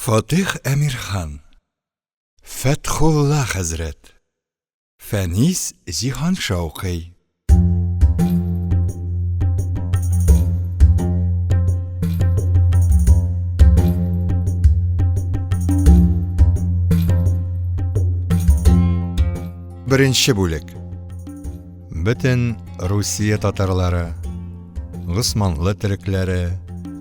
Фатих Әмирхан, Фәтхулла хәзрәт, Фәнис Зихан Шауқи. Беренче бүлек. Бөтен Русия татарлары, Госманлы төрекләре,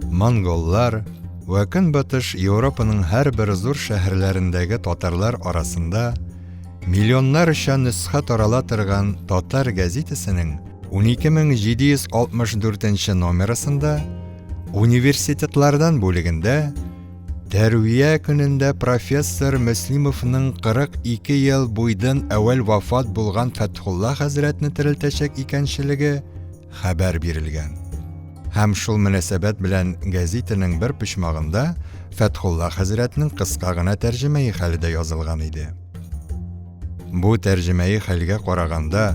монголлар ва көнбатыш Европаның һәрбер зур шәһәрләрендәге татарлар арасында миллионнарча нөсхә тарала торган Татар гәзитәсенең 12764 номерысында университетлардан бүлегендә Тәрвия көнендә профессор Мөслимовның 42 ел буйдан әвәл вафат булган Фәтхулла хәзрәтне терелтәчәк икәнчелеге хәбәр бирелгән. Һәм шул мөнәсәбәт белән гәзитәнең бер почмагында Фәтхулла хәзрәтнең кыска гына тәрҗемәе хәлдә язылган иде. Бу тәрҗемәе хәлгә караганда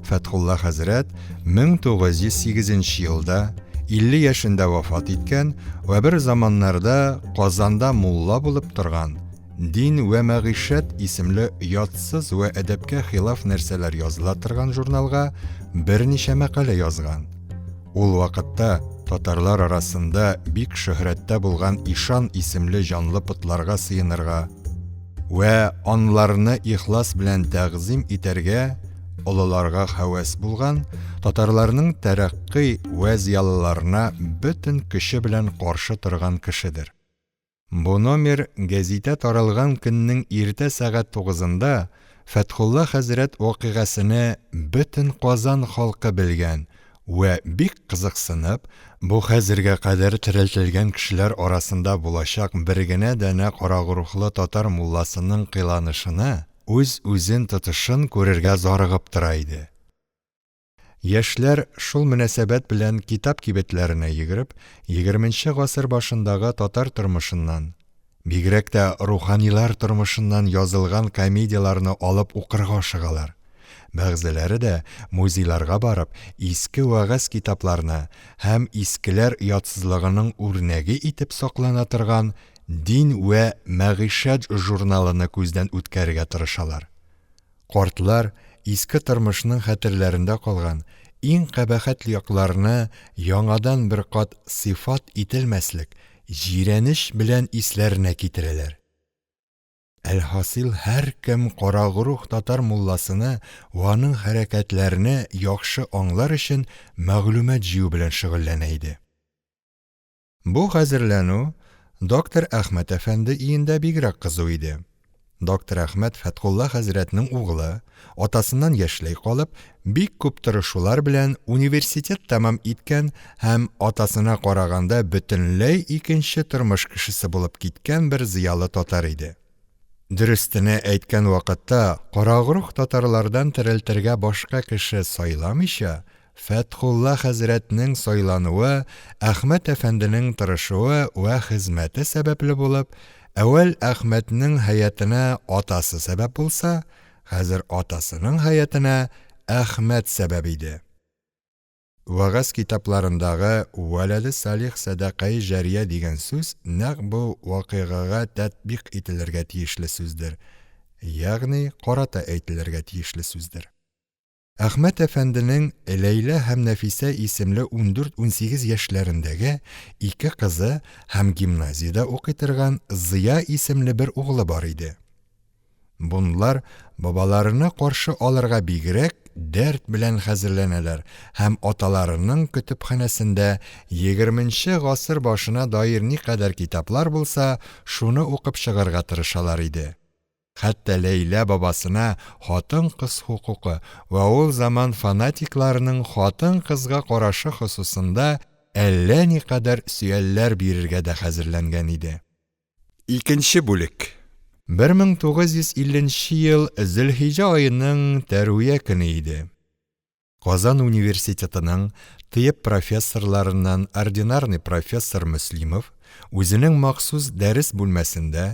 Фәтхулла хәзрәт 1908 елда 50 яшендә вафат иткән ва бер заманнарда Казанда мулла булып торган Дин ва мәгишәт исемле ятсыз ва әдәпкә хилаф нәрсәләр языла торган журналга берничә мәкалә язган. Ул вакытта татарлар арасында бик шөһрәттә булган Ишан исемле җанлы путларга сыенырга ва анларны ихлас белән тәгъзим итәргә олыларга хәвәс булган татарларның тәрәккый ва зиялыларына бөтен көче белән каршы торган кешедер. Бу номер гәзитә таралган көннең иртә сәгать 9-ында Фәтхулла хәзрәт вакыйгасыны бөтен Казан халкы белгән ва бик кызыксынып, бу хәзергә кадәр терелтелгән кешеләр арасында булачак бер генә дәнә карагурухлы татар мулласының кыйланышына үз-үзен тотышын күрергә зарыгып тора иде. Яшьләр шул мөнәсәбәт белән китап кибетләренә йөгереп, 20нче гасыр башындагы татар тормышыннан, бигрәк тә руханилар тормышыннан язылган комедияларны алып укырга ашыгалар. Бәгъзеләре дә музейларга барып, иске вагаз китапларны һәм искеләр ятсызлыгының үрнәге итеп саклана торган Дин ва мәгишәт журналыны күздән үткәрергә тырышалар. Картлар иске тормышның хәтерләрендә калган иң кабахәтле якларны яңадан бер кат сыйфат ителмәслек, җирәнеш белән исләренә китерәләр. Әлхасил һәркем карагурух татар мулласыны ва аның хәрәкәтләрне яхшы аңлар өчен мәгълүмат җыю белән шөгыльләнә иде. Бу хәзерләнү Доктор Әхмәт әфәнде иендә бигрәк кызу иде. Доктор Әхмәт Фәтхулла хәзрәтнең углы, атасыннан яшьләй калып, бик күп тырышулар белән университет тәмам иткән һәм атасына караганда бөтенләй икенче тормыш кешесе булып киткән бер зыялы татар иде. Дөрестене әйткән вакытта, карагурух татарлардан терелтергә башка кеше сайламыйча, Фәтхулла хәзрәтнең сайлануы, Әхмәт әфәнденең тырышуы ва хезмәте сәбәпле булып, әвәл Әхмәтнең хәятына атасы сәбәп булса, хәзер атасының хәятына Әхмәт сәбәп иде. Вагаз китапларындагы «Вәләде салих сәдакаи җария» дигән сүз нәкъ бу вакыйгага тәтбиқ ителергә тиешле сүздер, ягъни карата әйтелергә тиешле сүздер. Әхмәт әфәнденең Ләйлә һәм Нәфисә исемле 14-18 яшьләрендәге ике кызы һәм гимназиядә укый торган Зыя исемле бер углы бар иде. Бунлар бабаларына каршы алырга бигрәк дәрт белән хәзерләнәләр һәм аталарының көтепханәсендә 20нче гасыр башына даир никадәр китаплар булса, шуны укып чыгарга тырышалар иде. Хәтта Ләйлә бабасына хатын-кыз хукукы ва ул заман фанатикларының хатын-кызга карашы хусусында әллә никадәр сөялләр бирергә дә хәзерләнгән иде. Икенче бүлек. 1950 ел Зөлхиҗә аеның Тәрвия көне иде. Казан университетының тыйб профессорларыннан ординарный профессор Мөслимов Үзенең махсус дәрес бүлмәсендә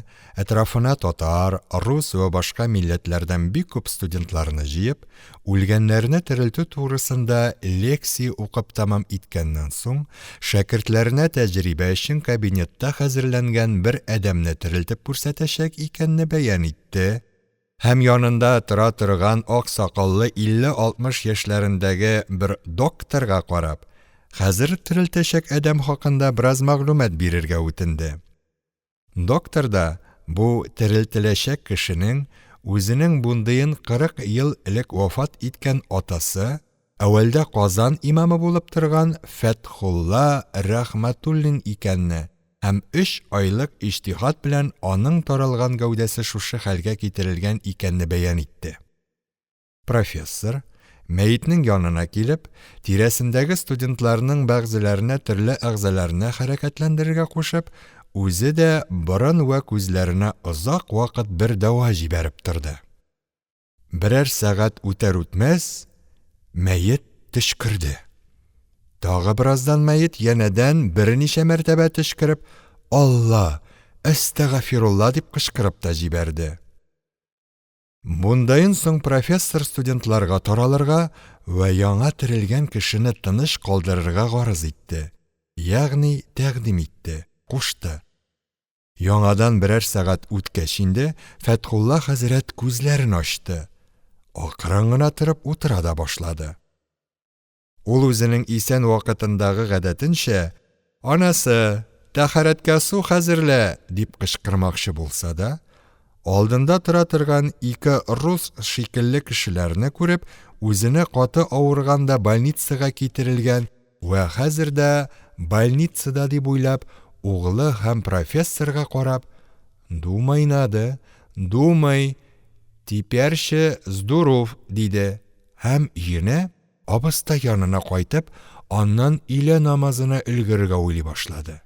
әтрафына татар, рус ва башка милләтләрдән бик күп студентларны җыеп, үлгәннәрне терелтү турысында лекция укып тамам иткәннән соң, шәкертләренә тәҗрибә өчен кабинетта хәзерләнгән бер әдәмне терелтеп күрсәтәчәк икәнне бәян итте. Һәм янында тора торган ак сакаллы 50-60 яшьләрендәге бер докторга карап, хәзер терелтәчәк әдәм хакында бераз мәгълүмат бирергә үтенде. Доктор да бу терелтеләчәк кешенең үзенең бундыен 40 ел элек вафат иткән атасы, әвәлдә Казан имамы булып торган Фәтхулла Рәхмәтуллин икәнне һәм 3 айлык иҗтиһад белән аның таралган гәүдәсе шушы хәлгә китерелгән икәнне бәян итте. Профессор мәетнең янына килеп, тирәсендәге студентларның бәгъзеләренә төрле әгъзаларны хәрәкәтләндерергә кушып, үзе дә борын вә күзләренә озак вакыт бер дәва җибәреп торды. Берәр сәгать үтәр-үтмәс, мәет төшкерде. Тагы бераздан мәет янәдән берничә мәртәбә төшкереп, «Алла, әстәгъфирулла» дип кычкырып та җибәрде. Бундайын соң профессор студентларга таралырга ва яңа терелгән кешене тыныш калдырырга гарыз итте. Ягъни тәкъдим итте, кушты. Яңадан берәр сәгать үткәч инде Фәтхулла хәзрәт күзләрен ачты. Акрын гына торып утыра да башлады. Ул үзенең исән вакытындагы гадәтенчә, «Анасы, тәһарәткә су хәзерлә» дип кычкырмакчы булса да, алдында тора торган 2 рус шикелле кешеләрне күреп, үзенә каты авырганда больницага китерелгән ва хәзердә больницада дип уйлап, углы һәм профессорга карап, «Думай надо, думай, типерше здоров» диде һәм йөнә абыстай янына кайтып, аннан илә намазына өлгерергә уйлый башлады.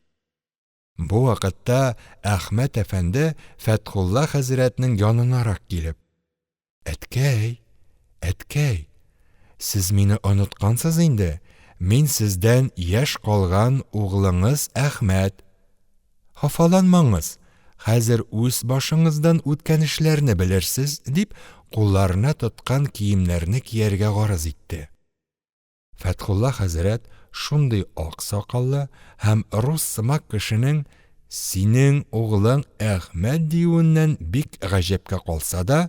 Бу вакытта Әхмәт әфәнде Фәтхулла хәзрәтнең янынарак килеп, «Әткәй, әткәй, сез мине оныткансыз инде, мин сездән яшь калган углыңыз Әхмәт. Хафаланмаңыз, хәзер үз башыңыздан үткән эшләрне белерсез» дип, кулларына тоткан киемнәрне кияргә гарыз итте. Фәтхулла хәзрәт шундый ак сакаллы һәм рус сымак кешенең «Синең углың Әхмәт» диюеннән бик гаҗәпкә калса да,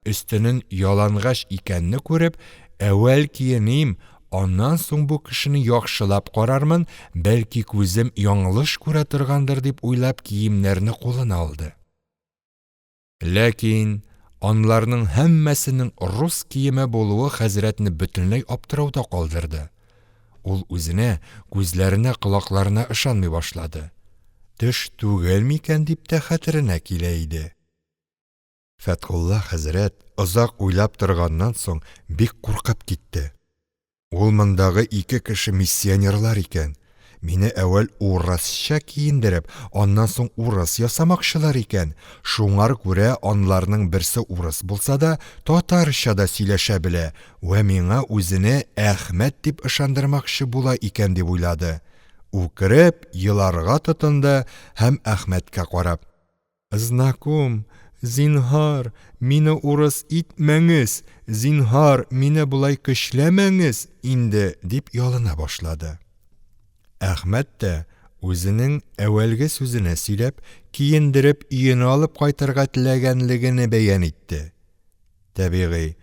өстенең ялангач икәнне күреп, «Әвәл киеним, аннан соң бу кешене яхшылап карармын, бәлки күзем яңлыш күрә торгандыр» дип уйлап киемнәрне кулына алды. Ләкин анларның һәммәсенең рус киеме булуы хәзрәтне бөтенләй аптырауда калдырды. Ул үзенә, күзләренә, колакларына ышанмый башлады. Төш түгел микән дип тә хәтеренә килә иде. Фәтхулла хәзрәт озак уйлап торганнан соң бик куркып китте. Ул мондагы 2 кеше миссионерлар икән. Мине әвәл урысча киендереп, аннан соң урыс ясамакчылар икән. Шуңар күрә анларның берсе урыс булса да, татарча да сөйләшә белә ва миңа үзенә Әхмәт дип ышандырмакчы була икән дип уйлады. Үкереп, еларга тотынды һәм Әхмәткә карап, «Знаком, зинһар, мине урыс итмәңез, зинһар, мине булай көчләмәңез инде» дип ялына башлады. Әхмәт тә үзенең әвәлге сүзенә сөйләп, киендереп өенә алып кайтырга теләгәнлегене бәян итте. Табигый,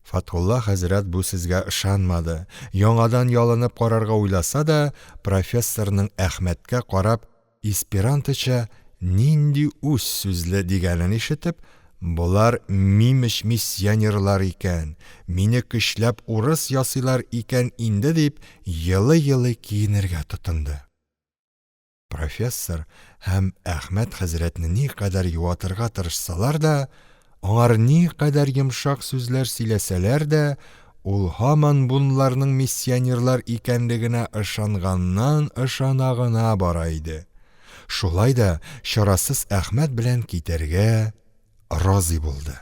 Фәтхулла хәзрәт бу сүзгә ышанмады. Яңадан ялынып карарга уйласа да, профессорның Әхмәткә карап, эсперанточа нинди үз сүзле дигәнен ишетеп, «Булар мимеш миссионерлар икән, мине көчләп урыс ясыйлар икән инде» дип, йылы-йылы киенергә тотынды. Профессор һәм Әхмәт хәзрәтне ни кадәр юатырга тырышсалар да, аңар ни кадәр йомшак сүзләр сөйләсәләр дә, ул һаман бунларның миссионерлар икәнлегенә ышанганнан ышана гына бара иде. Шулай да чарасыз Әхмәт белән китәргә разый булды.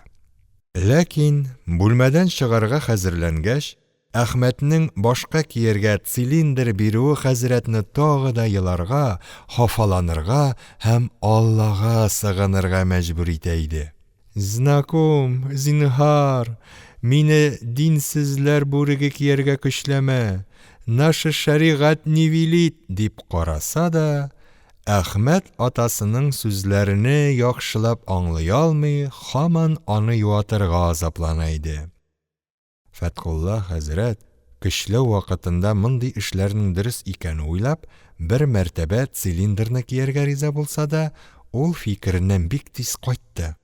Ләкин бүлмәдән чыгарга хәзерләнгәч, Әхмәтнең башка киергә цилиндр бирүе хәзрәтне тагы да еларга, хафаланырга һәм Аллага сыгынырга мәҗбүр итә иде. Знаком, зинһар, мине динсезләр бүреге киергә көчләмә. Наша шәригать не велит, дип караса да, Әхмәт атасының сүзләренә яхшылап аңлый алмый, һаман аны юатырга азаплана иде. Фәтхулла хәзрәт көчле вакытында мондый эшләрнең дөрес икәнен уйлап, бер мәртәбә цилиндрны киергә риза булса да, ул фикереннән бик тиз кайтты.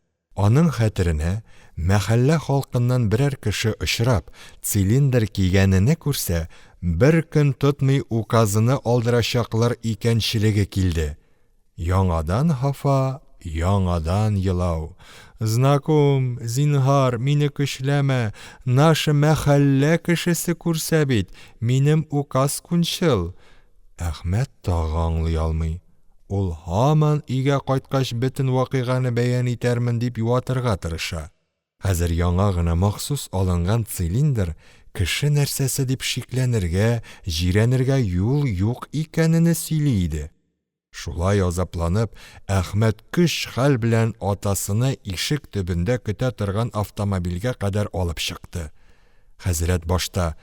Аның хәтеренә мәхәллә халкыннан берәр кеше очрап, цилиндр кигәнене күрсә, бер көн тотмый указыны алдырачаклар икәнчелеге килде. Яңадан хафа, яңадан елау. Знаком, зинһар, мине көчләмә, наша мәхәллә кешесе күрсә бит, минем указ күнчел. Әхмәт тагы аңлый алмый. Ул һаман өйгә кайткач бөтен вакыйганы бәян итәрмен дип юатырга тырыша. Хәзер яңа гына махсус алынган цилиндр кеше нәрсәсе дип шикләнергә, җирәнергә юл юк икәнен сөйли иде. Шулай азапланып, Әхмәт көч-хәл белән атасыны ишек төбендә көтә торган автомобильгә кадәр алып чыкты. Хәзрәт башта: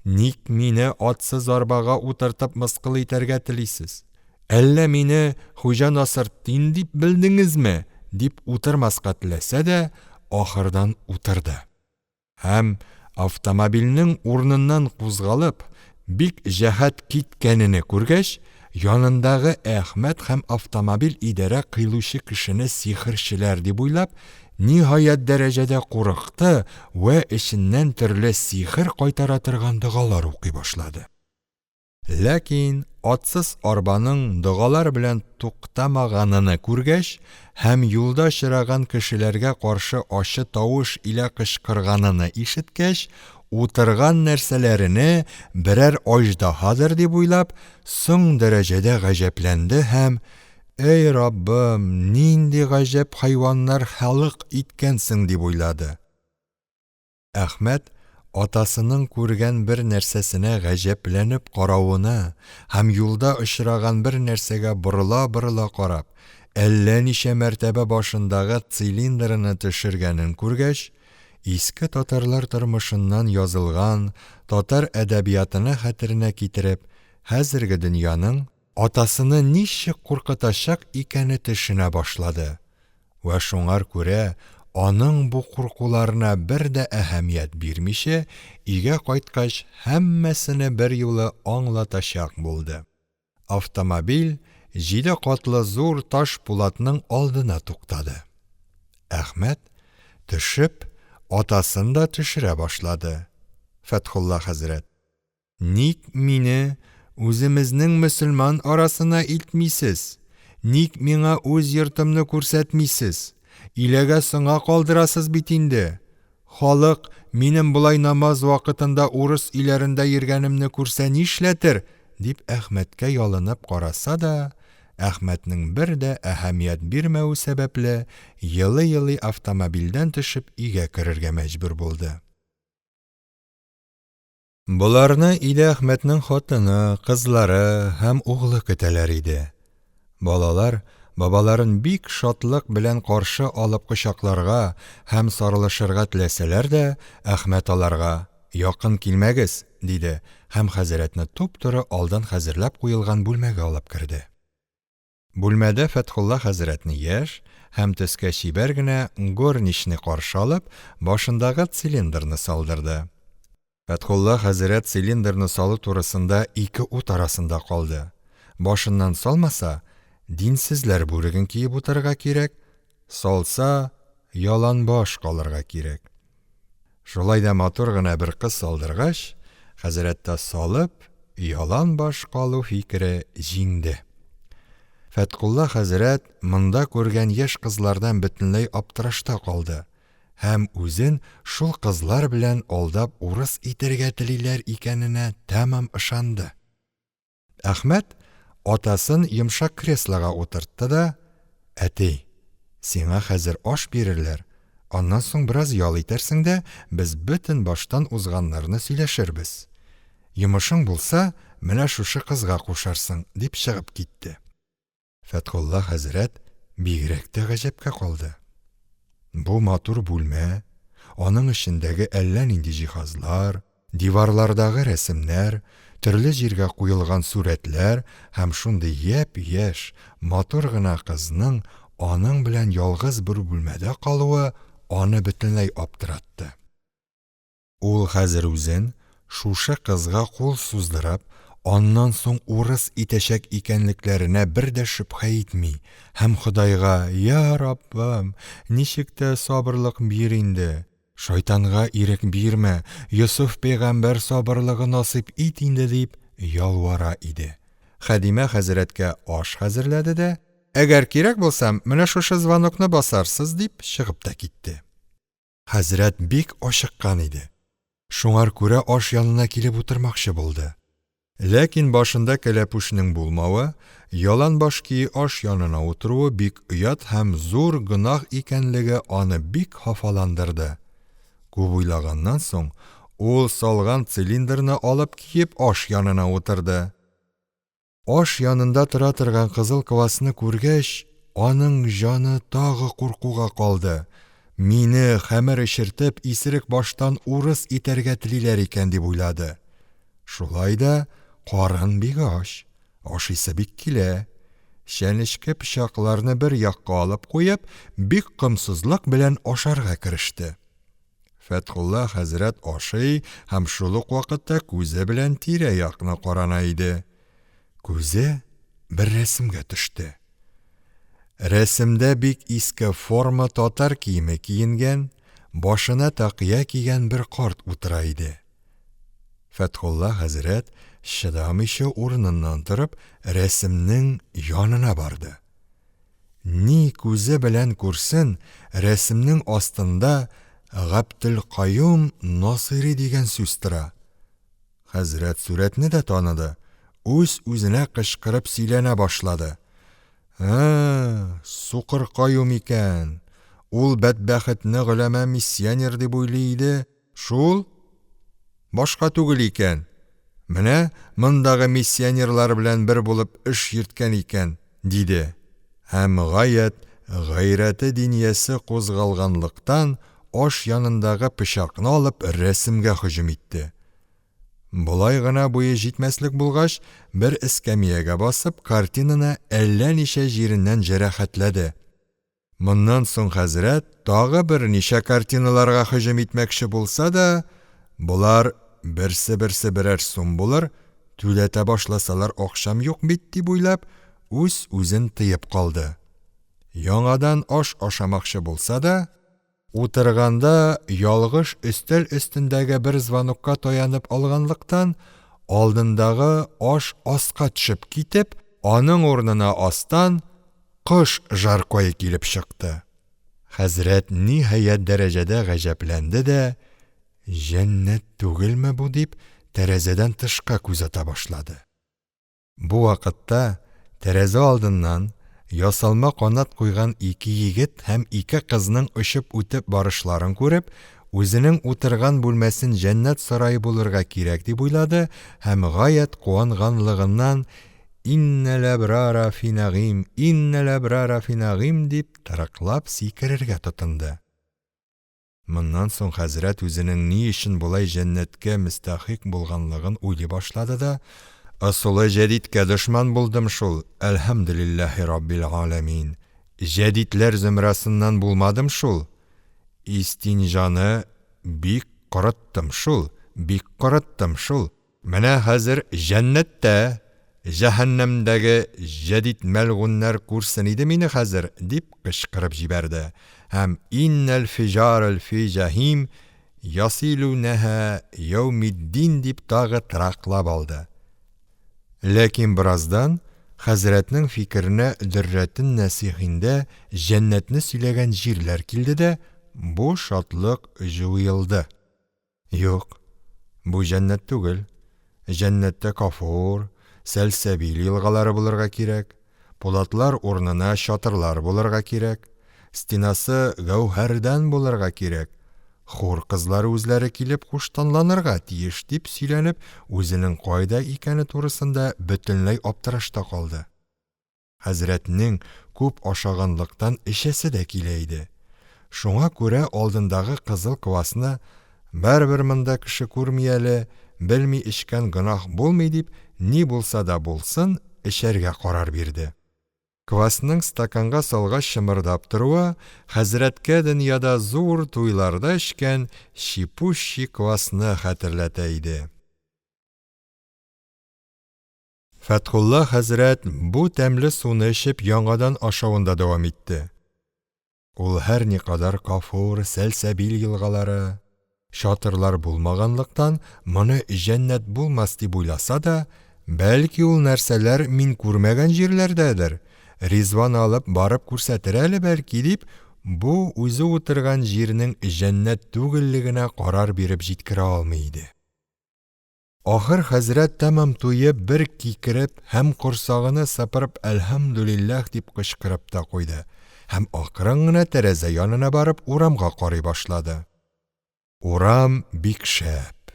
"Ник мине атсыз арбага утыртып мыскыл итәргә телисез? Әллә мине Хуҗа Насретдин дип белдеңезме?" дип утырмаска теләсә дә, ахырдан утырды. Һәм автомобильнең урыныннан кузгалып, бик җәһәт киткәнене күргәч, янындагы Әхмәт һәм автомобиль идарә кыйлучы кешене сихерчеләр дип уйлап, ниһаять дәрәҗәдә курыкты ва эченнән төрле сихер кайтара торган дугалар укый башлады. Ләкин атсыз арбаның дугалар белән туктамаганын күргәч һәм юлда очраган кешеләргә каршы ачы тавыш илә кычкырганын ишеткәч, утырган нәрсәләренә берәр аждаһадыр дип уйлап, соң дәрәҗәдә гаҗәпләнде һәм: "Эй Раббым, нинди гаҗәп хайваннар халык иткәнсең", дип уйлады. Әхмәт атасының күргән бер нәрсәсенә гаҗәпләнеп каравына һәм юлда очраган бер нәрсәгә борыла-борыла карап, әллә ничә мәртәбә башындагы цилиндрны төшергәнен күргәч, иске татарлар тормышыннан язылган татар әдәбиятына хәтеренә китереп, хәзерге дөньяның атасыны ничек куркытачак икәне төшенә башлады. Ва шуңар күрә аның бу куркуларына бер дә әһәмият бирмичә, өйгә кайткач һәммәсене бер юлы аңлатачак булды. Автомобиль 7 катлы зур таш пулатның алдына туктады. Әхмәт төшеп, атасын да төшерә башлады. Фәтхулла хәзрәт: "Ник мине үземезнең мөселман арасына илтмисез? Ник миңа үз йортымны күрсәтмисез? Иләгә соңга калдырасыз бит инде. Халык минем булай намаз вакытында урыс иләрендә йөргәнемне күрсә нишләтер?" дип Әхмәткә ялынып караса да, Әхмәтнең бер дә әһәмият бирмәү сәбәпле йылы-йылы автомобильдән төшеп өйгә керергә мәҗбүр булды. Буларны өйдә Әхмәтнең хатыны, кызлары һәм углы көтәләр иде. Балалар бабаларын бик шатлык белән каршы алып кочакларга һәм сарылышырга теләсәләр дә, Әхмәт аларга: "Якын килмәгез", диде һәм хәзрәтне туп-туры алдан хәзерләп куелган бүлмәгә алып керде. Бүлмәдә Фәтхулла хәзрәтне яшь һәм төскә чибәр генә горничный каршы алып, башындагы цилиндрны салдырды. Фәтхулла хәзрәт цилиндрны салу турысында ике ут арасында калды. Башыннан салмаса, динсезләр бүреген киеп утырырга кирәк, салса, ялан баш калырга кирәк. Шулай да матур гына бер кыз салдыргач, хәзрәттә салып, ялан баш калу фикере җиңде. Фәтхулла хәзрәт монда күргән яшь кызлардан бөтенләй аптырашта калды һәм үзен шул кызлар белән алдап урыс итәргә телиләр икәненә тәмам ышанды. Әхмәт атасын йомшак креслога утыртты да: "Әти, сиңа хәзер аш бирерләр, Аннан соң бераз ял итәрсең дә, без бөтен баштан узганнарны сөйләшербез. Йомышың булса, менә шушы кызга кушарсың, дип чыгып китте. Фәтхулла хәзрәт бигрәк тә гаҗәпкә калды. Бу матур бүлмә, аның эчендәге әллә нинди җиһазлар, диварлардагы рәсемнәр, төрле җиргә куелган сурәтләр һәм шундый япь-яшь, матур гына кызның аның белән ялгыз бер бүлмәдә калуы аны бөтенләй аптыратты. Ул хәзер үзен шушы кызга кул суздырып, аннан соң урыс итәчәк икәнлекләренә бер дә шөбһә итми, һәм Худайга: "Я Раббым, ничек тә сабырлык бир инде, шайтанга ирек бирмә, Йосыф пәйгамбәр сабырлыгы насыйп ит инде", дип ялвара иде. Хәдимә хәзрәткә аш хәзерләде дә, "Әгәр кирәк булсам, менә шушы звонокны басарсыз", дип чыгып та китте. Хәзрәт бик ашыккан иде. Шуңар күрә аш янына килеп утырмакчы булды. Ләкин башында кәләпүшнең булмавы, ялан баш ки аш янына утыруы бик оят һәм зур гынах икәнлеге аны бик хафаландырды. Күп уйлаганнан соң, ул салган цилиндрны алып киеп аш янына утырды. Аш янында тора торган кызыл квасны күргәч, аның җаны тагы куркуга калды. Мине хәмер эчертеп исерек баштан урыс итәргә телиләр икән дип уйлады. Шулай да карын бик аш, ашыйсы бик килә. Шәнечке пычакларны бер якка алып куеп, бик кымсызлык белән ашарга кереште. Фәтхулла хәзрәт ашый һәм шул ук вакытта күзе белән тирә-якны карана иде. Күзе бер рәсемгә төште. Рәсемдә бик иске форма татар киеме киенгән, башына тақия кигән бер карт утыра иде. Фәтхулла хәзрәт шыдамыйча урыныннан торып, рәсемнең янына барды. Ни күзе белән күрсен, рәсемнең астында Габделкаюм Насыйри дигән сүз тора. Хәзрәт сурәтне дә таныды, үз-үзенә кычкырып сөйләнә башлады. Сукыр Каюм икән. Ул бәдбәхетне гөләмә миссионер дип уйлый иде. Шул башка түгел икән. Менә мондагы миссионерлар белән бер булып эш йөрткән икән, диде. Һәм гайрәте диниясе кузгалганлыктан аш янындагы пычакны алып рәсемгә һөҗүм итте. Булай гына буе җитмәслек булгач, бер эскәмиягә басып, картинаны әллә ничә җиреннән җәрәхәтләде. Моннан соң хәзрәт тагы бер ничә картиналарга һөҗүм итмәкче булса да, булар берсе берәр сум булыр, түләтә башласалар акчам юк бит дип уйлап, үзен тыеп калды. Яңадан аш ашамакчы булса да, утырганда ялгыш өстәл өстендәге бер звонокка таянып алганлыктан, алдындагы аш аска төшеп китеп, аның урынына астан кыш жаркое килеп чыкты. Хәзрәт ниһаять дәрәҗәдә гаҗәпләнде дә, җәннәт түгелме бу дип, тәрәзәдән тышка күз ата башлады. Бу вакытта тәрәзә алдыннан ясалма канат куйган ике егет һәм ике кызның очып үтеп барышларын күреп, үзенең утырган бүлмәсен җәннәт сарае булырга кирәк дип уйлады һәм гаять куанганлыгыннан «Иннәл-әбрара фи нагыйм, иннәл-әбрара фи нагыйм» дип тырыклап сикерергә тотынды. Моннан соң хәзрәт үзенең ни өчен булай җәннәткә мөстәхик булганлыгын уйлый башлады да, «Асылы җәдидкә дошман булдым шул, әлхәмдүлиллаһи раббил аламин. Җәдидләр зөмрәсеннән булмадым шул. Истинҗаны бик корыттым шул, бик корыттым шул. Менә хәзер җәннәттә, җәһәннәмдәге җәдид мәлгуннәр күрсен иде мине хәзер», дип кычкырып җибәрде. Һәм «Иннәл фиҗарал фи җаһим ясилунәһә яумиддин» дип тагы тыраклап алды. Ләкин бераздан хәзрәтнең фикеренә Дөррәтен Нәсихиндә җәннәтне сөйләгән җирләр килде дә, бу шатлык җуелды. Юк, бу җәннәт түгел. Җәннәттә Кафур, Сәлсәбил елгалары булырга кирәк, Пулатлар урынына чатырлар булырга кирәк. Стенасы гәүһәрдән булырга кирәк. Хур кызлары үзләре килеп куштанланырга тиеш дип сөйләнеп, үзенең кайда икәне турысында бөтенләй аптырашта калды. Хәзрәтнең күп ашаганлыктан эчәсе дә килә иде. Шуңа күрә алдындагы кызыл квасны «Бәрбер монда кеше күрми әле, белми эчкән гынах булмый» дип, ни булса да булсын, эчәргә карар бирде. Квасның стаканга салгач шымырдап торуы хәзрәткә дөньяда зур туйларда эчкән шипущи квасны хәтерләтә иде. Фәтхулла хәзрәт бу тәмле суны эчеп яңадан ашавында дәвам итте. Ул һәр никадәр Кафур, Сәлсәбил елгалары, шатырлар булмаганлыктан, моны җәннәт булмас дип уйласа да, бәлки ул нәрсәләр мин күрмәгән җирләрдәдер. Ризван алып барып күрсәтер әле бәлки дип, бу үзе утырган җирнең җәннәт түгеллегенә карар биреп җиткерә алмый иде. Ахыр хәзрәт тәмам туеп, бер кикереп һәм корсагыны сыпырып «Әлхәмдүлилләһ» дип кычкырып та куйды һәм акрын гына тәрәзә янына барып урамга карый башлады. Урам бик шәп.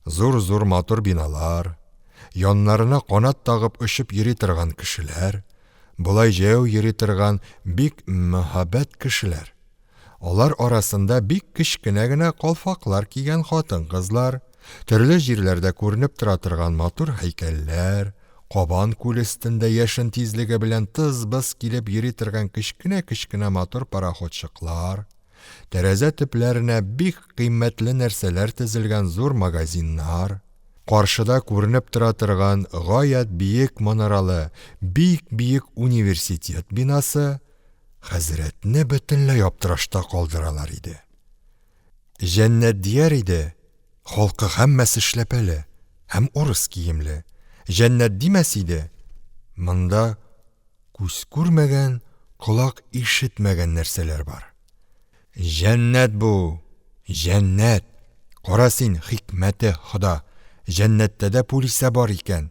Зур-зур матур биналар, яннарына канат тагып очып йөри торган кешеләр, булай җәяү йөри торган бик мәһабәт кешеләр. Алар арасында бик кечкенә генә калфаклар кигән хатын-кызлар, төрле җирләрдә күренеп тора торган матур һәйкәлләр, Кабан күл өстендә яшен тизлеге белән тыз-быз килеп йөри торган кечкенә матур пароходчыклар, тәрәзә төпләренә бик кыйммәтле нәрсәләр тезелгән зур магазиннар, каршыда күренеп тора торган гаять биек манаралы, бик биек университет бинасы хәзрәтне бөтенләй аптырашта калдыралар иде. Җәннәт дияр иде, халкы һәммәсе эшләпәле һәм урыс киемле. Җәннәт димәс иде, монда күз күрмәгән, колак ишетмәгән нәрсәләр бар. Җәннәт бу, җәннәт. Кара син, хикмәте Хода. Җәннәттә дә полисә бар икән.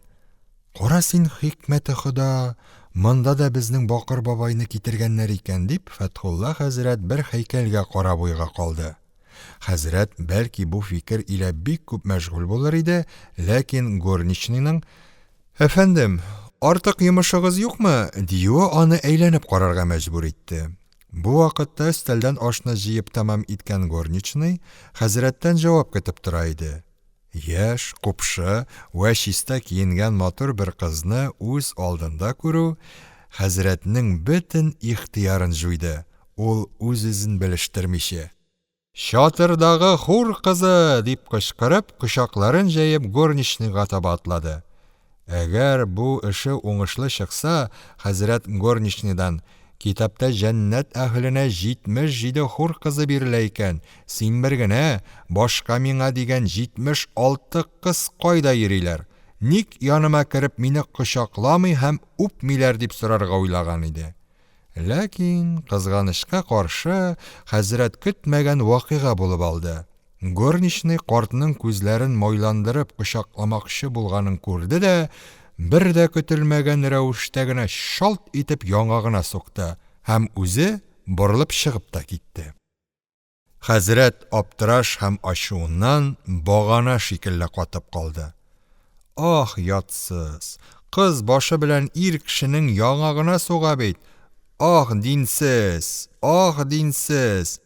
Кара син, хикмәте Хода, монда да безнең Бакыр бабайны китергәннәр икән дип, Фәтхулла хәзрәт бер һәйкәлгә карап уйга калды. Хәзрәт бәлки бу фикер илә бик күп мәшгуль булыр иде, ләкин горничныйның «Әфәндем, артык йомышыгыз юкмы?» диюе аны әйләнеп карарга мәҗбүр итте. Бу вакытта өстәлдән ашны җыеп тамам иткән горничный хәзрәттән җавап көтеп тора иде. Яшь, купшы вә чиста киенгән матур бер кызны үз алдында күрү хәзрәтнең бөтен ихтыярын җуйды. Ул үз-үзен белештермичә «Шатырдагы хур кызы!» дип кычкырып, кочакларын җәеп горничныйга таба атлады. Әгәр бу эше уңышлы чыкса, хәзрәт горничныйдан «Китапта җәннәт әһленә 77 хур кызы бирелә икән, син бер генә, башка миңа дигән 76 кыз кайда йөриләр? Ник яныма кереп мине кочакламый һәм үпмиләр?» дип сорарга уйлаган иде. Ләкин кызганычка каршы хәзрәт көтмәгән вакыйга булып алды. Горничный картның күзләрен майландырып кочакламакчы булганын күрде дә, бер дә көтелмәгән рәвештә генә шалт итеп яңагына сукты һәм үзе борылып чыгып та китте. Хәзрәт аптыраш һәм ачуыннан багана шикелле катып калды. Ах, ятсыз, кыз башы белән ир кешенең яңагына суга бит. Ах, динсез, ах, динсез.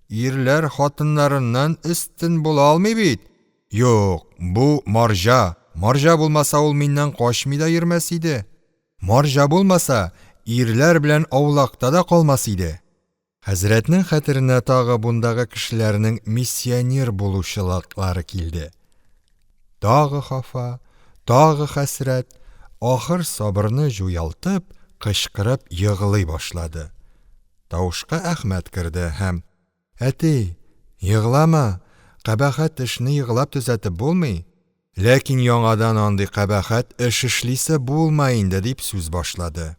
Ирләр хатыннарыннан өстен була алмый бит. Юк, бу марҗа. Марҗа булмаса ул миннән качмый да йөрмәс иде. Марҗа булмаса, ирләр белән аулакта да калмас иде. Хәзрәтнең хәтеренә тагы бундагы кешеләрнең миссионер булучылыклары килде. Тагы хафа, тагы хәсрәт, ахыр сабырны җуялтып, кычкырып йыгылый башлады. Тавышка Әхмәт керде һәм «Әти, йыглама, кабахәт эшне йыглап төзәтеп булмый. Ләкин яңадан андый кабахәт эш эшлисе булмай инде» дип сүз башлады.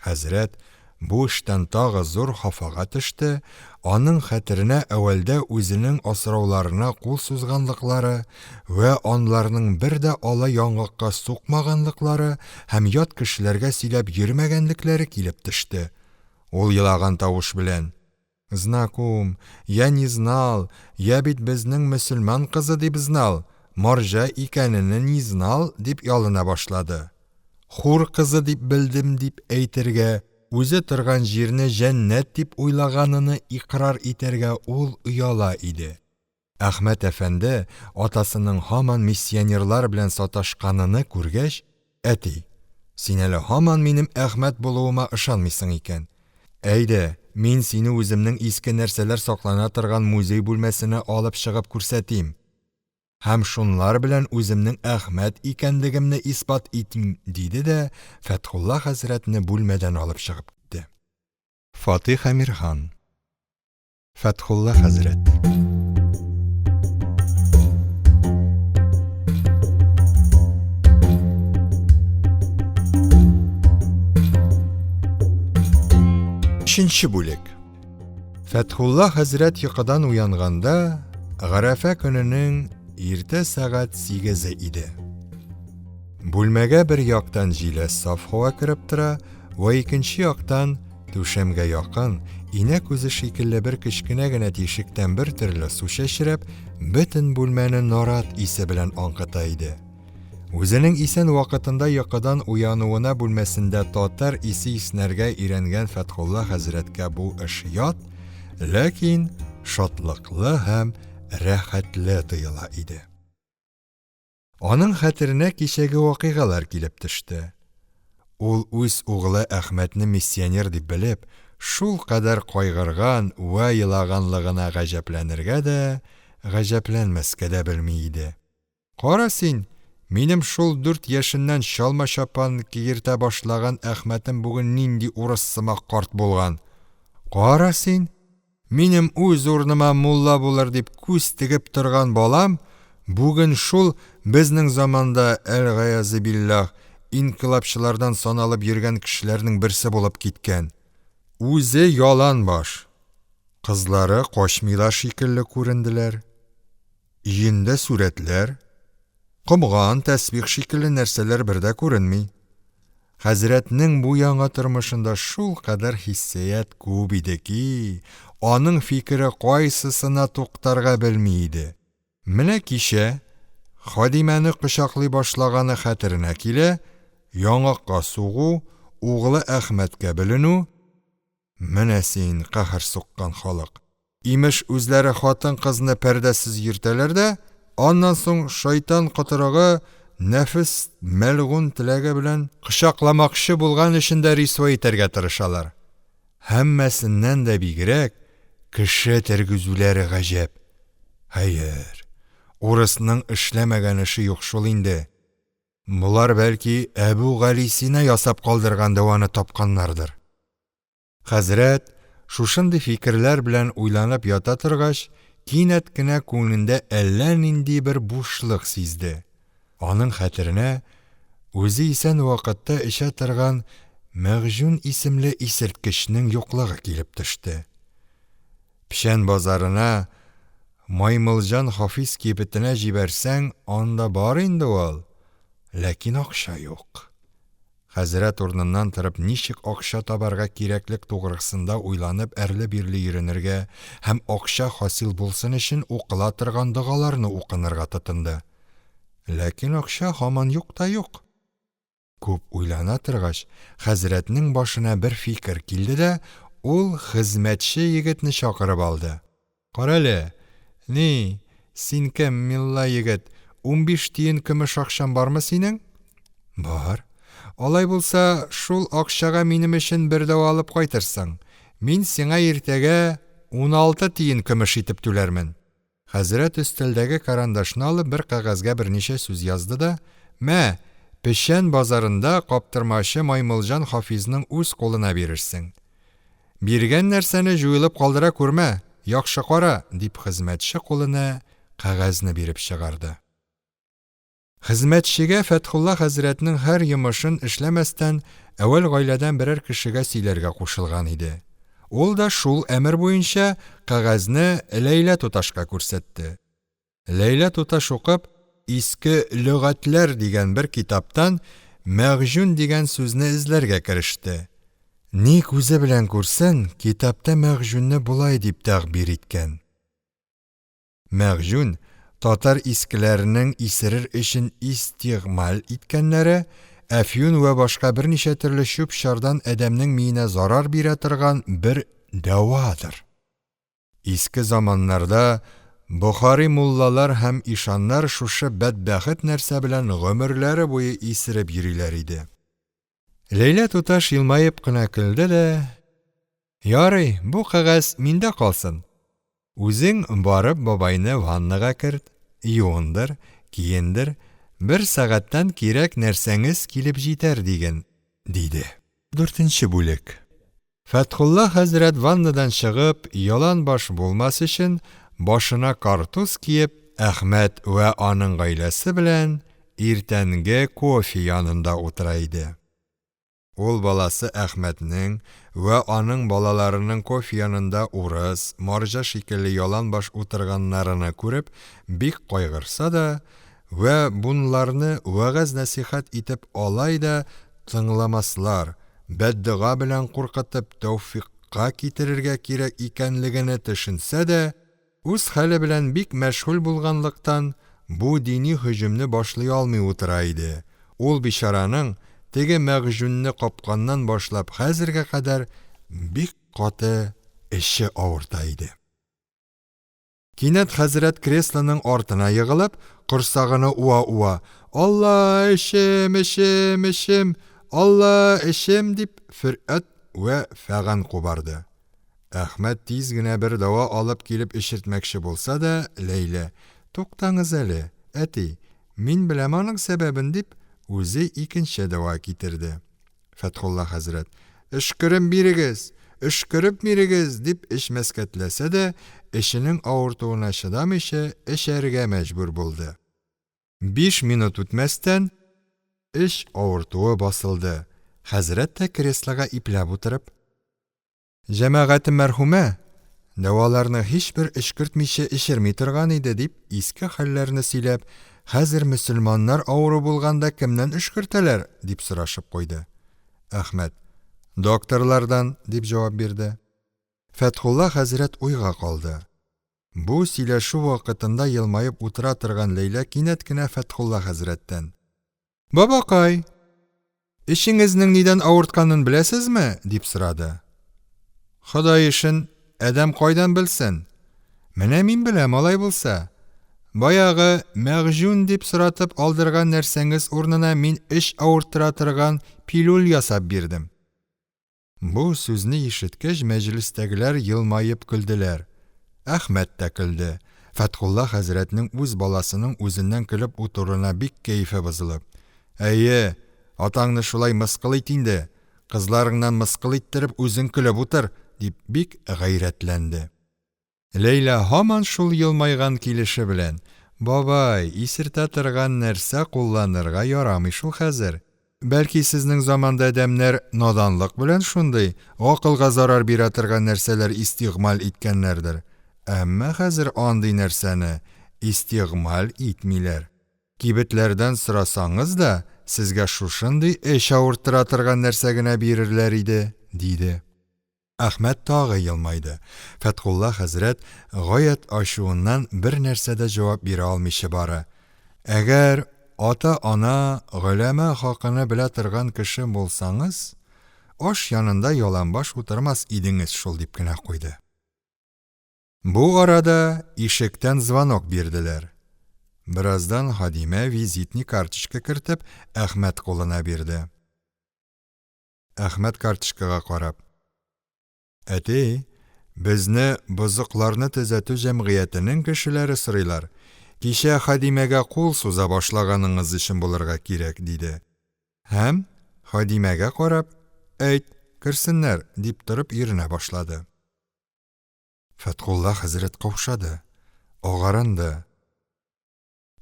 Хәзрәт бу эштән тагы зур хафага төште, аның хәтеренә әвәлдә үзенең асрауларына кул сузганлыклары вә анларның бер дә ала яңакка сукмаганлыклары һәм ят кешеләргә сөйләп йөрмәгәнлекләре килеп төште. ул елаган тавыш белән. Знакум, я не знал, я бит безнең мөселман кызы дип знал, марҗа икәнене не знал дип ялына башлады. Хур кызы дип белдем дип әйтергә, үзе торган җирне җәннәт дип уйлаганыны икрар итәргә ул уяла иде. Әхмәт әфәнде атасының һаман миссионерлар белән саташканыны күргәч, әти, син әле һаман минем Әхмәт булуыма ышанмыйсың икән. Әйдә, мин сине үземнең иске нәрсәләр саклана торган музей бүлмәсенә алып чыгып күрсәтим. Һәм шунлар белән үземнең Әхмәт икәнлегемне исбат итим, диде дә Фәтхулла хәзрәтне бүлмәдән алып чыгып китте. Фатих Әмирхан. Фәтхулла хәзрәт. Üçüncü бүлек. Фәтхулла хәзрәт йокыдан уянганда, Гарәфә көненең иртә сәгать 8 иде. Бүлмәгә бер яктан җиләс саф һава кирип тора, ва икенче яктан түшәмгә якын, инә күзе шикелле бер кечкенә генә тишектән бер төрле су чәчрәп, бөтен бүлмәне нарат исе белән аңкыта иде. Үзенең исән вакытында йокыдан уянуына бүлмәсендә татар исе иснәргә өйрәнгән Фәтхулла хәзрәткә бу эш ят, ләкин шатлыклы һәм рәхәтле тоела иде. Аның хәтеренә кичәге вакыйгалар килеп төште. Ул үз угылы Әхмәтне миссионер дип белеп, шул кадәр кайгырган ва елаганлыгына гаҗәпләнергә дә, гаҗәпләнмәскә дә белми иде. Кара син, минем шул 4 яшеннән чалма чапан киертә башлаган Әхмәтем бүген нинди урыс сымак карт булган. Кара син, минем үз урныма мулла булыр дип күз тегеп торган балам, бүген шул безнең заманда әл-гаязи биллах инкилабчылардан саналып йөргән кешеләрнең берсе булып киткән. Үзе ялан баш. Кызлары качмыйлар шикелле күренделәр. Өендә сүрәтләр, кымган тәсбих шикелле нәрсәләр бердә күренми. Хәзрәтнең бу яңа тормышында шул кадәр хиссият күп иде ки, аның фикере кайсысына туктарга белми иде. Менә кичә Хадимәне кочаклый башлаганы хәтеренә килә, яңакка сугу, угылы Әхмәткә беленү. Менә син каһәр суккан халык. Имеш үзләре хатын-кызны пәрдәсез йөртәләр дә, аннан соң шайтан кытырыгы нәфис мәлгун теләге белән кочакламакчы булган өчен дә рисва итәргә тырышалар. Һәммәсеннән дә бигрәк кеше тергезүләре гаҗәп. Хәер, урысның эшләмәгән эше юк шул инде. Булар бәлки Әбу Галисина ясап калдырган дәваны тапканнардыр. Хәзрәт шушындый фикерләр белән уйланып ята торгач, кинәт кенә күңелендә әллә нинди бер бушлык сизде. Аның хәтеренә үзе исән вакытта эчә торган Мәгъҗүн исемле исерткечнең юклыгы килеп төште. Пишән базарына Маймылҗан Хафиз кибетенә җибәрсәң, анда бар инде ул, ләкин акча юк. Хәзрәт урыныннан торып, ничек акча табарга кирәклек тугрысында уйланып әрле-бирле йөренергә һәм акча хасил булсын өчен укыла торган дугаларны укынырга тотынды. Ләкин акча һаман юк та юк. Күп уйлана торгач, хәзрәтнең башына бер фикер килде дә, ул хезмәтче егетне чакырып алды. Карале, ни, син кем, милла егет, 15 тиен көмеш акчам бармы синең? Бар. Алай булса, шул акчага минем өчен бер дәва алып кайтырсың. Мин сиңа иртәгә 16 тиен көмеш итеп түләрмен. Хәзрәт өстәлдәге карандашны алып бер кагазгә берничә сүз язды да, мә, Пешән базарында каптырмачы Маймылҗан Хафизның үз кулына бирерсең. Биргән нәрсәне җуелып калдыра күрмә, яхшы кара, дип хезмәтче кулына кагазны биреп чыгарды. Хезмәтчегә Фәтхулла хәзрәтнең һәр йомышын эшләмәстән әвәл гаиләдән берәр кешегә сөйләргә кушылган иде. Ул да шул әмер буенча кагазны Ләйлә туташка күрсәтте. Ләйлә туташ укып, иске лөгатьләр дигән бер китаптан Мәгъҗүн дигән сүзне эзләргә кереште. Ни күзе белән күрсен, китапта Мәгъҗүнне булай дип тәгъбир иткән. Мәгъҗүн татар искеләренең исерер өчен истигъмал иткәннәре, әфьюн вә башка берничә төрле чүп-чардан адәмнең миенә зарар бирә торган бер дәвадыр. Иске заманнарда Бохари муллалар һәм ишаннар шушы бәдбәхет нәрсә белән гомерләре буе исереп йөриләр иде. Ләйлә туташ елмаеп кына көлде дә: "Ярый, бу кагаз миндә калсын. Үзең барып бабайны ваннага керт, юындыр, киендер, бер сәгатьтән кирәк нәрсәңез килеп җитәр" дигән, диде. 4нче бүлек. Фәтхулла хәзрәт ваннадан чыгып, ялан баш булмас өчен, башына картуз киеп, Әхмәт вә аның гаиләсе белән иртәнге кофе янында утыра иде. Ул баласы Әхмәтнең вә аның балаларының кофе янында урыс, марҗа шикелле ялан баш утырганнарını күреп, бик кайгырса да, вә бунларны вәгазь-насихат итеп алай да тыңламаслар, бәддуга белән куркытып тәүфикка китерергә кирәк икәнлегене төшенсә дә, үз хәле белән бик мәшгуль булганлыктан, бу дини һөҗүмне башлый алмый утыра иде. Ул бичараның теге Мәгъҗүнне капканнан башлап хәзергә кадәр бик каты эше авырта иде. Кинәт хәзрәт креслоның артына егылып, корсагыны уа-уа: "Алла, эшем, эшем, эшем, Алла, эшем" дип фирәт вә фәган кубарды. Әхмәт тиз генә бер дава алып килеп эшертмәкче булса да, Ләйлә: "Туктаңыз әле, әти, мин беләм аның сәбәбен" дип, үзе икенче дава китерде. Фәтхулла хәзрәт: "Эшкереп бирегез, эшкереп бирегез" дип эшмәскәтләсә дә, эшенең авыртуына чыдамыйча, эшәргә мәҗбүр булды. 5 минут үтмәстән, эш авыртуы басылды. Хәзрәт тә креслога ипләп утырып: "Җәмәгате мәрхүмә, дәваларны һичбер эшкертмичә эшерми торган иде" дип, иске хәлләрне сөйләп, "Хәзер мөселманнар авыру булганда кемнән эшкертәләр?" дип сорашып куйды. Әхмәт: "Докторлардан" дип җавап бирде. Фәтхулла хәзрәт уйга калды. Бу сөйләшү вакытында елмаеп утыра торган Ләйлә кинәт кенә Фәтхулла хәзрәттән: "Бабакай, эшеңезнең нидән авыртканын беләсезме?" дип сорады. "Ходай эшен адәм кайдан белсен? Менә мин беләм, алай булса. Баягы Мәгъҗүн дип соратып алдырган нәрсәңез урнына мин эш авырттыра торган пилюль ясап бирдем." Бу сүзне ишеткәч, мәҗлестәгеләр елмаеп көлделәр. Әхмәт тә көлде. Фәтхулла хәзрәтнең үз баласының үзеннән көлеп утыруына бик кәефе бозылып: "Әйе, атаңны шулай мыскыл ит инде. Кызларыңнан мыскыл иттереп үзең көлеп утыр" дип бик гайрәтләнде. Ләйлә һаман шул елмайган килеше белән: "Бабай, исертә торган нәрсә кулланырга ярамый шул хәзер. Бәлки сезнең заманда адәмнәр наданлык белән шундый акылга зарар бирә торган нәрсәләр истигъмал иткәннәрдер. Әмма хәзер андый нәрсәне истигъмал итмиләр. Кибетләрдән сорасаңыз да, сезгә шушындый эш авырттыра торган нәрсә генә бирерләр иде" диде. Әхмәт тагы елмайды. Фәтхулла хәзрәт гаять ачуыннан бер нәрсә дә җавап бирә алмыйча бара. "Әгәр ата-ана гөләмә хакыны белә торган кеше булсаңыз, аш янында яланбаш утырмас идеңез шул" дип кенә куйды. Бу арада ишектән звонок бирделәр. Бираздан Хадимә визитный карточка кертеп Әхмәт кулына бирде. Әхмәт карточкага карап: "Әти, безне бозыкларны төзәтү җәмгыятенең кешеләре сорыйлар. Кичә Хадимәгә кул суза башлаганыңыз өчен булырга кирәк" диде. Һәм Хадимәгә карап: "Әйт, керсеннәр" дип торып иренә башлады. Фәтхулла хәзрәт каушады, агарынды.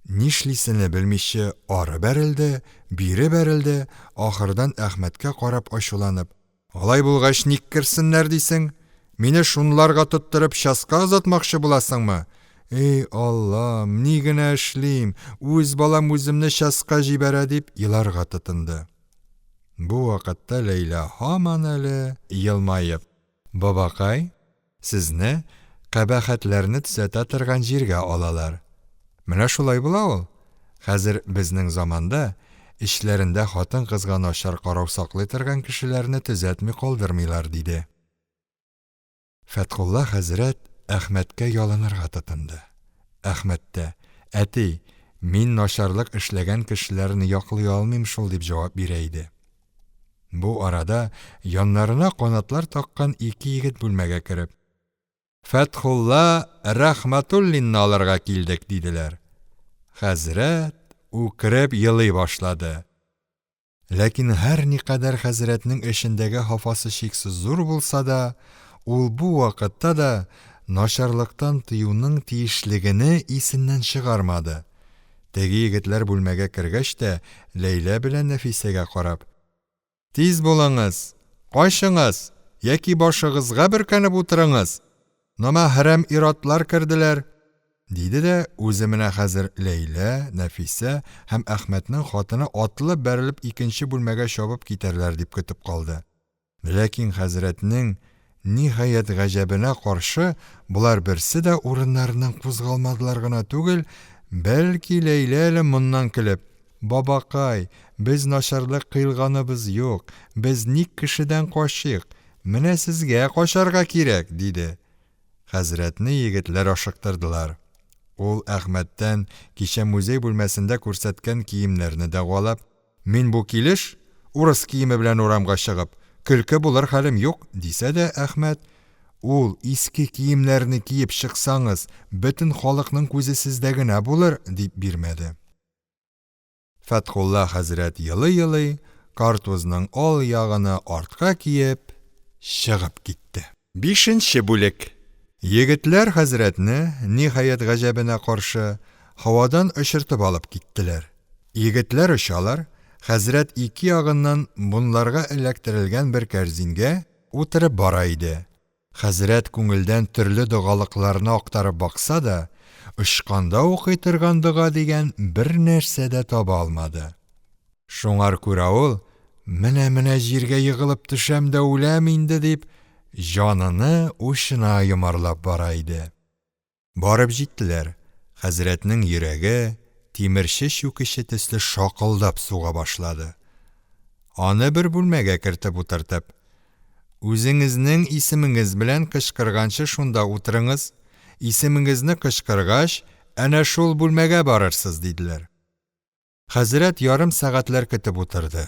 Нишлисене белмичә ары бәрелде, бире бәрелде, ахырдан Әхмәткә карап ачуланып: "Алай булгач ник керсеннәр дисең? Мине шунларга тоттырып часка озатмакчы буласыңмы? Эй Аллам, ни генә эшлим? Үз балам үземне часка җибәрә" дип еларга тотынды. Бу вакытта Лейла һаман әле елмаеп: "Бабакай, сезне кабахәтләрне төзәтә торган җиргә алалар. Менә шулай була ул. Хәзер безнең заманда эшләрендә хатын-кызга начар карау саклый торган кешеләрне төзәтми калдырмыйлар", диде. Фәтхулла хәзрәт Әхмәткә ялынырга тотынды. Әхмәт тә: "Әти, мин начарлык эшләгән кешеләрне яклый алмыйм шул", дип җавап бирә иде. Бу арада яннарына канатлар таккан ике егет бүлмәгә кереп: "Фәтхулла Рәхмәтуллинны алырга килдек", диделәр. Хәзрәт үкереп елый башлады. Ләкин һәр никадәр хәзрәтнең эшендәге хафасы чиксез зур булса да, ул бу вакытта да начарлыктан тыюның тиешлегене исеннән чыгармады. Теге егетләр бүлмәгә кергәч тә, Ләйлә белән Нәфисәгә карап: "Тиз булыңыз, кайшыңыз, яки башыгызга бөркәнеп утырыңыз. Намаһрәм иратлар керделәр", диде дә үзе менә хәзер Ләйлә, Нәфисә һәм Әхмәтнең хатыны атлып бәрелеп икенче бүлмәгә чабып китәрләр дип көтеп калды. Ләкин хәзрәтнең ниһаять гаҗәбенә каршы, булар берсе дә урыннарыннан кузгалмадылар гына түгел, бәлки Ләйлә әле моннан килеп: "Бабакай, без начарлык кыйлганыбыз юк, без ник кешедән качык, менә сезгә качарга кирәк", диде. Хәзрәтне егетләр ашыктырдылар. Ул Әхмәттән кичә музей бүлмәсендә күрсәткән киемнәрне дәгъвалап: "Мин бу килеш урыс киеме белән урамга чыгып, көлке булыр хәлем юк", дисә дә Әхмәт: "Ул иске киемнәрне киеп чыксаңыз, бөтен халыкның күзе сездә генә булыр", дип бирмәде. Фәтхулла хәзрәт елый-елый картузның ал ягыны артка киеп чыгып китте. 5нче бүлек. Егетләр хәзрәтне ниһаять гаҗәбенә каршы һавадан очыртып алып киттеләр. Егетләр очалар, хәзрәт ике ягыннан бунларга эләктерелгән бер кәрзингә утырып бара иде. Хәзрәт күңелдән төрле догалыкларны актарып бакса да, очканда укый торган дога дигән бер нәрсә дә таба алмады. Шуңар күрә ул: "Менә җиргә егылып төшәм дә үләм инде", дип җаныны ушына йомарлап бара иде. Барып җиттеләр. Хәзрәтнең йөрәге тимерче чүкече төсле шакылдап суга башлады. Аны бер бүлмәгә кертеп утыртып: "Үзеңезнең исемегез белән кычкырганчы шунда утырыңыз, исемегезне кычкыргач, әнә шул бүлмәгә барырсыз", диделәр. Хәзрәт ярым сәгатьләр көтеп утырды.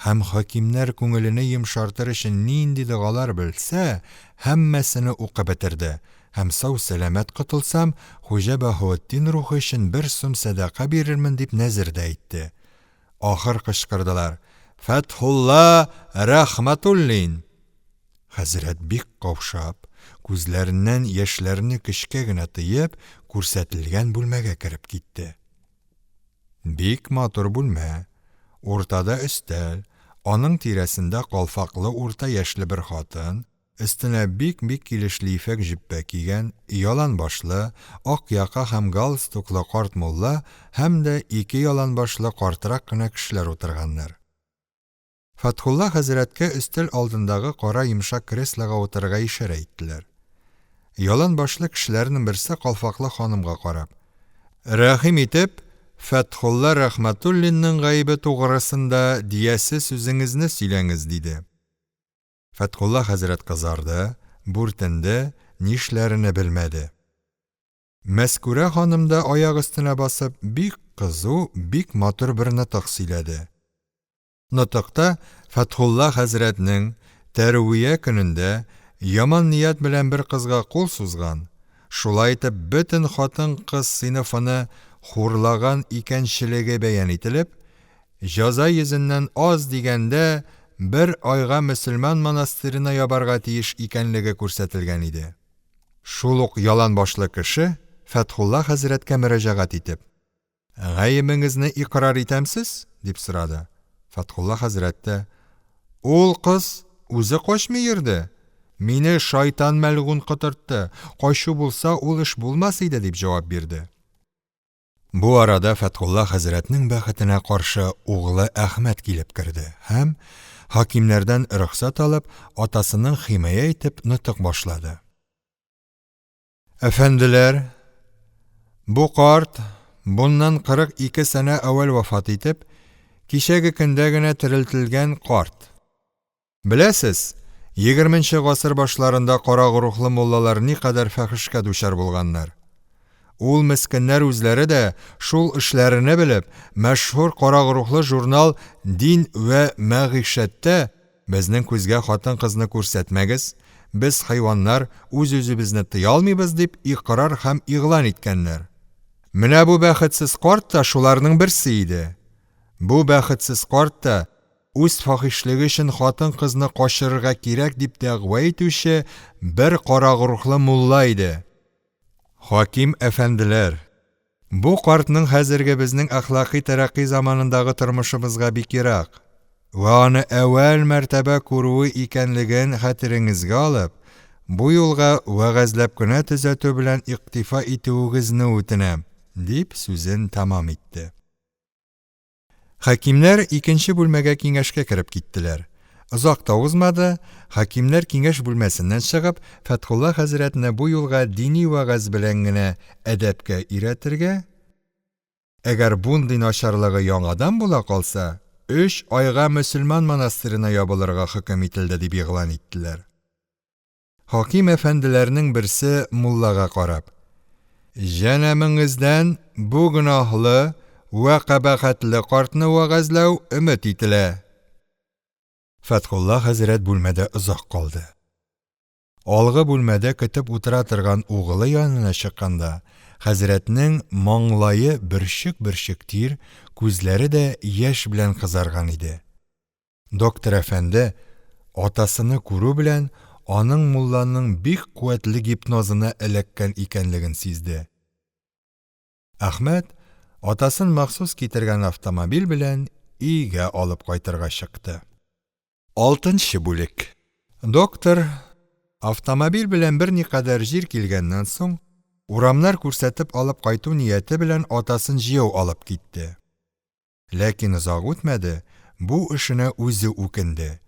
Һәм хакимнәр күңелене йомшартыр өчен нинди догалар белсә, һәммәсене укып бетерде. Һәм сау-сәламәт котылсам, Хуҗа Баһаветдин рухы өчен 1 сум садака бирермен дип нәзер дә итте. Ахыр кычкырдылар: "Фәтхулла Рәхмәтуллин!" Хәзрәт бик каушап, күзләреннән яшьләрне көчкә генә тыеп, күрсәтелгән бүлмәгә кереп китте. Бик матур бүлмә. Уртада өстәл, аның тирәсендә калфаклы урта яшьле бер хатын, өстенә бик килешле ифәк җөббә кигән, ялан башлы, ак яка һәм галстуклы карт мулла һәм дә ике ялан башлы картрак кына кешеләр утырганнар. Фәтхулла хәзрәткә өстәл алдындагы кара йомшак креслога утырырга ишарә иттеләр. Ялан башлы кешеләрнең берсе калфаклы ханымга карап: "Рәхим итеп, Фәтхулла Рәхмәтуллинның гаибе тугрысында диясе сүзеңезне сөйләңез", диде. Фәтхулла хәзрәт кызарды, бүртенде, нишләренә белмәде. Мәскүрә ханым да аяк өстенә басып, бик кызу, бик матур бер нытык сөйләде. Нытыкта Фәтхулла хәзрәтнең тәрвия көнендә яман ният белән бер кызга кул сузган, шулай итеп бөтен хатын-кыз сыйныфыны хурлаган икәнчелеге бәян ителеп, җәза йөзеннән аз дигәндә 1 айга мөселман монастырына ябарга тиеш икәнлеге күрсәтелгән иде. Шул ук ялан башлы кеше Фәтхулла хәзрәткә мөрәҗәгать итеп: "Гаебеңезне икрар итәмсез?" дип сорады. Фәтхулла хәзрәт тә: "Ул кыз үзе качмый йөрде. Мине шайтан мәлгун кытыртты. Кайшу булса ул эш булмас иде", дип җавап бирде. Бу арада Фәтхулла хәзрәтнең бәхетенә каршы угылы Әхмәт килеп керде һәм хакимнәрдән рөхсәт алып, атасының химая итеп нутык башлады. Әфәнделәр, бу карт bundan 42 сәнә әвәл вафат итеп, кичәге көндә генә терелтелгән карт. Беләсез, 20нче гасыр башларында карагы рухлы муллалар никадәр фәхешкә дучар булганнар. Ул мескеннәр үзләре дә шул эшләрне белеп, мәшһүр карагы рухлы журнал Дин вә Мәгишәттә безнең күзгә хатын-кызны күрсәтмәгез, без хайваннар үз-үзебезне тыя алмыйбыз дип иqrar һәм игълан иткәннәр. Менә бу бәхетсез карт та шуларның берсе иде. Бу бәхетсез карт та үз фахишлеге өчен хатын-кызны качырырга кирәк дип дәгъва итүче бер карагы рухлы мулла иде. Хаким әфәнделәр, бу картның хәзерге безнең әхлакый тәрәккый заманындагы тормышыбызга бик ерак. Ва аны әвәл мәртәбә күрүе икәнлеген хәтереңезгә алып, бу юлга вәгазьләп кенә төзәтү белән иктифа итүегезне үтенәм, дип сүзен тамам итте. Хакимнәр икенче бүлмәгә киңәшкә кереп киттеләр. Озак та узмады, хакимнәр киңәш бүлмәсеннән чыгып, Фәтхулла хәзрәтне бу юлга дини вәгазь белән генә әдәпкә өйрәтергә, әгәр бундый начарлыгы яңадан була калса, 3 айга мөселман монастырына ябылырга хөкем ителде дип игълан иттеләр. Хаким әфәнделәрнең берсе муллага карап: "Җанәмеңездән бу гөнаһлы вә кабахәтле картны вәгазьләү өмет ителә." Фәтхулла хәзрәт бүлмәдә озак калды. Алгы бүлмәдә көтеп утыра торган угылы янына чыкканда, хәзрәтнең маңлае бөрчек тир, күзләре дә яшь белән кызарган иде. Доктор әфәнде атасыны күрү белән аның мулланың бик куәтле гипнозына эләккән икәнлеген сизде. Әхмәт атасын махсус китергән автомобиль белән өйгә алып кайтырга чыкты. 6нчы бүлек. Доктор автомобиль белән берникадәр җир килгәннән соң, урамнар күрсәтеп алып кайту нияте белән атасын җыяу алып китте. Ләкин озак үтмәде, бу эшенә үзе үкенде.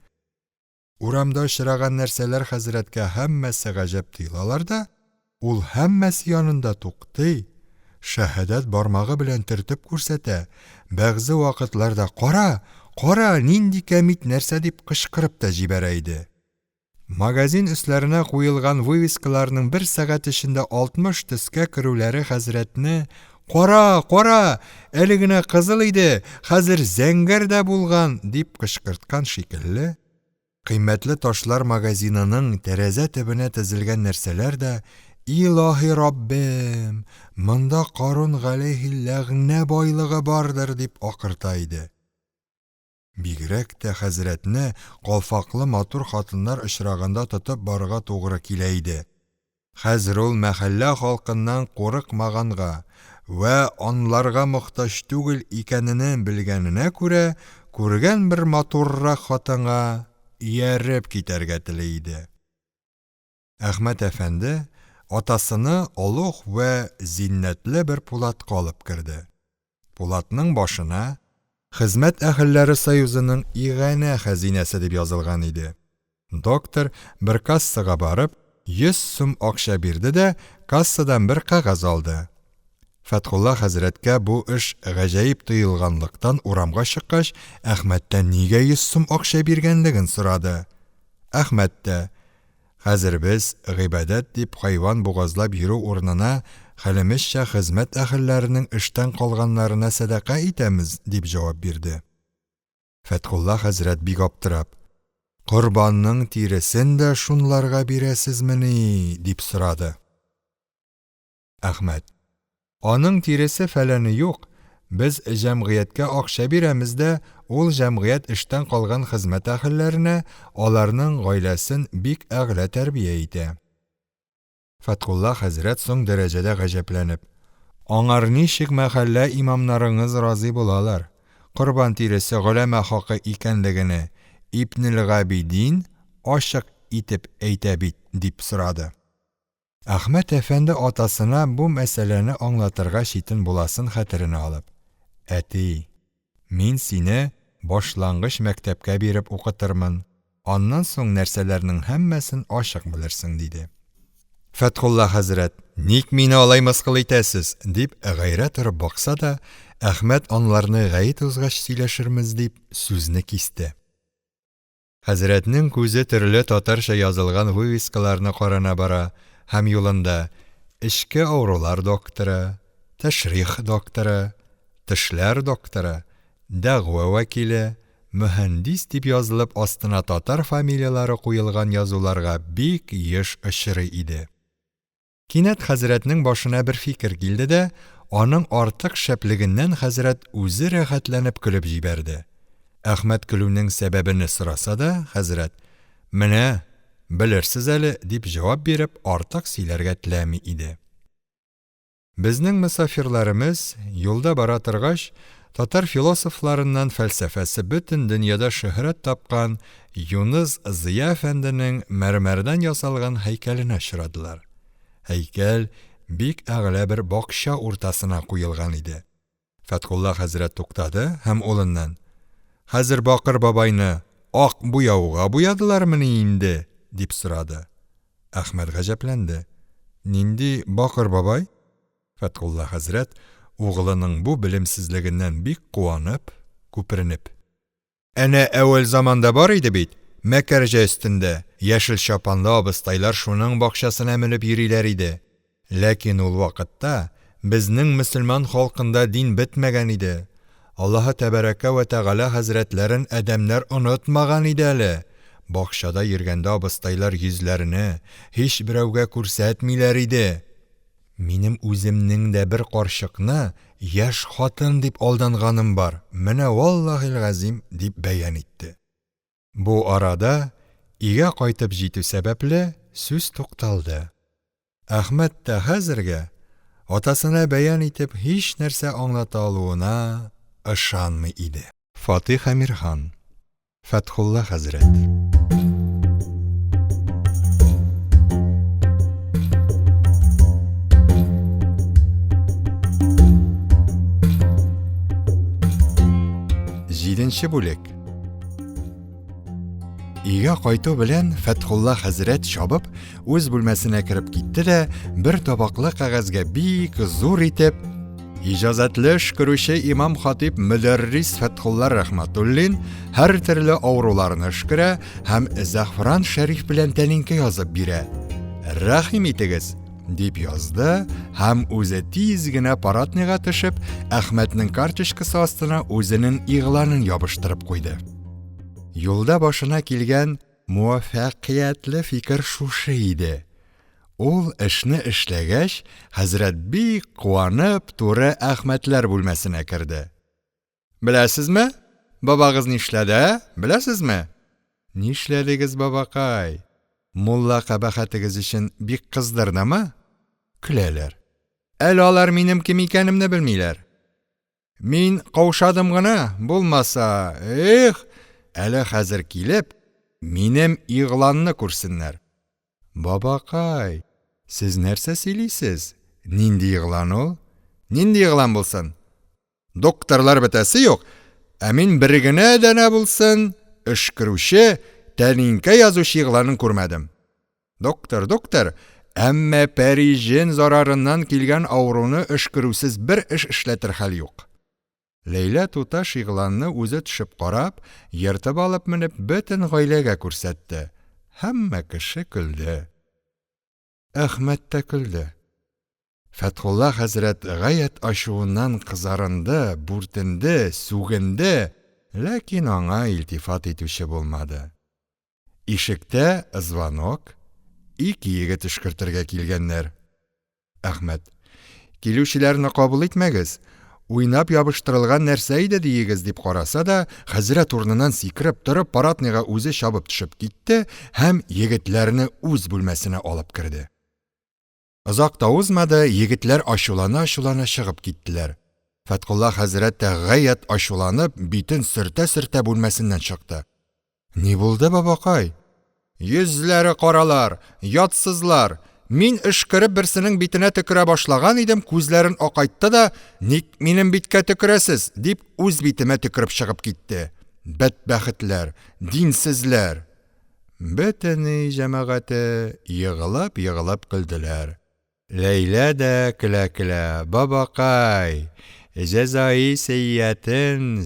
Урамда очраган нәрсәләр хәзрәткә һәммәсе гаҗәп тоелалар да, ул һәммәсе янында туктый, шәһадәт бармагы белән төртеп күрсәтә, бәгъзе вакытларда «Кара, нинди кәмит нәрсә» дип кычкырып та җибәрә иде. Магазин өсләренә куелган вывескаларның 1 сәгать эчендә 60 төскә керүләре хәзрәтне «Кара, әле генә кызыл иде, хәзер зәңгәр дә булган» дип кычкырткан шикелле, кыйммәтле ташлар магазинының тәрәзә төбенә тезелгән нәрсәләр дә «Илаһи Раббим, монда Карун галейһи ләгънә байлыгы бардыр» дип акырта иде. Бигрәк тә хәзрәтне калфаклы матур хатыннар очраганда тотып барырга тугры килә иде. Хәзер ул мәхәллә халкыннан курыкмаганга вә анларга мохтаҗ түгел икәнен белгәненә күрә, күргән бер матуррак хатынга ияреп китәргә теле иде. Әхмәт әфәнде атасыны олуг вә зиннәтле бер пулатка алып керде. Пулатның башына Хезмәт әһелләре союзының игъанә хәзинәсе дип язылган иде. Доктор бер кассага барып, 100 сум акча бирде дә кассадан бер кагаз алды. Фәтхулла хәзрәткә бу эш гаҗәеп тоелганлыктан урамга чыккач, Әхмәттән нигә 100 сум акча биргәнлеген сорады. Әхмәт тә: "Хәзер без гыйбадәт дип хайван бугазлап йөрү урынына хәлемезчә хезмәт әһелләренең эштән калганнарына садака итәмез" дип җавап бирде. Фәтхулла хәзрәт бик аптырап: "Корбанның тиресен дә шунларга бирәсезмени?" дип сорады. Әхмәт: "Аның тиресе фәләне юк, без җәмгыятькә акча бирәмез дә, ул җәмгыять эштән калган хезмәт әһелләренә аларның гаиләсен бик әгълә тәрбия итә." Фәтхулла хәзрәт соң дәрәҗәдә гаҗәпләнеп: "Аңар ничек мәхәллә имамнарыңыз разый булалар? Корбан тиресе гөләмә хакы икәнлегене Ибнул Габидин ачык итеп әйтә бит", дип сорады. Әхмәт әфәнде атасына бу мәсьәләне аңлатырга читен буласын хәтеренә алып: "Әти, мин сине башлангыч мәктәпкә биреп укытырмын. Аннан соң нәрсәләрнең һәммәсен ачык белерсең", диде. Фәтхулла хәзрәт: "Ник мине алай мыскыл итәсез?" дип гайрәт торып бакса да, Әхмәт анларны гаит узгач сөйләшермез дип сүзне кисте. Хәзрәтнең күзе төрле татарча язылган вывескаларны карана бара һәм юлында "Ичке авырулар докторы", "Тәшрих докторы", "Тешләр докторы", "Дәгъва вәкиле", "Мөхәндис" дип язылып астына татар фамилиялары куелган язуларга бик еш очрый иде. Кинәт хәзрәтнең башына бер фикер килде дә, аның артык шәплегеннән хәзрәт үзе рәхәтләнеп көлеп җибәрде. Әхмәт көлүнең сәбәбен сораса да, хәзрәт: "Менә, белерсез әле", дип җавап биреп, артык сөйләргә теләми иде. Безнең мөсафирларыбыз юлда бара торгач, татар философларыннан фәлсәфәсе бөтен дөньяда шөһрәт тапкан Юныс Зыя әфәнденең мәрмәрдән ясалган һәйкәленә очрадылар. Һәйкәл бик әгълә бер бакча уртасына куелган иде. Фәтхулла хәзрәт туктады һәм улыннан: "Хәзер Бакыр бабайны ак буяуга буядылармыни инде?" дип сорады. Әхмәт гаҗәпләнде. "Нинди Бакыр бабай?" Фәтхулла хәзрәт угылының бу белемсезлегеннән бик куанып, күперенеп: "Әнә әүвәл заманда бар иде бит, Мәкәрҗә өстендә яшел чапанлы абыстайлар шуның бакчасына менеп йөриләр иде. Ләкин ул вакытта безнең мөселман халкында дин бетмәгән иде. Аллаһы тәбәрәкә вә тәгалә хәзрәтләрен адәмнәр онытмаган иде әле. Бакчада йөргәндә абыстайлар йөзләренә һич берәүгә күрсәтмиләр иде. Минем үземнең дә бер карчыкны яшь хатын дип алданганым бар. Менә валлаһил газим", дип бәян итте. Бу арада өйгә кайтып җитү сәбәпле сүз тукталды. Әхмәт тә хәзергә атасына бәян итеп һич нәрсә аңлата алуына ышанмый иде. Фатих Әмирхан, Фәтхулла хәзрәт. Җиденче бүлек. Өйгә кайту белән Фәтхулла хәзрәт чабып үз бүлмәсенә кереп китте дә, бер табаклы кәгазьгә бик зур итеп "Иҗазатлы эшкәрүче имам-хатиб мөдәррис Фәтхулла Рәхмәтуллин һәр төрле авыруларны эшкәрә һәм зәгъфран шәриф белән тәлинкә язып бирә. Рәхим итегез", дип язды һәм үзе тиз генә парадныйга төшеп, Әхмәтнең карточкасы астына үзенең игъланын ябыштырып куйды. Юлда башына килгән муаффәкыятьле фикер шушы иде. Ул эшне эшләгәч, хәзрәт бик куанып, туры Әхмәтләр бүлмәсенә керде. "Беләсезме? Бабагыз нишләде? Беләсезме?" "Нишләдегез, бабакай? Мулла кабахәтегез өчен бик кыздырдымы?" Көләләр. "Әле алар минем кем икәнемне белмиләр. Мин каушадым гына, булмаса, әле хәзер килеп, минем игъланны күрсеннәр." "Бабакай, сез нәрсә сөйлисез? Нинди игълан ул?" "Нинди игълан булсын? Докторлар бетәсе юк, ә мин бер генә дәнә булсын эшкәрүче, тәлинкә язучы игъланын күрмәдем. Доктор, әммә пәрижен зарарыннан килгән авыруны эшкәрүсез бер эш эшләтер хәл юк." Ләйлә туташ игъланны үзе төшеп карап, йыртып алып менеп бөтен гаиләгә күрсәтте. Һәммә кеше көлде. Әхмәт тә көлде. Фәтхулла хәзрәт гаять ачуыннан кызарынды, бүртенде, сүгенде, ләкин аңа илтифат итүче булмады. Ишектә звонок, ике егет эшкәртергә килгәннәр. Әхмәт: "Килүчеләрне кабул итмәгез. Уйнап ябыштырылган нәрсә иде диегез", дип караса да, хәзрәт урыныннан сикереп торып, парадныйга үзе чабып төшеп китте һәм егетләрне үз бүлмәсенә алып керде. Озак та узмады, егетләр ачулана-ачулана чыгып киттеләр. Фәтхулла хәзрәт тә гаять ачуланып, битен сөртә-сөртә бүлмәсеннән чыкты. "Ни булды, бабакай?" "Йөзләре каралар, ятсызлар, Мин эшкереп берсенең битенә төкерә башлаган идем, күзләрен акайтты да, ник минем биткә төкерәсез, дип үз битемә төкереп чыгып китте. Бәдбәхетләр, динсезләр. Бөтен җәмәгате егылып көлделәр. Ләйлә дә көлә-көлә, бабакай, җәзаи сәйятен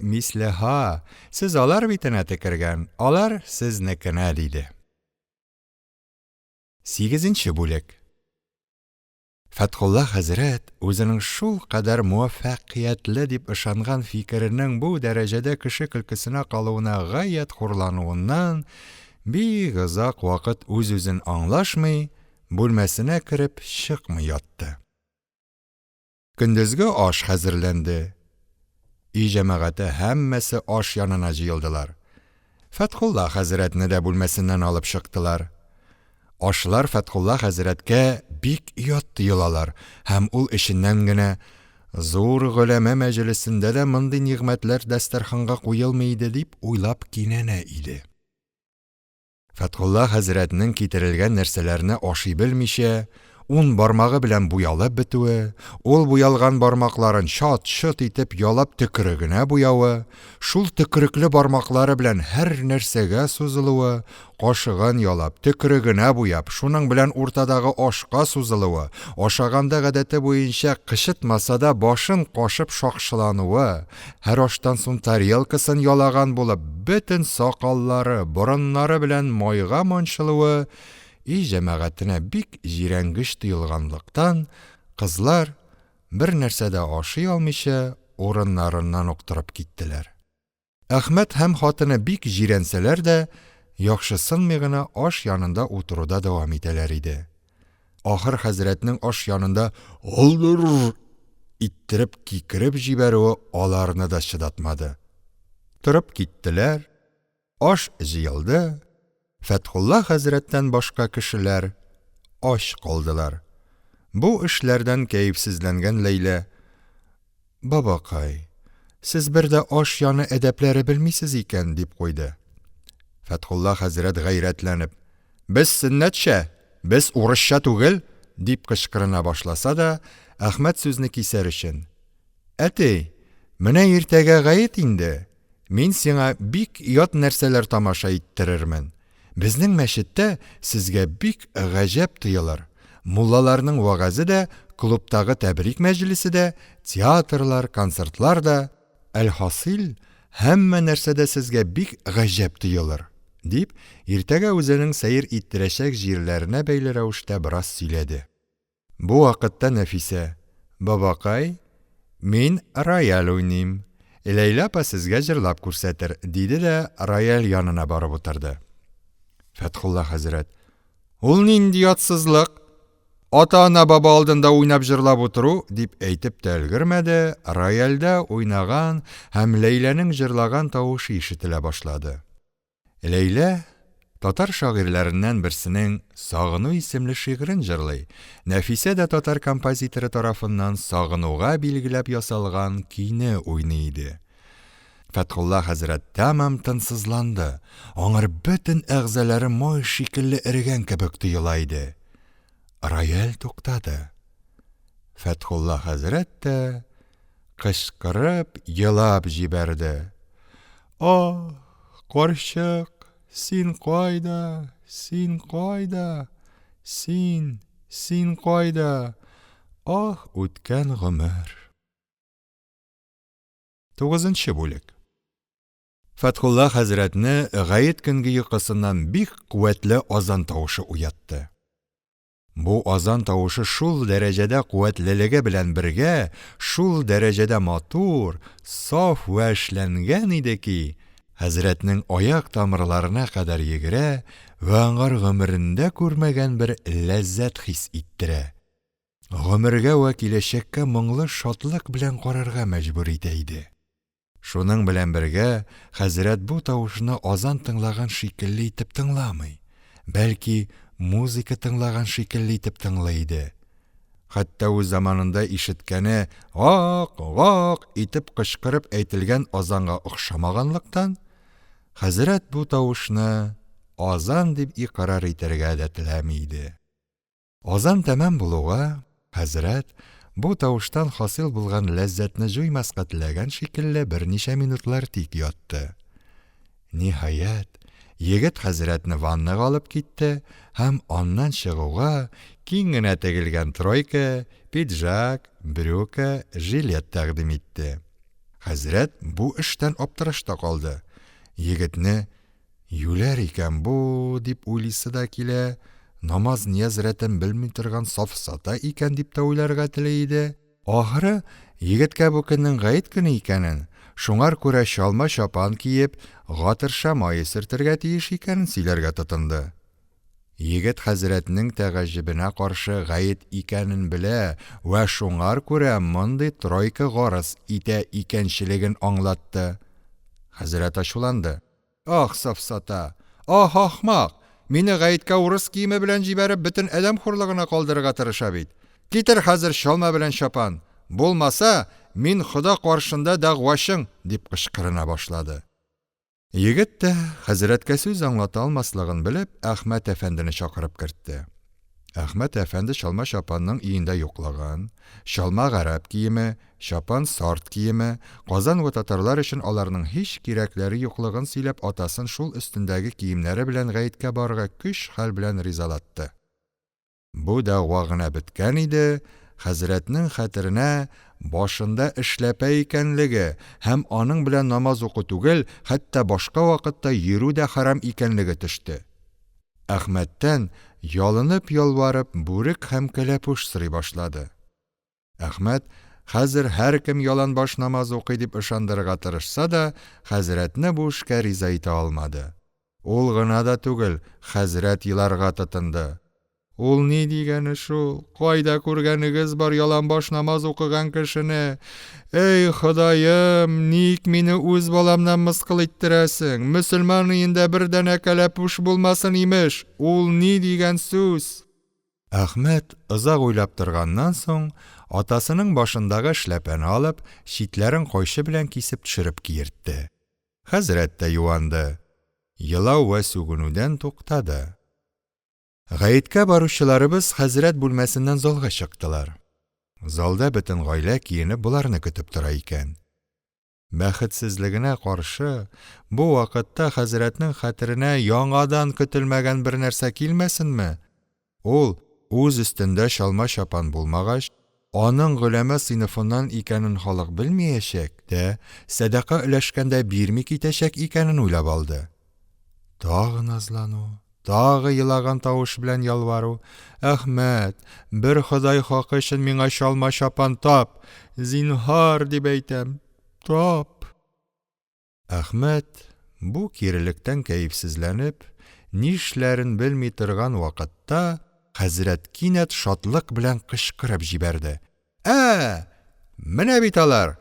мислеха, сез алар битенә төкергән, алар сезнекенә диде. 8-нче бүлек. Фәтхулла хәзрәт үзенең шул кадәр муаффәкыятьле дип ышанган фикеренең бу дәрәҗәдә кеше көлкесенә калуына гаять хурлануыннан бик озак вакыт үз-үзен аңлашмый, бүлмәсенә кереп чыкмый ятты. Көндезге аш хәзерләнде. Җәмәгате һәммәсе аш янына җыелдылар. Фәтхулла хәзрәтне дә бүлмәсеннән алып чыктылар. Ашлар Фәтхулла хәзрәткә бик ят тоелалар, һәм ул эшеннән генә зур гөләмә мәҗлесендә дә мондый нигъмәтләр дәстәрханга куелмый иде дип уйлап кинәнә иде. Фәтхулла хәзрәтнең китерелгән нәрсәләрне ашый белмичә, 10 бармагы белән буялып бетүе, ул буялган бармакларын чат-чот итеп ялап төкерегенә буявы, шул төкерекле бармаклары белән һәр нәрсәгә сузылуы, кашыгын ялап төкерегенә буяп, шуның белән уртадагы ашка сузылуы, ашаганда гадәте буенча кычытмаса да башын кашып шакшылануы, һәр аштан соң тарелкасын ялаган булып, бөтен сакаллары, борыннары белән майга манчылуы, җәмәгатенә бик җирәнгеш тоелганлыктан, кызлар бер нәрсә дә ашый алмыйча урыннарыннан ук торып киттеләр. Әхмәт һәм хатыны бик җирәнсәләр дә, яхшысынмый гына аш янында утыруда дәвам итәләр иде. Ахыр хәзрәтнең аш янында алдыр иттереп кикереп җибәрүе аларны да чыдатмады. Торып киттеләр, аш җыелды. Фәтхулла хәзрәттән башка кешеләр аш калдылар. Бу эшләрдән кәефсезләнгән Ләйлә: "Бабакай, сез бер дә аш яны әдәпләре белмисез икән", дип куйды. Фәтхулла хәзрәт гайрәтләнеп: "Без сөннәтчә, без урысча түгел", дип кычкырына башласа да, Әхмәт сүзне кисәр өчен: "Әтей, менә иртәгә гает инде. Мин сиңа бик ят нәрсәләр тамаша иттерермен. Безнең мәчеттә сезгә бик гаҗәп тоелыр. Муллаларның вагазы да, клубтагы тәбрик мәҗлесе дә, театрлар, концертлар да, әлхасил, һәммә нәрсәдә сезгә бик гаҗәп тоелыр", дип, иртәгә үзенең сәер иттерәчәк җирләренә бәйле рәвештә бераз сөйләде. Бу вакытта Нәфисә: "Бабакай, мин рояль уйныйм. Ләйлә апа сезгә җырлап күрсәтер", диде дә рояль янына барып утырды. Фәтхулла хәзрәт: "Ул нинди ятсызлык? Ата-ана баба алдында уйнап җырлап утыру", дип әйтеп тә өлгермәде, рояльдә уйнаган һәм Ләйләнең җырлаган тавышы ишетелә башлады. Ләйлә татар шагыйрьләреннән берсенең "Сагыну" исемле шигырен җырлый. Нәфисә дә татар композиторы тарафыннан сагынуга билгеләп ясалган көйне уйный иде. Фәтхулла хәзрәт тәмам тынсызланды. Аңар бөтен әгъзалары май шикелле эрегән кебек тоела иде. Рояль туктады. Фәтхулла хәзрәт тә кычкырып елап җибәрде: "Ах, карчык, син кайда? Син кайда? Син кайда? Ах, үткән гомер". 9-нчы бүлек. Фәтхулла хәзрәтне гает көнге йокысыннан бик куәтле азан тавышы уятты. Бу азан тавышы шул дәрәҗәдә куәтлелеге белән бергә, шул дәрәҗәдә матур, саф вә эшләнгән иде ки, хәзрәтнең аяк тамырларына кадәр йөгерә вә аңар гомерендә күрмәгән бер ләззәт хис иттерә. Гомергә вә киләчәккә моңлы шатлык белән карарга мәҗбүр итә иде. Шуның белән бергә хәзрәт бу тавышны азан тыңлаган шикелле итеп тыңламый, бәлки музыка тыңлаган шикелле итеп тыңлый иде. Хәтта үз заманында ишеткәне «ак-ак» итеп кычкырып әйтелгән азанга охшамаганлыктан, хәзрәт бу тавышны азан дип икрар итәргә дә теләми иде. Азан тәмам булуга, хәзрәт бу тавыштан хасил булган ләззәтне җуймаска теләгән шикелле берничә минутлар тик ятты. Ниһаять, егет хәзрәтне ваннага алып китте һәм аннан чыгуга киң генә тегелгән тройка, пиджак, брюка, жилет тәкъдим итте. Хәзрәт бу эштән аптырашта калды. Егетне юләр икән бу дип уйлыйсы да килә, намаз нияз рәтен белми торган сафсата икән дип тә уйларга теләй иде. Ахыры, егеткә бу көннең гает көне икәнен, шуңар күрә чалма чапан киеп, гатырша мае сөртергә тиеш икәнен сөйләргә тотынды. Егет хәзрәтнең тәгаҗибенә каршы гает икәнен белә вә шуңар күрә мондый тройка гарыз итә икәнчелеген аңлатты. Хәзрәт ачуланды. Ах, сафсата! Ах, ахмак! Мине гаеткә урыс киеме белән җибәреп бөтен адәм хурлыгына калдырырга тырыша бит. Китер хәзер чалма белән чапан. Булмаса, мин Хода каршында дәгъвачың, дип кычкырына башлады. Егет тә хәзрәткә сүз аңлата алмаслыгын белеп, Әхмәт әфәндене чакырып кертте. Әхмәт әфәнде чалма чапанның өендә юклаган, чалма гарәп киеме, чапан сарт киеме, Казан ва татарлар өчен аларның һич кирәкләре юклыгын сөйләп атасын шул өстендәге киемнәре белән гаеткә барырга көч-хәл белән ризалатты. Бу дәгъва гына беткән иде, хәзрәтнең хәтеренә башында эшләпә икәнлеге һәм аның белән намаз уку түгел, хәтта башка вакытта йөрү дә харам икәнлеге төште. Әхмәттән ялынып ялварып бүрек һәм кәләпүш сорый башлады. Әхмәт хәзер һәркем яланбаш намаз укый дип ышандырырга тырышса да, хәзрәтне бу эшкә риза итә алмады. Ул гына да түгел, хәзрәт еларга тотынды. Ул ни дигәне шул? Кайда күргәнегез бар яланбаш намаз укыган кешене? Эй, Ходаем, ник мине үз баламнан мыскыл иттерәсең? Мөселман өендә бер дәнә кәләпүш булмасын имеш. Ул ни дигән сүз? Әхмәт озак уйлап торганнан соң, атасының башындагы эшләпәне алып, читләрен кайшы белән кисеп төшереп киертте. Хәзрәт тә юанды. Елау ва сүгенүдән туктады. Гаеткә баручыларыбыз хәзрәт бүлмәсеннән залга чыктылар. Залда бөтен гаилә киенеп буларны көтеп тора икән. Бәхетсезлегенә каршы, бу вакытта хәзрәтнең хәтеренә яңадан көтелмәгән бер нәрсә килмәсенме? Ул үз өстендә чалма чапан булмагач, аның гөләмә сыйныфыннан икәнен халык белмәячәк тә, садака өләшкәндә бирми китәчәк икәнен уйлап алды. Тагы назлану, тагы елаган тавыш белән ялвару. Әхмәт, бер Ходай хакы өчен миңа чалма чапан тап. Зинһар дип әйтәм. Тап. Әхмәт бу кирелектән кәефсезләнеп, нишләрен белми торган вакытта, хәзрәт кинәт шатлык белән кычкырып җибәрде. Менә бит алар.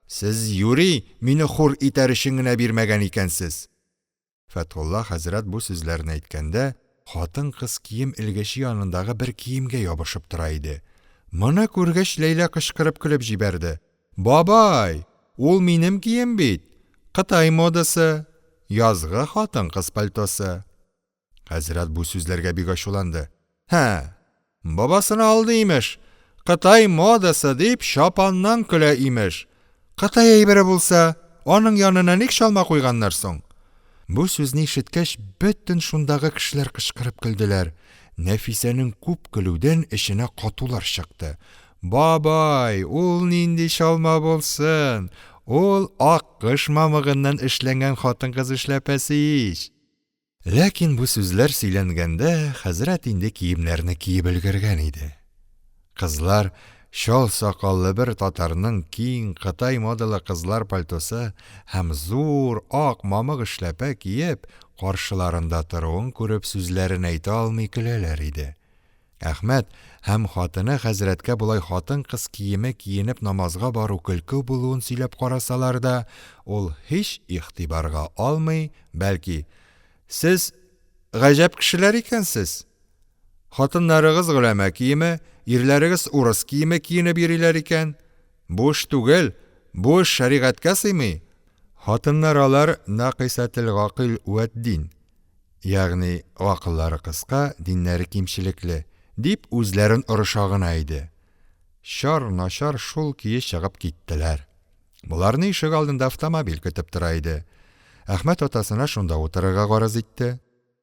Сез юри, мине хур итәр өчен генә бирмәгән икәнсез. Фәтхулла хәзрәт бу сүзләрне әйткәндә, хатын-кыз кием элгече янындагы бер киемгә ябышып тора иде. Моны күргәч, Ләйлә кычкырып көлеп җибәрде. Бабай, ул минем кием бит. Кытай модасы, язгы хатын-кыз пальтосы. Хәзрәт бу сүзләргә бик ачуланды. Бабасына алды имеш. Кытай модасы дип чапаннан көлә имеш. Кытай әйбере булса, аның янына ник чалма куйганнар соң? Бу сүзне ишеткәч, бөтен шундагы кешеләр кычкырып көлделәр. Нәфисәнең күп көлүдән эченә катулар чыкты. Бабай, ул нинди чалма булсын? Ул ак кыш мамыгыннан эшләнгән хатын-кыз эшләпәсе ич. Ләкин бу сүзләр сөйләнгәндә, хәзрәт инде киемнәрне киеп өлгергән иде. Кызлар шал сакаллы бер татарның киң Кытай модалы кызлар пальтосы һәм зур ак мамык эшләпә киеп, каршыларында торуын күреп сүзләрен әйтә алмый көләләр иде. Әхмәт һәм хатыны хәзрәткә булай хатын-кыз киеме киенеп намазга бару көлке булуын сөйләп карасалар да, ул һич игътибарга алмый, бәлки, сез гаҗәп кешеләр икәнсез. Хатыннарыгыз гөләмә киеме, ирләрегез урыс киеме киенеп йөриләр икән. Бу эш түгел, бу эш шәригатькә сыймый. Хатыннар алар Нақисател Гакил вәд-дин. Ягъни акыллары кыска, диннәре кимчелекле, дип үзләрен орышагына иде. Шар нашар шул кие чыгып киттеләр. Буларны ишек алдында автомобиль көтеп тора иде. Әхмәт атасына шунда утырырга гарыз итте.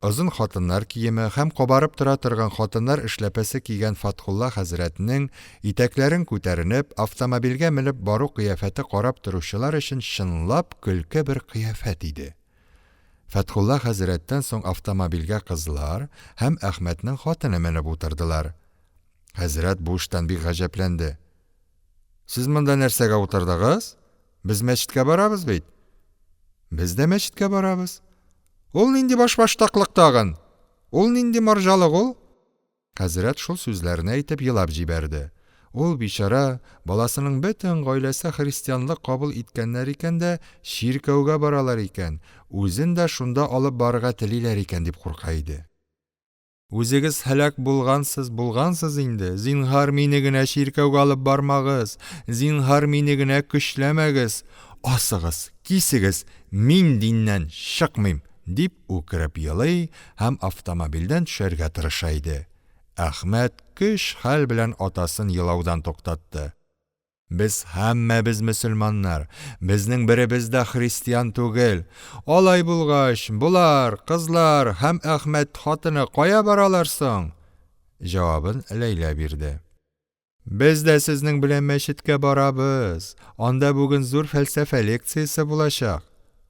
Озын хатыннар киеме һәм кабарып тора торган хатыннар эшләпәсе кигән Фатхулла хәзрәтнең итәкләрен күтәренеп, автомобильгә менеп бару кыяфәте карап торучылар өчен чынлап көлке бер кыяфәт иде. Фатхулла хәзрәттән соң автомобильгә кызлар һәм Әхмәтнең хатыны менеп утырдылар. Хәзрәт бу эштән бик гаҗәпләнде. Сез монда нәрсәгә утырдыгыз? Без мәчеткә барабыз бит. Без дә мәчеткә барабыз. Ул нинди башбаштаклык тагын? Ул нинди марҗалык ул? Хәзрәт шул сүзләрне әйтеп елап җибәрде. Ул бичара баласының бөтен гаиләсе христианлык кабул иткәннәр икән дә, чиркәүгә баралар икән, үзен дә шунда алып барырга телиләр икән дип курка иде. Үзегез һәлак булгансыз инде. Зинһар мине генә чиркәүгә алып бармагыз. Зинһар мине генә көчләмәгез. Асыгыз, кисегез, мин диннән чыкмыйм, дип үкереп елый һәм автомобильдән төшәргә тырыша иде. Әхмәт көч хәл белән атасын елаудан туктатты. Без һәммәбез мөселманнар, безнең беребез дә христиан түгел. Алай булгач, булар, кызлар һәм Әхмәт хатыны кая баралар соң? Җавабын Ләйлә бирде. Без дә сезнең белән мәчеткә барабыз. Анда бүген зур фәлсәфә лекциясе булачак.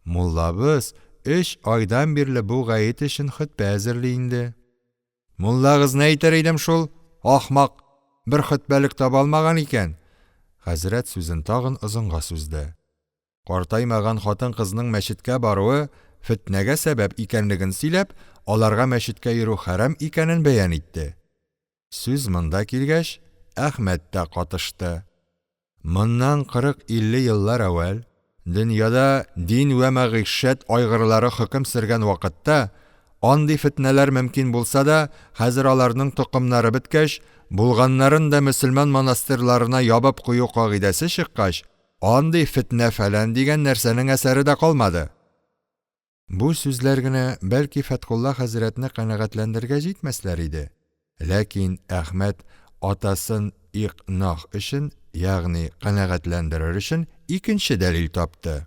Муллабыз 3 айдан бирле бу гает өчен хутбә әзерли инде. Муллагыз ни әйтер идем шул? Ахмак, бер хутбәлек таба алмаган икән. Хәзрәт сүзен тагын озынга сүзде. Картаймаган хатын-кызның мәчеткә баруы фитнәгә сәбәп икәнлеген сөйләп, аларга мәчеткә йөрү хәрам икәнен бәян итте. Сүз монда килгәч, Әхмәт тә катышты. Моннан 40-50 еллар әвәл, дөньяда дин вә мәгишәт айгырлары хөкем сөргән вакытта, андый фитнәләр мөмкин булса да, хәзер аларның токымнары беткәч, булганнарын да мөселман монастырьларына ябып кую кагыйдәсе чыккач, андый фитнә фәлән дигән нәрсәнең әсәре дә калмады. Бу сүзләр генә бәлки Фатхулла хәзрәтне канәгатьләндергә җитмәсләр иде. Ләкин Әхмәт атасын иqнах өчен, ягъни канәгатьләндерер өчен икенче дәлил тапты.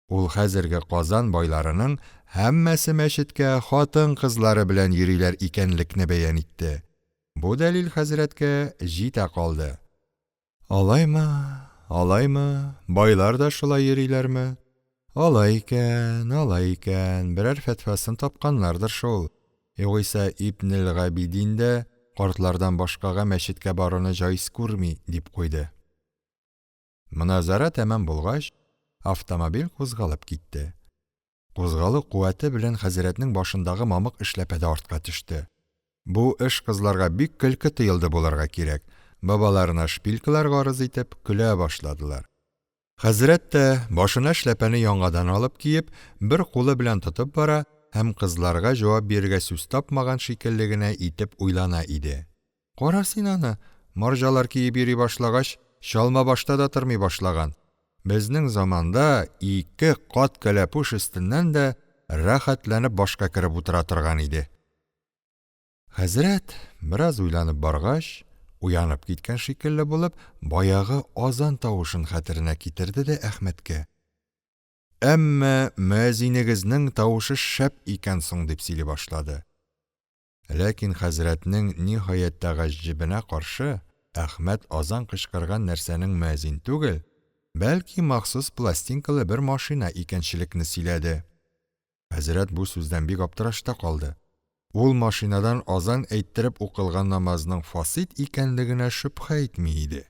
Ул хәзерге Казан байларының һәммәсе мәчеткә хатын-кызлары белән йөриләр икәнлекне бәян итте. Бу дәлил хәзрәткә җитә калды. Алаймы, байлар да шулай йөриләрме? Алай икән, берәр фәтвасын тапканнардыр шул. Югыйсә Ибн Габидин дә картлардан башкага мәчеткә баруны җайыз күрми, дип куйды. Мөназара тәмам булгач, автомобиль кузгалып китте. Кузгалу куәте белән хәзрәтнең башындагы мамык эшләпәдә артка төште. Бу эш кызларга бик көлке тыелды булырга кирәк. Бабаларына шпилькалар гарыз итеп көлә башладылар. Хәзрәт тә башына эшләпәне яңадан алып киеп, бер кулы белән тотып бара һәм кызларга җавап бирергә сүз тапмаган шикелле генә итеп уйлана иде. Кара син аны, марҗалар киеп йөри башлагач, чалма башта да тормый башлаган. Безнең заманда 2 кат кәләпүш өстеннән дә рәхәтләнеп башка кереп утыра торган иде. Хәзрәт бераз уйланып баргач, уянып киткән шикелле булып, баягы азан тавышын хәтеренә китерде дә Әхмәткә. Әмма мәзинегезнең тавышы шәп икән соң дип сөйли башлады. Ләкин хәзрәтнең ниһаятта гаҗибенә каршы, Әхмәт азан кычкырган нәрсәнең мәзин түгел, бәлки махсус пластинкалы бер машина икәнчелекне сөйләде. Хәзрәт бу сүздән бик аптырашта калды. Ул машинадан азан әйттереп укылган намазның фасид икәнлегенә шөбһә итми иде.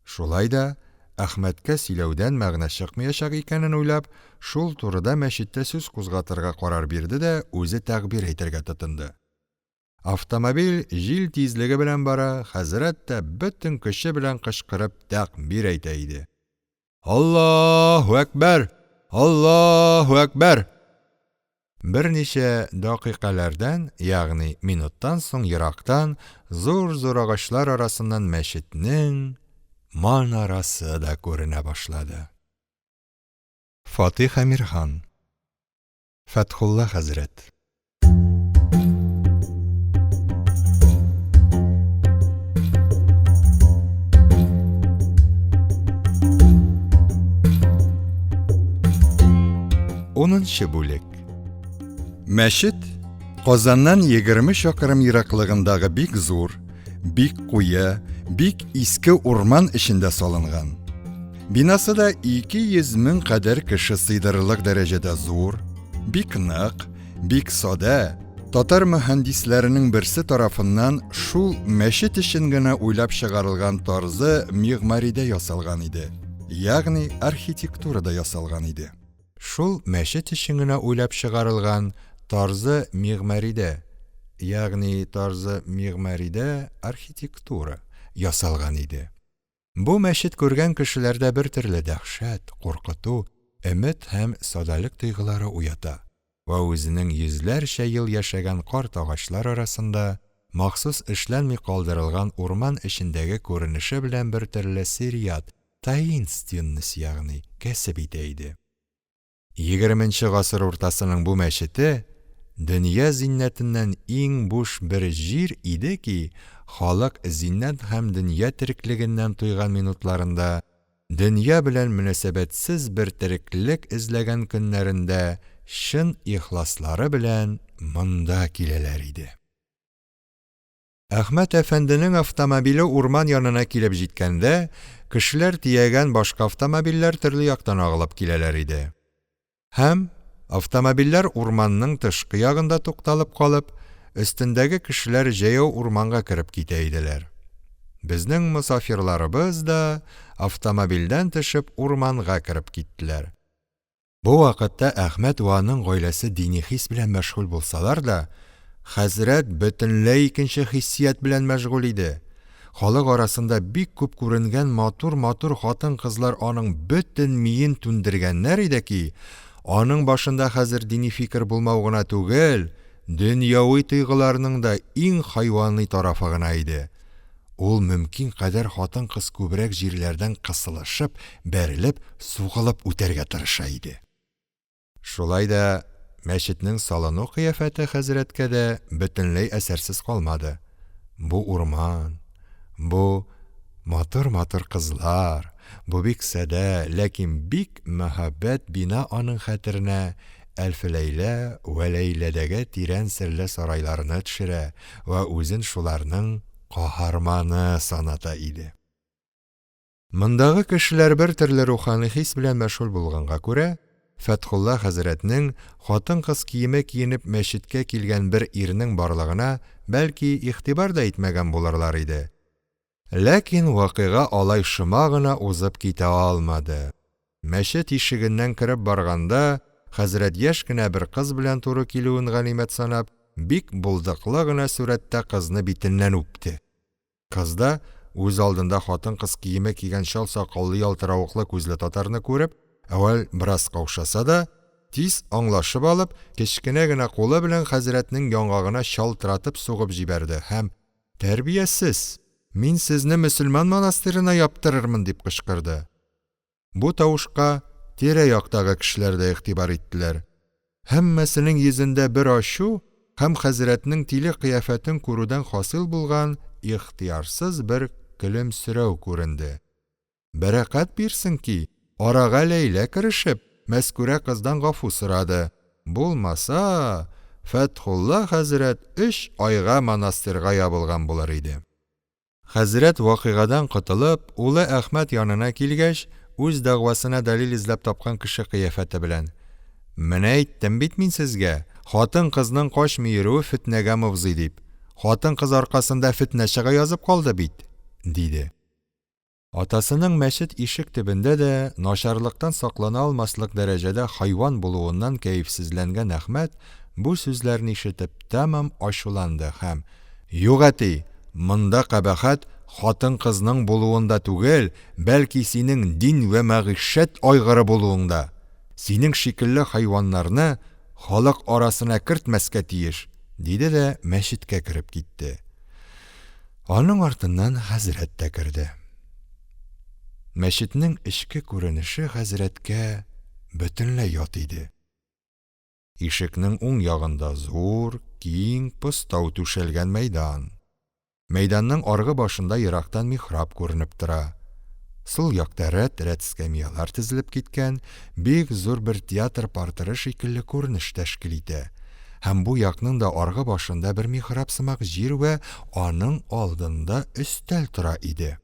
Шулай да Әхмәткә сөйләүдән мәгънә чыкмаячак икәнен уйлап, шул турыда мәчеттә сүз кузгатырга карар бирде дә үзе тәгъбир әйтергә тотынды. Автомобиль җил тизлеге белән бара, хәзрәт тә бөтен көче белән кычкырып тәкбир әйтә иде. Аллаһу әкбәр! Аллаһу әкбәр! Берничә дакыйкалардан, ягъни минуттан соң ерактан, зур-зур агачлар арасыннан мәчетнең манарасы да күренә башлады. Фатих Әмирхан. Фатхулла хәзрәт. 10-нчы бүлек. Мәчет Казаннан 20 чакрым ераклыгындагы бик зур, бик куя, бик иске урман эчендә салынган. Бинасы да 200 мең кадәр кеше сыйдырырлык дәрәҗәдә зур, бик нык, бик сада. Татар мөхәндисләренең берсе тарафыннан шул мәчет өчен генә уйлап чыгарылган тарзы мигъмаридә ясалган иде. Ягъни архитектурада ясалган иде. Шул мәчет өчен генә уйлап чыгарылган тарзы мигъмаридә, ягъни тарзы мигъмаридә архитектура ясалган иде. Бу мәчет күргән кешеләрдә бер төрле дәһшәт, куркыту, өмет һәм садалык тойгылары уята. Ва үзенең йөзләрчә ел яшәгән карт агачлар арасында махсус эшләнми калдырылган урман эчендәге күренеше белән бер төрле сирят, таинственность ягъни кәсеп итә иде. 20-нчы гасыр уртасының бу мәчете дөнья зиннәтеннән иң буш бер җир иде ки, халык зиннәт һәм дөнья тереклегеннән туйган минутларында, дөнья белән мөнәсәбәтсез бер тереклек эзләгән көннәрендә шын ихласлары белән монда киләләр иде. Әхмәт әфәнденең автомобиле урман янына килеп җиткәндә, кешеләр тиягән башка автомобильләр төрле яктан агылып киләләр иде. Һәм автомобильләр урманның тышкы ягында тукталып калып, өстендәге кешеләр җәяү урманга кереп китә иделәр. Безнең мусафирларыбыз да автомобильдән төшеп урманга кереп киттеләр. Бу вакытта Әхмәт ва аның гаиләсе дини хис белән мәшгуль булсалар да, хәзрәт бөтенләй икенче хиссият белән мәшгуль иде. Халык арасында бик күп күренгән матур хатын-кызлар аның бөтен миен түндергәннәр иде ки, аның башында хәзер дини фикер булмау гына түгел, дөньяви тойгыларның да иң хайвани тарафы гына иде. Ул мөмкин кадәр хатын-кыз күбрәк җирләрдән кысылышып, бәрелеп, сугылып үтәргә тырыша иде. Шулай да мәчетнең салыну кыяфәте хәзрәткә дә бөтенләй әсәрсез калмады. Бу урман, бу матур кызлар, бу бик сәдә, ләкин бик мәхәббәт бина аның хәтеренә Әлф-Ләйлә вә Ләйләдәге тирән серле сарайларны төшерә ва үзен шуларның каһарманы саната иде. Мондагы кешеләр бер төрле рухани хис белән мәшгуль булганга күрә, Фәтхулла хәзрәтнең хатын-кыз киеме киенеп мәчеткә килгән бер ирнең барлыгына бәлки игътибар да итмәгән булырлар иде. Ләкин вакыйга алай шома гына узып китә алмады. Мәчет ишегеннән кереп барганда, хәзрәт яшь кенә бер кыз белән туры килүен ганимәт санап, бик булдыклы гына сурәттә кызны битеннән үпте. Кыз да үз алдында хатын-кыз киеме кигән шал сакаллы ялтыравыклы күзле татарны күреп, әвәл бераз каушаса да, тиз аңлашып алып, кечкенә генә кулы белән хәзрәтнең яңагына шалтыратып сугып җибәрде һәм "Тәрбиясез, мин сезне мөселман монастырына яптырырмын" дип кычкырды. Бу тавышка тирә-яктагы кешеләр дә игътибар иттеләр. Һәммәсенең йөзендә бер ачу һәм хәзрәтнең тиле кыяфәтен күрүдән хасил булган ихтиярсыз бер көлемсерәү күренде. Бәрәкәт бирсен ки, арага Ләйлә керешеп, мәскүрә кыздан гафу сорады. Булмаса, Фәтхулла хәзрәт 3 айга монастырьга ябылган булыр иде. Хәзрәт вакыйгадан котылып, улы Әхмәт янына килгәч, үз дәгъвасына дәлил изләп тапкан кеше кыяфәте белән: "Менә әйттем бит мин сезгә, хатын-кызның качмый йөрүе фитнәгә мөвзи дип. Хатын-кыз аркасында фитнәчегә язып калды бит", диде. Атасының мәчет ишек төбендә дә начарлыктан саклана алмаслык дәрәҗәдә хайван булуыннан кәефсезләнгән Әхмәт бу сүзләрне ишетеп тәмам ачуланды һәм: "Юк әти, монда кабахәт хатын-кызның булуында түгел, бәлки синең дин вә мәгышәт айгыры булуыңда. Синең шикелле хайваннарны халык арасына кертмәскә тиеш", диде дә мәчеткә кереп китте. Аның артыннан хәзрәт тә керде. Мәчетнең эчке күренеше хәзрәткә бөтенләй ят иде. Ишекнең уң ягында зур, киң постау түшәлгән мәйдан. Мәйданның аргы башында ерактан михраб күренеп тора. Сул якта рәт-рәт скамьялар тезелеп киткән, бик зур бер театр партеры шикелле күренеш тәшкил итә. Һәм бу якның да аргы башында бер михраб сымак җир вә аның алдында өстәл тора иде.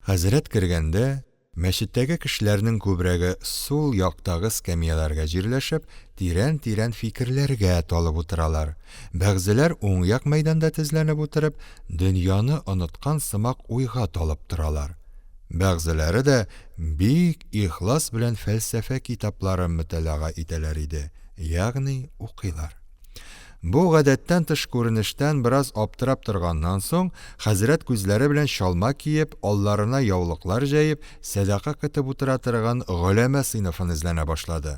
Хәзрәт кергәндә, мәчеттәге кешеләрнең күбрәге сул яктагы скамьяларга җирләшеп, тирән-тирән фикерләргә талып утыралар. Бәгъзеләр уң як мәйданда тезләнеп утырып, дөньяны оныткан сымак уйга талып торалар. Бәгъзеләре дә бик ихлас белән фәлсәфә китапларын мөтәләга итәләр иде, ягъни укыйлар. Бу гадәттән тыш күренештән бераз аптырап торганнан соң, хәзрәт күзләре белән чалма киеп, алларына яулыклар җәеп, садака көтеп утыра торган гөләмә сыйныфын эзләнә башлады.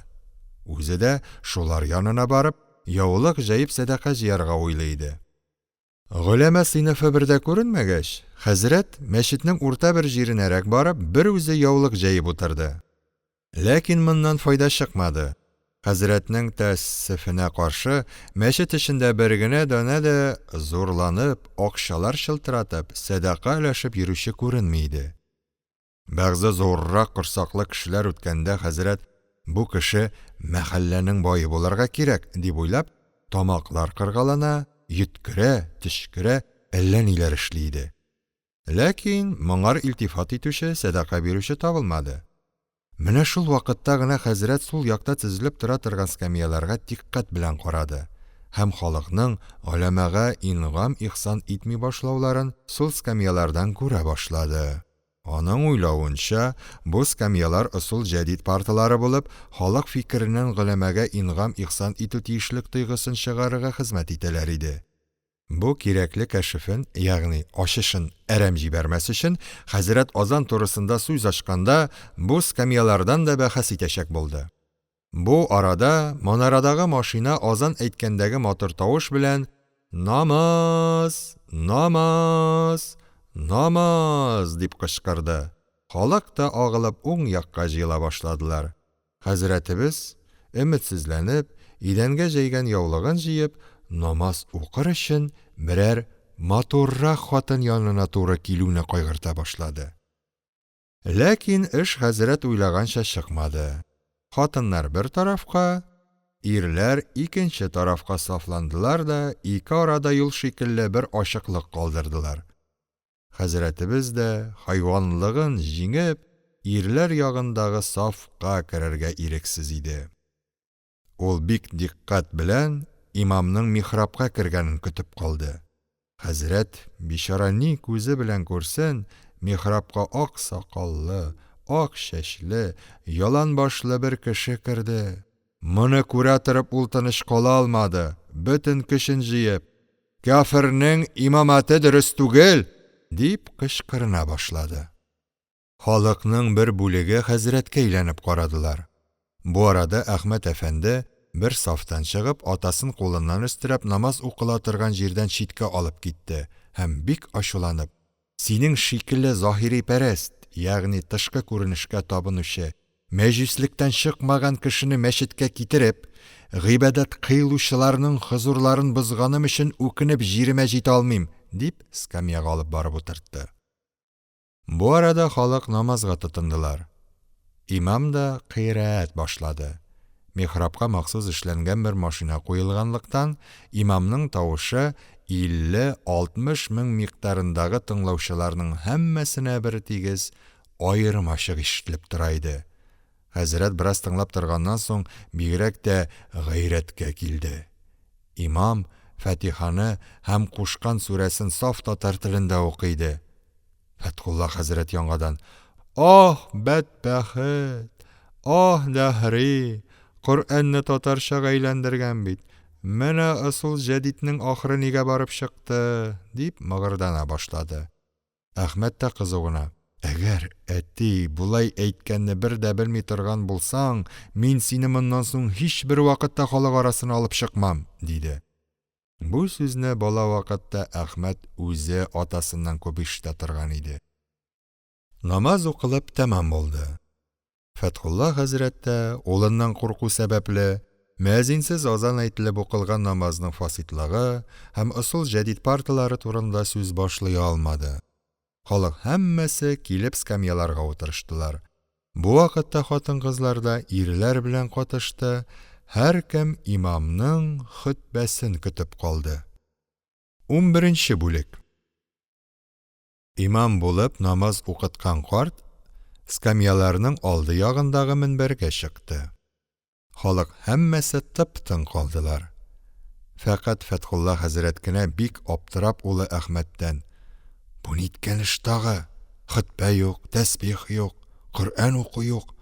Үзе дә шулар янына барып, яулык җәеп садака җыярга уйлый иде. Гөләмә сыйныфы бердә күренмәгәч, хәзрәт мәчетнең урта бер җиренәрәк барып, бер үзе яулык җәеп утырды. Ләкин моннан файда чыкмады. Хәзрәтнең тәэссефенә каршы, мәчет эчендә бер генә дана да зурланып, акчалар шылтыратып, садака өләшеп йөрүче күренми иде. Бәгъзе зуррак корсаклы кешеләр үткәндә хәзрәт, бу кеше мәхәлләнең бае булырга кирәк, дип уйлап, тамаклар кыргалана, йөткерә, төшкерә, әллә ниләр эшли иде. Ләкин моңар илтифат итүче, садака бирүче табылмады. Менә шул вакытта гына хәзрәт сул якта тезелеп тора торган скамьяларга диккать белән карады һәм халыкның галәмәгә ингам ихсан итми башлауларын сул скамьялардан күрә башлады. Аның уйлавынча, бу скамьялар ысул җәдид парталары булып, халык фикереннән галәмәгә ингам ихсан итү тиешлек тойгысын чыгарырга хезмәт итәләр иде. Бу кирәкле кәшифен, ягъни ачышын әрәм җибәрмәс өчен, хәзрәт азан турысында сүз ачканда, бу скамьялардан да бәхәс итәчәк булды. Бу арада манарадагы машина азан әйткәндәге матур тавыш белән «Намаз! Намаз! Намаз!» дип кычкырды. Халык та агылып уң якка җыела башладылар. Хәзрәтебез, өметсезләнеп, идәнгә җәйгән яулыгын җыеп, намаз укыр өчен берәр матуррак хатын янына туры килүне кайгырта башлады. Ләкин эш хәзрәт уйлаганча чыкмады. Хатыннар бер тарафка, ирләр икенче тарафка сафландылар да, ике арада юл шикелле бер ачыклык калдырдылар. Хәзрәтебез дә хайванлыгын җиңеп, ирләр ягындагы сафка керергә ирексез иде. Ул бик диккать белән имамның михрабка кергәнен көтеп калды. Хәзрәт, бичара ни күзе белән күрсен, михрабка ак сакаллы, ак чәчле, ялан башлы бер кеше керде. Моны күрә торып ул тыныч кала алмады, бөтен көчен җыеп, «Кафирның имаматы дөрес түгел!» дип кычкырына башлады. Халыкның бер бүлеге хәзрәткә әйләнеп карадылар. Бу арада Әхмәт әфәнде бер сафтан чыгып, атасын кулыннан өстерәп, намаз укыла торган җирдән читкә алып китте һәм бик ачуланып, «Синең шикелле заһири пәрәст, ягъни тышкы күренешкә табынучы, мәҗүслектән чыкмаган кешене мәчеткә китереп, гыйбадәт кыйлучыларның хозурларын бозганым өчен үкенеп җиремә җитә алмыйм», дип скамьяга алып барып утыртты. Бу арада халык намазга тотындылар. Имам да кыйраәт башлады. Михрабка махсус эшләнгән бер машина куелганлыктан, имамның тавышы 50-60 мең миктарындагы тыңлаучыларның һәммәсенә бер тигез аерым ачык ишетелеп тора иде. Хәзрәт бераз тыңлап торганнан соң бигрәк тә гайрәткә килде. Имам Фатиханы һәм Кушкан сүрәсен саф татар телендә укыйды. Фәтхулла хәзрәт яңадан: «Ах, бәдбәхет! Ах, дәһри! Коръәнне татарчага әйләндергән бит. Менә ысул җәдиднең ахыры нигә барып чыкты?» дип мыгырдана башлады. Әхмәт тә кызуына: «Әгәр әти булай әйткәнне бер дә белми торган булсаң, мин сине моннан соң һичбер вакытта халык арасына алып чыкмам», диде. Бу сүзне бала вакытта Әхмәт үзе атасыннан күп ишетә торган иде. Намаз укылып тәмам булды. Фәтхулла хәзрәт тә улыннан курку сәбәпле мәзинсез азан әйтелеп укылган намазның фаситлыгы һәм ысул җәдид парталары турында сүз башлый алмады. Халык һәммәсе килеп скамьяларга утырыштылар. Бу вакытта хатын-кызлар да ирләр белән катышты, һәркем имамның хөтбәсен көтеп калды. 11-нче бүлек. Имам булып намаз укыткан карт скамьяларның алды ягындагы минбәргә чыкты. Халык һәммәсе тып-тын калдылар. Фәкать Фәтхулла хәзрәт кенә бик аптырап улы Әхмәттән: "Бу ниткән эш тагы? Хөтбә юк, тәсбих юк, Коръән уку юк.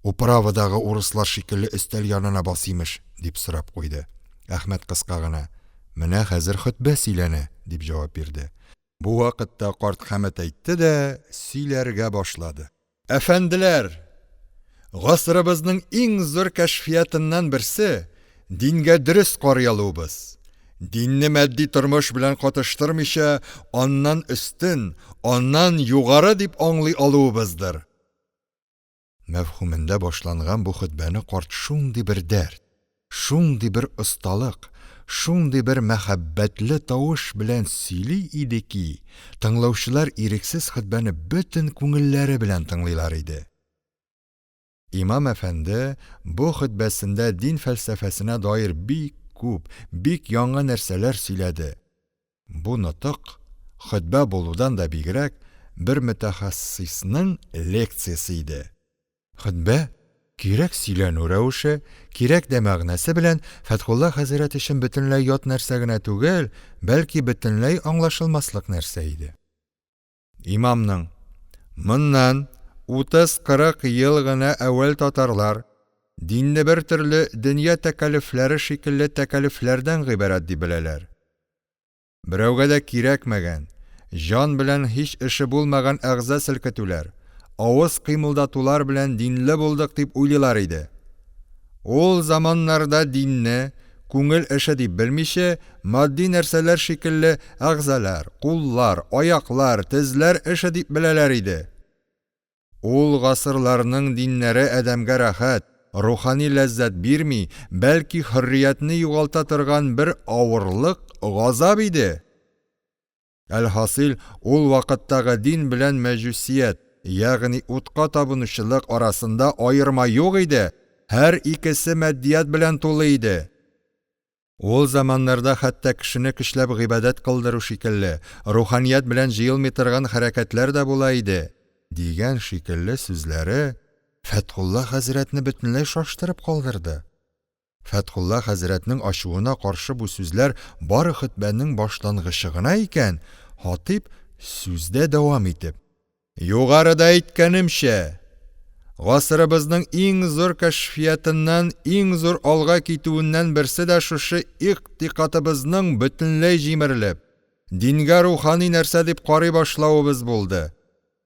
Управадагы урыслар шикелле өстәл янына басымыш", дип сорап куйды. Әхмәт кыска гына: "Менә хәзер хөтбә сөйләнә", дип җавап бирде. Бу вакытта карт Хәмәт әйтте дә сөйләргә башлады. "Әфәнделәр, гасырыбызның иң зур кәшфиятыннан берсе дингә дөрес карый алуыбыз. Динне матди тормыш белән катыштырмыйча, аннан өстен, аннан югары дип аңлый алуыбыздыр." Мәфһүмендә башланган бу хөтбәне карт шундый бер дәрт, шундый бер осталык, шундый бер мәхәббәтле тавыш белән сөйли иде ки, тыңлаучылар ирексез хөтбәне бөтен күңелләре белән тыңлыйлар иде. Имам әфәнде бу хөтбәсендә дин фәлсәфәсенә даир бик күп, бик яңа нәрсәләр сөйләде. Бу нотык хөтбә булудан да бигрәк бер мөтәхәссисның лекциясе иде. Хөтбә кирәк сөйләнү рәвеше, кирәк дә мәгънәсе белән Фәтхулла хәзрәт өчен бөтенләй ят нәрсә генә түгел, бәлки бөтенләй аңлашылмаслык нәрсә иде. Имамның: "Моннан 30-40 ел гына әвәл татарлар динне бер төрле дөнья тәкәлифләре шикелле тәкәлифләрдән гыйбарәт дип беләләр. Берәүгә дә кирәкмәгән, җан белән һич эше булмаган әгъза селкетүләр, авыз кыймылдатулар белән динле булдык дип уйлыйлар иде. Ул заманнарда динне күңел эше дип белмичә, матди нәрсәләр шикелле әгъзалар, куллар, аяклар, тезләр эше дип беләләр иде. Ул гасырларның диннәре адәмгә рәхәт, рухани ләззәт бирми, бәлки хөрриятне югалта торган бер авырлык, газап иде. Әлхасил, ул вакыттагы дин белән мәҗүсият, ягъни утка табынучылык арасында аерма юк иде, һәр икесе матдият белән тулы иде. Ул заманнарда хәтта кешене көчләп гыйбадәт кылдыру шикелле, руханият белән җыелмый торган хәрәкәтләр дә була иде", дигән шикелле сүзләре Фәтхулла хәзрәтне бөтенләй шаштырып калдырды. Фәтхулла хәзрәтнең ачуына каршы бу сүзләр бары хөтбәнең башлангычы гына икән, хатип сүздә дәвам итеп: "Югарыда әйткәнемчә, гасырыбызның иң зур кәшфиятыннан, иң зур алга китүеннән берсе дә шушы иктикатыбызның бөтенләй җимерелеп, дингә рухани нәрсә дип карый башлавыбыз булды",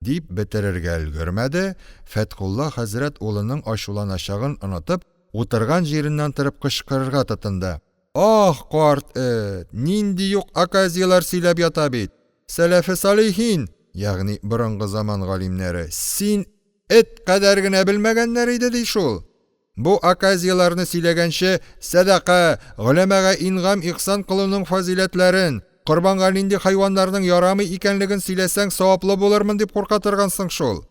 дип бетерергә өлгермәде. Фәтхулла хәзрәт улының ачуланачагын онытып, утырган җиреннән торып кычкырырга тотынды: "Ах, карт, нинди юк оказиялар сөйләп ята бит! Сәләфе салихин, ягъни борынгы заман галимнәре, син кадәр генә белмәгәннәр иде ди шул. Бу оказияларны сөйләгәнче садака, гөләмәгә ингам ихсан кылуның фазиләтләрен, Корбанга нинди хайваннарның ярамый икәнлеген сөйләсәң саваплы булырмын дип курка торгансың шул."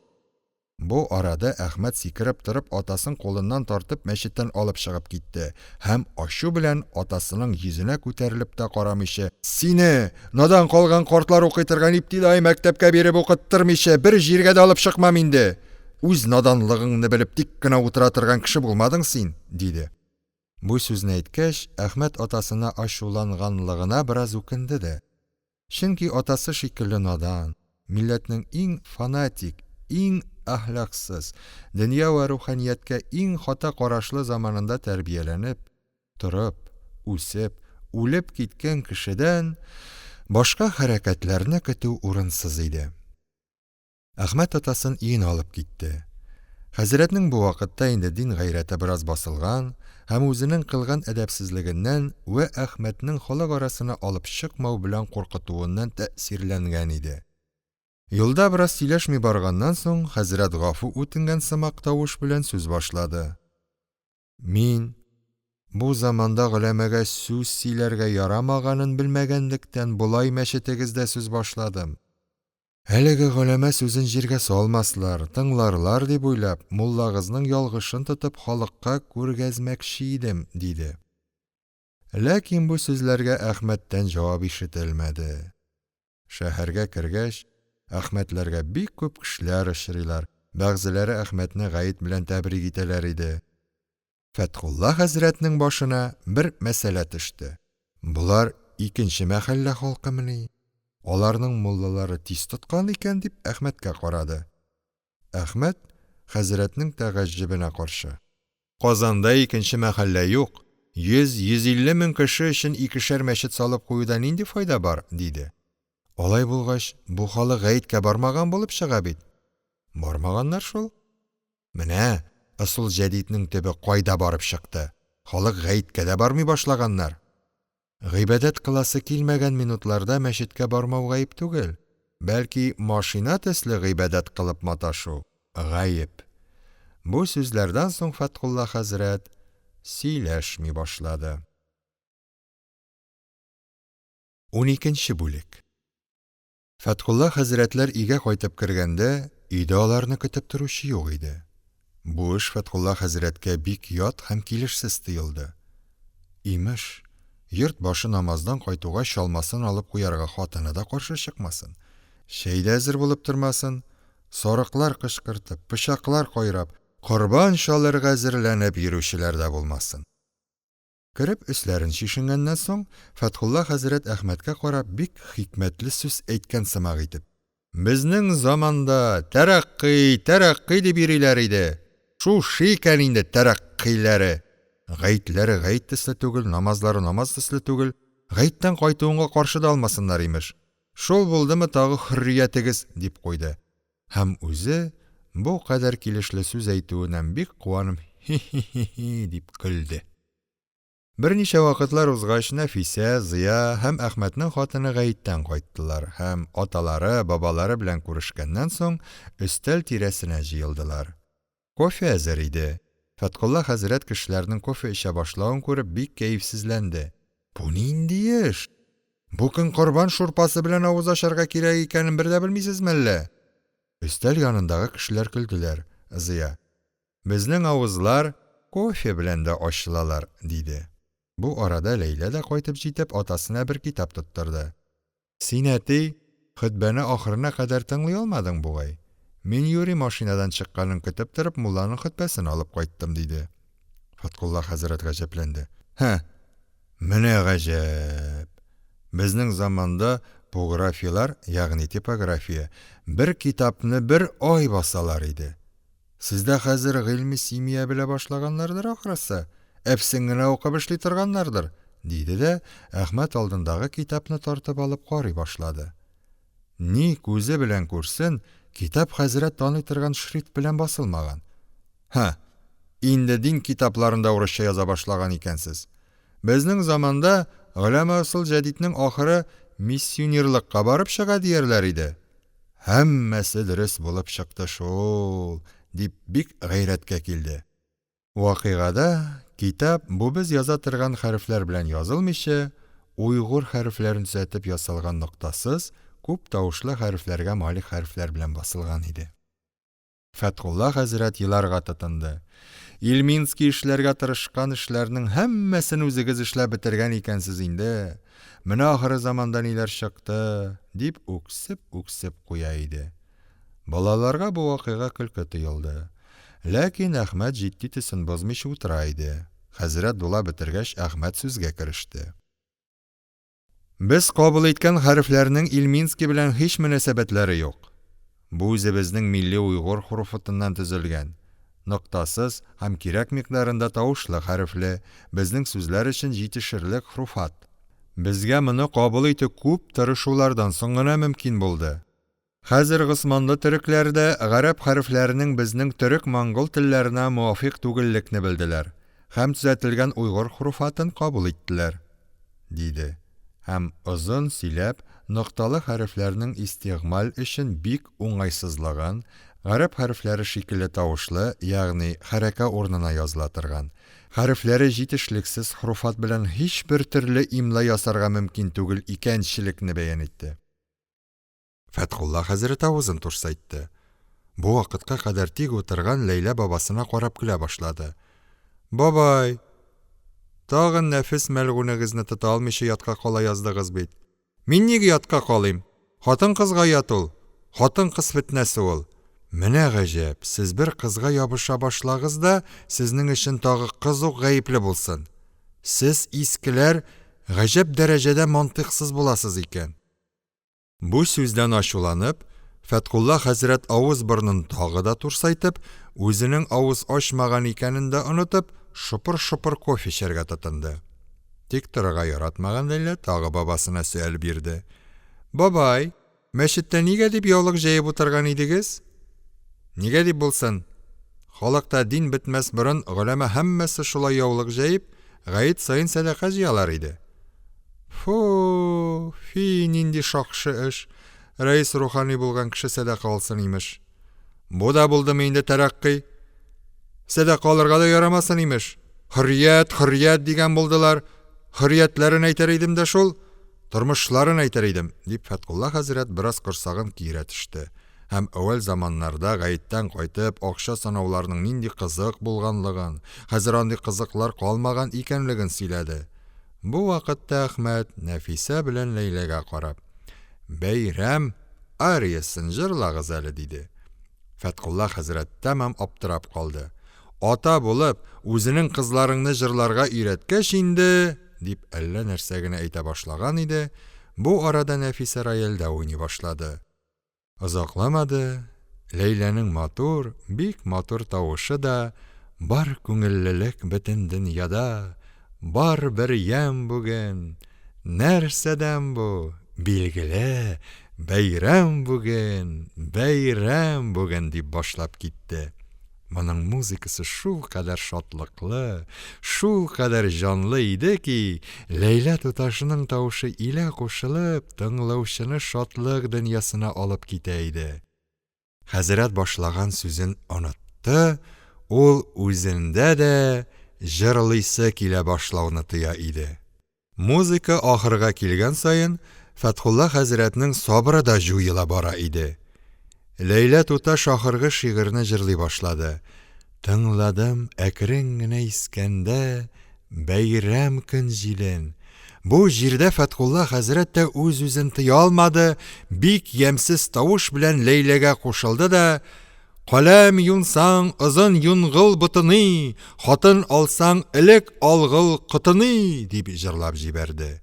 Бу арада Әхмәт сикереп торып атасын кулыннан тартып мәчеттән алып чыгып китте һәм ачу белән атасының йөзенә күтәрелеп тә карамыйча: "Сине, надан калган картлар укый торган иптидai мәктәпкә биреп укыттырмыйча бер җиргә дә алып чыкмам инде. Үз наданлыгыңны белеп тик кенә утыра торган кеше булмадың син", диде. Бу сүзне әйткәч, Әхмәт атасына ачуланганлыгына бераз үкенде дә. Чөнки атасы шикелле надан, милләтнең иң фанатик, иң әхлаксыз, дөнья ва руханияткә иң хата карашлы заманында тәрбияләнеп, турып, үсеп, үлеп киткән кешедән башка хәрәкәтләрне көтү урынсыз иде. Әхмәт атасын өенә алып китте. Хәзрәтнең бу вакытта инде дин гайрәте бераз басылган һәм үзенең кылган әдәпсезлегеннән вә Әхмәтнең халык арасына алып чыкмау белән куркытуыннан тәэсирләнгән иде. Юлда бераз сөйләшми барганнан соң, хәзрәт гафу үтенгән сымак тавыш белән сүз башлады: "Мин бу заманда гөләмәгә сүз сөйләргә ярамаганын белмәгәнлектән болай мәчетегездә сүз башладым. Әлеге галәмә сүзен җиргә салмаслар, тыңларлар дип уйлап, муллагызның ялгышын тотып халыкка күргәзмәкче идем, диде. Ләкин бу сүзләргә Әхмәттән җавап ишетелмәде. Шәһәргә кергәч, Әхмәтләргә бик күп кешеләр очрыйлар. Бәгъзеләре Әхмәтне гаит белән тәбрик итәләр иде. Фәтхулла хәзрәтнең башына бер мәсьәлә төште. Булар икенче мәхәллә халкымыни? Аларның муллалары тиз тоткан икән дип Әхмәткә карады. Әхмәт хәзрәтнең тәгаҗҗибенә каршы: Казанда икенче мәхәллә юк. 100-150 мең кеше өчен икешәр мәчет салып куюда нинди файда бар, диде. Алай булгач, бу халык гаеткә бармаган булып чыга бит. Бармаганнар шул. Менә Асыл җәдиднең төбе кайда барып чыкты. Халык гаеткә дә бармый башлаганнар. Гыйбадәт кыласы килмәгән минутларда мәчеткә бармау гаеп түгел. Бәлки машина төсле гыйбадәт кылып маташу гаеп. Бу сүзләрдән соң Фәтхулла хәзрәт сөйләшми башлады. 12-нче бүлек. Фәтхулла хәзрәтләр өйгә кайтып кергәндә, өйдә аларны көтеп торучы юк иде. Бу эш Фәтхулла хәзрәткә бик ят һәм килешсез тоелды. Имеш, йорт башы намаздан кайтуга чалмасын алып куярга хатыны да каршы чыкмасын. Шәй дә әзер булып тормасын. Сарыклар кышкыртып, пычаклар кайрап, корбан чалырга әзерләнеп йөрүчеләр дә булмасын. Кереп өсләрен чишенгәннән соң, Фәтхулла хәзрәт Әхмәткә карап бик хикмәтле сүз әйткән сымак итеп: Безнең заманда тәрәккый дип йөриләр иде. Шушы икән инде тәрәккыйләре. Гаетләре гает төсле түгел, намазлары намаз төсле түгел. Гаеттән кайтуыңа каршы да алмасыннар имеш. Шул булдымы тагы хөрриятегез, дип куйды. Һәм үзе бу кадәр килешле сүз әйтүеннән бик куанып, хи-хи-хи дип көлде. Берничә вакытлар узгач, Нәфисә, Зыя һәм Әхмәтнең хатыны гаеттән кайттылар һәм аталары, бабалары белән күрешкәннән соң өстәл тирәсенә җыелдылар. Кофе әзер иде. Фәтхулла хәзрәт кешеләрнең кофе эчә башлавын күреп бик кәефсезләнде. Бу нинди эш? Бу көн корбан шурпасы белән авыз ачарга кирәк икәнен бер дә белмисезме әллә? Өстәл янындагы кешеләр көлделәр. Зыя: Безнең авызлар кофе белән дә ачылалар, диде. Бу арада Ләйлә дә кайтып җитеп атасына бер китап тоттырды. Син, әти, хутбәне ахырына кадәр тыңлый алмадың бугай. Мин юри машинадан чыкканын көтеп торып, мулланың хутбәсен алып кайттым, диде. Фәтхулла хәзрәт гаҗәпләнде. Менә гаҗәп. Безнең заманда пографиялар, ягъни типография, бер китапны бер ай басалар иде. Сездә хәзер гыйльми симия белә башлаганнардыр ахрысы. Әпсен генә укып эшли торганнардыр, диде дә Әхмәт алдындагы китапны тартып алып карый башлады. Ни күзе белән күрсен, китап хәзрәт таный торган шрифт белән басылмаган. Инде дин китапларында урысча яза башлаган икәнсез. Безнең заманда Гөләма Асыл җәдиднең ахыры миссионерлыкка барып чыга диярләр иде. Һәммәсе дөрес булып чыкты шул, дип бик гайрәткә килде. Вакыйгада китап бу без яза торган хәрефләр белән язылмыйча, уйгыр хәрефләрен төзәтеп ясалган ноктасыз, күп тавышлы хәрефләргә малик хәрефләр белән басылган иде. Фәтхулла хәзрәт еларга тотынды. Илминский эшләргә тырышкан эшләрнең һәммәсен үзегез эшләп бетергән икәнсез инде. Менә ахыры заманда ниләр чыкты, дип үксеп куя иде. Балаларга бу вакыйга көлке тоелды. Ләкин Әхмәт җитди төсен бозмыйча утыра иде. Хәзрәт дула бетергәч, Әхмәт сүзгә кереште. Без кабул иткән хәрефләрнең Илминский белән һич мөнәсәбәтләре юк. Бу үзебезнең милли уйгыр хуруфатыннан төзелгән. Ноктасыз һәм кирәк микъдарында тавышлы хәрефле, безнең сүзләр өчен җитешерлек хуруфат. Безгә моны кабул итү күп тырышулардан соң гына мөмкин булды. Хәзер Госманлы төрекләрдә гарәп хәрефләренең безнең төрек-монгол телләренә муафиq түгеллекне белделәр һәм төзәтелгән уйгыр хуруфатын кабул иттеләр, диде. Һәм озын сөйләп, нокталы хәрефләрнең истигъмал өчен бик уңайсызлаган, гарәп хәрефләре шикелле тавышлы, ягъни хәрәкә урынына языла торган, хәрефләре җитешлексез хуруфат белән һичбер төрле имла ясарга мөмкин түгел икәнчелекне бәян итте. Фәтхулла хәзрәт авызын турсайтты. Бу вакытка кадәр тик утырган Ләйлә бабасына карап көлә башлады. Бабай, тагын нәфис мәлгунегезне тота алмыйча ятка кала яздыгыз бит. Мин ниге ятка калыйм? Хатын-кызга ят ул. Хатын-кыз фитнәсе ул. Менә гаҗәп, сез бер кызга ябыша башлагыз да, сезнең өчен тагы кыз ук гаепле булсын. Сез искеләр гаҗәп дәрәҗәдә мантыксыз буласыз икән. Бу сүздән ачуланып, Фәтхулла хәзрәт авыз-борнын тагы да турсайтып, үзенең авыз ачмаган икәнен дә онытып, шупыр-шупыр кофе эчәргә тотынды. Тик торырга яратмаган Ләйлә тагы бабасына сөаль бирде. Бабай, мәчеттә нигә дип яулык җәеп утырган идегез? Нигә дип булсын? Халыкта дин бетмәс борын гөләмә һәммәсе шулай яулык җәеп, гаит сайын сәдака җыялар иде. Фу, нинди шакшы эш. Рәис рухани булган кеше сәдака алсын имеш. Бу да булдымы инде тәрәккый? Сәдака алырга да ярамасын имеш. Хөррият дигән булдылар. Хөрриятләрен әйтер идем дә шул, тормышларын әйтер идем, дип Фәтхулла хәзрәт бераз корсагын киерә төште. Һәм әүвәл заманнарда гаиттән кайтып, акча санауларның нинди кызык булганлыгын, хәзер андый кызыклар калмаган икәнлеген сөйләде. Бу вакытта Әхмәт Нәфисә белән Ләйләгә карап, Бәйрәм ариясын җырлагыз әле диде. Фәтхулла хәзрәт тәмам аптырап калды. Ата булып, үзенең кызларыңны җырларга өйрәткәч инде, дип әллә нәрсә генә әйтә башлаган иде. Бу арада Нәфисә рояльдә уйный башлады. Озакламады, Ләйләнең матур, бик матур тавышы да, бар күңеллелек бөтен дөньяда, бар бер ям бүген, нәрсәдән бу? Билгеле, бәйрәм бүген дип башлап китте. Моның музыкасы шул кадәр шатлыклы, шул кадәр җанлы иде ки, Ләйлә туташының тавышы илә кушылып, тыңлаучыны шатлык дөньясына алып китә иде. Хәзрәт башлаган сүзен онытты, ул үзендә дә җырлыйсы килә башлауны тоя иде. Музыка ахырга килгән саен, Фәтхулла хәзрәтнең сабыры да җуела бара иде. Ләйлә туташ ахыргы шигырьне җырлый башлады. Тыңладым әкрен генә искәндә бәйрәм көн җилен. Бу җирдә Фәтхулла хәзрәт тә үз-үзен тыя алмады, бик ямьсез тавыш белән Ләйләгә кушылды да, «Каләм юнсаң озын юнгыл бутыны, хатын алсаң элек алгыл кытыны» дип җырлап җибәрде.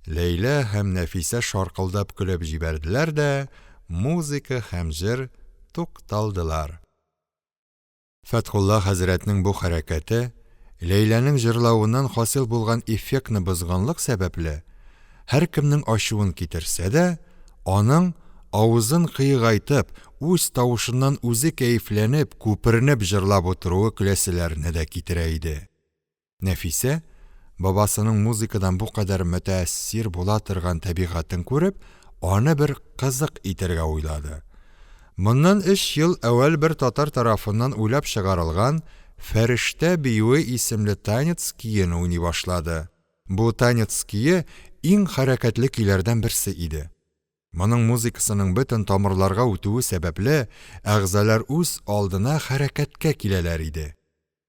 Ләйлә һәм Нәфисә шаркылдап көлеп җибәрделәр дә, музыка һәм җыр тукталдылар. Фәтхулла хәзрәтнең бу хәрәкәте Ләйләнең җырлавыннан хасил булган эффектны бозганлык сәбәпле һәркемнең ачуын китерсә дә, аның авызын кыйгайтып, үз тавышыннан үзе кәефләнеп, күпернеп җырлап утыруы көләселәрне дә китерә иде. Нәфисә бабасының музыкадан бу кадәр мөтәәссир була торган табигатен күреп, аны бер кызык итәргә уйлады. Моннан 3 ел әүвәл бер татар тарафыннан уйлап чыгарылган Фәрештә биюе исемле танец киен уйный башлады. Бу танец кие иң хәрәкәтле көйләрдән берсе иде. Моның музыкасының бөтен тамырларга үтүе сәбәпле әгъзалар үз алдына хәрәкәткә киләләр иде.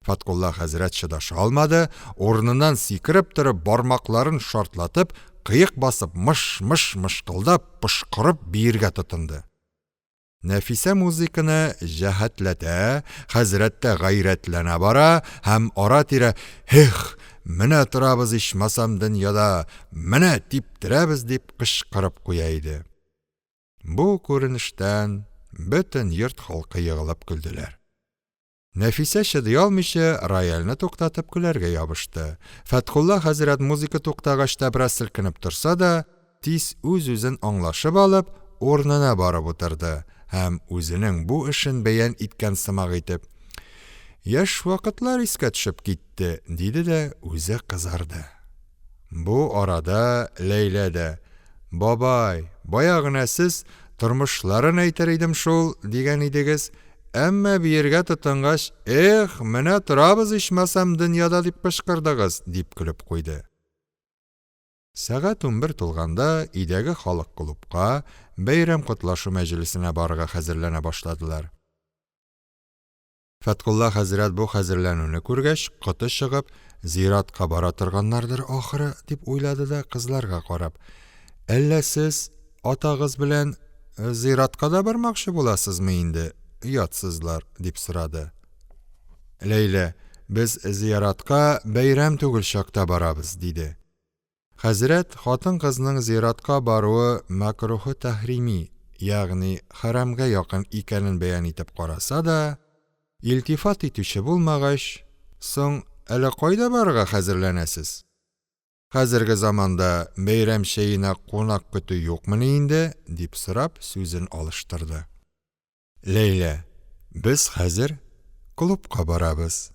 Фәтхулла хәзрәт чыдаша алмады, урыныннан сикереп торып, бармакларын шартлатып, кыек басып, мыш-мыш мышкылдап, пышкырып биергә тотынды. Нәфисә музыканы җәһәтләтә, хәзрәт тә гайрәтләнә бара һәм ара-тирә «Эх, менә торабыз ичмасам дөньяда, менә типтерәбез» дип кычкырып куя иде. Бу күренештән бөтен йорт халкы егылып көлделәр. Нәфисә чыдый алмыйча рояльне туктатып көләргә ябышты. Фәтхулла хәзрәт музыка туктагач та бераз селкенеп торса да, тиз үз-үзен аңлашып алып, урынына барып утырды һәм үзенең бу эшен бәян иткән сымак итеп, «Яшь вакытлар искә төшеп китте», диде дә үзе кызарды. Бу арада Ләйлә дә, «Бабай, бая гына сез тормышларын әйтер идем шул» дигән идегез, әмма биергә тотынгач, «Эх, менә торабыз ичмасам дөньяда» дип кычкырдыгыз, дип көлеп куйды. Сәгать 11 тулганда өйдәге халык клубка бәйрәм котлашу мәҗлесенә барырга хәзерләнә башладылар. Фәтхулла хәзрәт бу хәзерләнүне күргәч, коты чыгып, зиратка бара торганнардыр ахыры дип уйлады да кызларга карап: "Әллә сез атагыз белән зиратка да бармакчы буласызмы инде? Ятсызлар", дип сорады. Ләйлә: "Без зиратка бәйрәм түгел чакта барабыз", диде. Хәзрәт хатын-кызның зиратка баруы макрухы тәхрими, ягъни харамга якын икәнен бәян итеп караса да, илтифат итүче булмагач, соң әле кайда барырга хәзерләнәсез? Хәзерге заманда бәйрәм чәенә кунак көтү юкмыни инде, дип сорап сүзен алыштырды. Ләйлә: "Без хәзер клубка барабыз.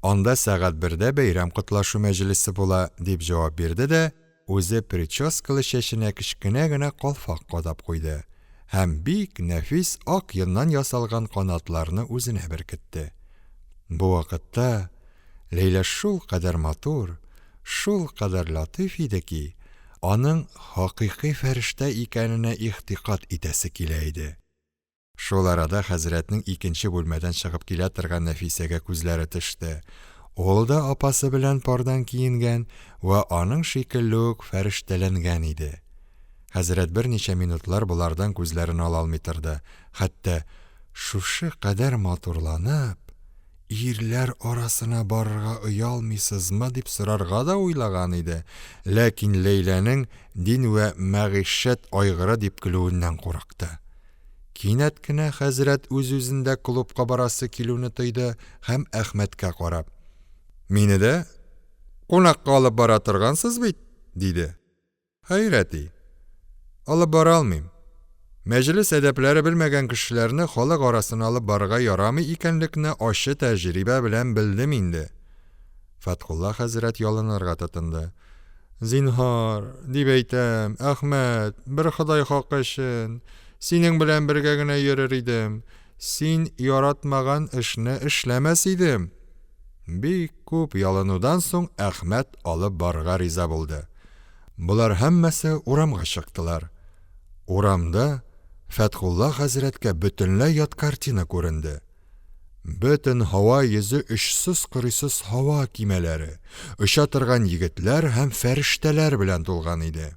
Анда сәгать 1дә бәйрәм котлашу мәҗлесе була", дип җавап бирде дә, үзе прическалы чәченә кечкенә генә калфак кадап куйды һәм бик нәфис ак йоннан ясалган канатларны үзенә беркетте. Бу вакытта Ләйлә шул кадәр матур, шул кадәр латыйф иде ки, аның хакыйкый фәрештә икәненә ихтикат итәсе килә иде. Шул арада хәзрәтнең икенче бүлмәдән чыгып килә торган Нәфисәгә күзләре төште. Ул да апасы белән пардан киенгән ва аның шикелле үк фәрештәләнгән иде. Хәзрәт берничә минутлар булардан күзләрен ала алмый торды. Хәтта шушы кадәр матурланып, ирләр арасына барырга оялмыйсызмы дип сорарга да уйлаган иде. Ләкин Ләйләнең дин вә мәгишәт айгыры дип көлүеннән курыкты. Кинәт кенә хәзрәт үз-үзендә клубка барасы килүне тойды һәм Әхмәткә карап: "Мине дә кунакка алып бара торгансыз бит", диде. "Хәйрәти, алып бара алмыйм. Мәҗлес әдәпләре белмәгән кешеләрне халык арасына алып барырга ярамый икәнлекне ачы тәҗрибә белән белдем инде". Фәтхулла хәзрәт ялынырга тотынды. "Зинһар, дип әйтәм, Әхмәт, бер Ходай хакы өчен, синең белән бергә генә йөрер идем. Син яратмаган эшне эшләмәс идем". Бик күп ялынудан соң Әхмәт алып барырга риза булды. Булар һәммәсе урамга чыктылар. Урамда Фәтхулла хәзрәткә бөтенләй ят картина күренде. Бөтен һава йөзе очсыз-кырыйсыз һава кимәләре, оча торган егетләр һәм фәрештәләр белән тулган иде.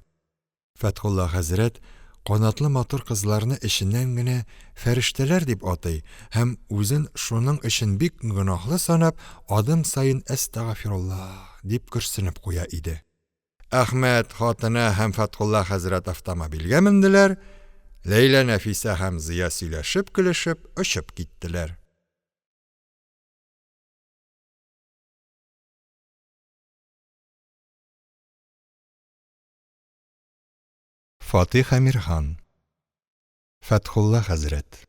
Фәтхулла хәзрәт канатлы матур кызларны эченнән генә фәрештәләр дип атый һәм үзен шуның өчен бик гөнаһлы санап, адым сайын "Әстәгъфируллаһ" дип көрсенеп куя иде. Әхмәт хатыны һәм Фәтхулла хәзрәт автомобильгә менделәр. Ләйлә, Нәфисә һәм Зия сөйләшеп, көлешеп, очып киттеләр. Фатих Әмирхан. Фәтхулла хәзрәт.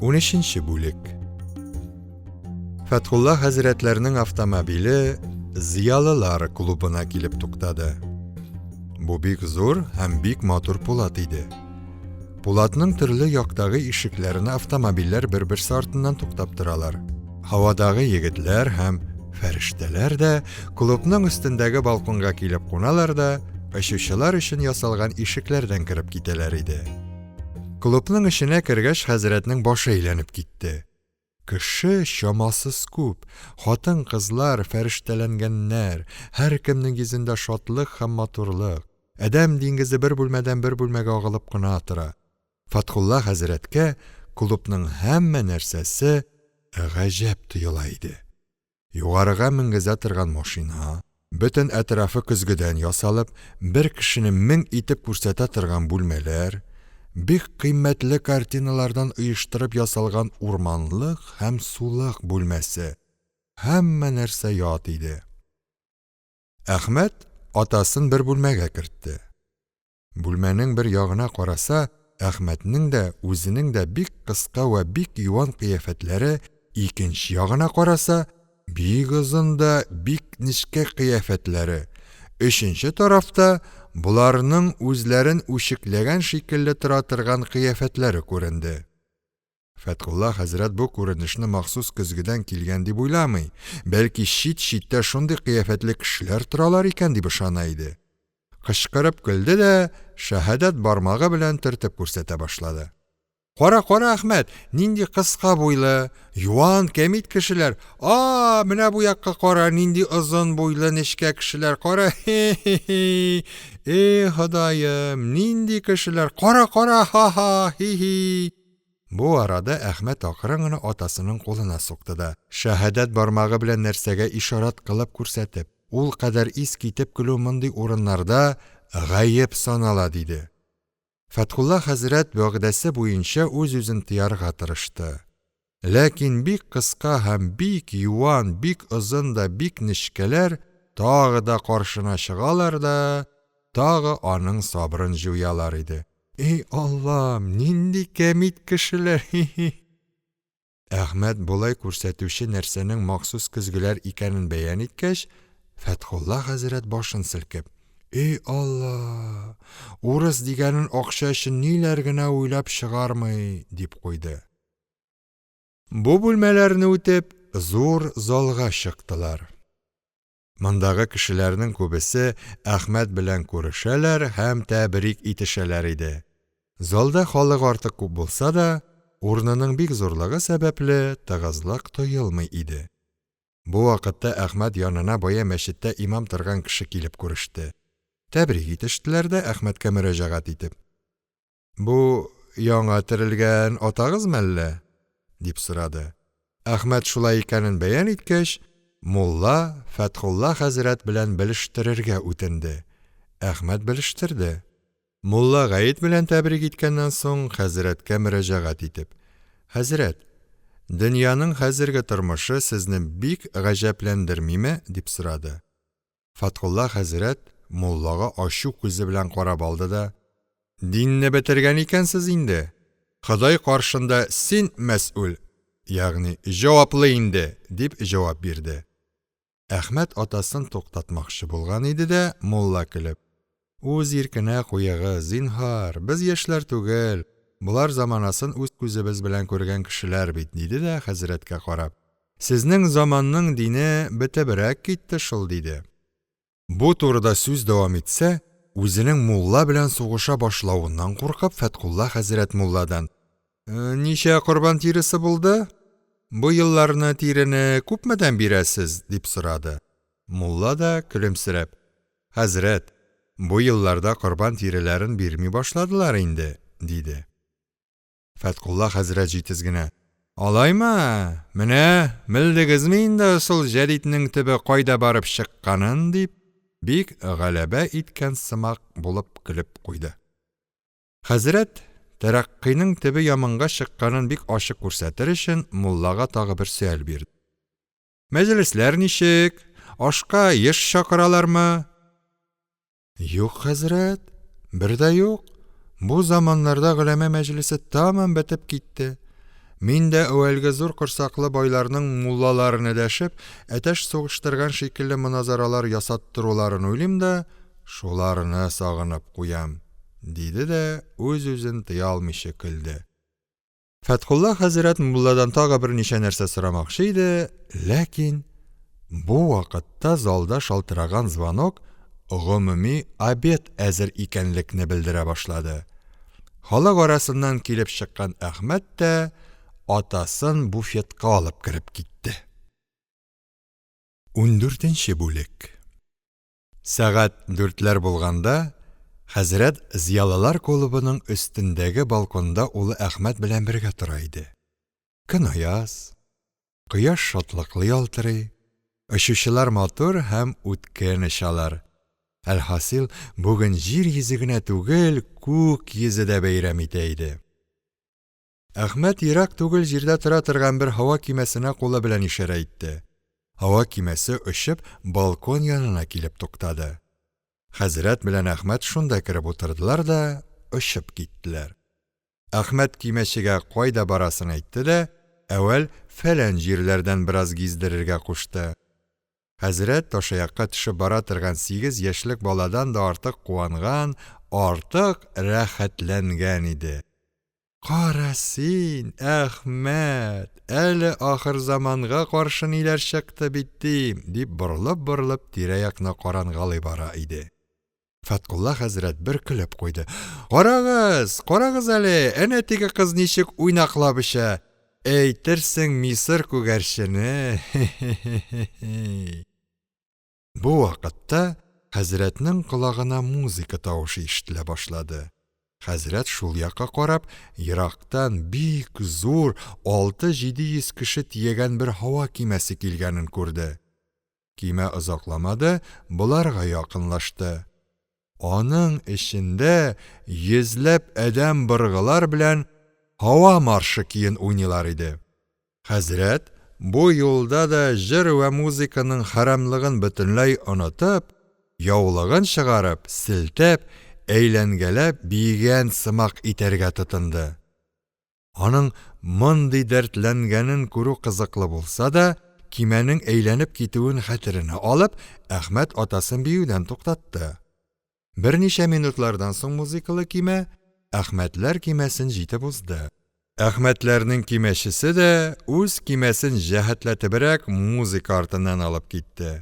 Унөченче бүлек. Фәтхулла хәзрәтләрнең автомобиле Зиялылар клубына килеп туктады. Бу бик зур һәм бик матур пулат иде. Пулатның төрле яктагы ишекләренә автомобильләр бер-берсе артыннан туктап торалар. Һавадагы егетләр һәм фәрештәләр дә клубның өстендәге балконга килеп куналар да, очучылар өчен ясалган ишекләрдән кереп китәләр иде. Клубның эченә кергәч хәзрәтнең башы әйләнеп китте. Кеше чамасыз күп, хатын-кызлар, фәрештәләнгәннәр, һәр кемнең йөзендә шатлык һәм матурлык. Әдәм диңгезе бер бүлмәдән бер бүлмәгә агылып кына тора. Фәтхулла хәзрәткә клубның һәммә нәрсәсе гаҗәп тоела иде. Югарыга менгезә торган машина, бөтен әтрафы көзгедән ясалып, бер кешене 1000 итеп күрсәтә торган бүлмәләр, бик кыйммәтле картиналардан оештырып ясалган урманлык һәм сулык бүлмәсе. Һәммә нәрсә ят иде. Әхмәт атасын бер бүлмәгә кертте. Бүлмәнең бер ягына караса, Әхмәтнең дә, үзенең дә бик кыска ва бик юан кыяфәтләре, икенче ягына караса, бик озын да, бик нечкә кыяфәтләре. Өченче тарафта буларның үзләрен үчекләгән шикелле тора торган кыяфәтләре күренде. Фәтхулла хәзрәт бу күренешне махсус көзгедән килгән дип уйламый, бәлки чит-читтә шундый кыяфәтле кешеләр торалар икән дип ышана иде. Кычкырып көлде дә, шәһадәт бармагы белән төртеп күрсәтә башлады. Кара, Әхмәт, нинди кыска буйлы, юан, кәмит кешеләр. Менә бу якка кара, нинди озын буйлы, нечкә кешеләр. Кара, хи-хи-хи. Ходаем, нинди кешеләр. Кара, ха-ха, хи-хи. Бу арада Әхмәт акрын гына атасының кулына сукты да, шәһадәт бармагы белән нәрсәгә ишарат кылып күрсәтеп, ул кадәр ис китеп көлү мондый урыннарда гаеп санала диде. Фәтхулла хәзрәт вәгъдәсе буенча үз-үзен тыярга тырышты. Ләкин бик кыска һәм бик юан, бик озын да бик нечкәләр тагы да каршына чыгалар да, тагы аның сабрын җуялар иде. Аллам, нинди кәмит кешеләр. Әхмәт булай күрсәтүче нәрсәнең махсус көзгеләр икәнен бәян иткәч, Фәтхулла хәзрәт башын селкеп, Алла, урыс дигәнен акча өчен ниләр генә уйлап чыгармый, дип куйды. Бу бүлмәләрне үтеп, зур залга чыктылар. Мондагы кешеләрнең күбесе Әхмәт белән күрешәләр һәм тәбрик итешәләр иде. Залда халык артык күп булса да, урынының бик зурлыгы сәбәпле тыгызлык тоелмый иде. Бу вакытта Әхмәт янына бая мәчеттә имам торган кеше килеп күреште. Тәбрик итештеләр дә Әхмәткә мөрәҗәгать итеп. Бу яңа терелгән атагызмы әллә? Дип сорады. Әхмәт шулай икәнен бәян иткәч, Мулла Фәтхулла хәзрәт белән белештерергә үтенде. Әхмәт белештерде. Мулла гаит белән тәбрик иткәннән соң хәзрәткә мөрәҗәгать итеп, Хәзрәт, дөньяның хәзерге тормышы сезне бик гаҗәпләндермиме? Дип сорады. Фәтхулла хәзрәт Муллага ачу күзе белән карап алды да, динне бетергән икәнсез инде. Ходай каршында син мәс'ул, ягъни җаваплы инде, дип җавап бирде. Әхмәт атасын туктатмакчы булган иде дә, Мулла көлеп, үз иркенә куягы, зинһар, без яшьләр түгел, булар заманасын үз күзебез белән күргән кешеләр бит, диде дә хәзрәткә карап. Сезнең заманның дине бетебрәк китте шул, диде. Бу турыда сүз дәвам итсә, үзенең Мулла белән сугыша башлавыннан куркып, Фәтхулла хәзрәт Мулладан, ничә корбан тиресе булды? Бу елларны тирене күпмедән бирәсез? Дип сорады. Мулла да көлемсерәп, Хәзрәт, бу елларда корбан тиреләрен бирми башладылар инде, диде. Фәтхулла хәзрәт җитез генә, алаймы, менә белдегезме инде шул җәдитнең төбе кайда барып чыкканын, дип, бик галәбә иткән сымак булып көлеп куйды. Хәзрәт тәрәккыйның төбе яманга чыкканын бик ачык күрсәтер өчен Муллага тагы бер сөаль бирде. Мәҗлесләр ничек? Ашка еш чакыралармы? Юк, хәзрәт, бер дә юк. Бу заманнарда гөләмә мәҗлесе тамам бетеп китте. Мин дә әүвәлге зур корсаклы байларның муллаларını дәшеп, әтәш сугыштырган шикелле моназаралар ясаттыруларын уйлыйм да, шуларны сагынып куям, диде дә үз-үзен тыя алмыйча көлде. Фәтхулла хәзрәт Мулладан тагы бер ничә нәрсә сорамакчы иде, ләкин бу вакытта залда шалтыраган звонок гомуми обед әзер икәнлекне белдерә башлады. Халык арасыннан килеп чыккан Әхмәт тә атасын буфетка алып кереп китте. 14нче бүлек. Сәгать 4ләр булганда, хәзрәт Зиялылар клубының өстендәге балконда улы Әхмәт белән бергә тора иде. Көн аяз, кояш шатлыклы ялтырый, очучылар матур һәм үткен очалар. Әлхасил, бүген җир йөзе генә түгел, күк йөзе дә бәйрәм итә иде. Әхмәт ерак түгел җирдә тора торган бер һава кимәсенә кулы белән ишарә итте. Һава кимәсе очып, балкон янына килеп туктады. Хәзрәт белән Әхмәт шунда кереп утырдылар да очып киттеләр. Әхмәт кимәчегә кайда барасын әйтте дә, әүвәл фәлән җирләрдән бераз гиздерергә кушты. Хәзрәт ташаякка төшеп бара торган 8 яшьлек баладан да артык куанган, артык рәхәтләнгән иде. Кара син, Әхмәт, әле ахыр заманга каршы ниләр чыкты бит дип борылып тирә-якны карангалый бара иде. Фәткулла хәзрәт бер көлеп куйды. Карагыз әле, әнә теге кыз ничек уйнаклап эчә. Әйтерсең Мисыр күгәрчене. Бу вакытта хәзрәтнең колагына музыка тавышы ишетелә башлады. Хәзрәт шул якка карап, ерактан бик зур 6-700 кеше тиягән бер һава кимәсе килгәнен күрде. Кимә озакламады, буларга якынлашты. Аның эчендә йөзләп адәм быргылар белән һава маршы киен уйнылар иде. Хәзрәт бу юлда да җыр ва музыканың харамлыгын бөтенләй онытып, яулыгын чыгарып, силтәп, әйләнгәләп биегән сымак итәргә тотынды. Аның мондый дәртләнгәнен күрү кызыклы булса да, кимәнең әйләнеп китүен хәтеренә алып, Әхмәт атасын биюдән туктатты. Берничә минутлардан соң музыкалы кимә Әхмәтләр кимәсен җитеп узды. Әхмәтләрнең кимәчесе дә үз кимәсен җәһәтләтебрәк музыка артыннан алып китте.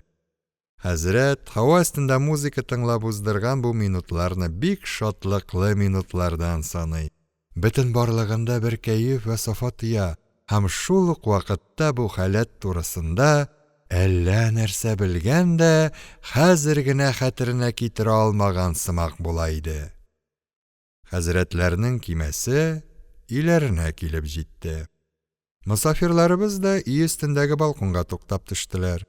Хәзрәт һава астында музыка тыңлап уздырган бу минутларны бик шатлыклы минутлардан саный. Бөтен барлыгында бер кәеф ва сафа тыя, һәм шул ук вакытта бу халәт турысында әллә нәрсә белгән дә хәзер генә хәтеренә китерә алмаган сымак була иде. Хәзрәтләрнең кимәсе иләренә килеп җитте. Мусафирларыбыз да өй өстендәге балконга туктап төштеләр.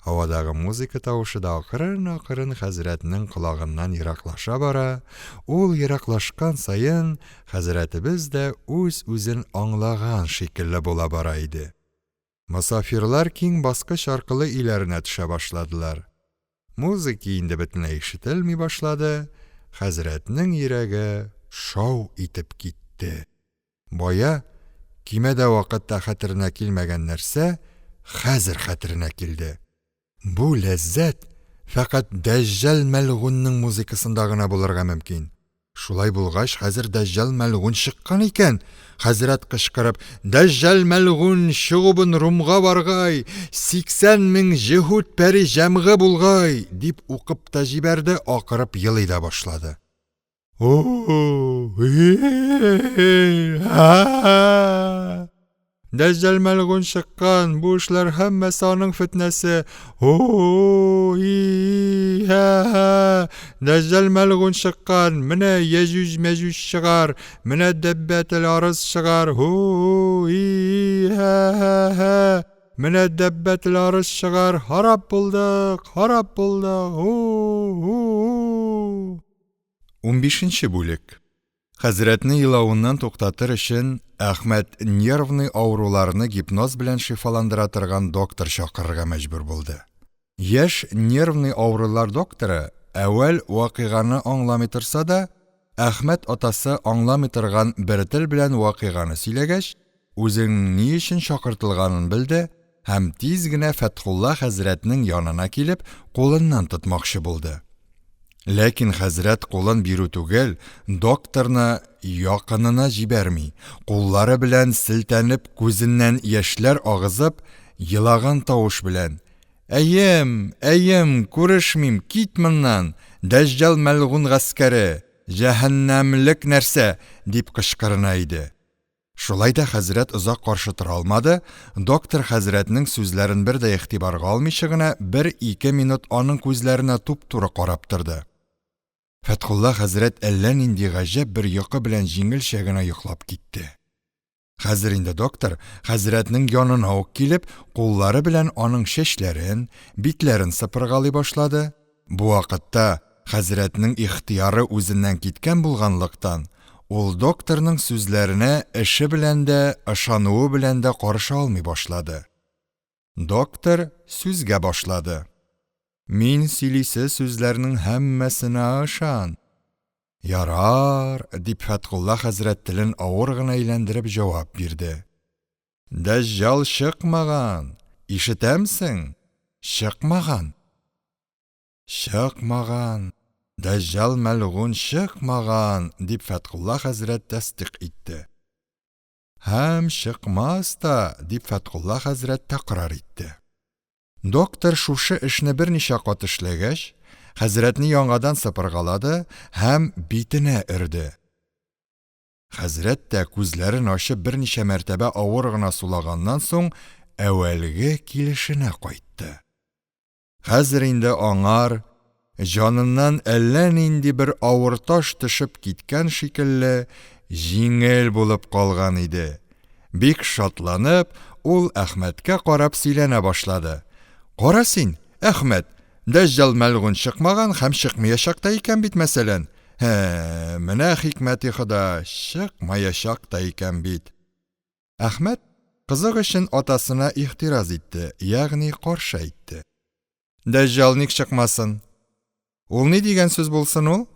Һавадагы музыка тавышы да акрын хәзрәтнең колагыннан ераклаша бара. Ул ераклашкан саен хәзрәтебез дә үз-үзен аңлаган шикелле була бара иде. Мусафирлар киң баскыч аркылы иләренә төшә башладылар. Музыка инде бөтенләй ишетелми башлады. Хәзрәтнең йөрәге шау итеп китте. Бая, кимәдә вакытта хәтеренә килмәгән нәрсә хәзер хәтеренә килде. Бу ләззәт фақат Дәҗҗал мәлгунның музыкасында гына булырга мөмкин. Шулай булгач, хәзер Дәҗҗал мәлгун чыккан икән. Хәзрәт кычкырып, Дәҗҗал мәлгун чыгыбын Румга баргай, 80 мең җиһүд пәри җәмгы булгай, дип укып та җибәрде, акырып елый да башлады. Дәҗҗал мәлгун чыккан, бу эшләр һәммәсе аның фитнәсе. Дәҗҗал мәлгун чыккан, менә Яҗүҗ Мәҗүҗ чыгар, менә Дәббәтел Арыз чыгар. Менә Дәббәтел Арыз чыгар, харап булдык. 15-нче бүлек. Хәзрәтне елавыннан туктатыр өчен Әхмәт нервный ауруларны гипноз белән шифаландыра торган доктор чакырырга мәҗбүр булды. Яшь нервный аурулар докторы әүвәл вакыйганы аңламый торса да, Әхмәт атасы аңламый торган бер тел белән вакыйганы сөйләгәч, үзенең ни өчен чакыртылганын белде һәм тиз генә Фәтхулла хәзрәтнең янына килеп, кулыннан тотмакчы булды. Ләкин хәзрәт кулын бирү түгел, докторны якынына җибәрми, куллары белән селтәнеп, күзеннән яшьләр агызып, елаган тавыш белән: "Әйем, күрешмим, кит моннан, Дәҗҗал мәлгун гаскәре, җәһәннәмлек нәрсә", дип кычкырына иде. Шулай да хәзрәт озак каршы тора алмады, доктор хәзрәтнең сүзләрен бер дә игътибарга алмыйча гына 1-2 минут аның күзләренә туп-туры карап торды. Фәтхулла хәзрәт әллә нинди гаҗәп бер йокы белән җиңелчә генә йоклап китте. Хәзер инде доктор хәзрәтнең янына ук килеп, куллары белән аның чәчләрен, битләрен сыпыргалый башлады. Бу вакытта хәзрәтнең ихтияры үзеннән киткән булганлыктан, ул докторның сүзләренә эше белән дә, ышануы белән дә каршы алмый башлады. Доктор сүзгә башлады. "Мин сөйлисе сүзләрнең һәммәсенә ышан." "Ярар", дип Фәтхулла хәзрәт телен авыр гына әйләндереп җавап бирде. "Дәҗҗал чыкмаган, ишетәмсең? Шықмаған. Шықмаған. Дәҗҗал мәлғун шықмаған, дип Фәтхулла хәзрәт тәсдиқ итте. Һәм шықмас та, дип Фәтхулла хәзрәт тәкрар итте. Доктор шушы эшне берничә кат эшләгәч, хәзрәтне яңадан сыпыргалады һәм битенә өрде. Хәзрәт тә күзләрен ачып берничә мәртәбә авыр гына сулаганнан соң, әвәлге килешенә кайтты. Хәзер инде аңар җаныннан әллә нинди бер авыр таш төшеп киткән шикелле җиңел булып калган иде. Бик шатланып, ул Әхмәткә карап сөйләнә башлады. Кара син, Әхмәт, Дәҗҗал мәлгун чыкмаган һәм чыкмаячак та икән бит мәсәлән. Менә хикмәти Хода, чыкмаячак та икән бит. Әхмәт кызык өчен атасына ихтираз итте, ягъни каршы әйтте. Дәҗҗал ник чыкмасын? Ул ни дигән сүз булсын ул?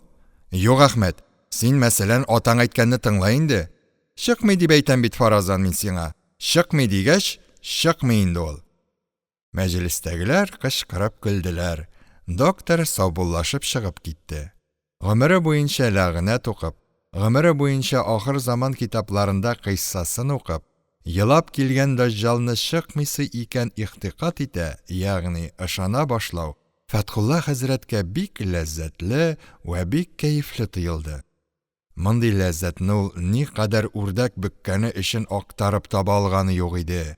Юк, Әхмәт, син мәсәлән атаң әйткәнне тыңла инде. Чыкмый дип әйтәм бит фаразан мин сиңа. Чыкмый дигәч, чыкмый инде ул. Мәҗлестәгеләр кычкырып көлделәр. Доктор саубуллашып чыгып китте. Гомере буенча ләгънәт укып, гомере буенча ахыр заман китапларында кыйссасын укып, елап килгән Дәҗҗалны чыкмыйсы икән ихтикат итә, ягъни ышана башлау, Фәтхулла хәзрәткә бик ләззәтле вә бик кәефле тоелды. Мондый ләззәтне ул никадәр үрдәк бөккәне өчен актарып таба алганы юк иде.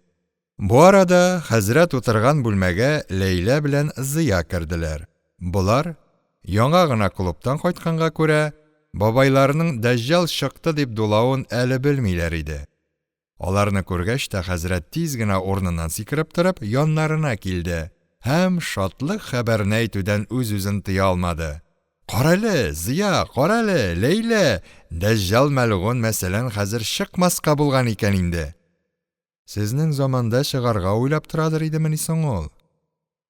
Бу арада хәзрәт утырган бүлмәгә Ләйлә белән Зыя керделәр. Булар яңа гына клубтан кайтканга күрә, бабайларының Дәҗҗал чыкты дип дулавын әле белмиләр иде. Аларны күргәч тә хәзрәт тиз генә урыныннан сикереп торып, яннарына килде. Һәм шатлык хәбәрне әйтүдән үз-үзен тыя алмады. Карале, Зыя, карале, Ләйлә, Дәҗҗал мәлгун мәсәлән хәзер чыкмаска булган икән инде. Сезнең заманда чыгарга уйлап торадыр идеме соң ул?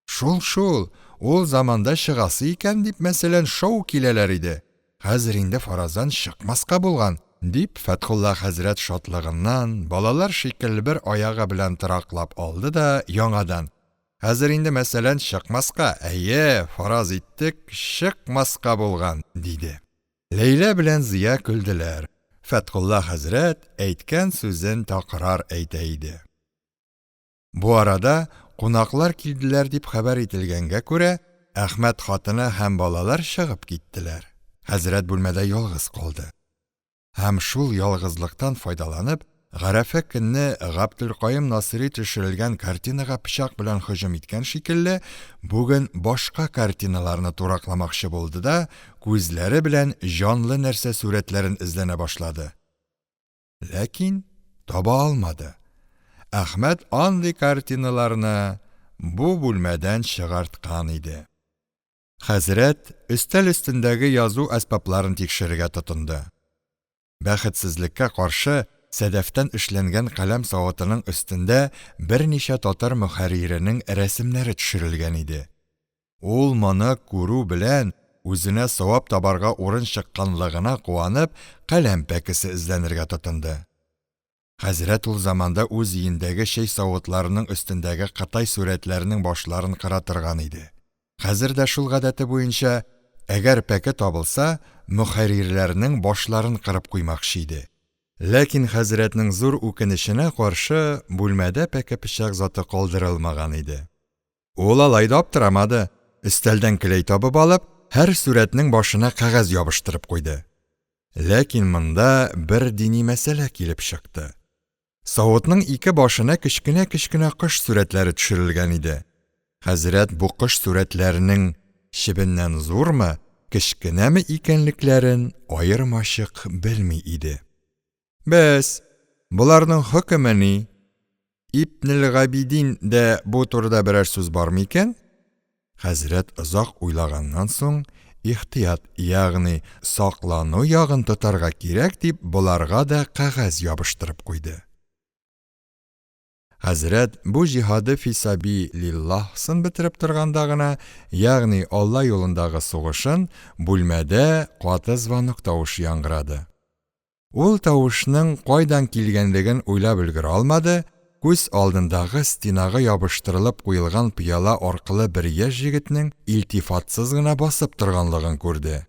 Шул, ул заманда чыгасы икән дип мәсәлән шау киләләр иде. Хәзер инде фаразан чыкмаска булган, дип Фәтхулла хәзрәт шатлыгыннан балалар шикелле бер аягы белән тыраклап алды да яңадан. Хәзер инде мәсәлән чыкмаска, фараз иттек, чыкмаска булган, диде. Ләйлә белән Зыя көлделәр. Фәтхулла хәзрәт әйткән сүзен такрар әйтә иде. Бу арада кунаклар килделәр дип хәбәр ителгәнгә күрә, Әхмәт хатыны һәм балалар чыгып киттеләр. Хәзрәт бүлмәдә ялгыз калды. Һәм шул ялгызлыктан файдаланып, Гарәфә көнне Габдулкаим Насыйри төшерелгән картинага пычак белән һөҗүм иткән шикелле, бүген башка картиналарны туракламакчы булды да, күзләре белән җанлы нәрсә сурәтләрен эзләнә башлады. Ләкин таба алмады. Әхмәт андый картиналарны бу бүлмәдән чыгарткан иде. Хәзрәт өстәл өстендәге язу әсбапларын тикшерергә тотынды. Бәхетсезлеккә каршы, сәдәфтән эшләнгән каләм савытының өстендә берничә татар мөхәрриренең рәсемнәре төшерелгән иде. Ул моны күрү белән үзенә савап табарга урын чыкканлыгына куанып, каләм пәкесе эзләнергә тотынды. Хәзрәт ул заманда үз өендәге шәй савытларының өстендәге Кытай сурәтләренең башларын кыра торган иде. Хәзер дә шул гадәте буенча, әгәр пәке табылса, мөхәррирләрнең башларын кырып куймакчы иде. Ләкин хәзрәтнең зур үкенеченә каршы бүлмәдә пәке пычак заты калдырылмаган иде. Ул алай да аптырамады. Өстәлдән келәй табып алып, һәр сурәтнең башына кәгазь ябыштырып куйды. Ләкин монда бер дини мәсьәлә килеп чыкты. Савытның ике башына кечкенә кыш сурәтләре төшерелгән иде. Хәзрәт бу кыш сурәтләренең чебеннән зурмы, кечкенәме икәнлекләрен аермачык белми иде. Бәс, буларның хөкеме ни? Ибн Габидин дә бу турыда берәр сүз бармы икән? Хәзрәт озак уйлаганнан соң, ихтият, ягъни саклану ягын тотарга кирәк дип, буларга да кәгазь ябыштырып куйды. Хәзрәт бу җиһады фисаби лиллаһсын бетереп торганда гына, ягъни Алла юлындагы сугышын, бүлмәдә каты звонок тавышы яңгырады. Ул тавышның кайдан килгәнлеген уйлап өлгерә алмады, күз алдындагы стенага ябыштырылып куелган пыяла аркылы бер яшь җегетнең илтифатсыз гына басып торганлыгын күрде.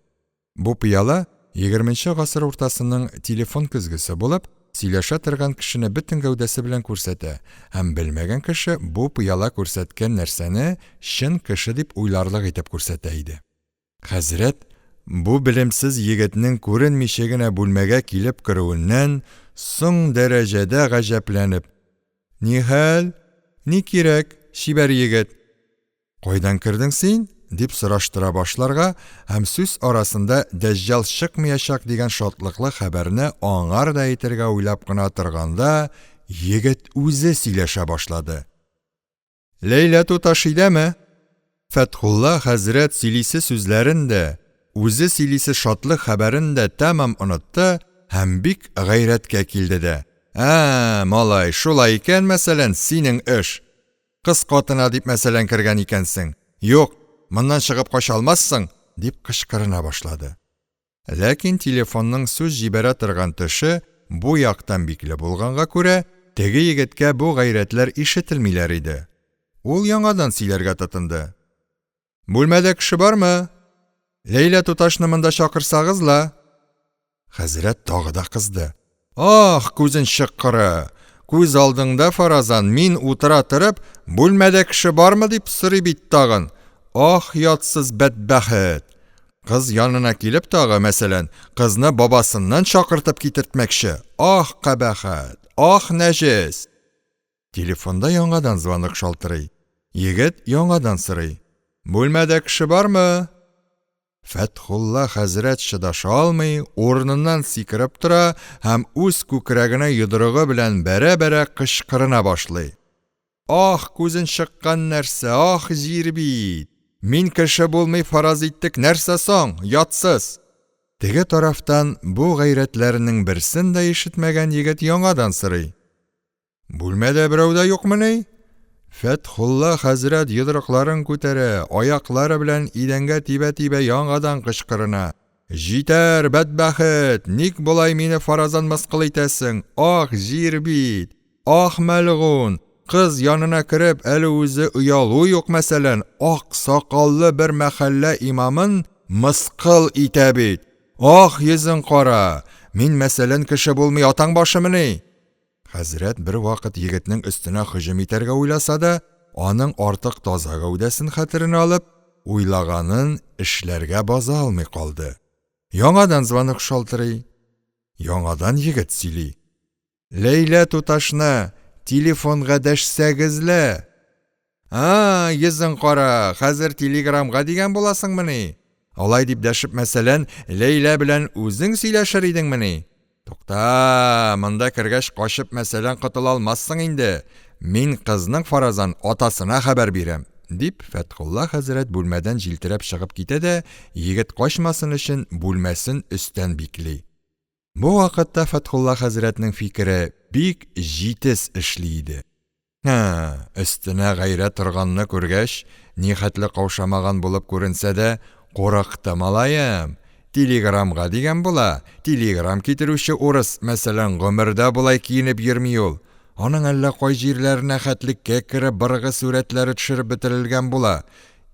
Бу пыяла 20нче гасыр уртасының телефон көзгесе булып, сөйләшә торган кешене бөтен гәүдәсе белән күрсәтә, һәм белмәгән кеше бу пыяла күрсәткән нәрсәне чын кеше дип уйларлык итеп күрсәтә иде. Хәзрәт бу белемсез егетнең күренмичә генә бүлмәгә килеп керүеннән соң дәрәҗәдә гаҗәпләнеп: "Ни хәл? Ни кирәк, шибәр егет? Кайдан кирдең син?" дип сораштыра башларга һәм сүз арасында дәҗҗал чыкмаячак дигән шатлыклы хәбәрне аңар да әйтергә уйлап кына торганда, егет үзе сөйләшә башлады. "Ләйлә туташ идеме?" Фәтхулла хәзрәт сөйлисе сүзләрен дә, үзе сөйлисе шатлык хәбәрен дә тәмам онытты һәм бик гайрәткә килде дә: малай, шулай икән, мәсәлән, синең эш. Кыз катына дип мәсәлән кергән икәнсең. Юк, моннан чыгып кача алмассың, дип кычкырына башлады. Ләкин телефонның сүз җибәрә торган төше бу яктан бикле булганга күрә, теге егеткә бу гайрәтләр ишетелмиләр иде. Ул яңадан сөйләргә тотынды. "Бүлмәдә кеше бармы? Ләйлә туташны монда чакырсагыз ла." Хәзрәт тагы да кызды. "Ах, күзен чыккыры! Күз алдыңда фаразан, мин утыра торып, бүлмәдә кеше бармы дип сорый бит тагын. Ах, ятсыз бәдбәхет! Кыз янына килеп тагы, мәсәлән, кызны бабасыннан чакыртып китертмәкче. Ах, кабахат! Ах, нәҗес!" Телефонда яңадан звонок шалтырый. Егет яңадан сорый: "Бүлмәдә кеше бармы?" Фәтхулла хәзрәт шыдаша алмый, урыныннан сикереп тора һәм үз күкрәгенә йодрыгы белән бәрә-бәрә кычкырына башлый. "Ах, күзен чыккан нәрсә, ах, җир бит! Мин кеше булмый фараз иттек, нәрсә соң, ятсыз!" Теге тарафтан бу гайрәтләрнең берсен дә ишетмәгән егет яңадан сорый: "Бүлмәдә берәү дә юкмыни?" Фәтхулла хәзрәт йодрыкларын күтәрә, аяклары белән идәнгә тибә-тибә яңадан кычкырына: "Җитәр, бәдбәхет! Ник болай мине фаразан мыскыл итәсең? Ах, җир бит! Ах, мәлгун! Кыз янына кереп, әле үзе уялу юк, мәсәлән, ак сакаллы бер мәхәллә имамын мыскыл итә бит! Ах, йөзең кара! Мин, мәсәлән, кеше булмый атаң башымыни?" Хәзрәт бер вакыт егетнең өстенә һөҗүм итәргә уйласа да, аның артык таза гәүдәсен хәтеренә алып, уйлаганын эшләргә база алмый калды. Яңадан звонок шалтырый. Яңадан егет сөйли: "Ләйлә туташны телефонга дәшсәгезлә." Йөзең кара, хәзер телеграмга дигән буласыңмыни? Алай дип дәшеп, мәсәлән, Ләйлә белән үзең сөйләшер идеңмени? Тукта, монда кергәч качып, мәсәлән, котыла алмассың инде. Мин кызның фаразан атасына хәбәр бирәм, дип Фәтхулла хәзрәт бүлмәдән җилтерәп чыгып китә дә, егет качмасын өчен бүлмәсен өстән бикли. Бу вакытта Фәтхулла хәзрәтнең фикере бик җитез эшли иде. Өстенә гайрәт торганны күргәч, ни хәтле каушамаган булып күренсә дә, курыкты малаем. Телеграмга дигән була. Телеграм китерүче урыс, мәсәлән, гомердә булай киенеп йөрми ул. Аның әллә кай җирләренә хәтлеккә кереп быргы сурәтләре төшереп бетерелгән була.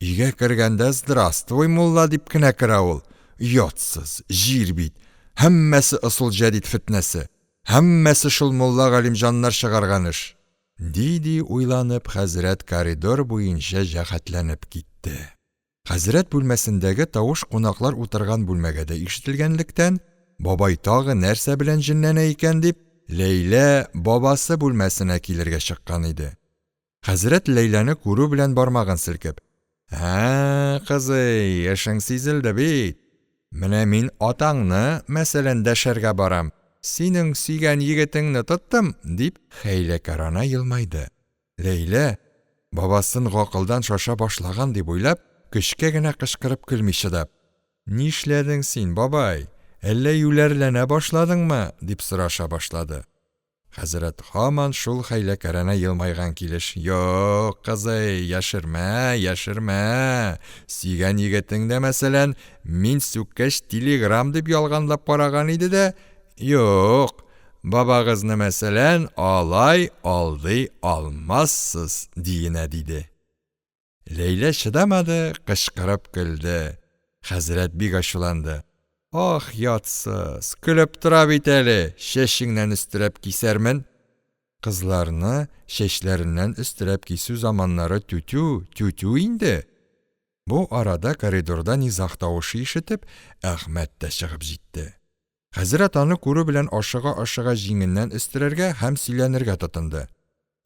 Өйгә кергәндә "Здравствуй, мулла" дип кенә керә ул. Ятсыз, җир бит. Һәммәсе ысул җәдид фитнәсе. Һәммәсе шул мулла галимҗаннар чыгарган эш. Диди уйланып, хәзрәт коридор буенча җәһәтләнеп китте. Хәзрәт бүлмәсендәге тавыш кунаклар утырган бүлмәгә дә ишетелгәнлектән, бабай тагы нәрсә белән җенләнә икән дип, Ләйлә бабасы бүлмәсенә килергә чыккан иде. Хәзрәт Ләйләне күрү белән бармагын селкеп: "Кызый, эшең сизелде бит. Менә мин атаңны, мәсәлән, дәшәргә барам. Синең сөйгән егетеңне тоттым", дип хәйләкарана елмайды. Ләйлә, бабасын гакылдан шаша башлаган дип уйлап, көчкә генә кычкырып көлми чыдап: "Нишләдең син, бабай? Әллә юләрләнә башладыңмы?" дип сораша башлады. Хәзрәт һаман шул хәйләкарана елмайган килеш: "Юк, кызый, яшермә. Сөйгән егетеңдә, мәсәлән, мин сүккәч телеграм дип ялганлап караган иде дә, юк, бабагызны мәсәлән алай алдый алмассыз диенә диде. Ләйлә шыдамады, кычкырып көлде. Хәзрәт бик ачуланды. Ах, ятсыз, көлеп тора бит әле, чәчеңнән өстерәп кисәрмен. Кызларны чәчләреннән өстерәп кисү заманнары тютю инде. Бу арада коридорда низах тавышы ишетеп, Әхмәт тә чыгып җитте. Хәзрәт аны күрү белән ашыга җиңеннән өстерәргә һәм сөйләнергә тотынды.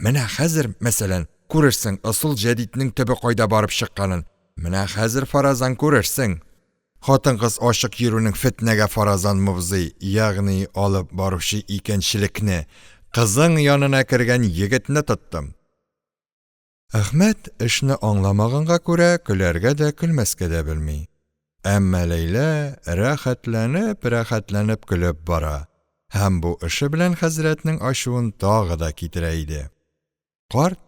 Менә хәзер, мәсәлән, күрерсең ысул җәдиднең төбе кайда барып чыкканын. Менә хәзер фаразан күрерсең. Хатын-кыз ашык йөрүнең фитнәгә фаразан мөвзи, ягъни алып баручы икенчелекне, кызың янына кергән егетне тоттым. Әхмәт эшне аңламаганга күрә көләргә дә көлмәскә дә белми. Әмма Ләйлә рәхәтләнеп көлеп бара. Һәм бу эше белән хәзрәтнең ачуын тагы да китерә иде. Карт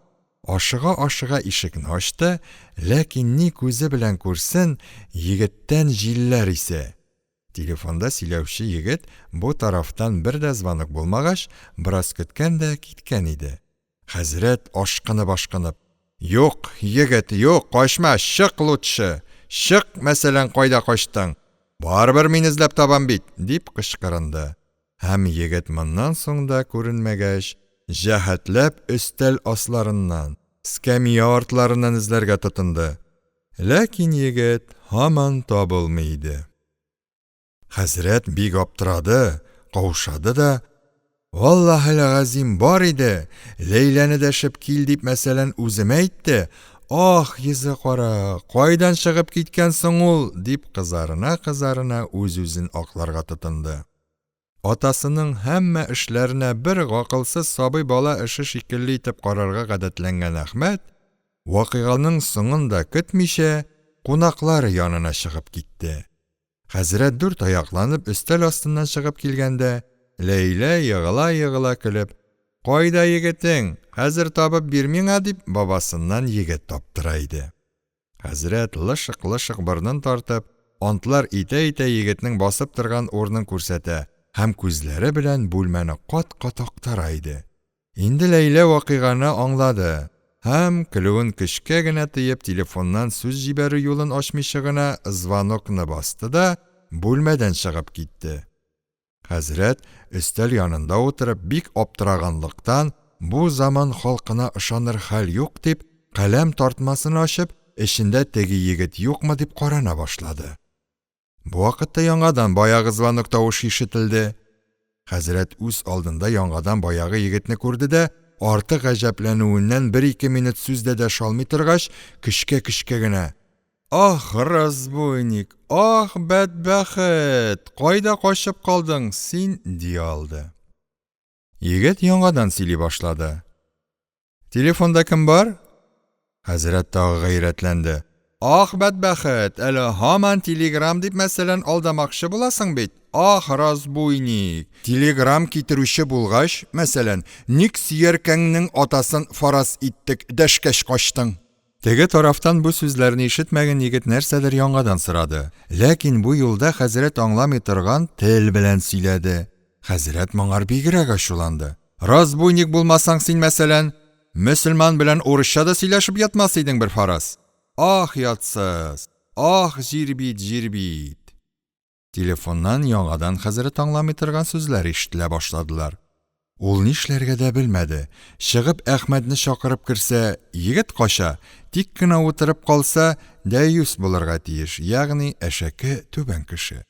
ашыга ишекне ачты, ләкин ни күзе белән күрсен, егеттән җилләр исе. Телефонда сөйләүче егет бу тарафтан бер дә звонок булмагач, бераз көткән дә киткән иде. Хәзрәт ашкынып, «Юк, егет, юк, качма, чык лучше. Чык, мәсәлән, кайда качтың? Барыбер мин эзләп табам бит», дип кычкырынды. Һәм егет моннан соң да күренмәгәч, җәһәтләп өстәл асларыннан, скамья артларыннан эзләргә тотынды. Ләкин егет һаман табылмый иде. Хәзрәт бик аптырады, каушады да, «Валлаһи ләгазим бар иде, Ләйләне дәшеп кил дип мәсәлән үзем әйтте. Ах, йөзе кара, кайдан чыгып киткән соң ул?» дип кызарына үз-үзен акларга тотынды. Атасының һәммә эшләренә бер гакылсыз сабый бала эше шикелле итеп карарга гадәтләнгән Әхмәт, вакыйганың соңын да көтмичә, кунаклар янына чыгып китте. Хәзрәт дүрт аякланып өстәл астыннан чыгып килгәндә, Ләйлә егыла көлеп, «Кайда егетең? Хәзер табып бир миңа», дип бабасыннан егет таптыра иде. Хәзрәт лышык борнын тартып, антлар итә егетнең басып торган урынын күрсәтә һәм күзләре белән бүлмәне кат-кат актара иде. Инде Ләйлә вакыйганы аңлады һәм көлүен көчкә генә тыеп телефоннан сүз җибәрү юлын ачмыйча гына звонокны басты да бүлмәдән чыгып китте. Хәзрәт өстәл янында утырып бик аптыраганлыктан, бу заман халкына ышаныр хәл юк дип, каләм тартмасын ачып, эчендә теге егет юкмы дип карана башлады. Бу вакытта яңадан баягы звонок тавышы ишетелде. Хәзрәт үз алдында яңадан баягы егетне күрде дә, артык гаҗәпләнүеннән 1-2 минут сүздә дә шалмый торгач, көчкә генә: «Ах, разбойник, ах, бәдбәхет, кайда качып калдың син?» ди алды. Егет яңадан сөйли башлады. «Телефонда кем бар?» Хәзрәт тагы гайрәтләнде. «Ах, бәдбәхет, әле һаман телеграм дип мәсәлән алдамакчы буласың бит. Ах, разбойник, телеграм китерүче булгач, мәсәлән, ник сөяркәңнең атасын фараз иттек, дәшкәч качтың?» Теге тарафтан бу сүзләрне ишетмәгән егет нәрсәдер яңадан сорады. Ләкин бу юлда хәзрәт аңламый торган тел белән сөйләде. Хәзрәт моңар бигрәк ачуланды. «Разбойник булмасаң син мәсәлән, мөселман белән урысча да сөйләшеп ятмас идең бер фараз. Ах, ятсыз, ах, җир бит». Телефоннан яңадан хәзрәт аңламый торган сүзләр ишетелә башладылар. Ул нишләргә дә белмәде. Чыгып Әхмәтне чакырып керсә, егет кача, тик кенә утырып калса, дәюс булырга тиеш, ягъни әшәке түбән кеше.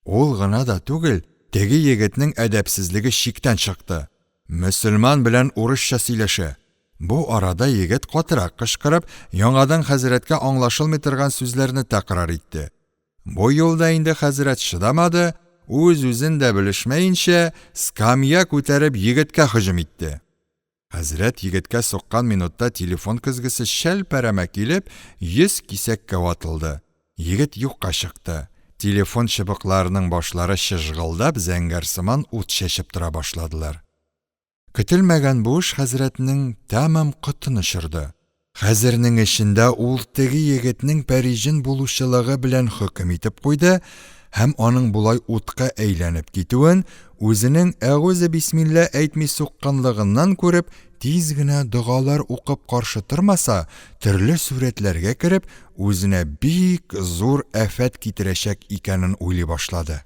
Ул гына да түгел, теге егетнең әдәпсезлеге чиктән чыкты. Мөселман белән урысча сөйләшә. Бу арада егет катырак кычкырып, яңадан хәзрәткә аңлашылмый торган сүзләрне тәкрар итте. Бу юлда инде хәзрәт шыдамады, үз-үзен дә белешмәенчә, скамья күтәреп егеткә һөҗүм итте. Хәзрәт егеткә суккан минутта телефон көзгесе шәл-пәрәмә килеп, 100 кисәккә ватылды. Егет юкка чыкты. Телефон чыбыкларының башлары чыжгылдап, зәңгәр-сыман ут чәчеп тора башладылар. Көтелмәгән бу эш хәзрәтнең тәмам котын очырды. Хәзернең эчендә ул теге егетнең Парижин булучылыгы белән хөкем итеп куйды һәм аның булай утка әйләнеп китүен, үзенең әгүзе бисмилла әйтми сукканлыгыннан күреп, тиз генә дугалар укып каршы тормаса, төрле сурәтләргә кереп, үзенә бик зур афәт китерәчәк икәнен уйлый башлады.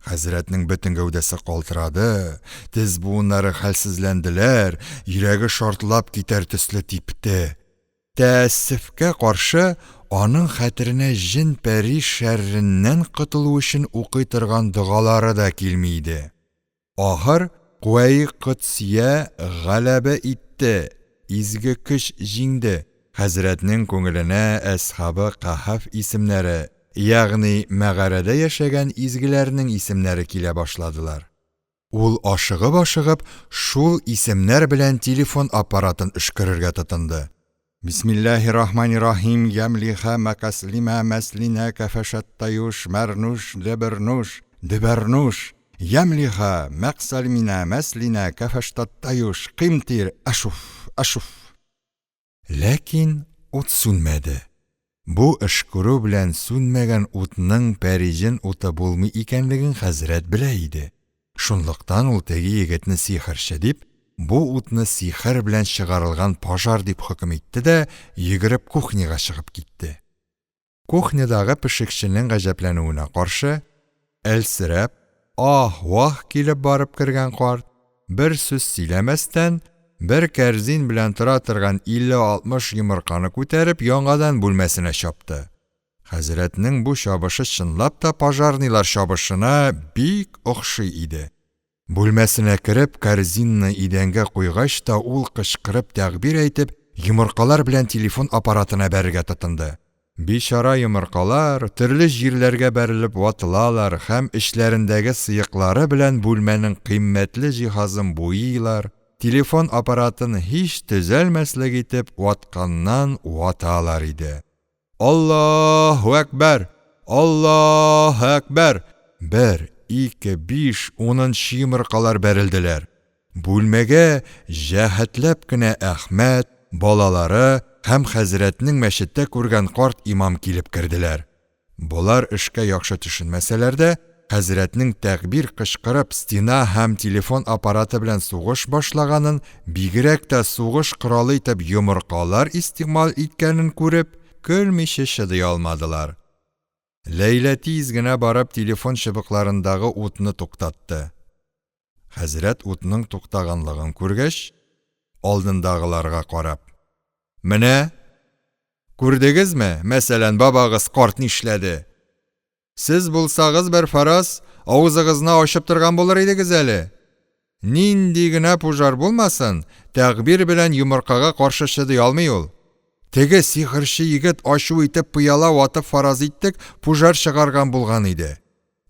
Хәзрәтнең бөтен гәүдәсе калтырады, тез буыннары хәлсезләнделәр, йөрәге шартлап китәр төсле типте. Тәэссефкә каршы, аның хәтеренә җин-пәри шәрреннән котылу өчен укый торган дугалары да килми иде. Ахыр Куәи Кодсия галәбә итте, изге көч җиңде. Хәзрәтнең күңеленә Әсхабы Каһф исемнәре, ягъни мәгарәдә яшәгән изгеләрнең исемнәре килә башладылар. Ул ашыгып, шул исемнәр белән телефон аппаратын өшкерергә тотынды. Бисмиллаһир-рахманир-рахим, ямлиха макаслима маслина кафашаттаюш марнуш дебернуш дебернуш. Ямлиха максалмина маслина кафаштаттаюш кимтир ашуф. Ләкин ут сүнмәде. Бу эшкүрү белән сүнмәгән утның пәрижен уты булмый икәнлеген хәзрәт белә иде. Шунлыктан ул теге егетне сихерче дип, бу утны сихер белән чыгарылган пожар дип хөкем итте дә, йөгереп кухняга чыгып китте. Кухнядагы пешекченең гаҗәпләнүенә каршы, әлсерәп, вах килеп барып кергән карт, бер сүз сөйләмәстән, бер кәрзин белән тора торган 50-60 йомырканы күтәреп яңадан бүлмәсенә чапты. Хәзрәтнең бу чабышы чынлап та пожарнилар чабышына бик охшый иде. Бүлмәсенә кереп, кәрзинны идәнгә куйгач та ул кычкырып тәгъбир әйтеп, йомыркалар белән телефон аппаратына бәрергә тотынды. Бишара йомыркалар төрле җирләргә бәрелеп ватылалар һәм эшләрендәге сыйыклары белән бүлмәнең кыйммәтле җиһазын буйлар, телефон аппаратын һич төзәлмәслек итеп ватканнан ваталар иде. Аллаһу әкбәр! Аллаһу әкбәр! 1, 2, 5, 10 йомыркалар бәрелделәр. Бүлмәгә җәһәтләп кенә Әхмәт, балалары һәм хәзрәтнең мәчеттә күргән карт имам килеп керделәр. Булар эшкә яхшы төшенмәсәләр дә, хәзрәтнең тәкбир кычкырып стена һәм телефон аппараты белән сугыш башлаганын, бигрәк тә сугыш коралы итеп йомыркалар истигъмал иткәнен күреп, көлмичә чыдый алмадылар. Ләйлә тиз генә барып телефон чыбыкларындагы утны туктатты. Хәзрәт утның туктаганлыгын күргәч, алдындагыларга карап: "Менә, күрдегезме, мәсәлән, бабагыз карт нишләде? Сез булсагыз бер фараз, авызыгызны ачып торган булыр идегез әле. Нинди генә пожар булмасын, тәгъбир белән йомыркага каршы чыдый алмый ул. Теге сихерче егет ачу итеп пыяла ватып фараз иттек, пожар чыгарган булган иде.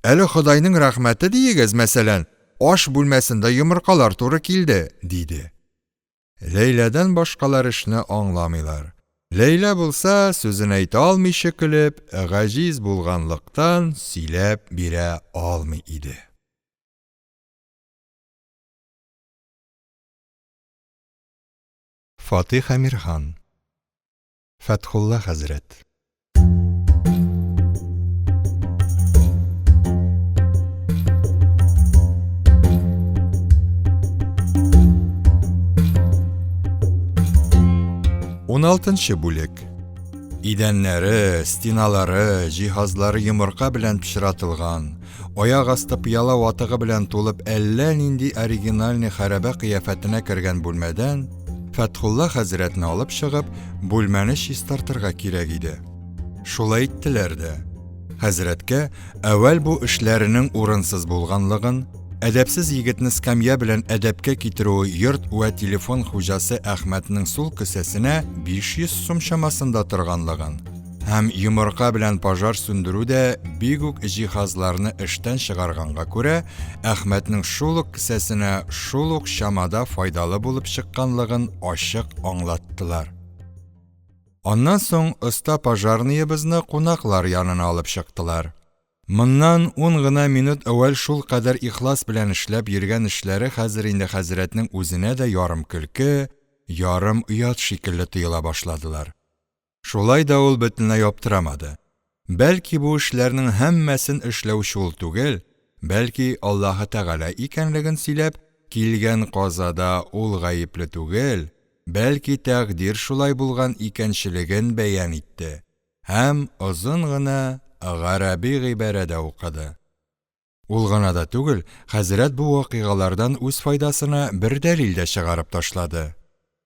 Әле Худайның рәхмәте диегез, мәсәлән, аш бүлмәсендә йомыркалар туры килде", диде. Ләйләдән башкалар эшне аңламыйлар. Ләйлә булса, сүзен әйтә алмыйча көлеп, гаҗиз булганлыктан сөйләп бирә алмый иде. Фатих Әмирхан, Фәтхулла хәзрәт. Он алтынчы бүлек. Идәннәре, стеналары, җиһазлары йомырка белән пычратылган, аяк асты пыяла ватыгы белән тулып әллә нинди оригинальный хәрабә кыяфәтенә кергән бүлмәдән Фәтхулла хәзрәтне алып чыгып, бүлмәне чистартырга кирәк иде. Шулай иттеләр дә. Хәзрәткә әвәл бу эшләренең урынсыз булганлыгын, әдәпсез егетне скамья белән әдәпкә китерү йорт вә телефон хуҗасы Әхмәтнең сул кесәсенә 500 сум чамасында торганлыгын һәм йомырка белән пожар сүндерү дә бик үк җиһазларны эштән чыгарганга күрә, Әхмәтнең шул ук кесәсенә шул ук чамада файдалы булып чыкканлыгын ачык аңлаттылар. Аннан соң оста пожарныебызны кунаклар янына алып чыктылар. Моннан 10 гына минут әвәл шул кадәр ихлас белән эшләп йөргән эшләре хәзер инде хәзрәтнең үзенә дә ярым көлке, ярым уят шикелле тоела башладылар. Шулай да ул бөтенләй яптырамады. Бәлки бу эшләрнең һәммәсен эшләүче ул түгел, бәлки Аллаһы Тәгалә икәнлеген сөйләп, килгән казада ул гаепле түгел, бәлки тәкъдир шулай булган икәнчелеген бәян итте. Һәм озын гына гарәби гыйбарәдә укыды. Ул гына да түгел, хәзрәт бу вакыйгалардан үз файдасына бер дәлил дә чыгарып ташлады.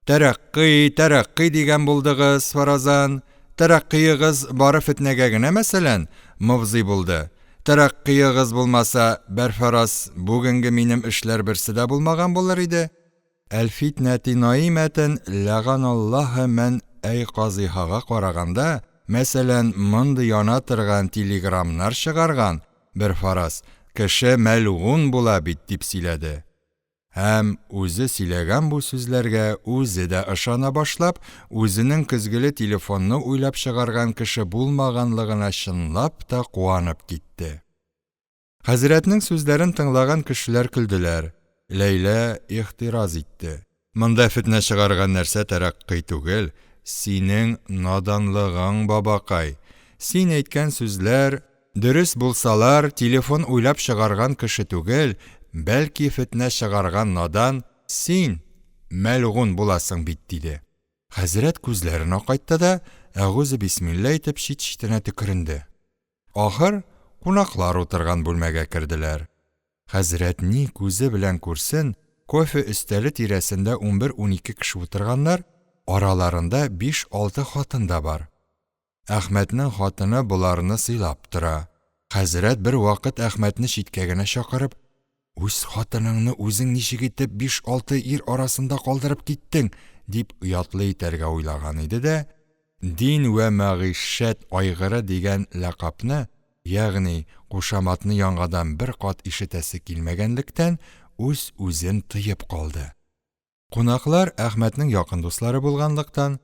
Тәрәккый дигән булдыгыз, Фаразан. Тәрәккыегыз бары фетнәгә генә мәсәлән, мовзый булды. Тәрәккыегыз булмаса, бәрфараз, бүгенге минем эшләр берсе дә булмаган булыр иде. Әл-фитнәти наимәтен ләганаллаһы мән әй казыйхага караганда, мәсәлән, монды яна торган телеграмнар чыгарган, бәрфараз, кеше мәлгун була бит дип сөйләде. Һәм үзе сөйләгән бу сүзләргә үзе дә ышана башлап, үзенең көзгеле телефонны уйлап чыгарган кеше булмаганлыгына чынлап та куанып китте. Хәзрәтнең сүзләрен тыңлаган кешеләр көлделәр. Ләйлә ихтираз итте. Монда фитнә чыгарган нәрсә тәрәккый түгел, синең наданлыгың, бабакай. Син әйткән сүзләр дөрес булсалар, телефон уйлап чыгарган кеше түгел, бәлки фитнә чыгарган надан син мәлгун буласың бит диде. Хәзрәт күзләрен акайтты да, әгүзу бисмилла әйтеп чит-читенә төкеренде. Ахыр кунаклар утырган бүлмәгә керделәр. Хәзрәт ни күзе белән күрсен, кофе өстәле тирәсендә 11-12 кеше утырганнар, араларында 5-6 хатын да бар. Әхмәтнең хатыны буларны сыйлап тора. Хәзрәт бер вакыт Әхмәтне читкә генә чакырып, «Үз хатыныңны үзең ничек итеп 5-6 ир арасында калдырып киттең?» дип уятлы итәргә уйлаган иде дә, дин вә мәгишәт айгыры дигән лақапны, ягъни кушаматны яңадан бер кат ишетәсе килмәгәнлектән, үзен тыеп калды. Кунаклар Әхмәтнең якын дуслары булганлыктан,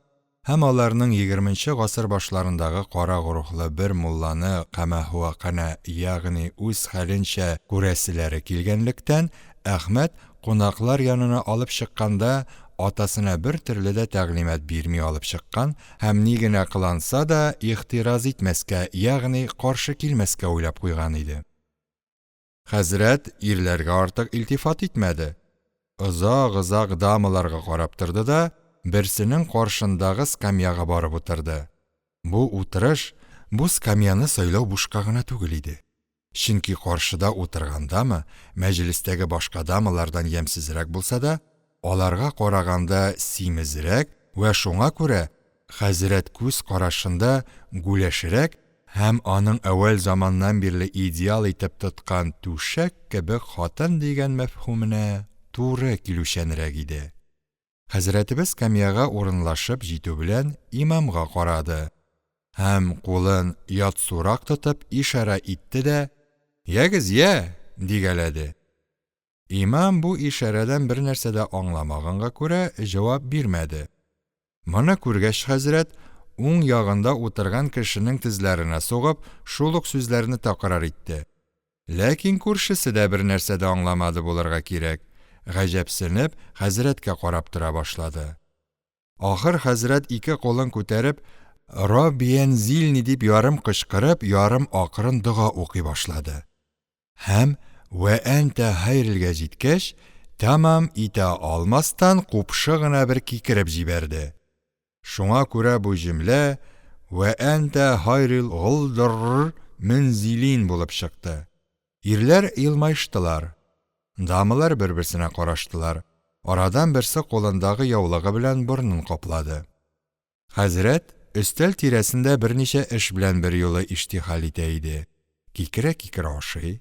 һәм аларның 20нче гасыр башларындагы кара гурухлы бер мулланы камаһуакана, ягъни үз хәленчә күрәселәре килгәнлектән, Әхмәт кунаклар янына алып чыкканда, атасына бер төрле дә тәгълимат бирми алып чыккан, һәм ни генә кыланса да ихтираз итмәскә, ягъни каршы килмәскә уйлап куйган иде. Хәзрәт ирләргә артык илтифат итмәде. Озак дамаларга карап торды да, берсенең каршындагы скамьяга барып утырды. Бу утырыш, бу скамьяны сайлау бушка гына түгел иде. Чөнки каршыда утыргандамы, мәҗлестәге башка дамалардан ямсызрак булса да, аларга караганда симезрәк вә шуңа күрә хәзрәт күз карашында гүләшрәк һәм аның әүвәл заманнан бирле идеал итеп тоткан түшәк кебек хатын дигән мәфһүменә туры килүчәнрәк иде. Хәзрәтебез скамьяга урынлашып җитү белән имамга карады һәм кулын ятсурак тотып ишара итте дә, «Ягез, дигәләде. Имам бу ишарәдән бер нәрсә дә аңламаганга күрә җавап бирмәде. Моны күргәч хәзрәт уң ягында утырган кешенең тезләренә сугып, шул ук сүзләрне тәкрар итте. Ләкин күршесе дә бер нәрсә дә аңламады булырга кирәк. Гаҗәпсенеп, хәзрәткә карап тора башлады. Ахыр хәзрәт ике кулын күтәреп, «Раббиен зилни» дип ярым кычкырып, ярым акрын дуга укый башлады. Һәм «Вә әнтә хайрилгә» җиткәч, тамам итә алмастан купшы гына бер кикереп җибәрде. Шуңа күрә бу җөмлә «Вә әнтә хайрил гылдыр мөнзилин» булып чыкты. Ирләр илмайштылар. Дамалар бер-берсенә караштылар. Арадан берсе кулындагы яулыгы белән борынын каплады. Хәзрәт өстәл тирәсендә берничә эш белән бер юлы иштихал итә иде. Кикерә ашый,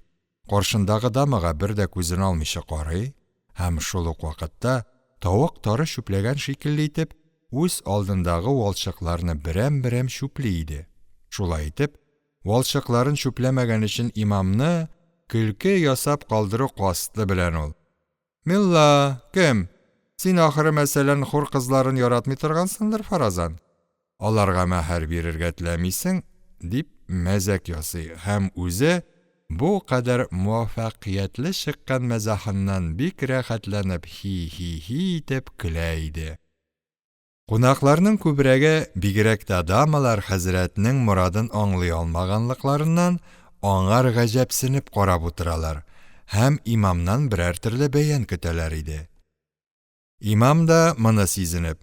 каршындагы дамага бер дә күзен алмыйча карый, һәм шул ук вакытта тавык тары чүпләгән шикелле итеп, үз алдындагы валчыкларны берәм-берәм чүпли иде. Шулай итеп, валчыкларын чүпләмәгән өчен имамны көлке ясап калдыру касты белән ул. «Милла, кем? Син ахыры мәсәлән хур кызларын яратмый торгансыңдыр, Фаразан. Аларга мәһәр бирергә теләмисең?» дип мәзәк ясый һәм үзе бу кадәр муаффәкыятьле чыккан мәзахыннан бик рәхәтләнеп хи итеп көлә иде. Кунакларның күбрәге, бигрәк тә дамалар хәзрәтнең морадын аңлый алмаганлыкларыннан аңар гаҗәпсенеп карап утыралар һәм имамнан берәр төрле бәян көтәләр иде. Имам да моны сизенеп,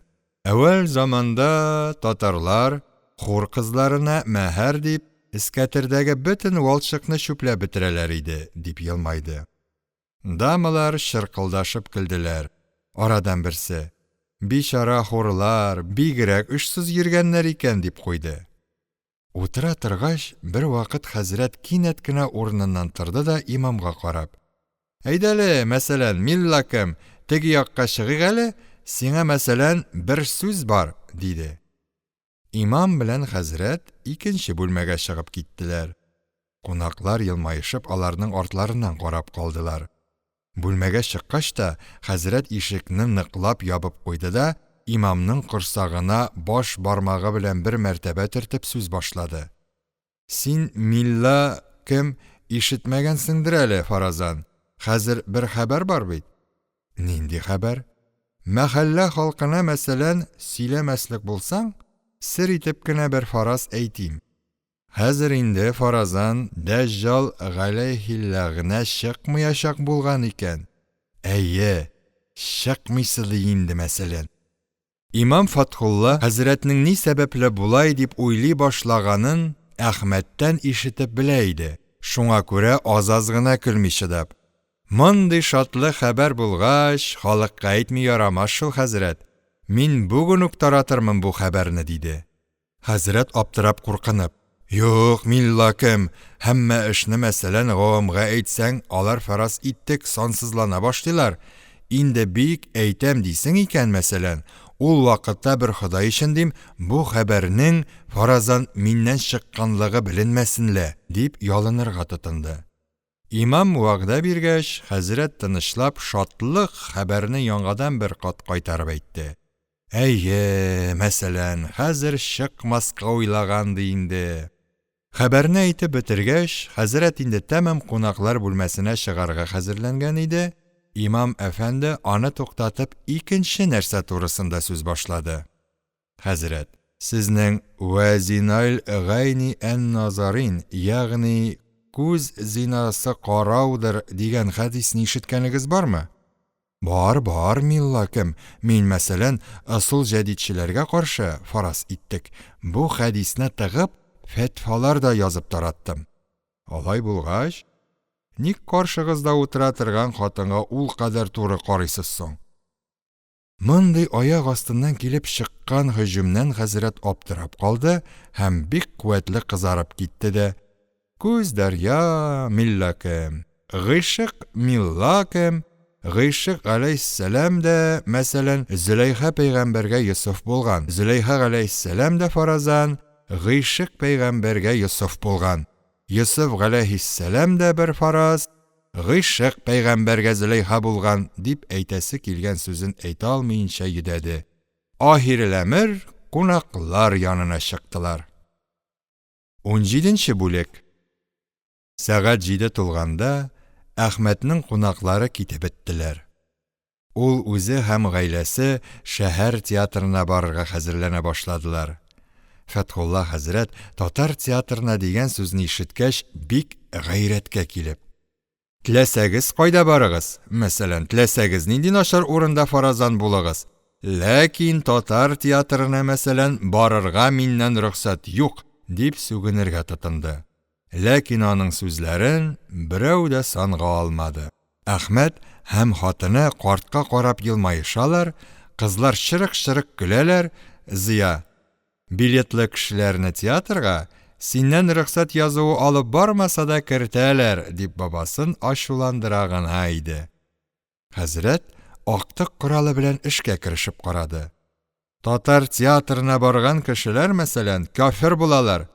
әүвәл заманда татарлар хур кызларына мәһәр дип искәтердәге бөтен валчыкны чүпләп бетерәләр иде, дип елмайды. Дамалар шыркылдашып көлделәр. Арадан берсе: «Бичара хурлар, бигрәк эшсез йөргәннәр икән», дип куйды. Утыра торгач, бер вакыт хәзрәт кинәт кенә урыныннан торды да имамга карап: «Әйдәле, мәсәлән, миллакым, теге якка чыгыйк әле, сиңа мәсәлән бер сүз бар», диде. Имам белән хәзрәт икенче бүлмәгә чыгып киттеләр. Кунаклар елмаешып аларның артларыннан карап калдылар. Бүлмәгә чыккач та, хәзрәт ишекне ныклап ябып куйды да, имамның корсагына баш бармагы белән бер мәртәбә төртеп сүз башлады. «Син, милла кем, ишетмәгәнсеңдер әле, Фаразан. Хәзер бер хәбәр бар бит». «Нинди хәбәр?» «Мәхәллә халкына мәсәлән сөйләмәслек булсаң, сер итеп кенә бер фараз әйтим. Хәзер инде Фаразан Дәҗҗал галәйһилләгънә чыкмыячак булган икән». «Әйе, чыкмыйсы инде мәсәлән». Имам Фатхулла хәзрәтнең ни сәбәпле булай дип уйлый башлаганын Әхмәттән ишетеп белә иде. Шуңа күрә аз гына көлми чыдап: «Мондый шатлы хәбәр булгач, халыкка әйтми ярамас шул, хәзрәт. Мин бүген үк таратырмын бу хәбәрне», диде. Хәзрәт аптырап куркынып: «Юк, миллакым, һәммә эшне мәсәлән гавамга әйтсәң, алар фараз иттек сансызлана башлыйлар. Инде бик әйтәм дисең икән мәсәлән, ул вакытта бер Ходай өчен дим, бу хәбәрнең фаразан миннән чыкканлыгы беленмәсенле», дип ялынырга тотынды. Имам вәгъдә биргәч, хәзрәт тынычлап шатлык хәбәрне яңадан бер кат кайтарып әйтте. «Әйе, мәсәлән, хәзер чыкмаска уйлаганды инде». Хәбәрне әйтеп бетергәч, хәзрәт инде тәмам кунаклар бүлмәсенә чыгарга хәзерләнгән иде. Имам әфәнде аны туктатып икенче нәрсә турысында сүз башлады. «Хәзрәт, сезнең вәзинайл гайни ан-назарин, ягъни күз зинасы караудыр дигән хәдисне ишеткәнегез бармы?» Бар, миллакым. Мин мәсәлән, асыл җәдидчеләргә каршы фараз иттек. Бу хәдисне тыгып, фәтвалар да язып тараттым. Алай булгач, ник каршыгызда утыра торган хатынга ул кадәр туры карыйсыз соң? Мондый аяк астыннан килеп чыккан һөҗүмнән хәзрәт аптырап калды һәм бик куәтле кызарып китте дә: «Күз дәрья, миллакым, гыйшык миллакым, гыйшык галәйһиссәлам дә, мәсәлән, Зөләйха пәйгамбәргә Йосыф булган. Зөләйха галәйһиссәлам дә фаразан, гыйшык пәйгамбәргә Йосыф булган. Йосыф галәйһиссәлам дә бер фараз, гыйшык пәйгамбәргә Зөләйха булган», дип әйтәсе килгән сүзен әйтә алмыйынча йөдәде. Ахиреләмер кунаклар янына чыктылар. 17нче бүлек. Сәгать 7 тулганда Әхмәтнең кунаклары китеп беттеләр. Ул үзе һәм гаиләсе шәһәр театрына барырга хәзерләнә башладылар. Фәтхулла хәзрәт татар театрына дигән сүзне ишеткәч бик гайрәткә килеп: «Теләсәгез кайда барыгыз? Мәсәлән, теләсәгез нинди начар урында фаразан булыгыз. Ләкин татар театрына мәсәлән барырга миннән рөхсәт юк», дип сүгенергә тотынды. Ләкин аның сүзләрен берәү дә санга алмады. Әхмәт һәм хатыны картка карап елмаешалар, кызлар шырык-шырык көләләр. Зия: «Билетлы кешеләрне театрга синнән рөхсәт язуы алып бармаса да кертәләр», дип бабасын ачуландыра гына иде. Хәзрәт актык коралы белән эшкә керешеп карады. «Татар театрына барган кешеләр мәсәлән кафир булалар.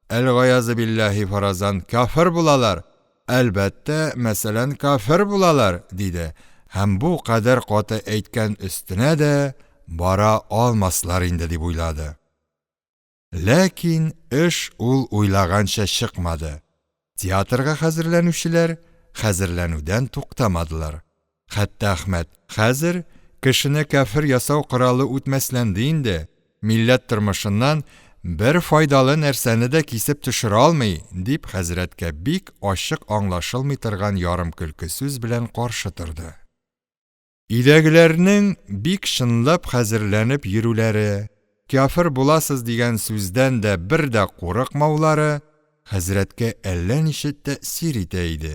Әл-гаязы биллаһи фаразан кафир булалар. Әлбәттә, мәсәлән кафир булалар», диде. Һәм бу кадәр каты әйткән өстенә дә бара алмаслар инде дип уйлады. Ләкин эш ул уйлаганча чыкмады. Театрга хәзерләнүчеләр хәзерләнүдән туктамадылар. Хәтта Әхмәт хәзер кешене кафир ясау коралы үтмәсләнде инде. Милләт тормышыннан бер файдалы нәрсәне дә кисеп төшерә алмый, дип хәзрәткә бик ачык аңлашылмый торган ярым көлке сүз белән каршы торды. Өйдәгеләрнең бик шынлап хәзерләнеп йөрүләре, кафир буласыз дигән сүздән дә бер дә курыкмаулары хәзрәткә әллә ничек тәэсир итә иде.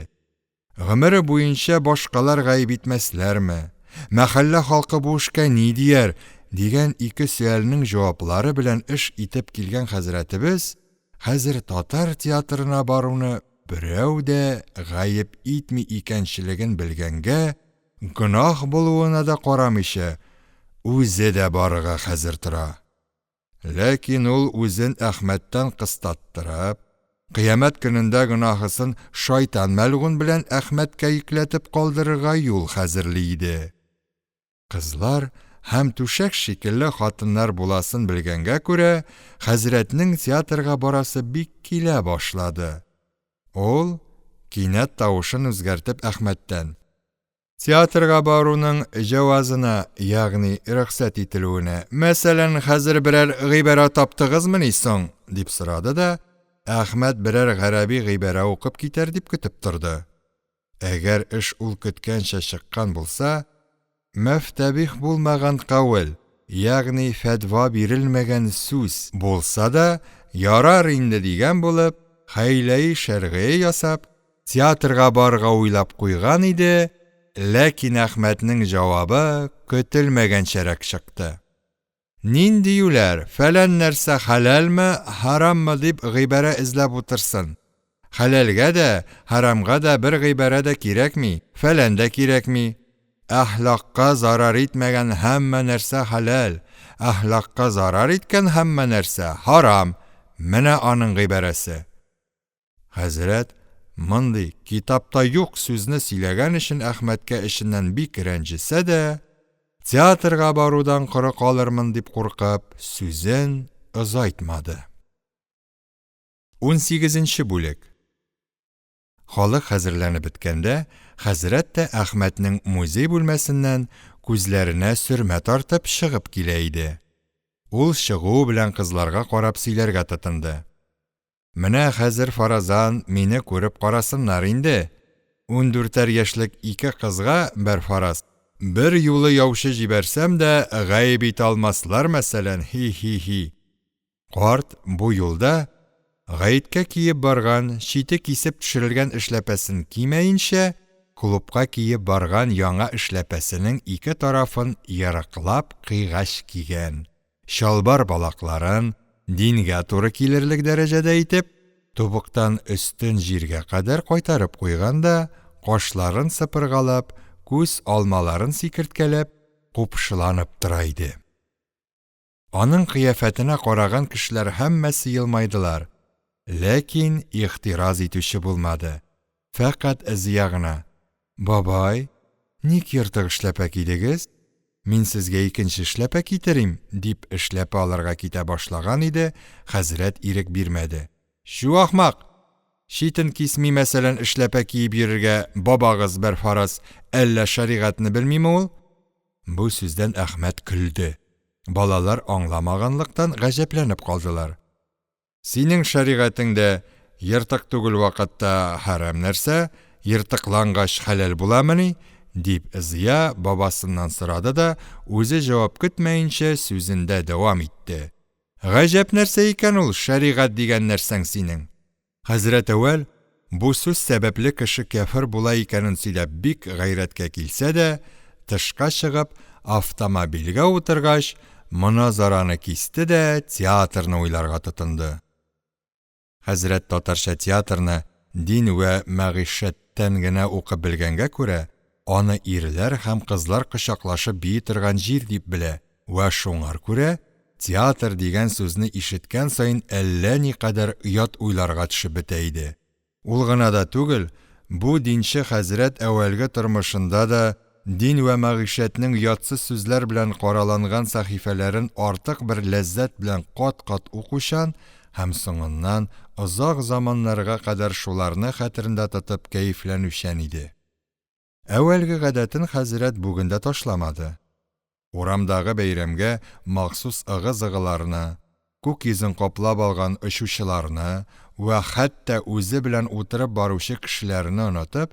Гомере буенча башкалар гаеп итмәсләрме? Мәхәллә халкы бу эшкә ни дияр? Дигән ике сөальнең җаваплары белән эш итеп килгән хәзрәтебез хәзер татар театрына баруны берәү дә гаеп итми икәнчелеген белгәнгә, гөнаһ булуына да карамыйча, үзе дә барырга хәзер тора. Ләкин ул үзен Әхмәттән кыстаттырып, кыямәт көнендә гөнаһысын шайтан мәлгун белән Әхмәткә йөкләтеп калдырырга юл хәзерли иде. Кызлар һәм түшәк шикелле хатыннар буласын белгәнгә күрә, хәзрәтнең театрга барасы бик килә башлады. Ул кинәт тавышын үзгәртеп Әхмәттән: театрга баруның җавазына, ягъни рөхсәт ителүенә, мәсәлән, хәзер берәр гыйбарә таптыгызмы соң? Дип сорады да, Әхмәт берәр гарәби гыйбарә укып китәр дип көтеп торды. Әгәр эш ул көткәнчә чыккан булса, мәфтәбих булмаган кавыл, ягъни фәтва бирелмәгән сүз булса да, ярар инде дигән булып, хәйләи шәргый ясап, театрга барырга уйлап куйган иде, ләкин Әхмәтнең җавабы көтелмәгәнчәрәк чыкты. Нинди юләр, фәлән нәрсә хәләлме, хараммы дип гыйбарә эзләп утырсын. Хәләлгә дә, харамга да бер гыйбарә дә кирәкми, фәлән дә кирәкми. Әхлакка зарар итмәгән һәммә нәрсә хәләл, әхлакка зарар иткән һәммә нәрсә харам. Менә аның гыйбарәсе. Хәзрәт мондый китапта юк сүзне сөйләгән өчен Әхмәткә эшеннән бик рәнҗесә дә, театрга барудан коры калырмын дип куркып, сүзен озайтмады. 18-нче бүлек. Халык хәзерләнеп беткәндә, хәзрәт тә Әхмәтнең музей бүлмәсеннән күзләренә сөрмә тартып чыгып килә иде. Ул чыгу белән кызларга карап сөйләргә тотынды. Менә хәзер фаразан мине күреп карасыннар инде. 14 яшьлек ике кызга бер фараз. Бер юлы яучы җибәрсәм дә гаеп ит алмаслар, мәсәлән, хи-хи-хи. Карт бу юлда гаеткә киеп барган, чите кисеп төшерелгән эшләпәсен кимәенчә, клубка киеп барган яңа эшләпәсенең ике тарафын ярыклап кыйгач кигән. Шалбар балакларын дингә туры килерлек дәрәҗәдә итеп, тубыктан өстен җиргә кадәр кайтарып куйганда, кашларын сыпыргалап, күз алмаларын сикерткәләп, купшыланып тора иде. Аның кыяфәтенә караган кешеләр һәммәсе елмайдылар, ләкин ихтираз итүче булмады. Фәкать Әзия гына: «Бабай, ник ертык эшләпә кидегез? Мин сезгә икенче эшләпә китерим», дип эшләпә алырга китә башлаган иде, хәзрәт ирек бирмәде. «Шу ахмак! Читен кисми, мәсәлән, эшләпә киеп йөрергә бабагыз бер фараз, әллә шәригатьне белмиме ул?» Бу сүздән Әхмәт көлде. Балалар аңламаганлыктан гаҗәпләнеп калдылар. «Синең шәригатеңдә ертык түгел вакытта харам нәрсә, ертыклангач хәләл буламыни?» дип Зия бабасыннан сорады да, үзе җавап көтмәенчә сүзендә дәвам итте. «Гаҗәп нәрсә икән ул шәригать дигән нәрсәң синең?» Хәзрәт әүвәл бу сүз сәбәпле кеше кафир була икәнен сөйләп бик гайрәткә килсә дә, тышка чыгып, автомобильгә утыргач, моназараны кисте дә театрны уйларга тотынды. Хәзрәт татарча театрны дин вә мәгыйшәттән генә укып белгәнгә күрә, аны ирләр һәм кызлар кочаклашып бии торган җир дип белә, вә шуңар күрә театр дигән сүзне ишеткән саен әллә никадәр оят уйларга төшеп бетә иде. Ул гына да түгел, бу динче хәзрәт әүвәлге тормышында да дин вә мәгыйшәтнең ятсыз сүзләр белән караланган сәхифәләрен артык бер ләззәт белән кат-кат укучан һәм соңыннан озак заманнарга кадәр шуларны хәтерендә тотып кәефләнүчән иде. Әүвәлге гадәтен хәзрәт бүген дә ташламады. Урамдагы бәйрәмгә махсус ыгы-зыгыларны, күк йөзен каплап алган очучыларны ва хәтта үзе белән утырып баручы кешеләрне онытып,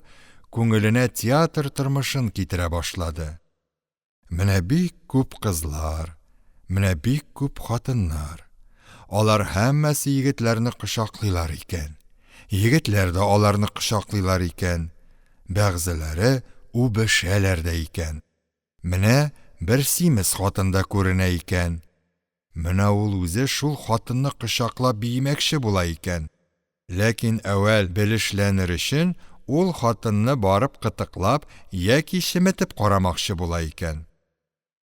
күңеленә театр тормышын китерә башлады. Менә бик күп кызлар, менә бик күп хатыннар. Алар һәммәсе егетләрне кочаклыйлар икән. Егетләр дә аларны кочаклыйлар икән. Бәгъзеләре үбешәләр дә икән. Менә бер симез хатын да күренә икән. Менә ул үзе шул хатынны кочаклап биемәкче була икән. Ләкин әүвәл белешләнер өчен ул хатынны барып кытыклап яки шеметеп карамакчы була икән.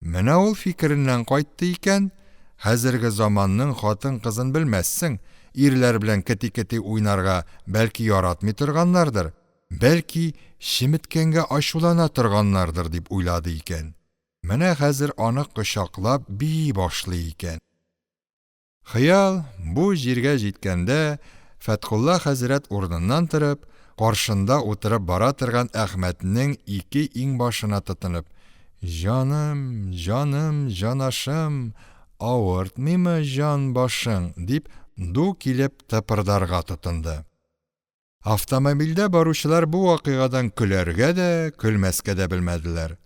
Менә ул фикереннән кайтты икән. Хәзерге заманның хатын-кызын белмәссең, ирләр белән кети-кети уйнарга бәлки яратмый торганнардыр, бәлки шеметкәнгә ачулана торганнардыр дип уйлады икән. Менә хәзер аны кочаклап бии башлый икән. Хыял бу җиргә җиткәндә, Фәтхулла хәзрәт урыныннан торып, каршында утырып бара торган Әхмәтнең ике иңбашына тотынып, «Җаным, җаным, җанашым, авыртмыймы җан башың?» дип ду килеп тыпырдарга тотынды. Автомобильдә баручылар бу вакыйгадан көләргә дә, көлмәскә дә белмәделәр.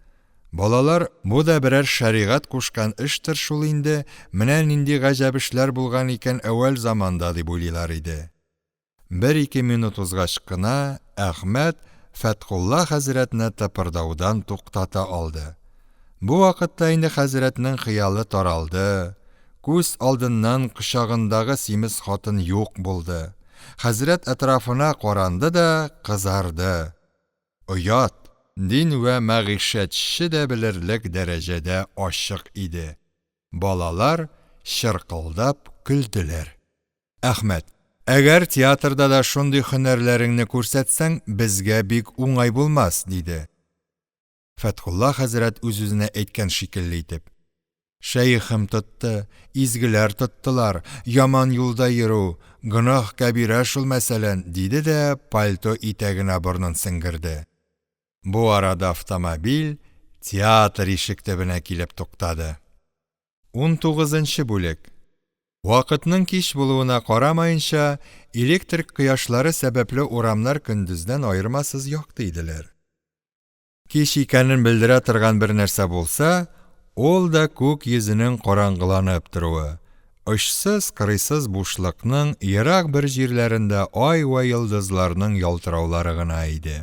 Балалар, бу да берәр шәригать кушкан эштер шул инде, менә нинди гаҗәп эшләр булган икән әүвәл заманда дип уйлыйлар иде. 1-2 минут узгач кына Әхмәт Фәтхулла хәзрәтне тыпырдаудан туктата алды. Бу вакытта инде хәзрәтнең хыялы таралды. Күз алдыннан кочагындагы симез хатын юк булды. Хәзрәт әтрафына каранды да кызарды. Оят, дин вә мәгишәтче дә белерлек дәрәҗәдә ачык иде. Балалар чыркылдап көлделәр. Әхмәт, әгәр театрда да шундый һөнәрләреңне күрсәтсәң, безгә бик уңай булмас, диде. Фәтхулла хәзрәт үз-үзенә әйткән шикелле итеп. Шәйхем тотты, изгеләр тоттылар, яман юлда йөрү, гөнаһ кәбирә шул мәсәлән, диде дә пальто итәгенә борнын сеңгерде. Бу арада автомобиль театр ишек төбенә килеп туктады. 19-нчы бүлек. Вакытның кич булуына карамаенча, электрик кояшлары сәбәпле урамнар көндездән аермасыз якты иделәр. Кич икәнен белдерә торган бер нәрсә булса, ул да күк йөзенең караңгыланып торуы. Очсыз-кырыйсыз бушлыкның ерак бер җирләрендә ай ва йолдызларның ялтыраулары гына иде.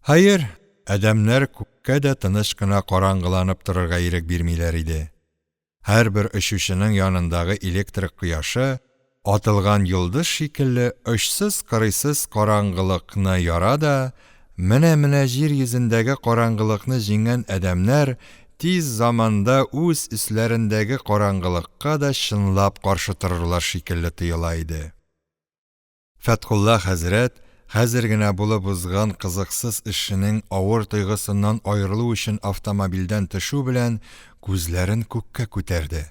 Хәер, адәмнәр күккә дә тыныч кына караңгыланып торырга ирек бирмиләр иде. Һәрбер очучының янындагы электрик кояшы атылган йолдыз шикелле очсыз-кырыйсыз караңгылыкны яра да, менә җир йөзендәге караңгылыкны җиңгән адәмнәр тиз заманда үз өсләрендәге караңгылыкка да чынлап каршы торырлар шикелле тоела иде. Фәтхулла хәзрәт хәзер генә булып узган кызыксыз эшенең авыр тойгысыннан аерылу өчен автомобильдән төшү белән күзләрен күккә күтәрде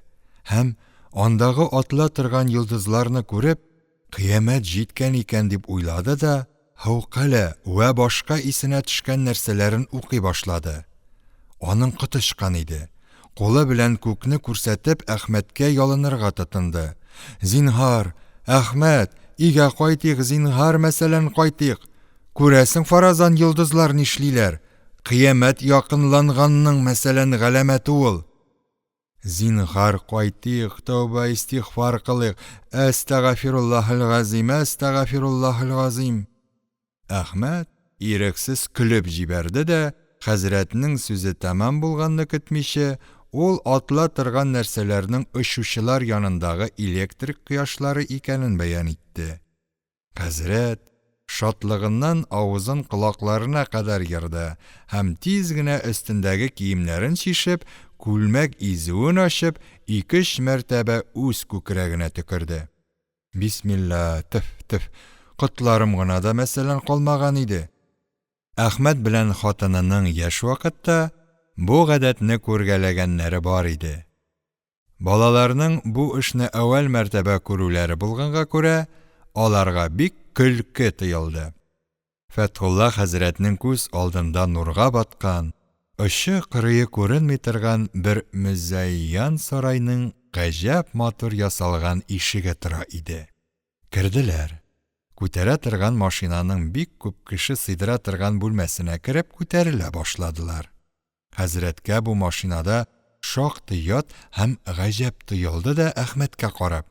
һәм андагы атла торган йолдызларны күреп, кыямәт җиткән икән дип уйлады да, һәүкәлә вә башка исенә төшкән нәрсәләрен укый башлады. Аның кытышкан иде. Кулы белән күкне күрсәтеп Әхмәткә ялынырга тотынды. Зинһар, Әхмәт, игә кайтыйк, зинһар мәсәлән кайтыйк. Күрәсең фаразан йолдызлар нишлиләр? Кыямәт якынланганның мәсәлән галәмәте ул. Зинһар кайтыйк, тәүбә истигъфар кылыйк. Әстәгъфируллаһил газим, әстәгъфируллаһил газим. Әхмәт ирексез көлеп җибәрде дә, хәзрәтнең сүзе тәмам булганны көтмичә, ул атла торган нәрсәләрнең очучылар янындагы электрик кояшлары икәнен бәян итте. Хәзрәт шатлыгыннан авызын колакларына кадәр ярды һәм тиз генә өстендәге киемнәрен чишеп, күлмәк изүен ачып, 2-3 мәртәбә үз күкрәгенә төкерде. Бисмилла, тиф, котларым гына да мәсәлән калмаган иде. Әхмәт белән хатынының яшь вакытта бу гадәтне күргәләгәннәре бар иде. Балаларның бу эшне әүвәл мәртәбә күрүләре булганга күрә, аларга бик көлке тоелды. Фәтхулла хәзрәтнең күз алдында нурга баткан, Ошы-кырые күренми торган бер мөзәйян сарайның гаҗәп матур ясалган ишеге тора иде. Керделәр. Күтәрә торган машинаның бик күп кеше сыйдыра торган бүлмәсенә кереп күтәрелә башладылар. Хәзрәткә бу машинада шактый ят һәм гаҗәп тоелды да Әхмәткә карап: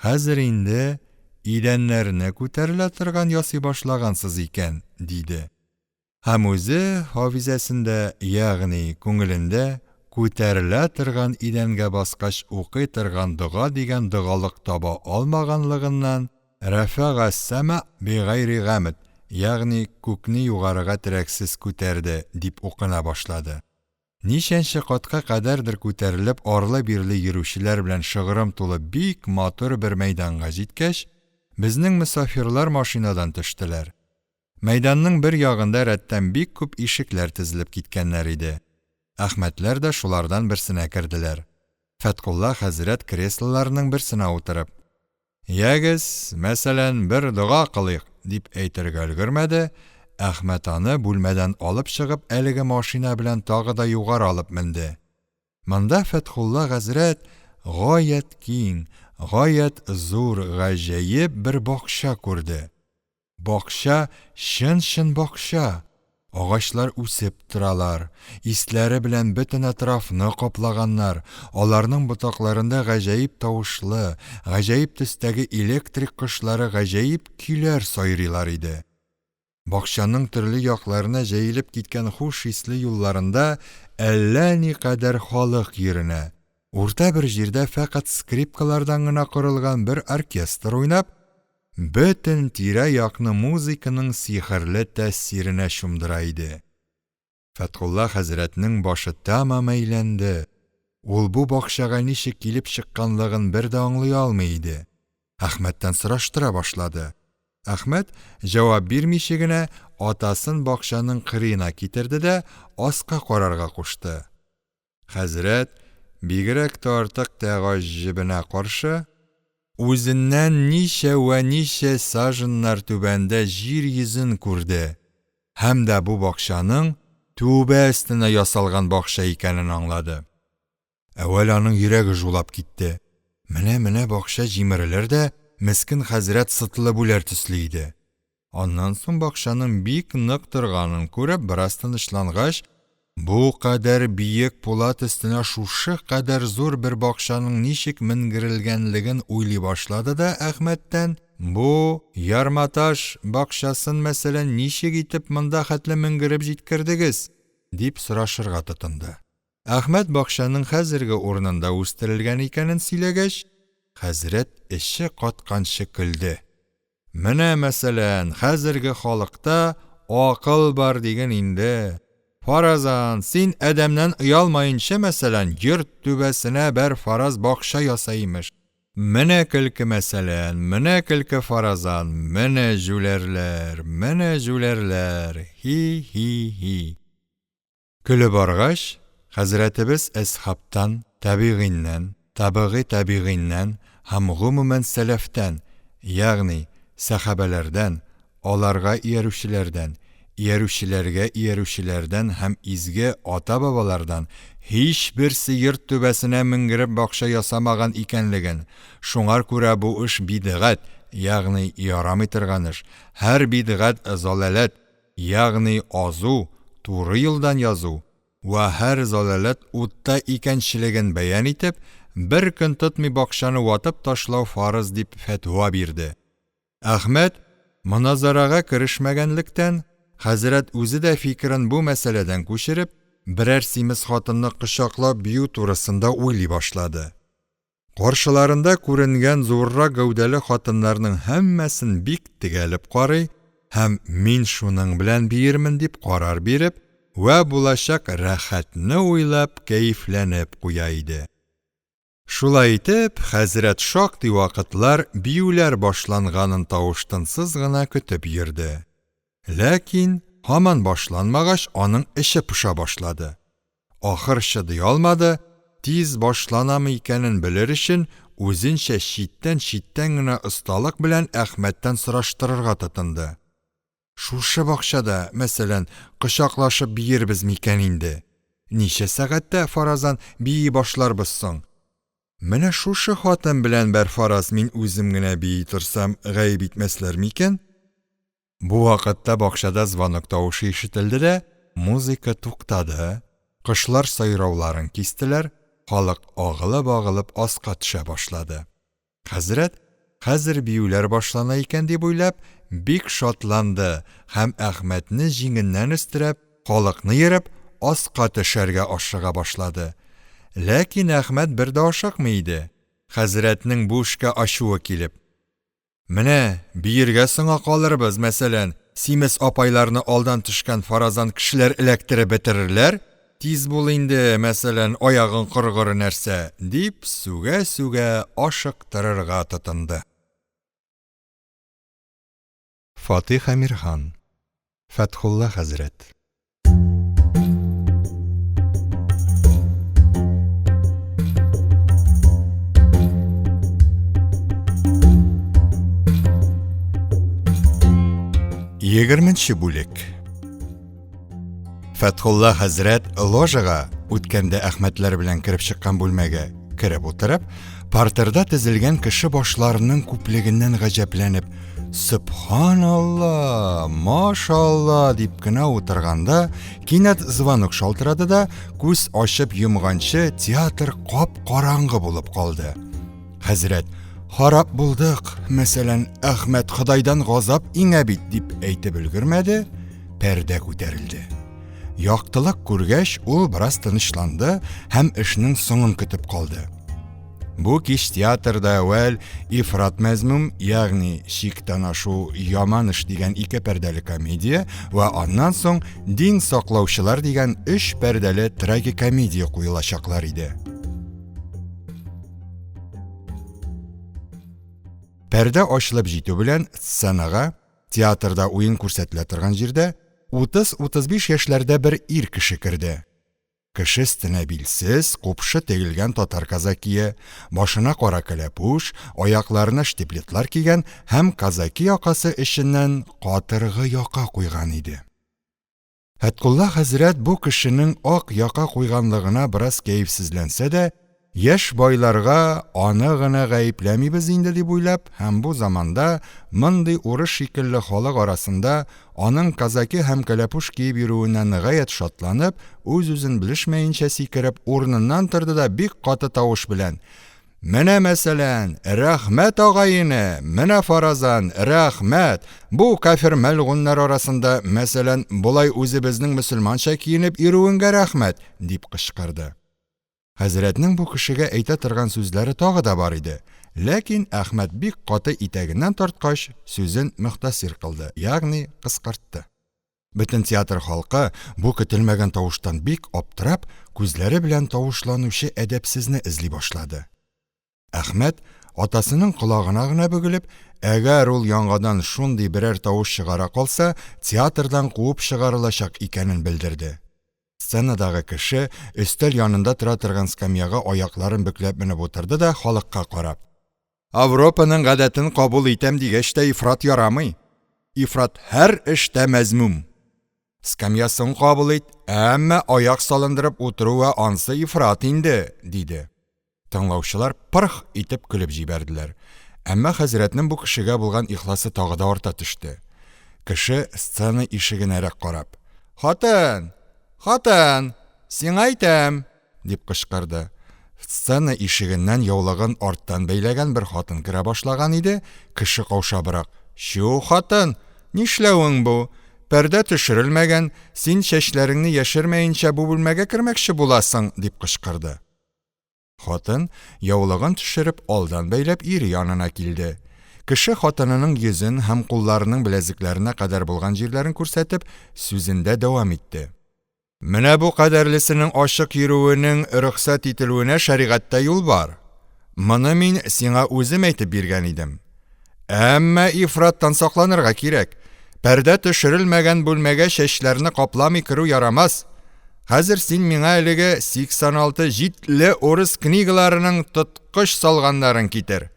"Хәзер инде идәннәрне күтәрелә торган ясый башлагансыз икән", диде. Һәм үзе хафизәсендә, ягъни күңелендә күтәрелә торган идәнгә баскач укый торган дога дигән догалык таба алмаганлыгыннан Рәфәгә сәма бигайри гамд, ягъни күкне югарыга терәксез күтәрде дип укына башлады. Нишәнче катка кадәрдер күтәрелеп арлы-бирле йөрүчеләр белән шыгрым тулы бик матур бер мәйданга җиткәч, безнең мөсафирлар машинадан төштеләр. Мәйданның бер ягында рәттән бик күп ишекләр тезелеп киткәннәр иде. Әхмәтләр дә шулардан берсенә керделәр. Фәткулла хәзрәт креслоларның берсенә утырып: "Ягез, мәсәлән, бер дуга кылыйк", дип әйтергә өлгермәде. Әхмәт аны бүлмәдән алып чыгып, әлеге машина белән тагы да югары алып менде. Монда Фәткулла хәзрәт гаять киң, гаять зур, гаҗәеп бер бакча күрде. Бакча чын бакча. Агачлар үсеп торалар, исләре белән бөтен атрафны каплаганнар. Аларның ботакларында гаҗәеп тавышлы, гаҗәеп төстәге электрик кошлары гаҗәеп көйләр сайрыйлар иде. Бакчаның төрле якларына җәелеп киткән хуш исле юлларында әллә никадәр халык йөренә. Урта бер җирдә фақат скрипкалардан гына корылган бер оркестр уйнап, бөтен тирә-якны музыканың сихерле тәэсиренә чумдыра иде. Фәткулла хәзрәтнең башы тәмам әйләнде. Ул бу бакчага ничек килеп чыкканлыгын бер дә аңлый алмый иде. Әхмәттән сораштыра башлады. Әхмәт җавап бирмичә генә атасын бакчаның кырыена китерде дә аска карарга кушты. Хәзрәт бигрәк тә артык тәгаҗҗибенә каршы үзеннән ничә сажыннар түбәндә җир йөзен күрде һәм дә бу бакчаның түбә өстенә ясалган бакча икәнен аңлады. Әвәл аның йөрәге жулап китте. Менә бакча җимерелер дә мескен хәзрәт сытлы бүләр төсле иде. Аннан соң бакчаның бик нык торганын күреп, бераз тынычлангач, бу кадәр биек пулат өстенә шушы кадәр зур бер бакчаның ничек менгерелгәнлеген уйлый башлады да Әхмәттән: "Бу ярматаш бакчасын мәсәлән ничек итеп монда хәтле менгереп җиткердегез?" дип сорашырга тотынды. Әхмәт бакчаның хәзерге урынында үстерелгән икәнен сөйләгәч, хәзрәт эше катканчы көлде. "Менә мәсәлән, хәзерге халыкта акыл бар диген инде. Фаразан, син әдәмнән оялмаенча мәсәлән, йорт түбәсенә бер фараз бакча ясаймыш. Менә көлке мәсәлән, менә көлке фаразан, менә җүләрләр, хи. Көле баргач, хәзрәтебез әсхабтан, табигыннан һәм гомумән сәләфтән, ягъни сахабалардан, аларга иярүчеләрдән һәм изге ата-бабалардан һичберсе йорт түбәсенә менгереп бакча ясамаган икәнлеген, шуңар күрә бу эш бидгать, ягъни ярамый торган эш. Һәр бидгать залалат, ягъни азу, туры юлдан язу, ва һәр залалат утта икәнчелеген бәян итеп, бер көн тотмый бакчаны ватып ташлау фарыз дип фәтва бирде. Әхмәт моназарага керешмәгәнлектән, хәзрәт үзе дә фикерен бу мәсьәләдән күчереп, берәр симез хатынны кычаклап бию турысында уйлый башлады. Каршыларында күренгән зуррак гәүдәле хатыннарның һәммәсен бик тегәлеп карый һәм мин шуның белән биермен дип карар биреп, ва булачак рәхәтне уйлап, кәефләнеп куя иде. Шулай итеп, хәзрәт шактый вакытлар биюләр башланганын тавыштансыз гына көтеп йөрде. Ләкин һаман башланмагач, аның эше пыша башлады. Ахыр чыдый алмады, тиз башланамы икәнен белер өчен, үзенчә читтән генә осталык белән Әхмәттән сораштырырга тотынды. Шушы бакчада, мәсәлән, кочаклашып биербез микән инде? Ничә сәгатьтә фаразан бии башларбыз соң? Менә шушы хатын белән бер фараз мин үзем генә бии торсам, гаеп итмәсләр микән? Бу вакытта бакчада звонок тавышы ишетелде дә, музыка туктады, кошлар сайрауларын кистеләр, халык агылып-агылып аска төшә башлады. Хәзрәт, хәзер биюләр башлана икән дип уйлап, бик шатланды һәм Әхмәтне җиңеннән өстерәп, халыкны йөреп, аска төшәргә ашыга башлады. Ләкин Әхмәт бер дә ашыкмый иде. Хәзрәтнең бу эшкә ачуы килеп. Менә, биергә соңга калырбыз, мәсәлән, Симез апайларны алдан төшкән фаразан кешеләр эләктереп бетерерләр. Тиз бул инде, мәсәлән, аягын кыргыр нәрсә, дип сүгә-сүгә ашыктырырга тотынды. Фатих Әмирхан, Фәтхулла хәзрәт. Егерменче бүлек. Фәтхулла хәзрәт ложага, үткәндә Әхмәтләр белән кереп чыккан бүлмәгә кереп утырып, партерда тезелгән кеше башларының күплегеннән гаҗәпләнеп, «Субханалла, машалла» дип кенә утырганда, кинәт звонок шалтырады да, күз ачып йомганчы театр кап-караңгы булып калды. Хәзрәт: «Харап булдык, мәсәлән, Әхмәт Худайдан газап иңә бит» дип әйтеп өлгермәде, пәрдә күтәрелде. Яктылык күргәч, ул бераз тынычланды һәм эшнең соңын көтеп калды. Бу кич театрда әвәл Ифрат мәзмум, ягъни шиктән ашу яман эш дигән 2 пәрдәле комедия ва аннан соң Дин саклаучылар дигән 3 пәрдәле трагикомедия куелачаклар иде. Пәрдә ачылып җитү белән сценага, театрда уен күрсәтелә торган җирдә 30-35 яшьләрдә бер ир кеше керде. Кеше өстенә билсез, купшы тегелгән татар казакие, башына кара кәләпүш, аякларына штиблетлар кигән һәм казаки якасы эченнән катыргы яка куйган иде. Фәтхулла хәзрәт бу кешенең ак яка куйганлыгына бераз кәефсезләнсә дә, яшь байларга аны гына гаепләмибез инде дип уйлап, һәм бу заманда мондый урыс шикелле халык арасында аның казаки һәм кәләпүш киеп йөрүеннән гаять шатланып, үз-үзен белешмәенчә сикереп урыныннан торды да бик каты тавыш белән: «Менә мәсәлән, рәхмәт агайыны, менә фаразан, рәхмәт, бу кафир мәлгуннар арасында, мәсәлән, булай үзебезнең мөселманча киенеп йөрүенгә рәхмәт» дип кычкырды. Хәзрәтнең бу кешегә әйтә торган сүзләре тагы да бар иде, ләкин Әхмәт бик каты итәгеннән тарткач, сүзен мөхтәсир кылды, ягъни кыскартты. Бөтен театр халкы бу көтелмәгән тавыштан бик аптырап, күзләре белән тавышланучы әдәпсезне эзли башлады. Әхмәт атасының колагына гына бөгелеп, әгәр ул яңадан шундый берәр тавыш чыгара калса, театрдан куып чыгарылачак икәнен белдерде. Сценадагы кеше өстәл янында тора торган скамьяга аякларын бөкләп менеп утырды да халыкка карап: «Авропаның гадәтен кабул итәм дигәч тә ифрат ярамый. Ифрат һәр эштә мәзмум. Скамьясын кабул ит, әмма аяк салындырып утыруы ансы ифрат инде», диде. Тыңлаучылар пырх итеп көлеп җибәрделәр. Әмма хәзрәтнең бу кешегә булган ихласы тагы да арта төште. Кеше сцена ишегенәрәк карап: «Хатын! Хатын! Син әйтәм!» дип кычкырды. Сцена ишегеннән яулыгын арттан бәйләгән бер хатын керә башлаган иде. Кеше каушабрак: «Шу хатын, нишләвең бу? Пәрдә төшерелмәгән, син чәчләреңне яшермәенчә бу бүлмәгә кермәкче буласың» дип кычкырды. Хатын яулыгын төшереп алдан бәйләп ир янына килде. Кеше хатынының йөзен һәм кулларының беләзекләренә кадәр булган җирләрен күрсәтеп, сүзендә дәвам итте. «Менә бу кадерлесенең ачык йөрүенең рөхсәт ителүенә шәригатьтә юл бар. Моны мин сиңа үзем әйтеп биргән идем. Әмма ифраттан сакланырга кирәк. Пәрдә төшерелмәгән бүлмәгә чәчләрне капламый керү ярамас. Хәзер син миңа әлеге 86 җитле урыс книгаларының тоткыч салганнарын китер.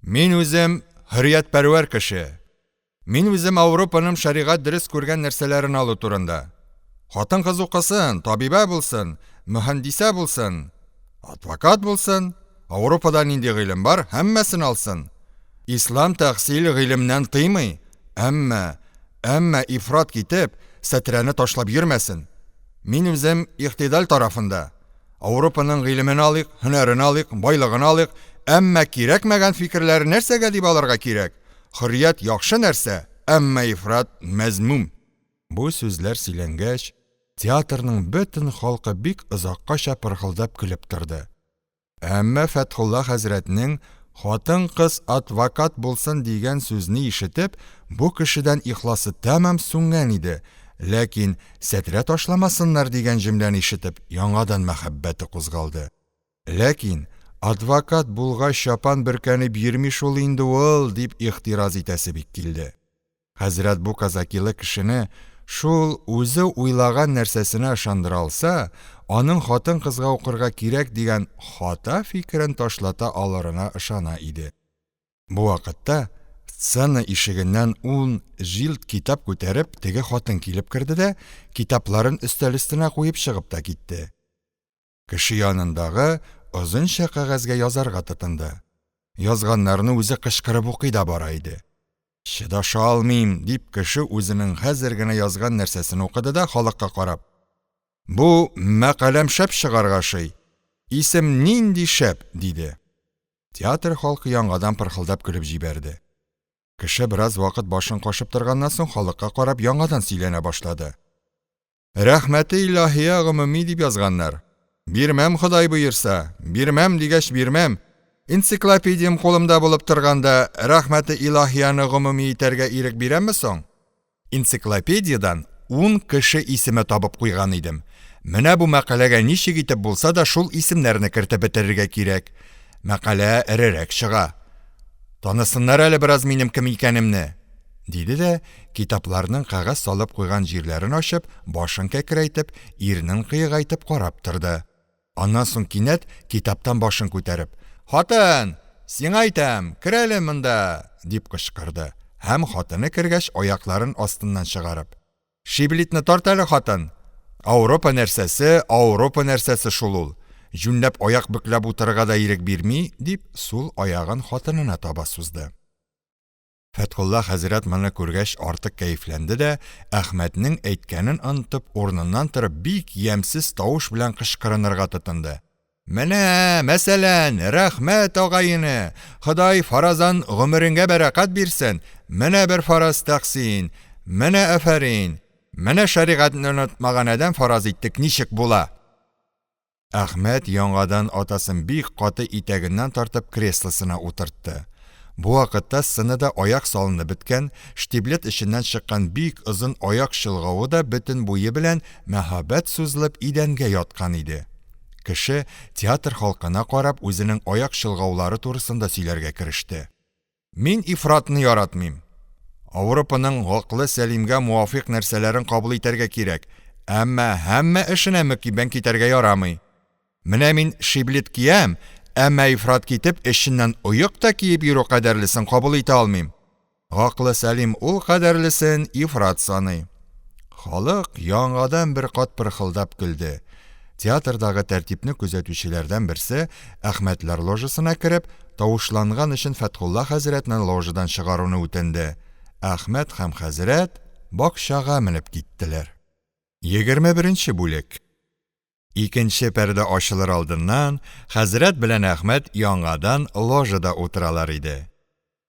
Мин үзем хөрриятпәрвәр кеше. Мин үзем Авропаның шаригать дөрес күргән нәрсәләрен алу турында. Хатын кыз укысын, табиба булсын, мөхәндисә булсын, адвокат булсын, Авропада нинди гыйлем бар, һәммәсен алсын. Ислам тәхсил гыйлемнән тыймый, әмма ифрат китеп, сәтрәне ташлап йөрмәсен. Мин үзем ихтидал тарафында. Авропаның гыйлемен алыйк, һөнәрен алыйк, байлыгын алыйк, әмма кирәкмәгән фикерләр нәрсәгә дип алырга кирәк? Хөррият яхшы нәрсә, әмма ифрат мәзмум. Бу сүзләр сөйләнгәч, театрның бөтен халкы бик озаккача пырхылдап көлеп торды. Әмма Фәтхулла хәзрәтнең хатын-кыз адвокат булсын дигән сүзне ишетеп, бу кешедән ихласы тәмам сүнгән иде. Ләкин сәтрә ташламасыннар дигән җөмләне ишетеп, яңадан мәхәббәте кузгалды. Ләкин адвокат булгач чапан бөркәнеп йөрми шул инде ул, дип ихтираз итәсе бик килде. Хәзрәт бу казакилы кешене шул үзе уйлаган нәрсәсенә ышандыра алса, аның хатын-кызга укырга кирәк дигән хата фикерен ташлата алырына ышана иде. Бу вакытта сцена ишегеннән 10 җилд китап күтәреп, теге хатын килеп керде дә, китапларын өстәл өстенә куеп чыгып та китте. Кеше янындагы озынча кәгазьгә язарга тотынды. Язганнарны үзе кычкырып укый да бара иде. Чыдаша алмыйм, дип кеше үзенең хәзер генә язган нәрсәсен укыды да халыкка карап: "Бу мәкаләм шәп чыгарга шый. Исем нинди шәп", диде. Театр халкы яңадан пырхылдап көлеп җибәрде. Кеше бераз вакыт башын кашып торганнан соң халыкка карап яңадан сөйләнә башлады. "Рәхмәте илаһия гомуми" дип язганнар. "Бирмәм, Ходай боерса, бирмәм дигәч бирмәм. Энциклопедиям кулымда булып торганда, рәхмәте илаһияны гомуми итәргә ирек бирәмме соң? Энциклопедиядан 10 кеше исеме табып куйган идем. Менә бу мәкаләгә ничек итеп булса да шул исемнәрне кертеп бетерергә кирәк. Мәкалә эрерәк чыга. Танысыннар әле бераз минем кем икәнемне", диде дә, китапларның кәгазь салып куйган җирләрен ачып, башын кәкрәйтеп, ирнен кыйгайтып карап торды. Аннан соң кинәт китаптан башын күтәреп: "Хатын, сиңа әйтәм, кер әле монда", дип кычкырды. Һәм хатыны кергәч аякларын астыннан чыгарып: "Шиблитне тарт әле, хатын. Авропа нәрсәсе шул ул. Жүнләп аяк бөкләп утырырга да ирек бирми", дип сул аягын хатынына таба сузды. Фәтхулла хәзрәт моны күргәч артык кәефләнде дә, Әхмәтнең әйткәнен онытып, урыныннан торып, бик ямьсез тавыш белән кычкырынырга тотынды. "Менә, мәсәлән, рәхмәт агайыны, Ходай фаразан гомеренгә бәрәкәт бирсен. Менә бер фараз тәхсин, менә афәрин, менә шәригатьне онытмаган адәм фараз иттек, ничек була?" Әхмәт яңадан атасын бик каты итәгеннән тартып креслосына утыртты. Бу вакытта сценада аяк салынып беткән, штиблет эченнән чыккан бик озын аяк чылгавы да бөтен буе белән мәхәббәт сузылып идәнгә яткан иде. Кеше театр халкына карап үзенең аяк чылгаулары турысында сөйләргә кереште. "Мин ифратны яратмыйм. Авропаның гакълы сәлимгә муафик нәрсәләрен кабул итәргә кирәк, әмма һәммә эшенә мөкиббән китәргә ярамый. Менә мин шиблит киям, әмма ифрат китеп эшеннән оек та киеп йөрү кадәрлесен кабул итә алмыйм. Гакълы сәлим ул кадәрлесен ифрат саный." Халык яңадан бер кат пырхылдап көлде. Театрдагы тәртипне күзәтүчеләрдән берсе Әхмәтләр ложасына кереп, тавышланган өчен Фәтхулла хәзрәтне ложадан чыгаруны үтенде. Әхмәт һәм хәзрәт бакчага менеп киттеләр. 21-нче бүлек. Икенче пәрдә ачылыр алдыннан хәзрәт белән Әхмәт яңадан ложада утыралар иде.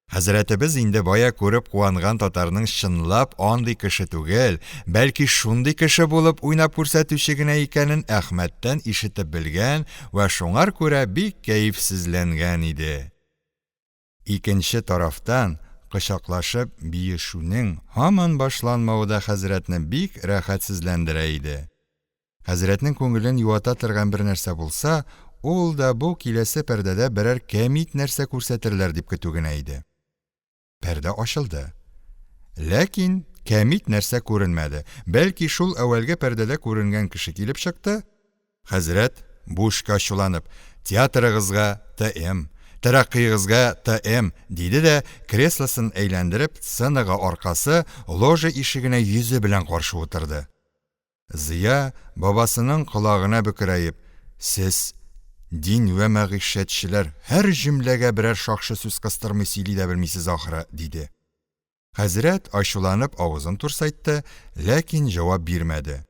Хәзрәтебез инде бая күреп куанган татарның чынлап андый кеше түгел, бәлки шундый кеше булып уйнап күрсәтүче генә икәнен Әхмәттән ишетеп белгән ва шуңар күрә бик кәефсезләнгән иде. Икенче тарафтан кычаклашып биешүнең һаман башланмавы да хәзрәтне бик рәхәтсезләндерә иде. Хәзрәтнең күңелен юата торган бер нәрсә булса, ул да бу киләсе пәрдәдә берәр кәмит нәрсә күрсәтерләр дип көтү генә иде. Пәрдә ачылды. Ләкин кәмит нәрсә күренмәде. Бәлки шул әүвәлге пәрдәдә күренгән кеше килеп чыкты. Хәзрәт бушка чуланып: "Театрыгызга ТМ, Тәрәккыйгызга ТМ диде дә, креслосын әйләндереп, сценага аркасы ложа ишегенә йөзе белән каршы утырды. Зыя бабасының колагына бөкрәеп, сез дин вә мәгишәтчеләр һәр җөмләгә берәр шакшы сүз кыстырмый сөйли дә белмисез ахры, диде. Хәзрәт ачуланып авызын турсайтты, ләкин җавап бирмәде.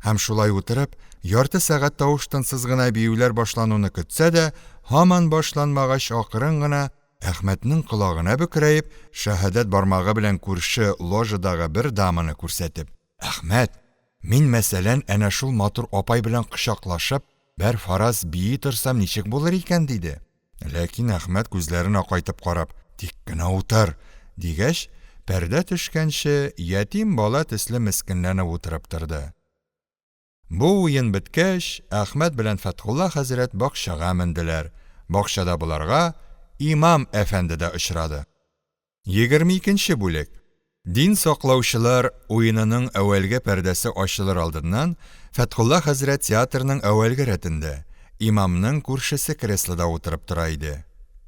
Һәм шулай утырып, ярты сәгать тавыш-тынсыз гына биюләр башлануны көтсә дә, һаман башланмагач акрын гына Әхмәтнең колагына бөкрәеп, шәһадәт бармагы белән күрше ложадагы бер даманы күрсәтеп, Әхмәт, мин мәсәлән әнә шул матур апай белән кочаклашып, бер фараз бии торсам ничек булыр икән диде. Ләкин Әхмәт күзләрен акайтып карап, тик кенә утыр, дигәч, пәрдә төшкәнче ятим бала төсле мискенләнеп утырып торды. Бу уен беткәч, Әхмәт белән Фәтхулла хәзрәт бакчага менделәр. Бакчада буларга Имам әфәнде дә очрады. 22нче бүлек. Дин саклаучылар уенының әүвәлге пәрдәсе ачылыр алдыннан Фәтхулла хәзрәт театрның әүвәлге рәтендә имамның күршесе креслода утырып тора иде.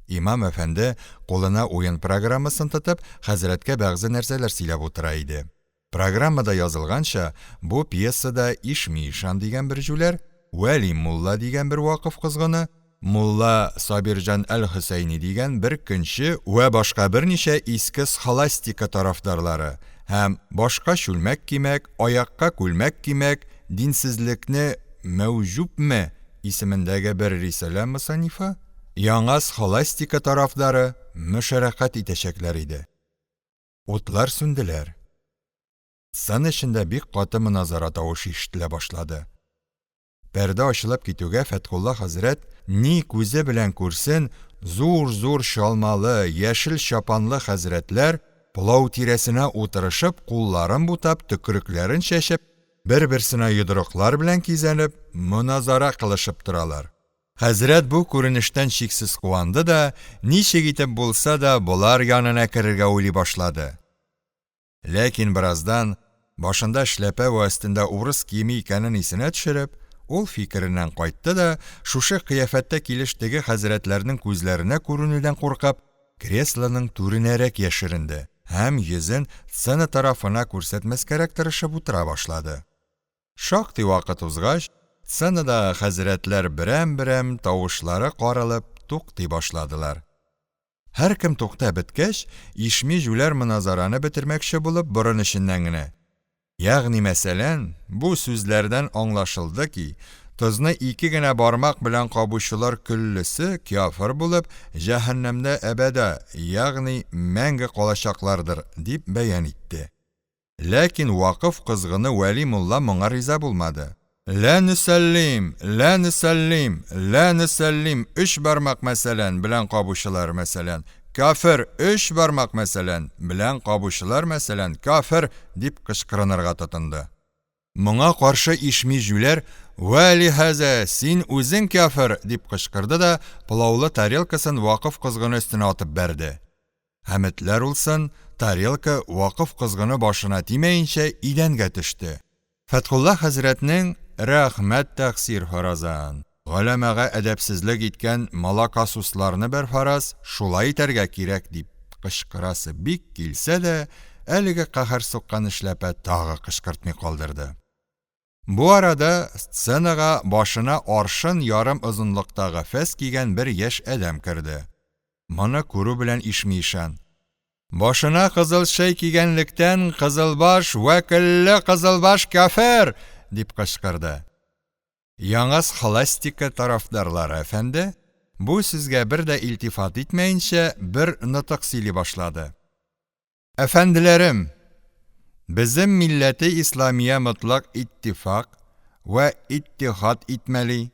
Имам әфәнде кулына уен программасын тотып, хәзрәткә бәгъзе нәрсәләр сөйләп утыра иде. Программада язылганча, бу пьесада Ишми-Ишан дигән бер җүләр, Вәли Мулла дигән бер вакыф кызгыны, Мулла Сабирҗан әл-Хөсәйни дигән бер көнче вә башка берничә иске схоластика тарафдарлары һәм башка чүлмәк кимәк, аякка күлмәк кимәк, динсезлекне мәүҗүбме исемендәге бер рисалә мусанифы яңа схоластика тарафдары мөшәрәкәт итәчәкләр иде. Утлар сүнделәр. Сан эчендә бик каты моназара тавышы ишетелә башлады. Пәрдә ачылып китүгә Фәтхулла хәзрәт ни күзе белән күрсен, зур-зур шалмалы, яшел чапанлы хәзрәтләр пылау тирәсенә утырышып, кулларын бутап, төкерекләрен чәчеп, бер-берсенә йодрыклар белән кизәнеп, моназара кылышып торалар. Хәзрәт бу күренештән чиксез куанды да, ничек итеп булса да, булар янына керергә уйлый башлады. Ләкин бераздан башында эшләпә вә астында урыс киеме икәнен исенә төшереп, ул фикереннән кайтты да, шушы кыяфәттә килештеге хәзрәтләрнең күзләренә күренүдән куркып, креслоның түренәрәк яшеренде һәм йөзен сцена тарафына күрсәтмәскәрәк тырышып утыра башлады. Шактый вакыт узгач, сценада хәзрәтләр берәм-берәм тавышлары каралып, туктый башладылар. Һәркем тукта беткәч, Ишми җүләр моназараны бетермәкче булып борын эченнән генә. Ягъни мәсәлән, бу сүзләрдән аңлашылды ки, тозны ике генә бармак белән кабучылар көллесе кяфир булып, җәһәннәмдә әбәдә, ягъни мәңге калачаклардыр, дип бәян итте. Ләкин вакыф кызгыны Вәли Мулла моңа риза булмады. Лә нусаллим, лә нусаллим, лә нусаллим, 3 бармак мәсәлән белән кабучылар мәсәлән, кафир 3 бармак мәсәлән белән кабучылар мәсәлән, кафир дип кычкырынырга тотынды. Моңа каршы Ишми җүләр Вәли хәзә, син үзең кафир дип кычкырды да, пылаулы тарелкасын вакыф кызгыны өстенә атып бәрде. Хәметләр улсын, тарелка вакыф кызгыны башына тимәенчә идәнгә төште. Фәтхулла хәзрәтнең рәхмәт тәкъсир фаразан. Галәмәгә әдәпсезлек иткән малакасусларны бер фараз шулай итәргә кирәк дип кычкырасы бик килсә дә, әлеге каһәр суккан эшләпә тагы кычкыртмый калдырды. Бу арада сценага башына аршын ярым озынлыктагы фәс кигән бер яшь адәм керде. Моны күрү белән Ишми-Ишан: "Башына кызыл шәй кигәнлектән кызылбаш вәкилле кызылбаш кафир!" дип кычкырды. Яңа схоластика тарафдарлары әфәнде бу сүзгә бер дә илтифат итмәенчә бер нытык сөйли башлады. "Әфәнделәрем, безнең милләте исламия мотлак иттифак вә иттихад итмәли.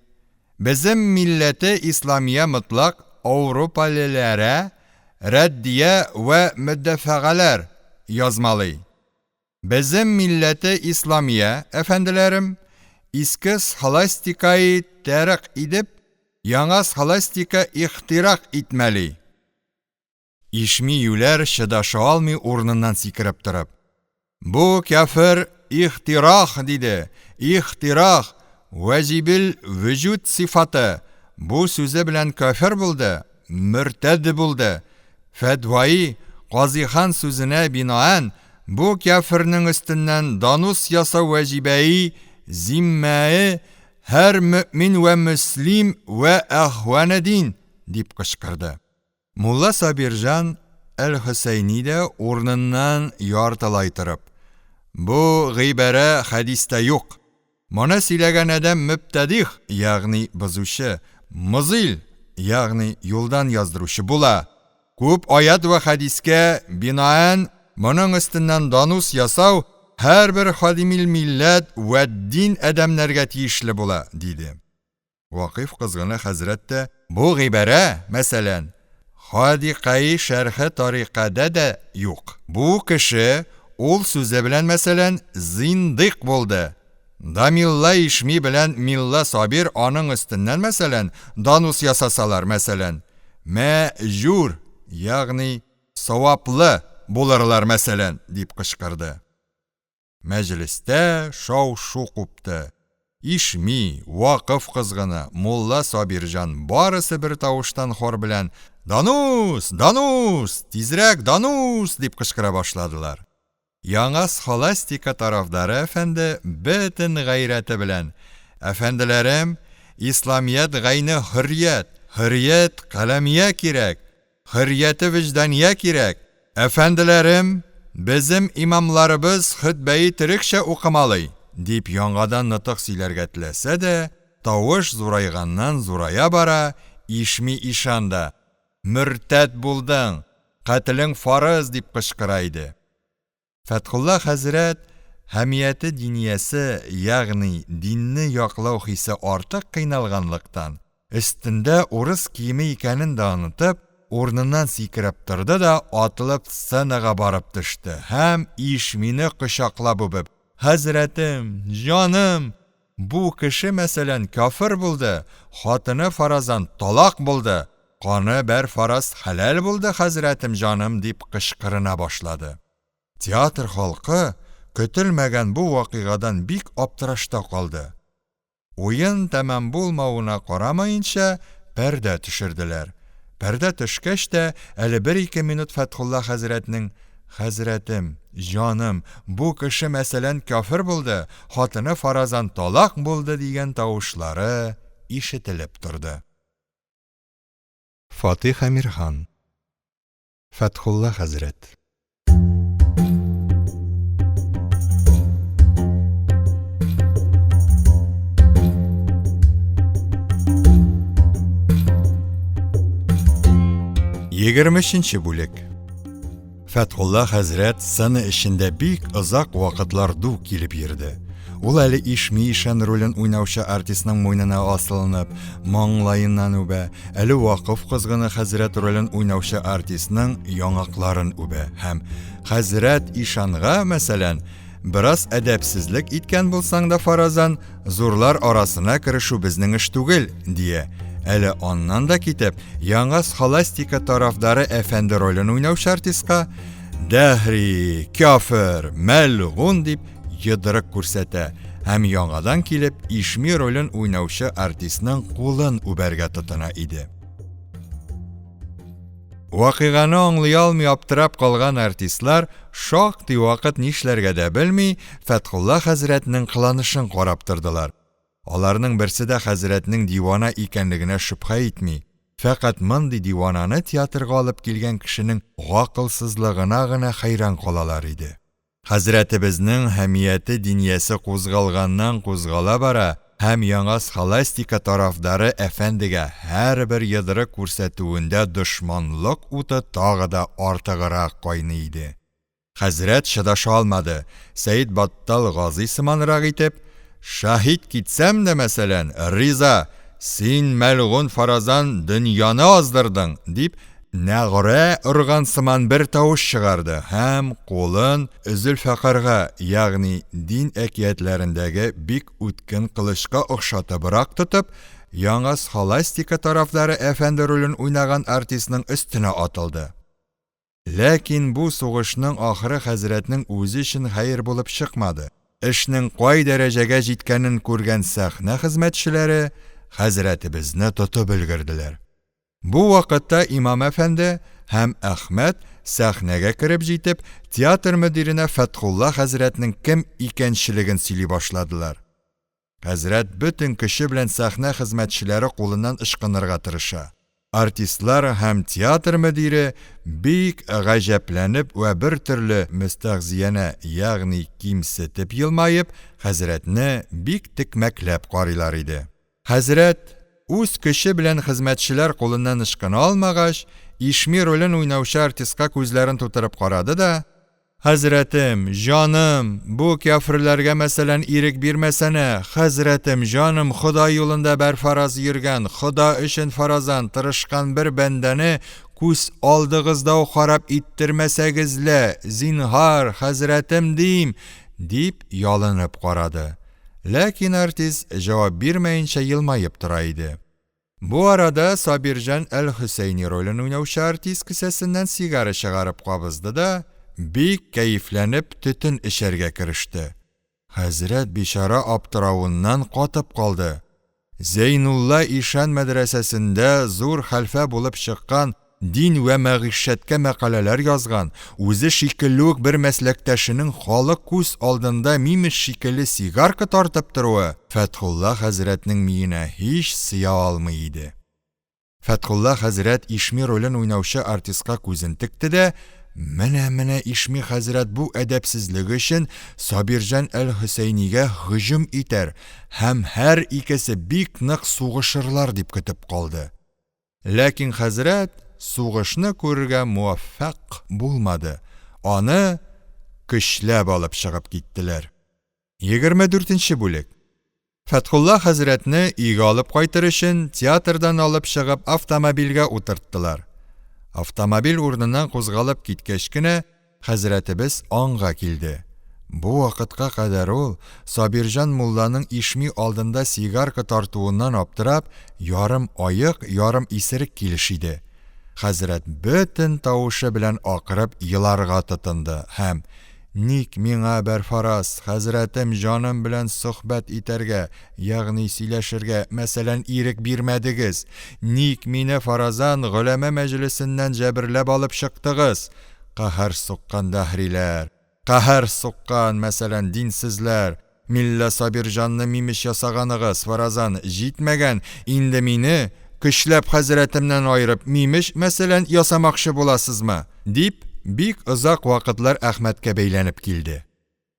Безнең милләте исламия мотлак Авропалыларга рәддия вә мөдәфәгаләр язмалый. Безнең милләте исламия, әфәнделәрем, иске схоластикаи тәрик идеп, яңа схоластика ихтирак итмәли." Ишми юләр чыдаша алмый урыныннан сикереп торып: "Бу кафир ихтирак диде, ихтирак, вәҗибил вүҗүд сифаты. Бу сүзе белән кафир булды. mürted buldu. Fedvai, Qazihan sözüne binaen, bu kafirnin üstünden danus yasa vecibeyi, zimmeyi, her mümin ve müslim ve ahvan din, deyip kışkırdı. Mulla Sabirjan El-Hüseyni de ornundan yartılaytırıp, bu gıybere hadiste yok. Mana silegen adam müptedih, yani bızuşu, mızil, yani yoldan yazdırışı bula. Köp ayet ve hadiske binaen, bunun üstünden danus yasav, her bir hadimil millet ve din adamlarga tiyişli bula, dedi. Vakıf kızgını hazrette, bu gıybere, mesela, Hadikayı şerhi tarikada da yok. Bu kişi, ol sözü bilen mesela zindik buldu. Da milla işmi bilen milla sabir anın üstünden mesela danus yasasalar mesela. Mecur, yani savaplı bulurlar mesela deyip kışkırdı. Mecliste şov şu kuptu. İşmi, vakıf kızgını, Mulla Sabirjan barısı bir tavuştan hor bilen "Danus, danus, tizrek danus" deyip kışkıra başladılar. Яңа схоластика tarafdары efendi bütün gayreti bilen "Efendilerim, İslamiyet gayni hürriyet, hürriyet kalemiye kirek, hürriyeti vicdaniye kirek. Efendilerim, bizim imamlarımız hutbeyi Türkçe okumalı" deyip yangadan nıtık silerge tilese de, tavuş zuraygandan zuraya bara, işmi işanda. "Mürted buldun, katilin farız" deyip kışkıraydı. Fethullah Hazret, hamiyeti diniyesi, yani dinni yaklav hisse artık kıynalganlıktan, üstünde orus kiyimi ikanin dağınıtıp, ornundan sikirip durdu da atılıp sanaga barıp düştü. Hem işmini kışakla bubib, "Hazretim, canım, bu kişi meselen kafir buldu, hatını farazan talak buldu, kanı ber faraz halal buldu hazretim canım" deyip kışkırına başladı. Tiyatr halkı kötülmegen bu vakigadan bik aptırashta kaldı. Oyun tamam bulmağına qaramayınca perde düşürdüler. Perde düşkeş de 1-2 minut Fethullah Hazretinin "Hazretim, canım, bu kişi meselen kafir buldu, hatını farazan talak buldu" diyen tavuşları işitilip durdu. Fatih Emirhan, Fethullah Hazret. Yigirmişinci bölük. Fethullah Hazret sını işinde bik ızak vakitlar du kilip yirdi. Ol ali işmi işen rolün oynavşı artistinin moynuna asılınıp, mağlayından öbe, ali vakıf kızgını Hazret rolün oynavşı artistinin yanakların öbe. Hem Hazret işanğa mesela biraz edepsizlik itken bulsan da farazan, zorlar arasına kirişu bizning iş tugil, diye. Әлі ondan da kitip, яңа схоластика tarafdары efendi rolünü oynavşı artistqa "Dəhri, kafir, məlğun" deyip yıdırık kürsete. Hem yangadan kilip işmi rolün oynavşı artistinin kulun uberge tutuna idi. Vakıganı anlayalmay aptırap kalgan artistlar şakti vakit nişlerge de bilmey Fethullah Hazretinin kılanışın koraptırdılar. Alarının birisi de Hazretinin divana ikenligine şüphe etmey. Fakat mındı divananı tiyatrga alıp kelgen kişinin gakılsızlığına gına hayran kolalar idi. Hazretibizning hamiyeti diniyesi qo'zg'algandan qo'zg'ala bara, hem yaңа схоластика tarafdары efendiga her bir yıdırık ko'rsatuvunda düşmanlık uti tagı da ortig'iroq qaynaydi. Hazret şıdaşa almadı. Said Battal G'azi simanroq etib, "Şahit kitsem de meselen, Riza, sen melğun farazan dünyani azdirding" deyip nag'ra urgan siman bir tavuş çıkardı. Hem qo'lin Zülfaqarga, yani din ekiyetlerindeki bik utkin qilishqa o'xshatibroq tutib, yaңа схоластика tarafdары efendi rolün oynagan artistning üstüne atıldı. Lakin bu soğuşning ahiri Hazretning o'zi için hayır bulup çıkmadı. İşning qay derecege jitkenin ko'rgan sahna xizmetçileri Hazretibizni tutib ulgirdilar. Бу вакытта имам әфәнде һәм Әхмәт сәхнәгә кереп җитеп, театр мөдиренә Фәтхулла хәзрәтнең кем икәнчелеген сөйли башладылар. Хәзрәт бөтен көче белән сәхнә хезмәтчеләре кулыннан ышкынырга тырыша. Артистлар һәм театр мөдире бик гаҗәпләнеп вә бер төрле мөстәгъзиянә, ягъни кимсетеп елмаеп, хәзрәтне бик текмәкләп карыйлар иде. Хәзрәт үз көче белән хезмәтчеләр кулыннан ышкына алмагач, ишми ролен уйнаучы артистка күзләрен тутырып карады да: "Хәзрәтем, җаным, бу кафирләргә мәсәлән ирек бирмәсәнә, хәзрәтем, җаным, Ходай юлында бәрфараз йөргән, Хода өчен фаразан тырышкан бер бәндәне күз алдыгызда харап иттермәсәгезлә, зинһар, хәзрәтем дим", дип ялынып карады. Ләкин артист җавап бирмәенчә елмаеп тора иде. Бу арада Сабирҗан әл-Хөсәйни ролен уйнаучы артист кесәсеннән сигара чыгарып кабызды да бик кәефләнеп төтен эчәргә кереште. Хәзрәт бичара аптыравыннан катып калды. Зәйнулла Ишан мәдрәсәсендә зур хәлфә булып чыккан, дин вә мәгишәткә мәкаләләр язган, үзе шикелле үк бер мәсләктәшенең халык күз алдында мимеш шикелле сигарка тартып торуы Фәтхулла хәзрәтнең миенә һич сыя алмый иде. Фәтхулла хәзрәт ишми ролен уйнаучы артистка күзен текте дә: Менә ишми хәзрәт бу әдәпсезлеге өчен Сабирҗан әл-Хөсәйнигә һөҗүм итәр һәм һәр икесе бик нык сугышырлар дип көтеп калды. Ләкин хәзрәт сугышны күрергә муаффак булмады. Аны көчләп алып чыгып киттеләр. 24нче бүлек. Фәтхулла хәзрәтне өйгә алып кайтыр өчен театрдан алып чыгып автомобильгә утырттылар. Автомобиль урыныннан кузгалып киткәч кенә хәзрәтебез аңга килде. Бу вакытка кадәр ул Сабирҗан мулланың ишми алдында сигарка тартуыннан аптырап, ярым аек, ярым исерек килеш иде. Хәзрәт бөтен тавышы белән акырып еларга тотынды һәм: "Ник миңа бәрфараз, хәзрәтем, җаным белән сөхбәт итәргә, ягъни сөйләшергә, мәсәлән, ирек бирмәдегез? Ник мине фаразан гөләмә мәҗлесеннән җәберләп алып чыктыгыз? Каһәр суккан дәһриләр, каһәр суккан, мәсәлән, динсезләр, Милла Сабирҗанны мимеш ясаганыгыз, фаразан, җитмәгән, инде мине көчләп хәзрәтемнән айырып, мимеш, мәсәлән, ясамакчы буласызмы?" дип бик озак вакытлар Әхмәткә бәйләнеп килде.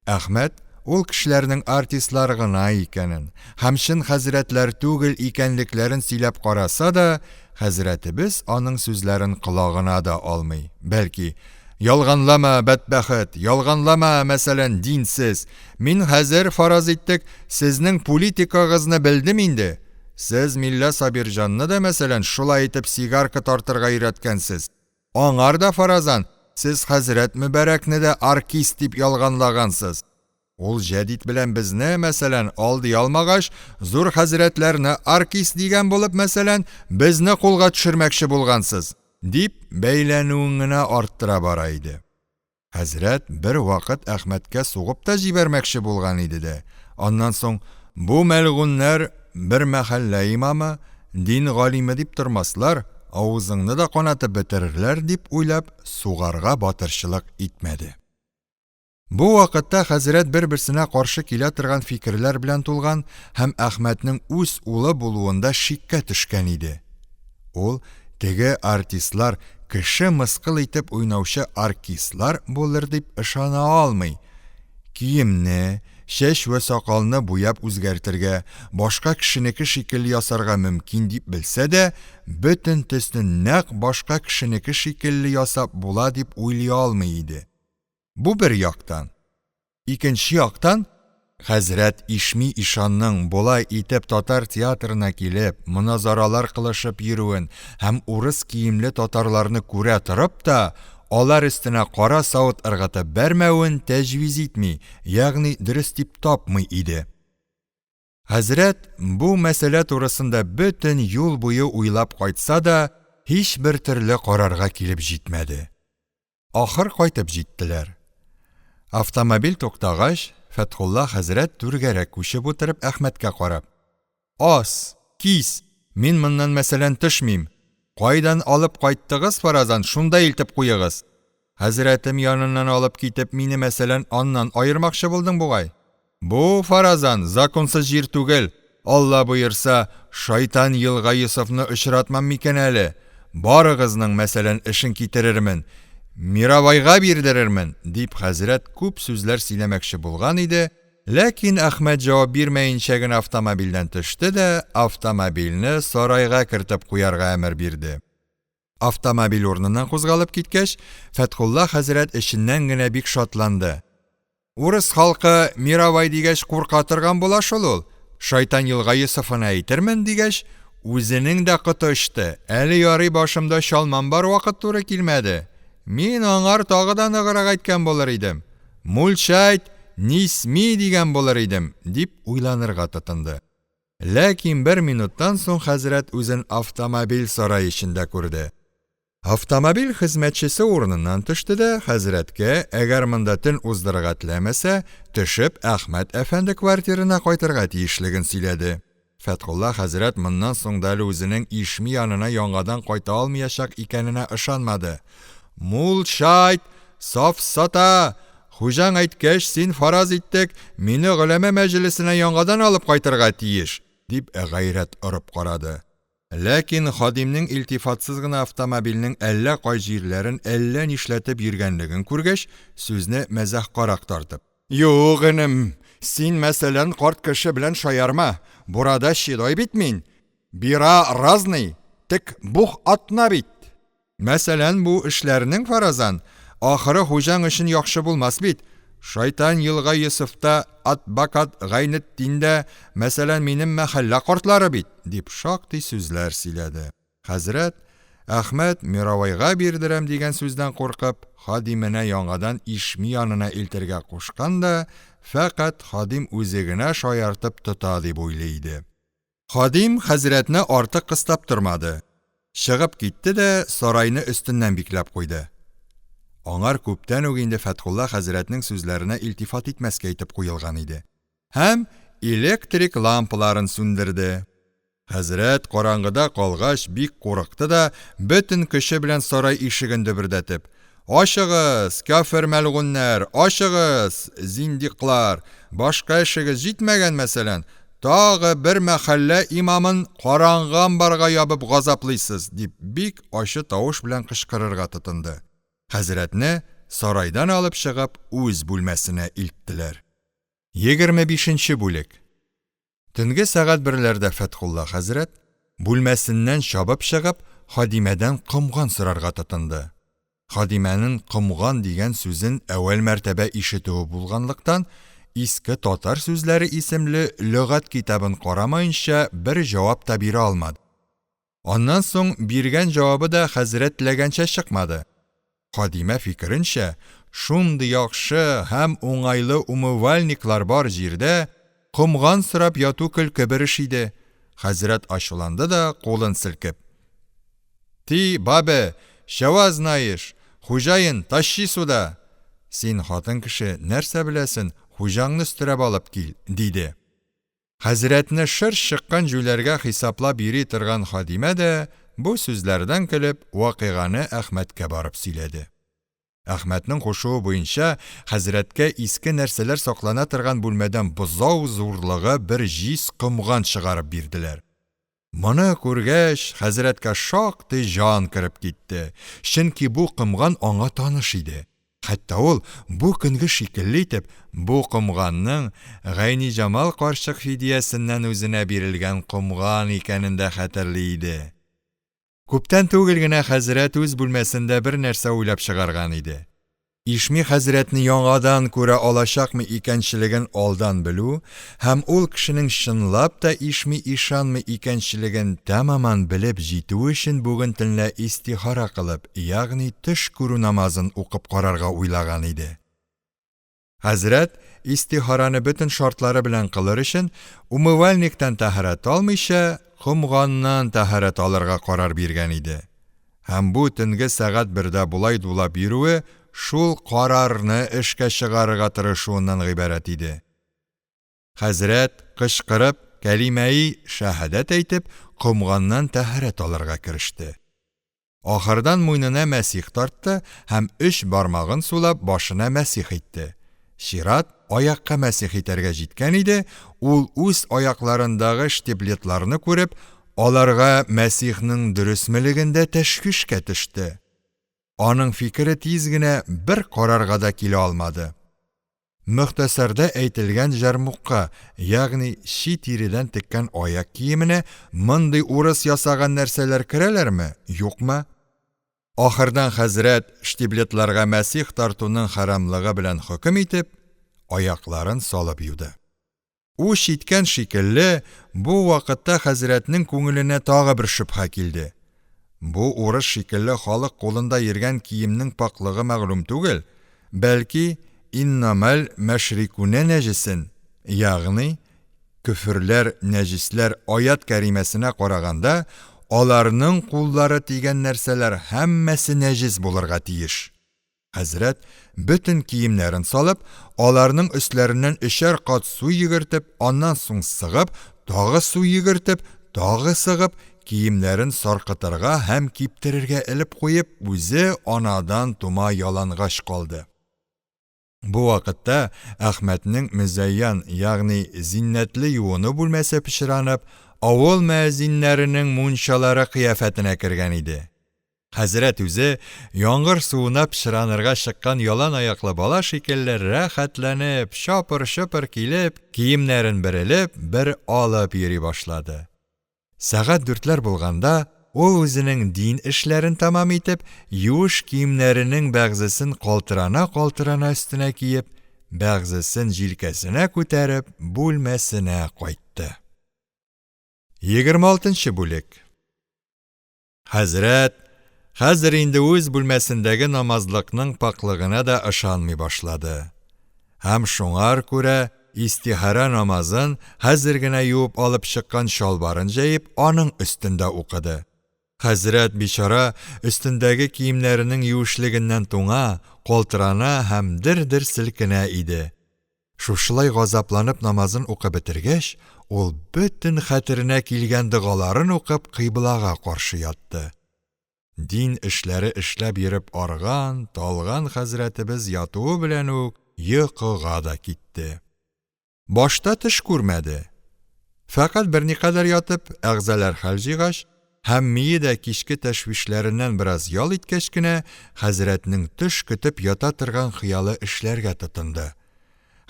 Әхмәт ул кешеләрнең артистлар гына икәнен һәм чын хәзрәтләр түгел икәнлекләрен сөйләп караса да, хәзрәтебез аның сүзләрен колагына да алмый. Бәлки: "Ялганлама, бәдбәхет, ялганлама, мәсәлән, динсез. Мин хәзер фараз иттек, сезнең политикагызны белдем инде. Сез Милла Сабирҗанны да, мәсәлән, шулай итеп сигарка тартырга өйрәткәнсез. Аңар да фаразан, сез хәзрәт Мөбәрәкне дә артист дип ялганлагансыз. Ул җәдид белән безне, мәсәлән, алдый алмагач, зур хәзрәтләрне артист дигән булып, мәсәлән, безне кулга төшермәкче булгансыз", дип бәйләнүен генә арттыра бара иде. Хәзрәт бер вакыт Әхмәткә сугып та җибәрмәкче булган иде дә. Аннан соң: "Бу мәлгуннәр бер мәхәллә имамы, дин галиме дип тормаслар, авызыңны да канатып бетерерләр", дип уйлап, сугарга батырчылык итмәде. Бу вакытта хәзрәт бер-берсенә каршы килә торган фикерләр белән тулган һәм Әхмәтнең үз улы булуында шиккә төшкән иде. Ул теге артистлар кеше мыскыл итеп уйнаучы артистлар булыр дип ышана алмый. Киемне, чәч вә сакалны буяп үзгәртергә, башка кешенеке шикелле ясарга мөмкин дип белсә дә, бөтен төсне нәкъ башка кешенеке шикелле ясап була дип уйлый алмый иде. Бу бер яктан. Икенче яктан, хәзрәт ишми Ишанның болай итеп татар театрына килеп, моназаралар кылышып йөрүен һәм урыс киемле татарларны күрә торып та, алар өстенә кара савыт ыргытып бәрмәвен тәҗвиз итми, ягъни дөрес дип тапмый иде. Хәзрәт бу мәсьәлә турысында бөтен юл буе уйлап кайтса да, һич бер төрле карарга килеп җитмәде. Ахыр кайтып җиттеләр. Автомобиль туктагач, Фәтхулла хәзрәт түргәрәк күчеп утырып Әхмәткә карап: "Ас, кис, мин моннан мәсәлән төшмим. Кайдан алып кайттыгыз фаразан, шунда илтеп куегыз. Хәзрәтем яныннан алып китеп, мине мәсәлән аннан айырмакчы булдың бугай. Бу фаразан законсыз җир түгел. Алла боерса, шайтан елга Йосыфны очратмам микән әле. Барыгызның мәсәлән эшен китерермен. Миравайга бирдерермен, дип хәзрәт күп сүзләр сөйләмәкче булган иде, ләкин Әхмәт җавап бирмәенчә генә автомобильдән төште дә автомобильне сарайга кертеп куярга әмер бирде. Автомобиль урыныннан кузгалып киткәч, Фәтхулла хәзрәт эшеннән генә бик шатланды. Урыс халкы Миравай дигәч курка торган була шул ул. Шайтан елга Йосыфны әйтермен дигәч, үзенең дә коты очты. Әле ярый башымда чалман бар, вакыт туры килмәде. Мин аңар тагы да ныграк әйткән булыр идем. Мулчайт, нисми дигән булыр идем, дип уйланырга тотынды. Ләкин бер минуттан соң хәзрәт үзен автомобиль сарай эчендә күрде. Автомобиль хезмәтчесе урыныннан төште дә хәзрәткә, әгәр монда төн уздырырга теләмәсә, төшеп Әхмәт әфәнде квартирына кайтырга тиешлеген сөйләде. Фәтхулла хәзрәт моннан соң да үзенең ишми янына яңадан кайта алмаячак икәненә ышанмады. Мулчайт, сафсата, хуҗаң әйткәч син фараз иттек, мине гөләмә мәҗлесенә яңадан алып кайтырга тиеш, дип гайрәт орып карады. Ләкин хадимнең илтифатсыз гына автомобильнең әллә кай җирләрен әллә нишләтеп йөргәнлеген күргәч, сүзне мәзәхкарак тартып: "Юк, энем, син мәсәлән карт кеше белән шаярма. Burada шидай бит мин. Бира разный, тик бух атна бит. Мәсәлән, бу эшләрнең фаразан, ахыры хуҗаң өчен яхшы булмас бит. Шайтан елга Йосыфта атбакат гайнеттиндә, мәсәлән, минем мәхәллә картлары бит", дип шактый сүзләр сөйләде. Хәзрәт Әхмәт Миравайга бирдерәм дигән сүздән куркып, хадименә яңадан ишми янына илтергә кушкан да, фәкать хадим үзе генә шаяртып тота дип уйлый иде. Хадим хәзрәтне артык кыстап тормады. Чыгып китте дә сарайны өстеннән бикләп куйды. Аңар күптән үк инде Фәтхулла хәзрәтнең сүзләренә илтифат итмәскә итеп куелган иде. Һәм электрик лампаларын сүндерде. Хәзрәт караңгыда калгач бик курыкты да, бөтен көче белән сарай ишеген дөбердәтеп: "Ашыгыз, кафир мәлгуннәр, ашыгыз, зиндиклар, башка эшегез җитмәгән мәсәлән, тагы бер мәхәллә имамын караңгы барга ябып газаплыйсыз", дип бик ачы тавыш белән кычкырырга тотынды. Хәзрәтне сарайдан алып чыгып, үз бүлмәсенә илттеләр. 25-нче бүлек. Төнге сәгать 1ләрдә Фәтхулла хәзрәт бүлмәсеннән чабып чыгып, хадимәдән комган сорарга тотынды. Хадимәнең комган дигән сүзен әүвәл мәртәбә ишетүе булганлыктан, иске татар сүзләре исемле лөгать китабын карамаенча бер җавап та бирә алмады. Аннан соң биргән җавабы да хәзрәт теләгәнчә чыкмады. Хадимә фикеренчә, шундый яхшы һәм уңайлы умывальниклар бар җирдә комган сорап яту көлке бер эш иде. Хәзрәт ачуланды да кулын селкеп: "Ти, бабе, чава знаешь, хуҗаен тащи сюда. Син хатын кеше, нәрсә беләсен, хуҗаңны өстерәп алып кил", диде. Хәзрәтне шыр чыккан җүләргә хисаплап йөри торган хадимә дә бу сүзләрдән көлеп, вакыйганы Әхмәткә барып сөйләде. Әхмәтнең кушуы буенча хәзрәткә иске нәрсәләр саклана торган бүлмәдән бозау зурлыгы бер җиз комган чыгарып бирделәр. Моны күргәч, хәзрәткә шактый җан киреп китте, чөнки бу комган аңа таныш иде. Хәтта ул бу көнге шикелле итеп, бу комганның Гайни Җамал карчык фидиясеннән үзенә бирелгән комган икәнен дә хәтерли иде. Күптән түгел генә хәзрәт үз бүлмәсендә бер нәрсә уйлап чыгарган иде. Ишми хәзрәтне яңадан күрә алачакмы икәнчелеген алдан белү һәм ул кешенең чынлап та ишми ишанмы икәнчелеген тәмаман белеп җитү өчен бүген төнлә истихара кылып, ягъни төш күрү намазын укып карарга уйлаган иде. Хәзрәт истихараны бөтен шартлары белән кылыр өчен умывальниктан тәһарәт алмыйча, комганнан тәһарәт алырга карар биргән иде. Һәм бу төнге сәгать 1дә булай дулап йөрүе шул карарны эшкә чыгарырга тырышуыннан гыйбарәт иде. Хәзрәт кычкырып, кәлимәи шәһадәт әйтеп, комганнан тәһарәт алырга кереште. Ахырдан муйнына Мәсих тартты һәм 3 бармагын сулап башына Мәсих итте. Шират аякка Мәсих итәргә җиткән иде, ул үз аякларындагы штиблетларны күреп, аларга Мәсихнең дөресмелегендә тәшвишкә төште. Аның фикере тиз генә бер карарга да килә алмады. Мөхтәсәрдә әйтелгән җармукка, ягъни чи тиридән теккән аяк киеменә мондый урыс ясаган нәрсәләр керәләрме, юкмы? Ахырдан хәзрәт штиблетларга Мәсих тартуның харамлыгы белән хөкем итеп, аякларын салып юды. У шиткән шикелле, бу вакытта хәзрәтнең күңеленә тагы бер шөбһә килде. Бу урыс шикелле халык кулында йөргән киемнең паклыгы мәгълүм түгел, бәлки иннамал мәшрикуна нәҗисен, ягъни күферләр, нәҗисләр аят кәримәсенә караганда, аларның куллары тигән нәрсәләр һәммәсе нәҗис булырга тиеш. Хәзрәт бөтен киемнәрен салып, аларның өсләреннән 3 кат су йөгертеп, аннан соң сыгып, тагы су йөгертеп, тагы сыгып, киемнәрен саркытырга һәм киптерергә элеп куеп, үзе анадан тума ялангач калды. Бу вакытта Әхмәтнең мөзәйян, ягъни зиннәтле юыны бүлмәсе пычранып, авыл мәзиннәренең мунчалары кыяфәтенә кергән иде. Хәзрәт үзе яңгыр суына пычранырга чыккан ялан аяклы бала шикелле рәхәтләнеп, шапыр-шопыр килеп, киемнәрен бирелеп, бер алып йөри башлады. Сәгать 4 булганда, ул үзенең дин эшләрен тамам итеп, юш киемнәренең бәгъзесен калтырана-калтырана өстенә киеп, бәгъзесен җилкәсенә күтәреп, бүлмәсенә кайтты. 26 бүлек. Хәзрәт хәзер инде үз бүлмәсендәге намазлыкның паклыгына да ышанмый башлады. Һәм шуңар күрә истихара намазын хәзер генә юып алып чыккан шалбарын җәеп, аның өстендә укыды. Хәзрәт бичара өстендәге киемнәренең юешлегеннән туңа, калтырана һәм дер-дер селкенә иде. Шушылай газапланып намазын укып бетергәч, ул бөтен хәтеренә килгән дугаларын укып кыйблага каршы ятты. Дин эшләре эшләп йөреп арган, талган хәзрәтебез ятуы белән үк йокыга да китте. Башта төш күрмәде. Фақат берникадәр ятып, әгъзалар хәл җыйгач, һәм мие дә кичке тәшвишләреннән бераз ял иткәч кенә, хәзрәтнең төш көтеп ята торган хыялы эшләргә тотынды.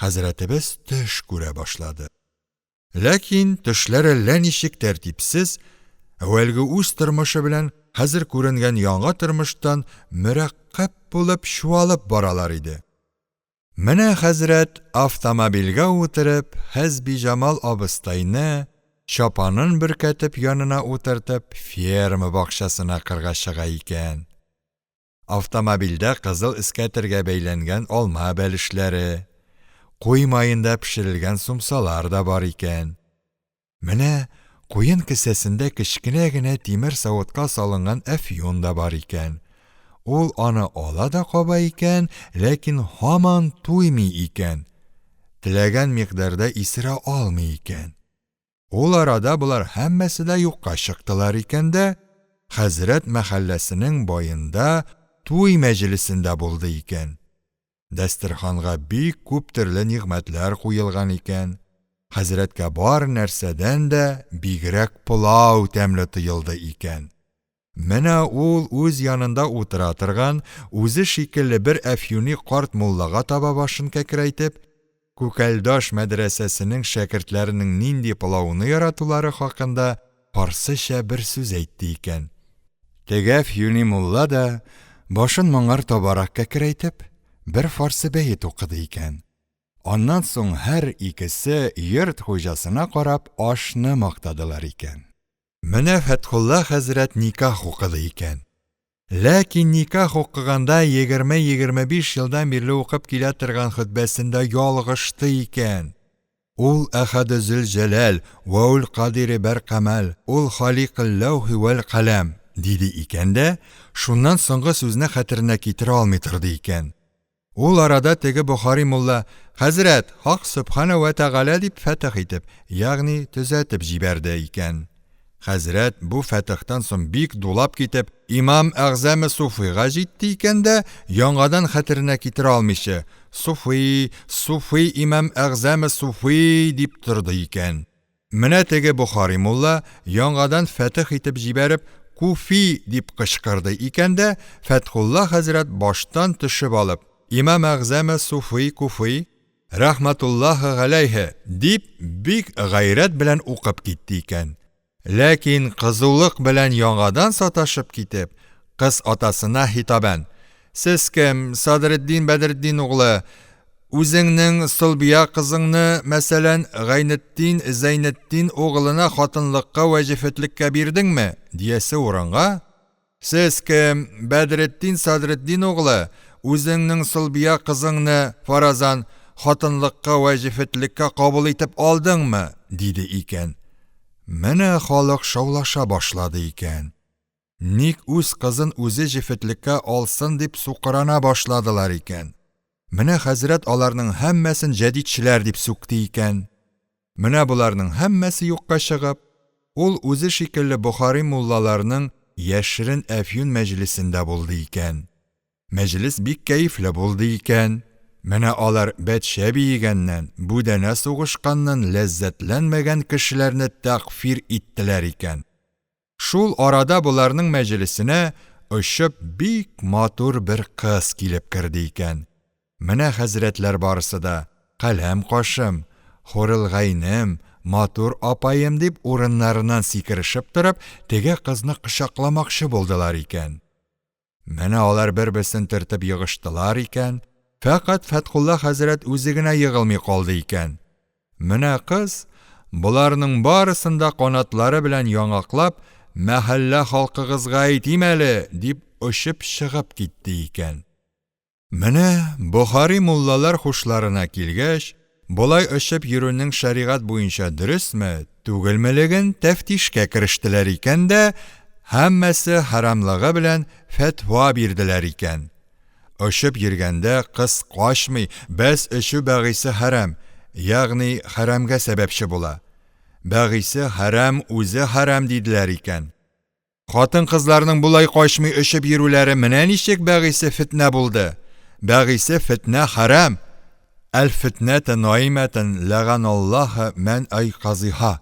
Хәзрәтебез төш күрә башлады. Ләкин төшләр әллә ничек тәртипсез, әүвәлге үз тормышы белән хәзер күренгән яңа тормыштан мөрәккәп булып чуалып баралар иде. Менә хәзрәт автомобильгә утырып, Хәзби Җамал абыстайны чапанын бөркәтеп янына утыртып, ферма бакчасына кырга чыга икән. Автомобильдә кызыл искәтергә бәйләнгән алма бәлешләре, куй майында пешерелгән сумсалар да бар икән. Менә куен кесәсендә кечкенә генә тимер савытка салынган әфьюн да бар икән. Ул аны ала да каба икән, ләкин һаман туймый икән. Теләгән микъдарда исерә алмый икән. Ул арада булар һәммәсе дә юкка чыктылар икән дә, хәзрәт мәхәлләсенең байында туй мәҗлесендә булды икән. Дәстәрханга бик күп төрле нигъмәтләр куелган икән. Хәзрәткә бар нәрсәдән дә бигрәк пылау тәмле тоелды икән. Менә ул үз янында утыра торган, үзе шикелле бер әфьюни карт муллага таба башын кәкрәйтеп, Күкәлдаш мәдрәсәсенең шәкертләренең нинди пылауны яратулары хакында фарсыча бер сүз әйтте икән. Теге әфьюни мулла да башын моңар табарак кәкрәйтеп, бер фарсы бәйет укыды икән. Аннан соң һәр икесе йорт хуҗасына карап ашны мактадылар икән. Менә Фәтхулла хәзрәт никах укыды икән. Ләкин никах укыганда 20-25 елдан бирле укып килә торган хутбәсендә ялгышты икән. Ул Әхәде Зүл-Җәләл ва ул Кадире бар-Камал, ул Халиқул Лаухи вал Калам диде икән дә, шуннан соңгы сүзне хәтеренә китерә алмый торды икән. Ул арада теге Бухари мулла хәзрәт Хак Субхана ва Тәгалә дип фатих итеп, ягъни төзәтеп җибәрде икән. Хәзрәт бу фәтихтан соң бик дулап китеп, имам Әгъзәм Суфыйга җитте икән дә, яңадан хәтеренә китерә алмыйча, Суфый, Суфый, имам Әгъзәм Суфый дип торды икән. Менә теге Бухари мулла яңадан фәтих итеп җибәреп, Куфи дип кычкырды икән дә, Фәтхулла хәзрәт баштан төшеп алып, имам Әгъзәм Суфый Куфи рахматуллаһи галәйһи дип бик гайрәт белән укып китте икән. Ләкин кызулык белән яңадан саташып китеп, кыз атасына хитабән: "Сез кем, Садретдин Бәдретдин углы? Үзеңнең Сылбия кызыңны, мәсәлән, Гайнетдин Зәйнетдин углына хатынлыкка ваҗифетлеккә бирдеңме?" диясе урынга: "Сез кем, Бәдретдин Садретдин углы? Үзеңнең Сылбия кызыңны фаразан хатынлыкка ваҗифетлеккә кабул итеп алдыңмы?" диде икән. Менә халык шаулаша башлады икән. Ник үз кызын үзе җифетлеккә алсын дип сукырана башладылар икән. Менә хәзрәт аларның һәммәсен җәдидчеләр дип сүкте икән. Менә буларның һәммәсе юкка чыгып, ул үзе шикелле Бухари муллаларның яшерен әфьюн мәҗлисендә булды икән. Мәҗлис бик кәефле булды икән. Менә алар бәтшә биегәннән, бүдәнә сугышканнан ләззәтләнмәгән кешеләрне тәгъфир иттеләр икән. Шул арада буларның мәҗлисенә очып бик матур бер кыз килеп керде икән. Менә хәзрәтләр барысы да каләм кашым, Хурил Гайнем, матур апайым дип урыннарыннан сикерешеп торып, теге кызны кычакламакчы булдылар икән. Менә алар бер-берсен төртеп йыгыштылар икән. Фәкать Фәтхулла хәзрәт үзе генә йыгылмый калды икән. Менә кыз буларның барысында канатлары белән яңаклап, "Мәхәллә халкыгызга әйтим әле" дип очып чыгып китте икән. Менә Бухари муллалар хушларына килгәч, болай очып йөрүнең шәригать буенча дөресме, түгелмелеген тәфтишкә керештеләр икән дә, һәммәсе харамлыгы белән фәтва бирделәр икән. Очып йөргәндә кыз качмый, бәс өчү бәгыйсе харам, ягъни харамга сәбәпче була. Бәгыйсе харам, үзе харам диделәр икән. Хатын кызларның булай качмый очып йөрүләре менә ничек бәгыйсе фитнә булды. Бәгыйсе фитнә харам. Әл-фитнәту наимәтен ләганаллаһу мән айказиха.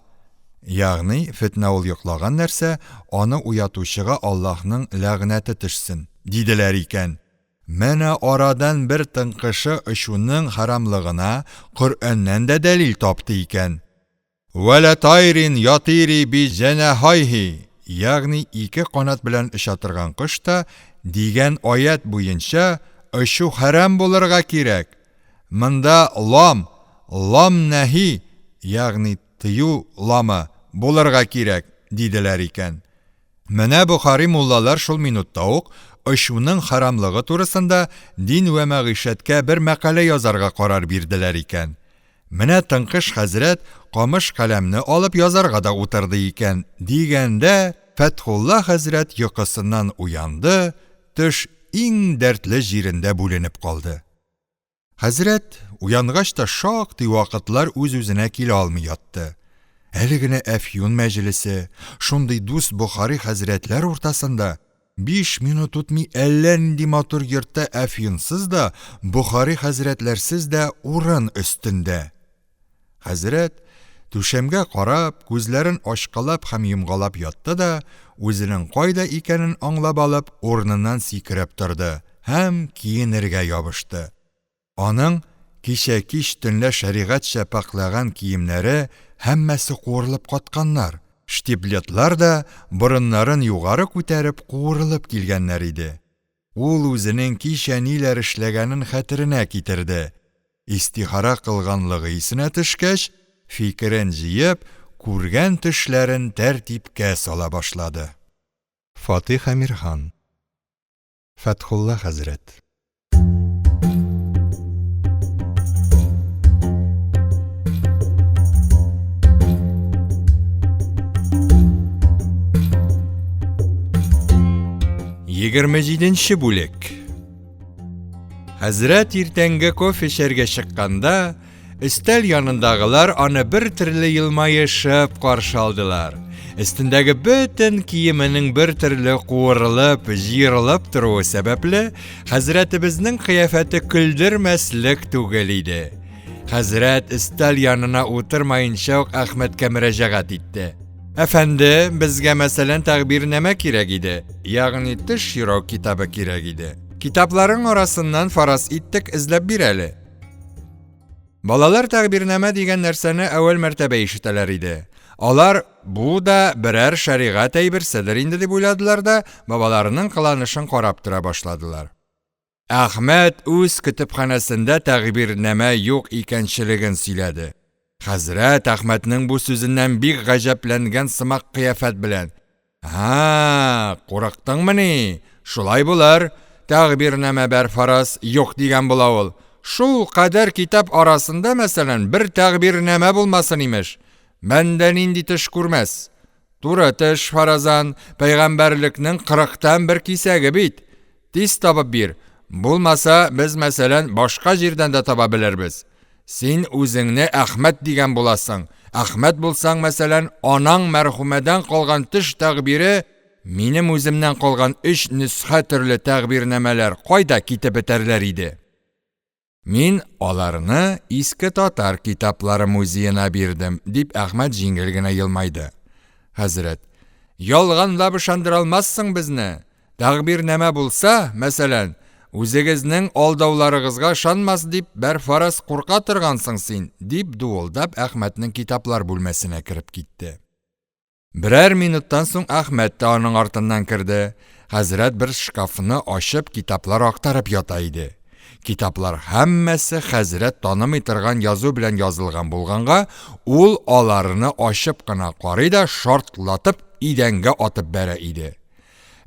Ягъни фитнә ул йоклаган нәрсә, аны уятучыга Аллаһның ләгънәте төшсен, диделәр икән. Менә арадан бер тынкышы очуның харамлыгына Коръәннән дә дәлил тапты икән. Вәлә тайрин ятири би җәнәһайһи, ягъни ике канат белән оча торган кош та дигән аят буенча очу харам булырга кирәк. Монда лам нәһи, ягъни тыю ламы булырга кирәк, диделәр икән. Менә Бухари муллалар шул минутта ук очуның харамлыгы турысында дин вә мәгышәткә бер мәкалә язарга карар бирделәр икән. Менә тыңкыш хәзрәт камыш каләмне алып язарга да утырды икән. Дигәндә, Фәтхулла хәзрәт йокысыннан уянды, төш иң дәртле җирендә бүленеп калды. Хәзрәт уянгач та шактый вакытлар үз-үзенә килә алмый ятты. Әле генә әфьюн мәҗлесе, шундый дус Бухари хәзрәтләр уртасында 5 минут үтми әллә нинди матур йортта әфьюнсыз да, Бухари хәзрәтләрсез дә урын өстендә. Хәзрәт түшәмгә карап, күзләрен ачкалап һәм йомгалап ятты да, үзенең кайда икәнен аңлап алып, урыныннан сикереп торды һәм киенергә ябышты. Аның кичә кич төнлә шәригатьчә паклаган киемнәре һәммәсе куырылып катканнар. Штиблетлар да борыннарын югары күтәреп куырылып килгәннәр иде. Ул үзенең кичә ниләр эшләгәнен хәтеренә китерде. Истихара кылганлыгы исенә төшкәч, фикерен җыеп, күргән төшләрен тәртипкә сала башлады. Фатих Әмирхан. Фәтхулла хәзрәт. Егерме җиденче бүлек. Хәзрәт иртәнге кофе эчәргә чыкканда, өстәл янындагылар аны бер төрле елмаешып каршы алдылар. Өстендәге бөтен киеменең бер төрле куырылып, җыерылып торуы сәбәпле, хәзрәтебезнең кыяфәте көлдермәслек түгел иде. Хәзрәт өстәл янына утырмаенча ук Әхмәткә мөрәҗәгать итте. Әфәнде, безгә мәсәлән тәгъбирнамә кирәк иде, ягъни төш юрау китабы кирәк иде. Китапларың арасыннан фараз иттек эзләп бир әле. Балалар тәгъбирнамә дигән нәрсәне әүвәл мәртәбә ишетәләр иде. Алар бу да берәр шәригать әйберседер инде дип уйладылар да, бабаларының кыланышын карап тора башладылар. Әхмәт үз көтепханәсендә тәгъбирнамә юк икәнчелеген сөйләде. Хәзрәт Әхмәтнең бу сүзеннән бик гаҗәпләнгән сымак кыяфәт белән: курыктыңмыни? Шулай булыр. Тәгъбирнамә бер фараз юк дигән була ул. Шул кадәр китап арасында, мәсәлән, бер тәгъбирнамә булмасын имеш. Мәндә нинди төш күрмәс. Туры төш фаразан пәйгамбәрлекнең 40тан бер кисәге бит. Тиз табып бир. Булмаса, без мәсәлән башка җирдән дә таба белербез. Син үзеңне Әхмәт дигән буласың. Әхмәт булсаң, мәсәлән, анаң мәрхүмәдән калган төш тәгъбире, минем үземнән калган 3 нөсхә төрле тәгъбирнамәләр кайда китеп бетәрләр иде. Мин аларны иске татар китаплары музеена бирдем, дип Әхмәт җиңел генә елмайды. Хәзрәт: ялганлап ышандыра алмассың безне. Тәгъбирнамә булса, мәсәлән, үзегезнең алдауларыгызга ышанмас дип бер фараз курка торгансың син, дип дуылдап Әхмәтнең китаплар бүлмәсенә кереп китте. Берәр минуттан соң Әхмәт тә аның артыннан керде. Хәзрәт бер шкафны ачып китаплар актарып ята иде. Китаплар һәммәсе хәзрәт танымый торган язу белән язылган булганга, ул аларны ачып кына карый да шартлатып идәнгә атып бәрә иде.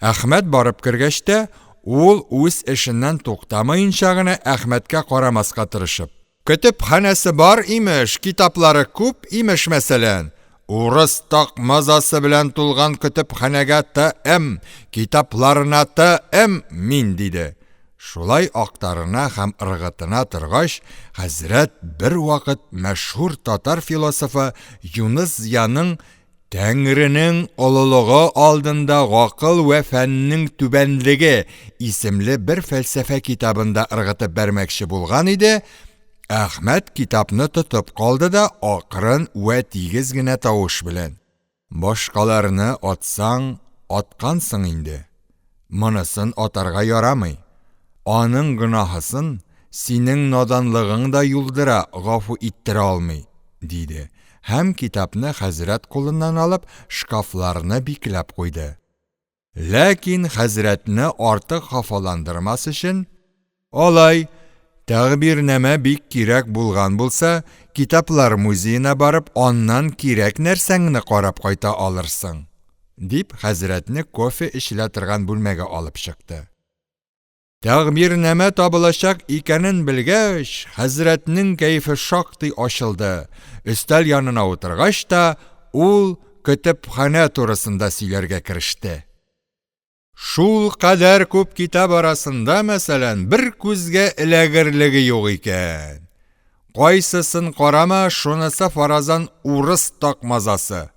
Әхмәт барып кергәч тә, ул үз эшеннән туктамаенча гына Әхмәткә карамаска тырышып: "Көтепханәсе бар имеш, китаплары күп имеш, мәсәлән. Урыс такмазасы белән тулган көтепханәгә ТМ, китапларына ТМ мин", диде. Шулай актарына һәм ыргытына торгач, хәзрәт бер вакыт мәшһүр татар философы Юныс Зияның Тәңренең олылыгы алдында гакыл вә фәннең түбәнлеге исемле бер фәлсәфә китабында ыргытып бәрмәкче булган иде. Әхмәт китапны тотып калды да акрын вә тигез генә тавыш белән: "Башкаларны атсаң, аткансың инде. Монысын атарга ярамый. Аның гынаһысын синең наданлыгың да юлдыра, гафу иттерә алмый", диде. Һәм китапны хәзрәт кулыннан алып, шкафларны бикләп куйды. Ләкин хәзрәтне артык хафаландырмас өчен: "Алай, тәгъбирнамә бик кирәк булган булса, китаплар музеена барып, аннан кирәк нәрсәңне карап кайта алырсың", дип хәзрәтне кофе эчелә торган бүлмәгә алып чыкты. Тәгъбирнамә табылачак икәнен белгәч, хәзрәтнең кәефе шактый ачылды. Өстәл янына утыргач та, ул көтепханә турысында сөйләргә кереште. Шул кадәр күп китап арасында, мәсәлән, бер күзгә эләгерлеге юк икән. Кайсысын карама, шунысы фаразан урыс такмазасы.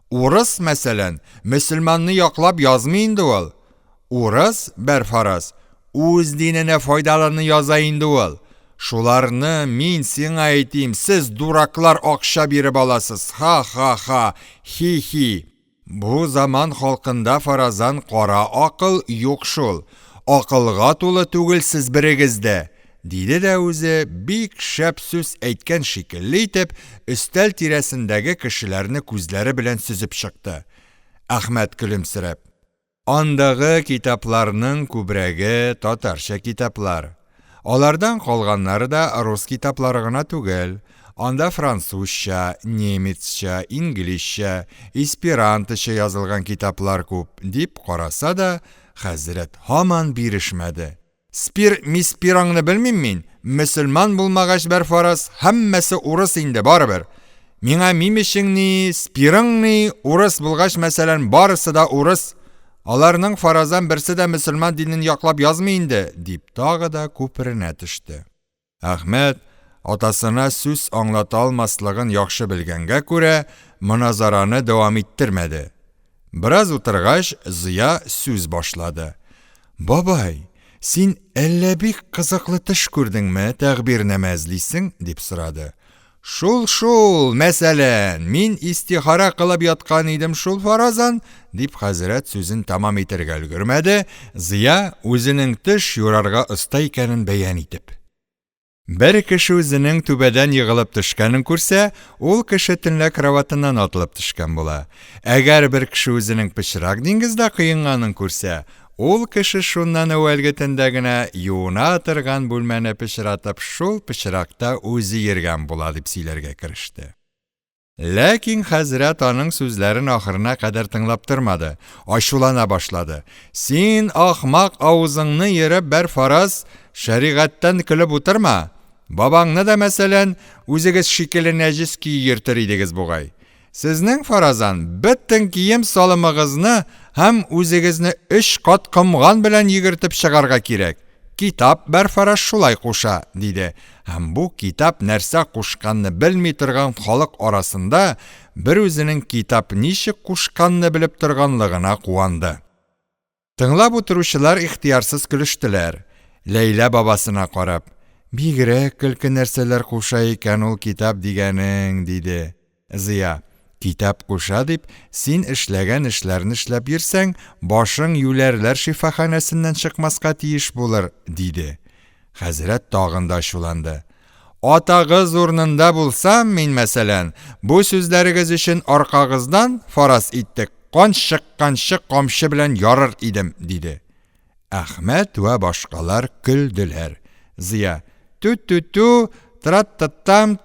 Урыс, мәсәлән, мөселманны яклап язмый инде ул. Урыс бер фараз үз диненә файдалыны яза инде ул. Шуларны мин сиңа әйтим, сез дураклар акча биреп аласыз. Ха-ха-ха, хи-хи. Бу заман халкында фаразан кара акыл юк шул. Акылга тулы түгел сез берегездә, диде дә үзе бик шәп сүз әйткән шикелле итеп, өстәл тирәсендәге кешеләрне күзләре белән сүзеп чыкты. Әхмәт көлемсерәп: "Андагы китапларның күбрәге татарча китаплар. Алардан калганнары да рус китаплары гына түгел. Анда французча, немецча, инглизчә, эсперанточа язылган китаплар күп", дип караса да, хәзрәт һаман бирешмәде. "Спир-миспираңны белмим мин, мөселман булмагач бер фараз, һәммәсе урыс инде барыбер. Миңа мимешеңни, спирыңни урыс булгач, мәсәлән, барысы да урыс. Аларның фаразан берсе дә мөселман динен яклап язмый инде", дип тагы да күперенә төште. Әхмәт атасына сүз аңлата алмаслыгын яхшы белгәнгә күрә, моназараны дәвам иттермәде. Biraz утыргач, Зыя сүз башлады. Бабай, син әллә бик кызыклы төш күрдеңме, тәгъбирнәмә эзлисең? Дип сорады. Шул, мәсәлән, мин истихара кылып яткан идем шул фаразан, дип хәзрәт сүзен тамам итәргә өлгермәде, Зыя үзенең төш юрарга оста икәнен бәян итеп. Бер кеше үзенең түбәдән йыгылып төшкәнен күрсә, ул кеше төнлә кроватыннан атылып төшкән була. Әгәр бер кеше үзенең пычрак диңгездә кыенганын күрсә, ул кеше шуннан әүвәлге төндә генә юына торган бүлмәне пычратып, шул пычракта үзе йөргән була дип сөйләргә кереште. Ләкин хәзрәт аның сүзләрен ахырына кадәр тыңлап тормады, ачулана башлады. Син ахмак авызыңны йөреп бер фараз шәригатьтән көлеп утырма. Бабаңны да мәсәлән, үзегез шикелле нәҗис киертер идегез бугай. Сезнең фаразан бөтен кием салымыгызны һәм үзегезне 3 кат комган белән йөгертеп чыгарга кирәк. Китап бер фараз шулай куша, диде. Һәм бу китап нәрсә кушканны белми торган халык арасында бер үзенең китап ничек кушканны белеп торганлыгына куанды. Тыңлап утыручылар ихтиярсыз көлештеләр. Ләйлә бабасына карап, бигрәк көлке нәрсәләр куша икән ул китап дигәнең, диде. Зыя, китап куша дип, син эшләгән эшләрне эшләп йөрсәң, башың юләрләр шифаханәсеннән чыкмаска тиеш булыр, диде. Хәзрәт тагын да ачуланды. Атагыз урынында булсам, мин мәсәлән, бу сүзләрегез өчен аркагыздан фараз иттек, канчык камчы белән ярыр идем, диде. Әхмәт вә башкалар көлделәр. Зыя, ту-ту-ту, трат-таттам,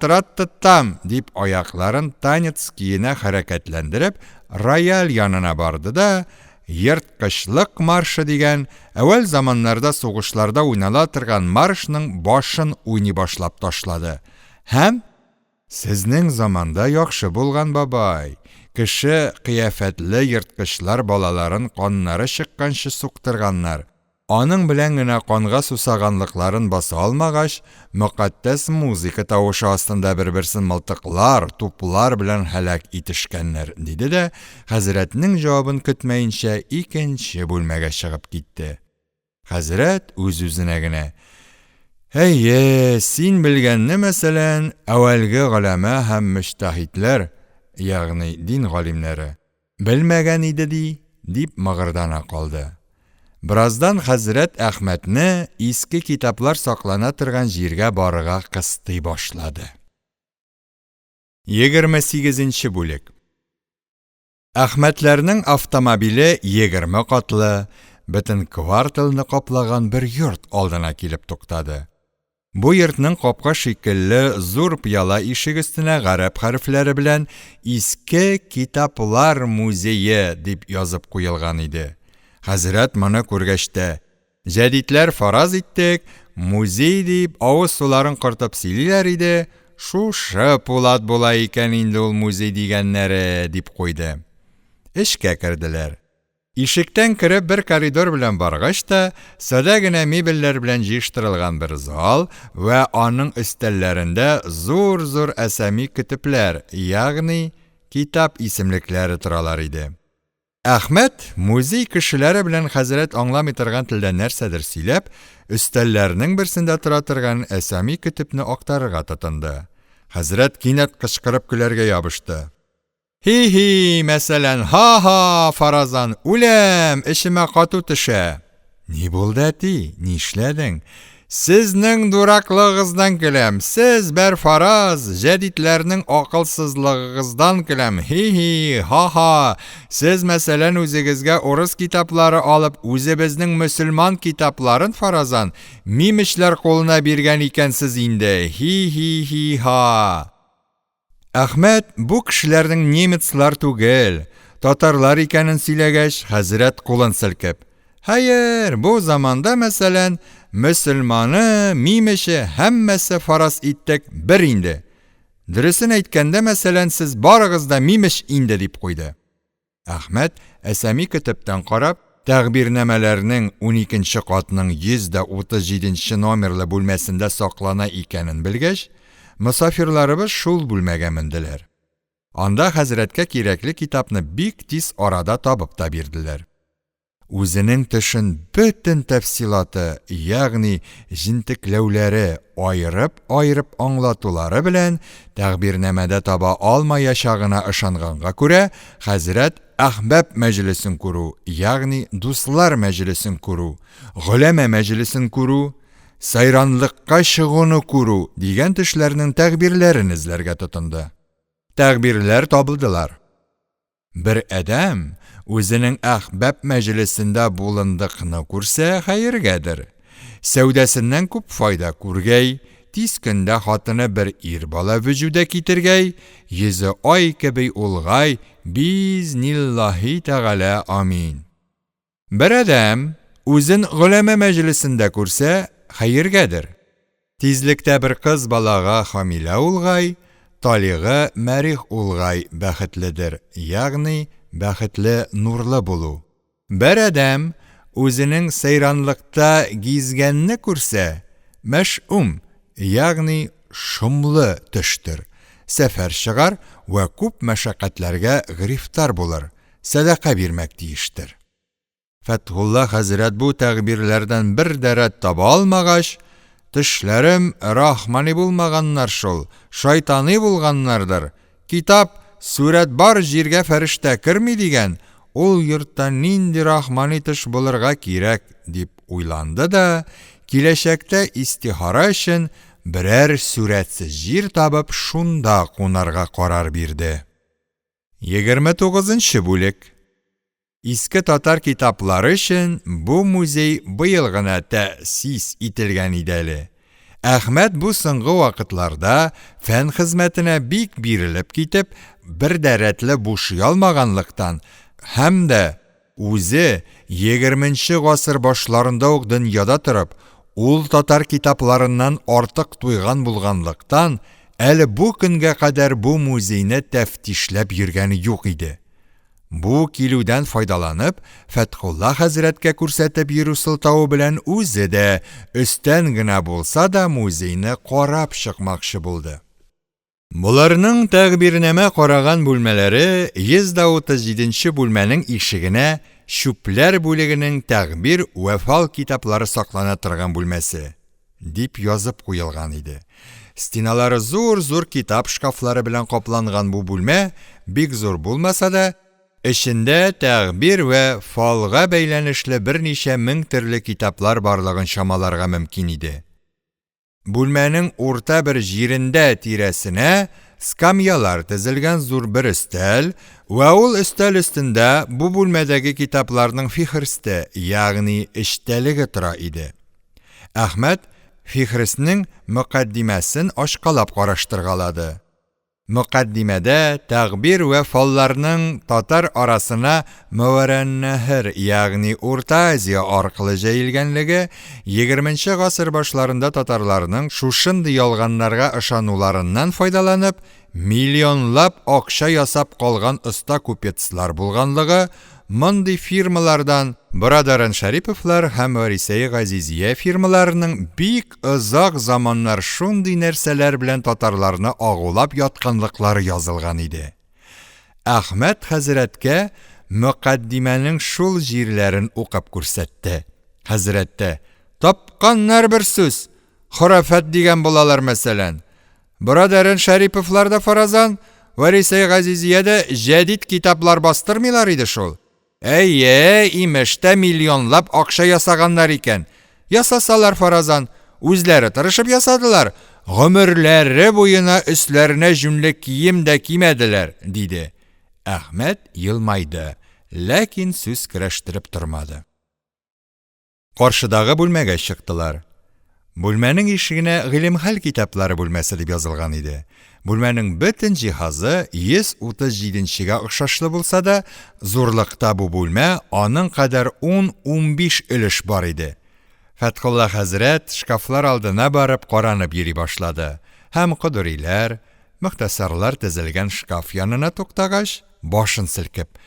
дип аякларын танец киенә хәрәкәтләндереп, рояль янына барды да, Йырткычлык маршы дигән, әүвәл заманнарда сугышларда уйнала торган маршның башын уйный башлап ташлады. Һәм сезнең заманда яхшы булган бабай, кеше кыяфәтле йырткычлар балаларын каннары чыкканчы суктырганнар. Аның белән генә канга сусаганлыкларын баса алмагач, мөкатдәс музыка тавышы астында бер-берсен мылтыклар, туплар белән һәлак итешкәннәр, диде дә, хәзрәтнең җавабын көтмәенчә икенче бүлмәгә чыгып китте. Хәзрәт үз-үзенә генә: "Әйе, син белгәнне мәсәлән, әүвәлге галәмә һәм мөҗтәһидләр, ягъни дин галимнәре, белмәгән иде дип мыгырдана калды." Бираздан хәзрәт Әхмәтне иске китаплар саклана торган җиргә барырга кыстый башлады. 28нче бүлек. Әхмәтләрнең автомобиле 20 катлы, бөтен кварталны каплаган бер йорт алдына килеп туктады. Бу йортның капка шикелле зур пыяла ишек өстенә гарәп хәрефләре белән иске китаплар музее дип язып куелган иде. Хәзрәт моны күргәчтә, җәдитләр фараз иттек, музей дип авыз суларын кыртып сөйлиләр иде, шушы пулат була икән инде ул музей дигәннәре, дип куйды. Эшкә керделәр. Ишектән кереп бер коридор белән баргач та, сәдә генә мебельләр белән җыештырылган бер зал вә аның өстәлләрендә зур-зур әсәми көтепләр, ягъни китап исемлекләре торалар иде. Әхмәт музей кешеләре белән хәзрәт аңламый торган телдә нәрсәдер сөйләп, өстәлләрнең берсендә тора торган әсәми көтепне актарырга тотынды. Хәзрәт кинәт кычкырып көләргә ябышты. Хи-хи, мәсәлән, ха-ха, фаразан, үләм, эшемә кату төшә. Ни булды әти, нишләдең? Сезнең дураклыгыздан көләм, сез бер фараз, җәдитләрнең акылсызлыгыгыздан көләм, хи-хи, ха-ха, сез мәсәлән үзегезгә урыс китаплары алып, үзебезнең мөселман китапларын фаразан, мимечләр кулына биргән икәнсез инде, хи-хи, ха. Әхмәт бу кешеләрнең немецлар түгел, татарлар икәнен сөйләгәч, хәзрәт кулын селкеп: "Хәер, бу заманда мәсәлән, мөселманы, мимеше, һәммәсе фараз иттек бер инде. Дөресен әйткәндә, мәсәлән, сез барыгыз да мимеш инде", дип куйды. Әхмәт әсәми көтептән карап, тәгъбирнәмәләрнең 12нче катның 137нче номерлы бүлмәсендә саклана икәнен белгәч, мусафирларыбыз шул бүлмәгә менделәр. Анда хәзрәткә кирәкле китапны бик тиз арада табып та бирделәр. Үзенең тышын бөтен тәфсилаты, ягъни җентекләүләре айырып аңлатулары белән тәгъбирнамәдә таба алмаячагына ышанганга күрә, хәзрәт әхбәб мәҗлесен күрү, ягъни дуслар мәҗлесен күрү, гөләмә мәҗлесен күрү, сайранлыкка чыгуны күрү дигән төшләрнең тәгъбирләрен эзләргә тотынды. Тәгъбирләр табылдылар. Бер әдәм үзенең әхбәб мәҗлесендә булындыкны күрсә хәергәдер. Сәүдәсеннән күп файда күргәй, тиз көндә хатыны бер ир бала вөҗүдә китергәй, йөзе ай кеби улгай, бизниллаһи тәгалә амин. Бер әдәм үзен гөләмә мәҗлесендә күрсә хәергәдер. Тизлектә бер кыз балага хамилә улгай, талигы мәрих улгай бәхетледер, ягъни бәхетле нурлы булу. Бер әдәм үзенең сайранлыкта гизгәнне күрсә, мәш'ум, ягъни шомлы төштер. Сәфәр чыгар вә күп мәшәкатьләргә грифтар булыр, садака бирмәк тиештер. Фәтхулла хәзрәт бу тәгъбирләрдән бер дәрәт таба алмагач, тишләрем рахмани булмаганнар шул, шайтаны булганнардыр. Китап Сүрәт бар җиргә фәрештә керми дигән, ул йортта нинди рахмани тыш булырга кирәк дип уйланды да, киләчәктә истихара өчен берәр сүрәтсез җир табып шунда кунарга карар бирде. 29-нчы бүлек. Иске татар китаплары өчен бу музей быел гына тәэсис ителгән иде әле. Әхмәт бу соңгы вакытларда фән хезмәтенә бик бирелеп китеп, бер дәрәтле бушый алмаганлыктан һәм дә үзе 20-нчы гасыр башларында ук дөньяда торып, ул татар китапларыннан артык туйган булганлыктан, әле бу көнгә кадәр бу музейны тәфтишләп йөргәне юк иде. Бу килүдән файдаланып, Фәтхулла хәзрәткә күрсәтеп йөрү сылтауы белән үзе дә өстән генә булса да музейны карап чыкмакчы булды. Буларның тәгъбирнамә караган бүлмәләре 137-нче бүлмәнең ишегенә чүпләр бүлегенең тәгъбир вә фал китаплары саклана торган бүлмәсе дип язып куелган иде. Стеналары зур-зур китап шкафлары белән капланган бу бүлмә бик зур булмаса да, эчендә тәгъбир вә фалга бәйләнешле берничә мең төрле китаплар барлыгын чамаларга мөмкин иде. Бүлмәнең урта бер җирендә тирәсенә скамьялар тезелгән зур бер өстәл, вә ул өстәл өстендә бу бүлмәдәге китапларның фихристе, ягъни эчтәлеге тора иде. Әхмәт фихристның мөкаддимәсен ашкалап караштыргалады. Мөкаддимәдә тәгъбир вә фалларның татар арасына Мөвәрәннәһр, ягъни Урта Азия аркылы җәелгәнлеге, 20-нчы гасыр башларында татарларның шушындый ялганнарга ышануларыннан файдаланып, миллионлап акча ясап калган оста купецлар булганлыгы, мондый фирмалардан Брадаран Шәриповлар һәм Варисәе Газизия фирмаларының бик озак заманнар шундый нәрсәләр белән татарларны агулап ятканлыклары язылган иде. Әхмәт хәзрәткә мөкаддимәнең шул җирләрен укып күрсәтте. Хәзрәттә: "Тапканнар бер сүз, хурафат дигән булалар мәсәлән. Брадаран Шәриповларда фаразан, Варисәе Газизиядә җәдид китаплар бастырмыйлар иде шул. Әйе, имештә миллионлап акча ясаганнар икән. Ясасалар фаразан, үзләре тырышып ясадылар, гомерләре буена өсләренә җүнле кием дә кимәделәр", диде. Әхмәт елмайды, ләкин сүз керәштереп тормады. Каршыдагы бүлмәгә чыктылар. Бүлмәнең ишегенә гыйлем-хәл китаплары бүлмәсе дип язылган иде. Бүлмәнең бөтен җиһазы 137-нчегә охшашлы булса да, зурлыкта бу бүлмә аның кадәр 10-15 өлеш бар иде. Фәтхулла хәзрәт шкафлар алдына барып каранып йөри башлады. Һәм кодыриләр, мөхтәсарлар тезелгән шкаф янына туктагач, башын селкеп: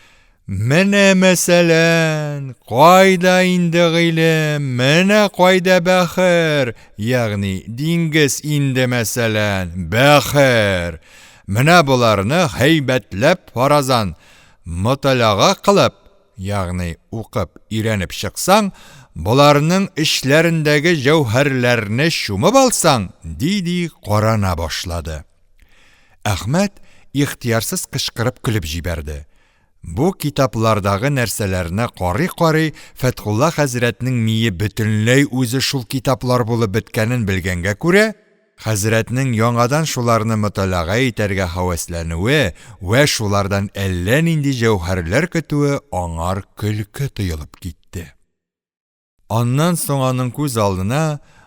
"Менә мәсәлән, кайда инде гыйлем, менә кайда бәхер, ягъни диңгез инде мәсәлән, бәхер. Менә буларны һәйбәтләп фаразан муталага кылып, ягъни укып өйрәнеп чыксаң, буларның эшләрендәге җәүһәрләрне шумып алсаң, диди карана башлады. Әхмәт ихтиярсыз кычкырып көлеп җибәрде. Бу китаплардагы нәрсәләрне карый-карый Фәтхулла хәзрәтнең мие бөтенләй үзе шул китаплар булып беткәнен белгәнгә күрә, хәзрәтнең яңадан шуларны муталага итәргә һәвәсләнүе вә шулардан әллә нинди җәүһәрләр көтүе аңар көлке тоелып китте. Аннан соң аның күз алдына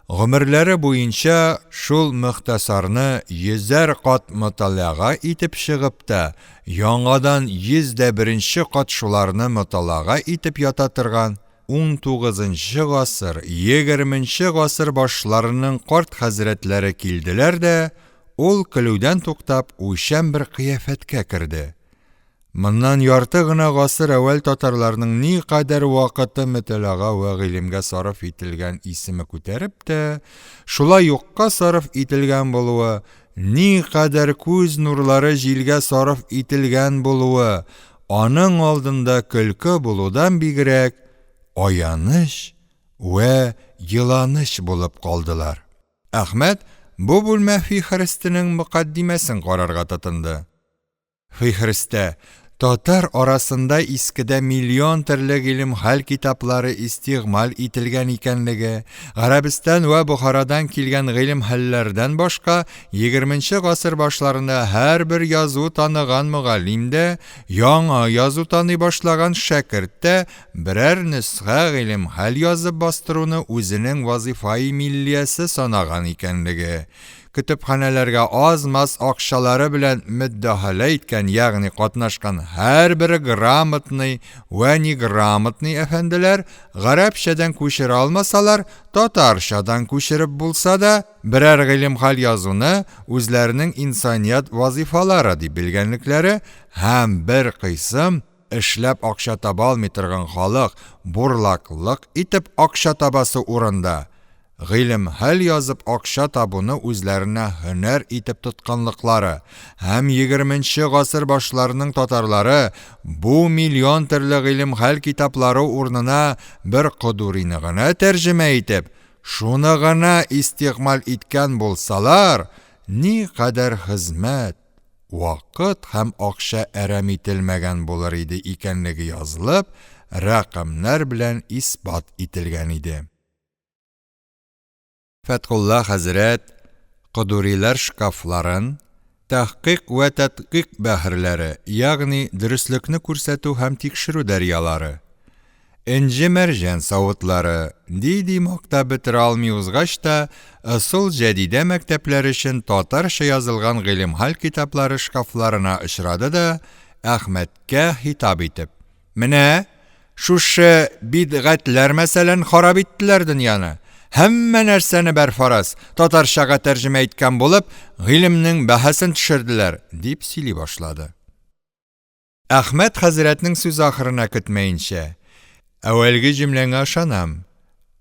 гомерләре буенча шул мөхтәсарны 100 кат муталага итеп чыгып та, яңадан 101 кат шуларны муталага итеп ята торган 19 гасыр, 20 гасыр башларының карт хәзрәтләре килделәр дә, ул көлүдән туктап уйчан бер кыяфәткә керде. Моннан ярты гына гасыр әвәл татарларның ни кадәр вакыты муталага вә гыйлемгә сарыф ителгән исеме күтәреп тә, шулай юкка сарыф ителгән булуы, ни кадәр күз нурлары җилгә сарыф ителгән булуы, аның алдында көлке булудан бигрәк аяныч вә йыланыч булып калдылар. Әхмәт бу бүлмә фихристенең мөкаддимәсен карарга тотынды. Фихристә татар арасында искедә миллион төрле гыйлем хәл китаплары истигъмал ителгән икәнлеге, Гарәбстан вә Бухарадан килгән гыйлем хәлләрдән башка 20 гасыр башларында һәрбер язу таныган мөгаллимдә, яңа язу таный башлаган шәкерттә берәр нөсхә гыйлем хәл язып бастыруны үзенең вазифаи миллиясе санаган икәнлеге. Kütüphanələrə az-maz акчалары белән müddəhalə иткән, ягъни катнашкан һәрбер грамотный вә неграмотный әфәнделәр гарәпчәдән күчерә алмасалар, татарчадан күчереп булса да, берәр гыйлем хәл язуны үзләренең инсаният вазифалары дип белгәнлекләре һәм бер кысым эшләп акча таба алмый торган халык бурлаклык итеп акча табасы урында гыйлем хәл язып акча табуны үзләренә һөнәр итеп тотканлыклары һәм 20 гасыр башларының татарлары бу миллион төрле гыйлем хәл китаплары урынына бер кодурины гына тәрҗемә итеп, шуны гына истигъмал иткән булсалар, ни кадәр хезмәт, вакыт һәм акча әрәм ителмәгән булыр иде икәнлеге язылып, рәкъәмнәр белән исбат ителгән иде. Фәтхулла хәзрәт кодурилар шкафларын, тәхқиқ вә тәтқиқ бәһрләре, ягъни дөреслекне күрсәтү һәм тикшерү дәрьялары, Энҗе мәрҗән савытлары, диди мактап бетерә алмый узгач та, ысул җәдидә мәктәпләре өчен татарча язылган гыйлем хәл китаплары шкафларына очрады да, Әхмәткә хитаб итеп: "Менә шушы бидгатьләр мәсәлән харап иттеләр дөньяны. Һәммә нәрсәне бәрфараз татарчага тәрҗемә иткән булып, гыйлемнең бәһасен төшерделәр", дип сөйли башлады. Әхмәт хәзрәтнең сүз ахырына көтмәенчә: "Әвәлге җөмләңә ышанам,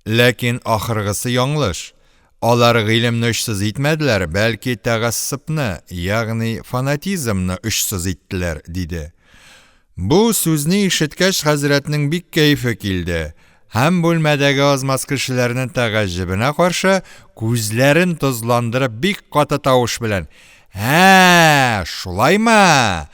ләкин ахыргысы яңлыш. Алар гыйлемне өчсез итмәделәр, бәлки тәгассыпны, ягъни фанатизмны өчсез иттеләр", диде. Бу сүзне ишеткәч хәзрәтнең бик кәефе килде. Һәм бүлмәдәге аз-маз кешеләрнең тәгаҗҗибенә каршы күзләрен тозландырып бик каты тавыш белән: шулаймы?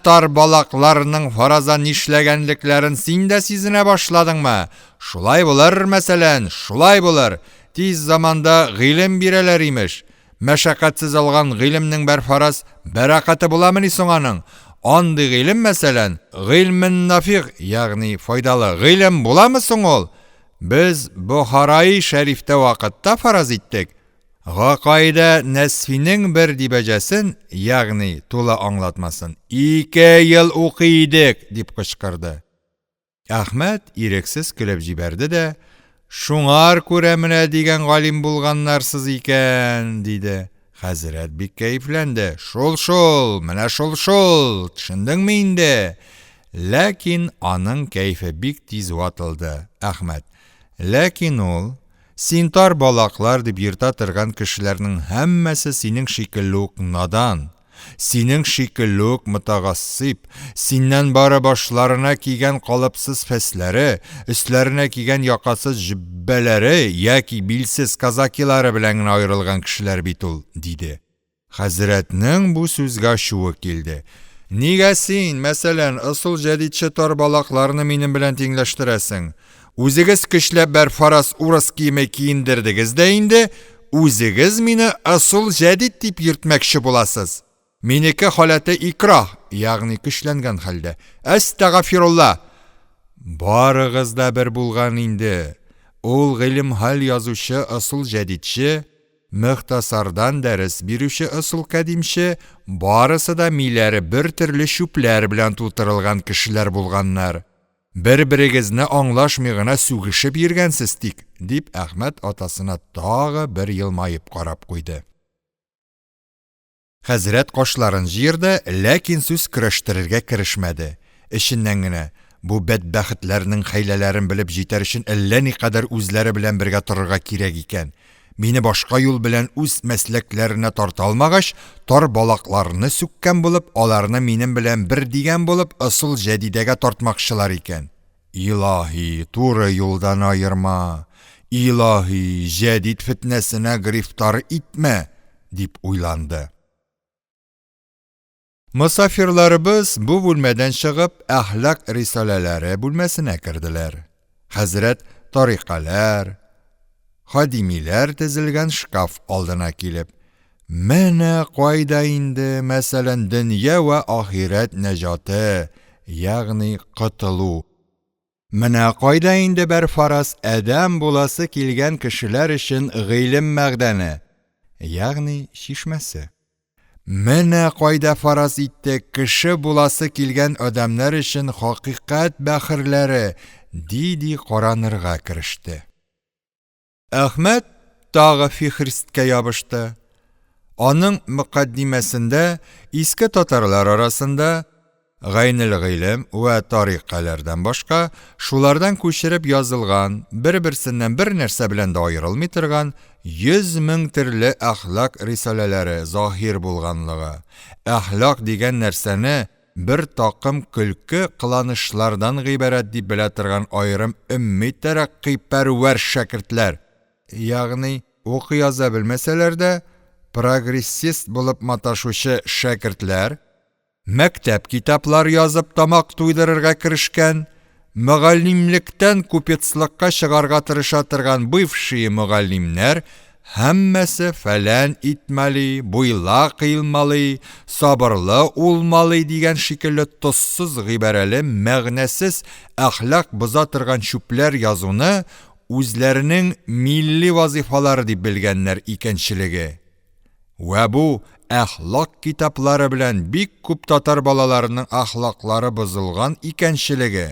Тар балакларның фараза нишләгәнлекләрен син дә сизенә башладыңмы? Шулай булыр, мәсәлән, шулай булыр. Тиз заманда гыйлем бирәләр имеш. Мәшәкатьсез алган гыйлемнең бәрфараз бәрәкәте буламыни соң аның? Андый гыйлем, мәсәлән, гыйлмен нафиг, ягъни файдалы гыйлем буламы соң ул? Без Бухараи шәрифтә вакытта фараз иттек. Гакайда Нәсфинең бер дибәҗәсен, ягъни тулы аңлатмасын, 2 ел укый идек", дип кычкырды. Әхмәт ирексез көлеп җибәрде дә: "Шуңар күрә менә дигән галим булганнарсыз икән", диде. Хәзрәт бик кәефләнде. Шул, менә шул, төшендеңме инде?" Ләкин аның кәефе бик тиз ватылды. Әхмәт: "Ләкин ул, син тар балаклар дип йөртә торган кешеләрнең һәммәсе синең шикелле үк надан. Синең шикелле үк мутагассип, синнән бары башларына кигән калыпсыз фәсләре, өсләренә кигән якасыз җөббәләре яки билсез казакилары белән генә аерылган кешеләр бит ул, диде. Хәзрәтнең бу сүзгә ачуы килде. Нигә син, мәсәлән, ысул җәдидче тарбалакларны минем белән тиңләштерәсең? Үзегез көчләп бер фараз урыс киеме киендердегез дә инде, үзегез мине ысул җәдид дип йөртмәкче буласыз. Минеке халәте икрах, ягъни көчләнгән хәлдә. Әстәгъфирулла. Барыгыз да бер булган инде. Ул гыйлем хәл язучы ысул җәдидче, мөхтәсардан дәрес бирүче ысул кадимче, барысы да миләре бер төрле шүпләр белән тутырылган кешеләр булганнар. Бер-берегезне аңлашмый гына сүгешеп йөргәнсез тик, дип Әхмәт атасына тагы бер елмаеп карап куйды. Хәзрәт кашларын җыерды, ләкин сүз көрәштерергә керешмәде. Эченнән генә бу бәдбәхетләрнең хәйләләрен белеп җитәр өчен әллә никадәр үзләре белән бергә торырга кирәк икән. Мине башка юл белән үз мәсләкләренә тарта алмагач, тар балакларны сүккән булып, аларны минем белән бер дигән булып, ысул җәдидәгә тартмакчылар икән. Илаһи, туры юлдан айырма. Илаһи, җәдид фитнәсенә грифтар итмә, дип уйланды. Мусафирларыбыз бу бүлмәдән чыгып, әхлак рисаләләре бүлмәсенә керделәр. Хәзрәт тарикалар, хадимиләр тезелгән шкаф алдына килеп, менә кайда инде, мәсәлән, дөнья ва ахирәт нәҗаты, ягъни котылу. Менә кайда инде бер фараз адәм буласы килгән кешеләр өчен гыйлем мәгъдәне, ягъни шишмәсе. Менә кайда фараз итте кеше буласы килгән адәмнәр өчен хакыйкать бәхерләре, диди каранырга кереште. Әхмәт тагы фихристкә ябышты. Аның мөкаддимәсендә иске татарлар арасында гайнел гыйлем ва тарикалардан башка шулардан күчереп язылган, бер-берсеннән бер нәрсә белән дә аерылмый торган 100 мең төрле әхлак рисаләләре захир булганлыгы. Әхлак дигән нәрсәне бер такым көлке кыланышлардан гыйбарәт дип белә торган аерым өмми тәрәккый пәрвәр шәкертләр, ягъни укый яза белмәсәләр дә прогрессист булып маташучы шәкертләр, мәктәп китаплар язып тамак туйдырырга керешкән, мөгаллимлектән купецлыкка чыгарга тырыша торган бывшие мөгаллимнәр, һәммәсе фәлән итмәли, буйла кыйлмалы, сабырлы улмалы дигән шикелле тоссыз гыйбарәле, мәгънәсез әхлак боза торган чүпләр язуны үзләренең милли вазифалары дип белгәннәр икәнчелеге. Вә бу әхлак китаплары белән бик күп татар балаларының әхлаклары бозылган икәнчелеге.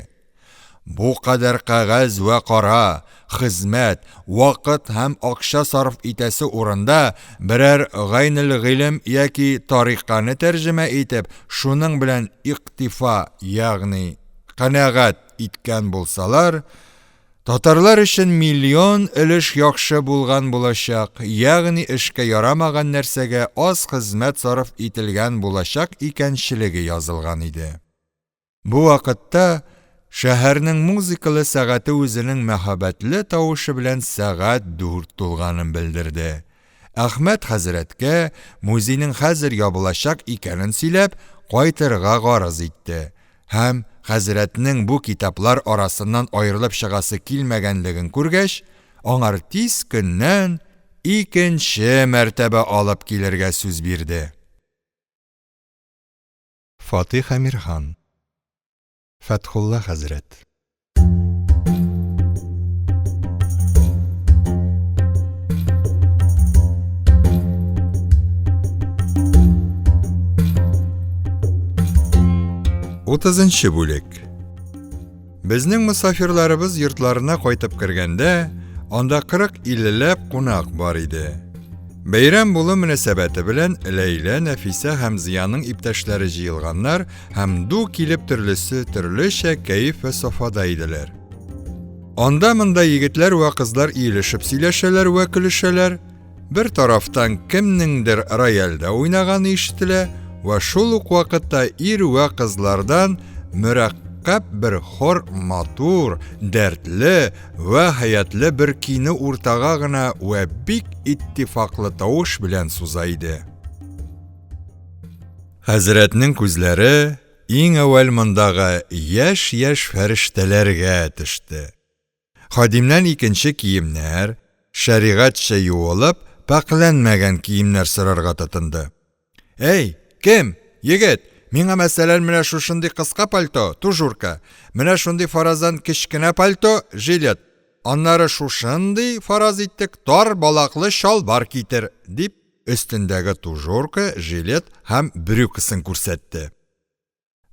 Бу кадәр кәгазь вә кара, хезмәт, вакыт һәм акча сарыф итәсе урында берәр гайнел гыйлем яки тариканы тәрҗемә итеп, шуның белән иктифа, ягъни канәгать иткән булсалар, татарлар өчен миллион өлеш яхшы булган булачак, ягъни эшкә ярамаган нәрсәгә аз хезмәт сарыф ителгән булачак икәнчелеге язылган иде. Бу вакытта шәһәрнең музыкалы сәгате үзенең мәхәббәтле тавышы белән сәгать 4 тулганын белдерде. Әхмәт хәзрәткә музейның хәзер ябылачак икәнен сөйләп, кайтырга гарыз итте. Һәм хәзрәтнең бу китаплар арасыннан аерылып чыгасы килмәгәнлеген күргәч, аңар тиз көннән икенче мәртәбә алып килергә сүз бирде. Фатих Әмирхан, Фәтхулла хәзрәт. Утызынчы бүлек. Безнең мусафирларыбыз йортларына кайтып кергәндә, анда 40-50 кунак бар иде. Бәйрәм булу мөнәсәбәте белән Ләйлә, Нәфисә һәм Зияның иптәшләре җыелганнар һәм ду килеп төрлесе төрлечә кәеф вә сафада иделәр. Анда-монда егетләр вә кызлар иелешеп сөйләшәләр вә көлешәләр. Бер тарафтан кемнеңдер рояльдә уйнаганы ишетелә, ва шул ук вакытта ир ва кызлардан мөрәккәп бер хор матур, дәртле ва хаятлы бер кийне уртага гына ва бик иттифаклы тавыш белән суза иде. Хәзрәтнең күзләре иң әүвәл мондагы яшь фәрештәләргә төште. Хадимнән икенче киемнәр, шәригатьчә юылып, пәкләнмәгән киемнәр сорарга тотынды. Эй, кем? Егет, миңа мәсәлән менә шушындый кыска пальто, тужурка, менә шундый фаразан кечкенә пальто, жилет, аннары шушындый фараз иттек тар балаклы шалбар китер, дип өстендәге тужурка, жилет һәм брюкасын күрсәтте.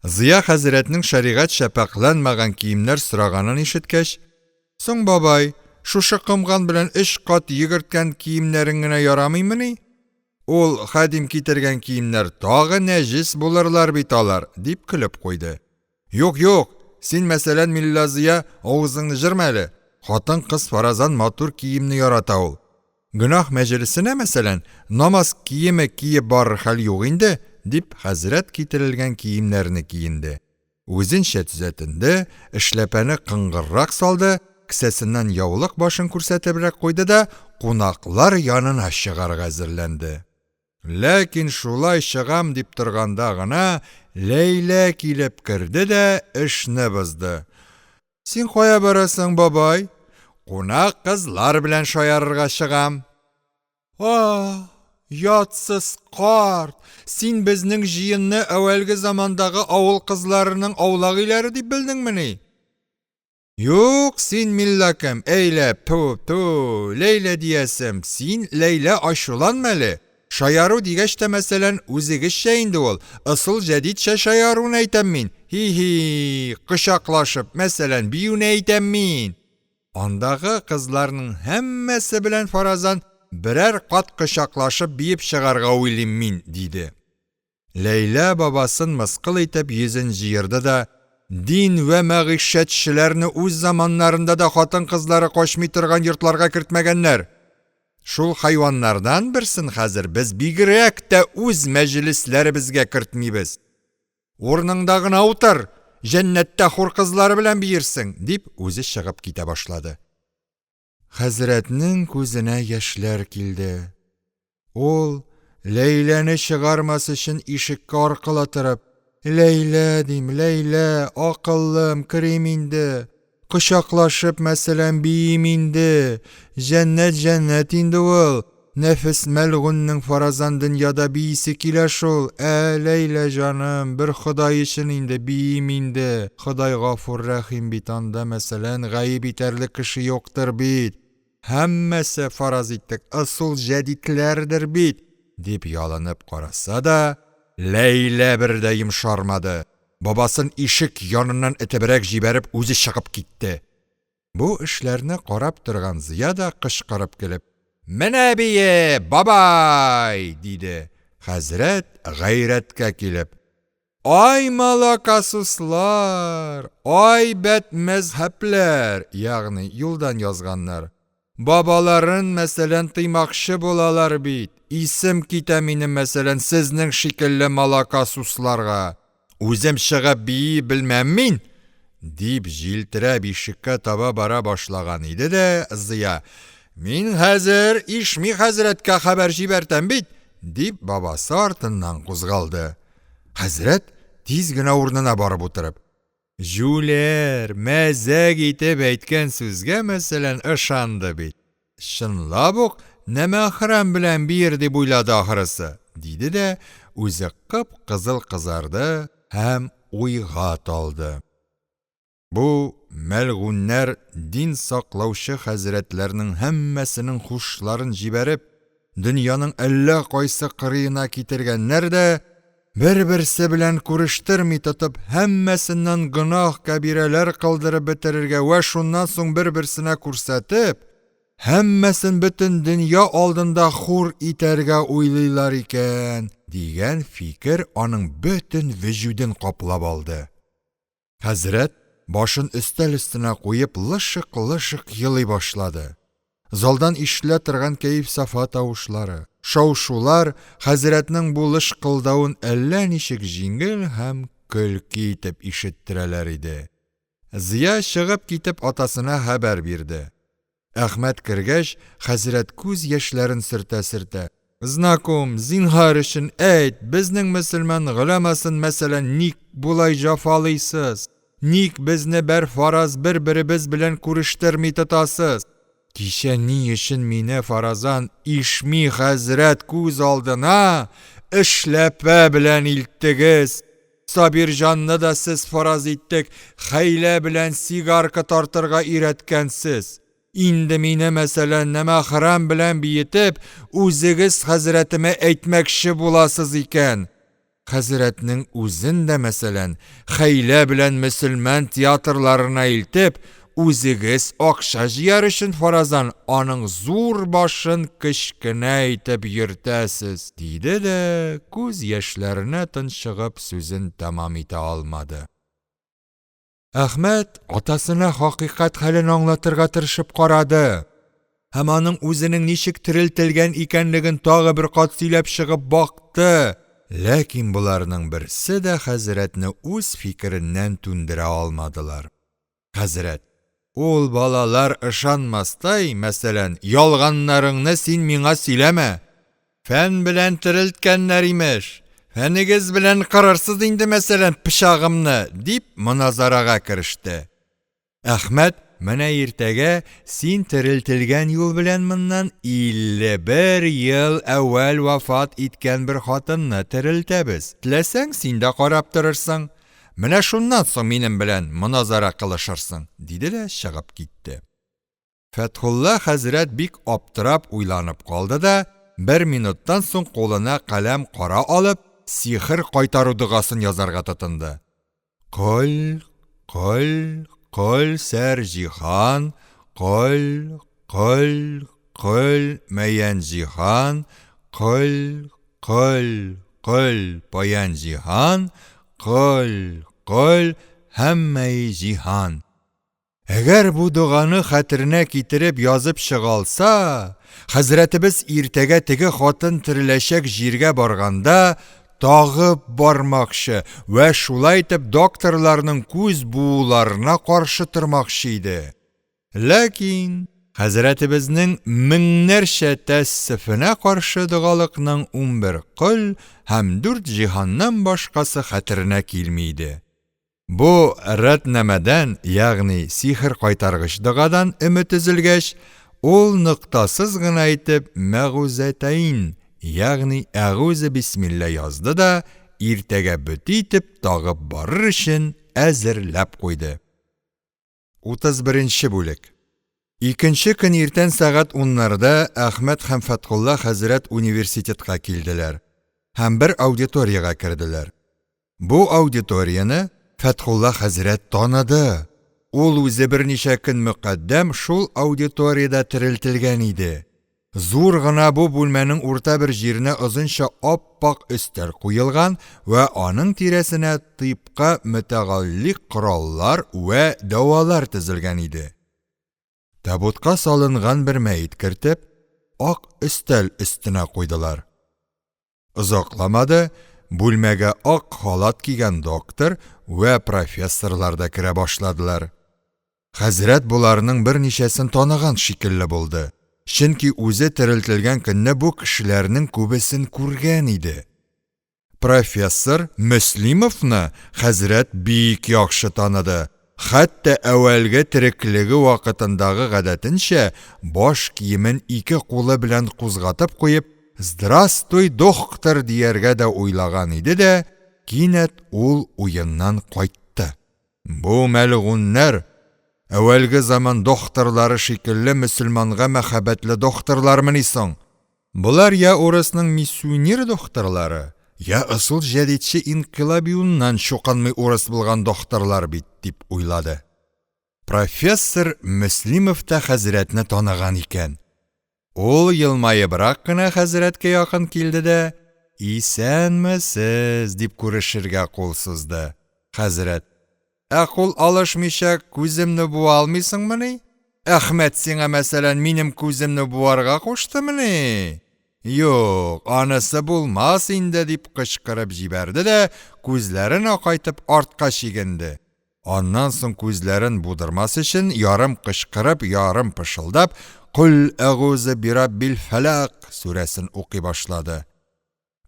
Зыя хәзрәтнең шәригатьчә пәкләнмәгән киемнәр сораганын ишеткәч, соң бабай, шушы кымган белән 3 кат йөгерткән киемнәрең генә ярамыймыни? Ул хадим китергән киемнәр тагы нәҗис булырлар бит алар, дип көлеп куйды. Юк, син мәсәлән Миллазия авызыңны җырмәле. Хатын-кыз фаразан матур киемне ярата ул. Гынах мәҗлесенә мәсәлән намаз киеме киеп барыр хәл юк инде, дип хәзрәт китерелгән киемнәрне киенде. Үзенчә төзәтенде, эшләпәне кыңгыррак салды, кесәсеннән яулык башын күрсәтебрәк куйды да кунаклар янына чыгарга әзерләнде. Ләкин шулай чыгам дип торганда гына Ләйлә килеп керде дә эшне бозды. Син кая барасың, бабай? Кунак кызлар белән шаярырга чыгам. Ятсыз карт, син безнең җыенны әүвәлге замандагы авыл кызларының аулак иләре дип белдеңмени? Юк, син миллакым, әйлә, Ләйлә диясем, син Ләйлә ачуланмәле. Шаяру дигәч тә мәсәлән үзегезчә инде ул, ысул җәдидчә шаяруны әйтәм мин. Кычаклашып, мәсәлән биюне әйтәм мин. Андагы кызларның һәммәсе белән фаразан берәр кат кычаклашып биеп чыгарга уйлыйм мин, диде. Ләйлә бабасын мыскыл итеп йөзен җыерды да, дин вә мәгишәтчеләрне үз заманнарында да хатын-кызлары качмый торган йортларга кертмәгәннәр. Шул хайваннардан берсен хәзер без бигрәк тә үз мәҗлесләребезгә кертмибез. Урыныңда гына утыр, җәннәттә хур кызлары белән биерсең, дип үзе чыгып китә башлады. Хәзрәтнең күзенә яшьләр килде. Ул Ләйләне чыгармас өчен ишеккә аркылы торып, Ләйлә дим, Ләйлә, акыллым, кирим инде. Кычаклашып мәсәлән биим инде. Җәннәт инде ул. Нәфес мәлгунның фаразан дөньяда биисе килә шул. Ләйлә җаным, бер Ходай өчен инде биим инде. Ходай гафур рәхим бит, анда мәсәлән гаип итәрлек кеше юктыр бит. Һәммәсе фараз иттек, ысул җәдидләрдер бит, дип ялынып караса да, Ләйлә бер дә йомшармады. Бабасын ишек яныннан этебрәк җибәреп үзе чыгып китте. Бу эшләрне карап торган Зыя да кычкырып килеп, «Менә бие, бабай!» диде. Хәзрәт гайрәткә килеп, «Ай малакасуслар, ай бәт мәзһәпләр!» ягъни юлдан язганнар. Бабаларын мәсәлән тыймакчы булалар бит. Исем китә минем мәсәлән сезнең шикелле малакасусларга. Үзем чыгып бии белмәм мин, дип җилтерәп ишеккә таба бара башлаган иде дә Зыя, «Мин хәзер ишми хәзрәткә хәбәр җибәртәм бит», дип бабасы артыннан кузгалды. Хәзрәт тиз генә урынына барып утырып, «Җүләр, мәзәк итеп әйткән сүзгә мәсәлән ышанды бит. Чынлап ук нәмә хәрәм белән бир дип уйлады ахрысы», диде дә үзе кып-кызыл кызарды һәм уйга талды. Бу мәлгуннәр дин саклаучы хәзрәтләрнең һәммәсенең хушларын җибәреп, дөньяның әллә кайсы кырыена китергәннәр дә, бер-берсе белән күрештерми тотып, һәммәсеннән гынах кабирәләр кылдырып бетерергә вә шуннан соң бер-берсенә күрсәтеп, һәммәсен бөтен дөнья алдында хур итәргә уйлыйлар икән, дигән фикер аның бөтен вөҗүден каплап алды. Хәзрәт башын өстәл өстенә куеп лышык-лышык елый башлады. Залдан ишелә торган кәеф сафа тавышлары, шау-шулар хәзрәтнең булыш кылдавын әллә ничек җиңел һәм көлки итеп ишеттерәләр иде. Зия чыгып китеп атасына хәбәр бирде. Әхмәт кергәч, хәзрәт күз яшьләрен сөртә-сөртә: «Знаком, зинһар өчен әйт, безнең мөселман гыламасын мәсәлән ник булай җафалыйсыз? Ник безне бер фараз бер-беребез белән күрештерми тотасыз? Кичә ни өчен мине фаразан ишми хәзрәт күз алдына эшләпә белән илттегез? Сабирҗанны да сез фараз иттек, хәйлә белән сигарка тартырга өйрәткәнсез. Инде мине мәсәлән нәмә хәрам белән биетеп, үзегез хәзрәтемә әйтмәкче буласыз икән. Хәзрәтнең үзен дә мәсәлән хәйлә белән мөселман театрларына илтеп, үзегез акча җыяр өчен фаразан аның зур башын кечкенә итеп йөртәсез», диде дә күз яшьләренә тынчыгып сүзен тәмам итә алмады. Әхмәт атасына хакыйкать хәлен аңлатырга тырышып карады. Һәм аның үзенең ничек терелтелгән икәнлеген тагы бер кат сөйләп чыгып бакты. Ләкин буларның берсе дә хәзрәтне үз фикереннән түндерә алмадылар. Хәзрәт: «Ул балалар ышанмастай, мәсәлән, ялганнарыңны син миңа сөйләмә. Фән белән терелткәннәр имеш. Фәнегез белән кырырсыз инде мәсәлән пычагымны», дип моназарага кереште. Әхмәт: «Менә иртәгә син терелтелгән юл белән моннан 51 ел әввәл вафат иткән бер хатынны терелтәбез. Теләсәң син дә карап торырсың. Менә шуннан соң минем белән моназара кылышырсың», диде дә чыгып китте. Фәтхулла хәзрәт бик аптырап уйланып калды да, бер минуттан соң кулына каләм кара алып, сихер кайтару дугасын язарга тотынды. «Көл, көл, көл сәр җиһан, көл, көл, көл мәян җиһан, көл, көл, көл паян җиһан, көл, көл һәммәи җиһан». Әгәр бу дуганы хәтеренә китереп язып чыгалса, хәзрәтебез иртәгә теге хатын тереләчәк җиргә барганда тагып бармакчы вә шулай итеп докторларның күз бууларына каршы тормакчы иде. Ләкин хәзрәтебезнең меңнәрчә тәссифенә каршы дугалыкның 11 көл һәм 4 җиһаннан башкасы хәтеренә килми иде. Бу рәтнәмәдән, ягъни сихер кайтаргыч дугадан өмет өзелгәч, ул ныктасыз гына итеп мәгүзәтәин, ягъни әгүзе бисмилла язды да, иртәгә бөти итеп тагып барыр өчен әзерләп куйды. 31-нче бүлек. Икенче көн иртән сәгать 10-нарда Әхмәт һәм Фәтхулла хәзрәт университетка килделәр һәм бер аудиторияга керделәр. Бу аудиторияны Фәтхулла хәзрәт таныды. Ул үзе берничә көн мөкаддәм шул аудиторияда терелтелгән иде. Зур гына бу бүлмәнең урта бер җиренә озынча аппак өстәл куелган вә аның тирәсенә тыйпка мөтәгаллик кораллар вә дәвалар тезелгән иде. Табутка салынган бер мәйет кертеп, ак өстәл өстенә куйдылар. Озакламады, бүлмәгә ак халат кигән доктор вә профессорлар да керә башладылар. Хәзрәт буларның берничәсен таныган шикелле булды. Чөнки үзе терелтелгән көнне бу кешеләрнең күбесен күргән иде. Профессор Мөслимовны хәзрәт бик яхшы таныды. Хәтта әвәлге тереклеге вакытындагы гадәтенчә баш киемен ике кулы белән кузгатып куеп, «Здравствуй, доктор» дияргә дә уйлаган иде дә, кинәт ул уеннан кайтты. Бу мәлгуннәр әвәлге заман докторлары шикелле мөселманга мәхәббәтле докторлармыни соң? Булар я урысның миссионер докторлары, я ысул җәдидче инкилабиуннан чуканмый урыс булган докторлар бит, дип уйлады. Профессор Мөслимов та хәзрәтне таныган икән. Ул елмаебрак кына хәзрәткә якын килде дә, «Исәнмесез?» дип күрешергә кул сузды. Хәзрәт: «Кул алышмыйча күземне буа алмыйсыңмыни?» Әхмәт сиңа мәсәлән минем күземне буарга куштымыни? Юк, анысы булмас инде дип кычкырып җибәрде дә, күзләрен акайтып артка чигенде. Аннан соң күзләрен будырмас өчен ярым кычкырып, ярым пышылдап «Кул әгузу бираббил фалак» сүрәсен укый башлады.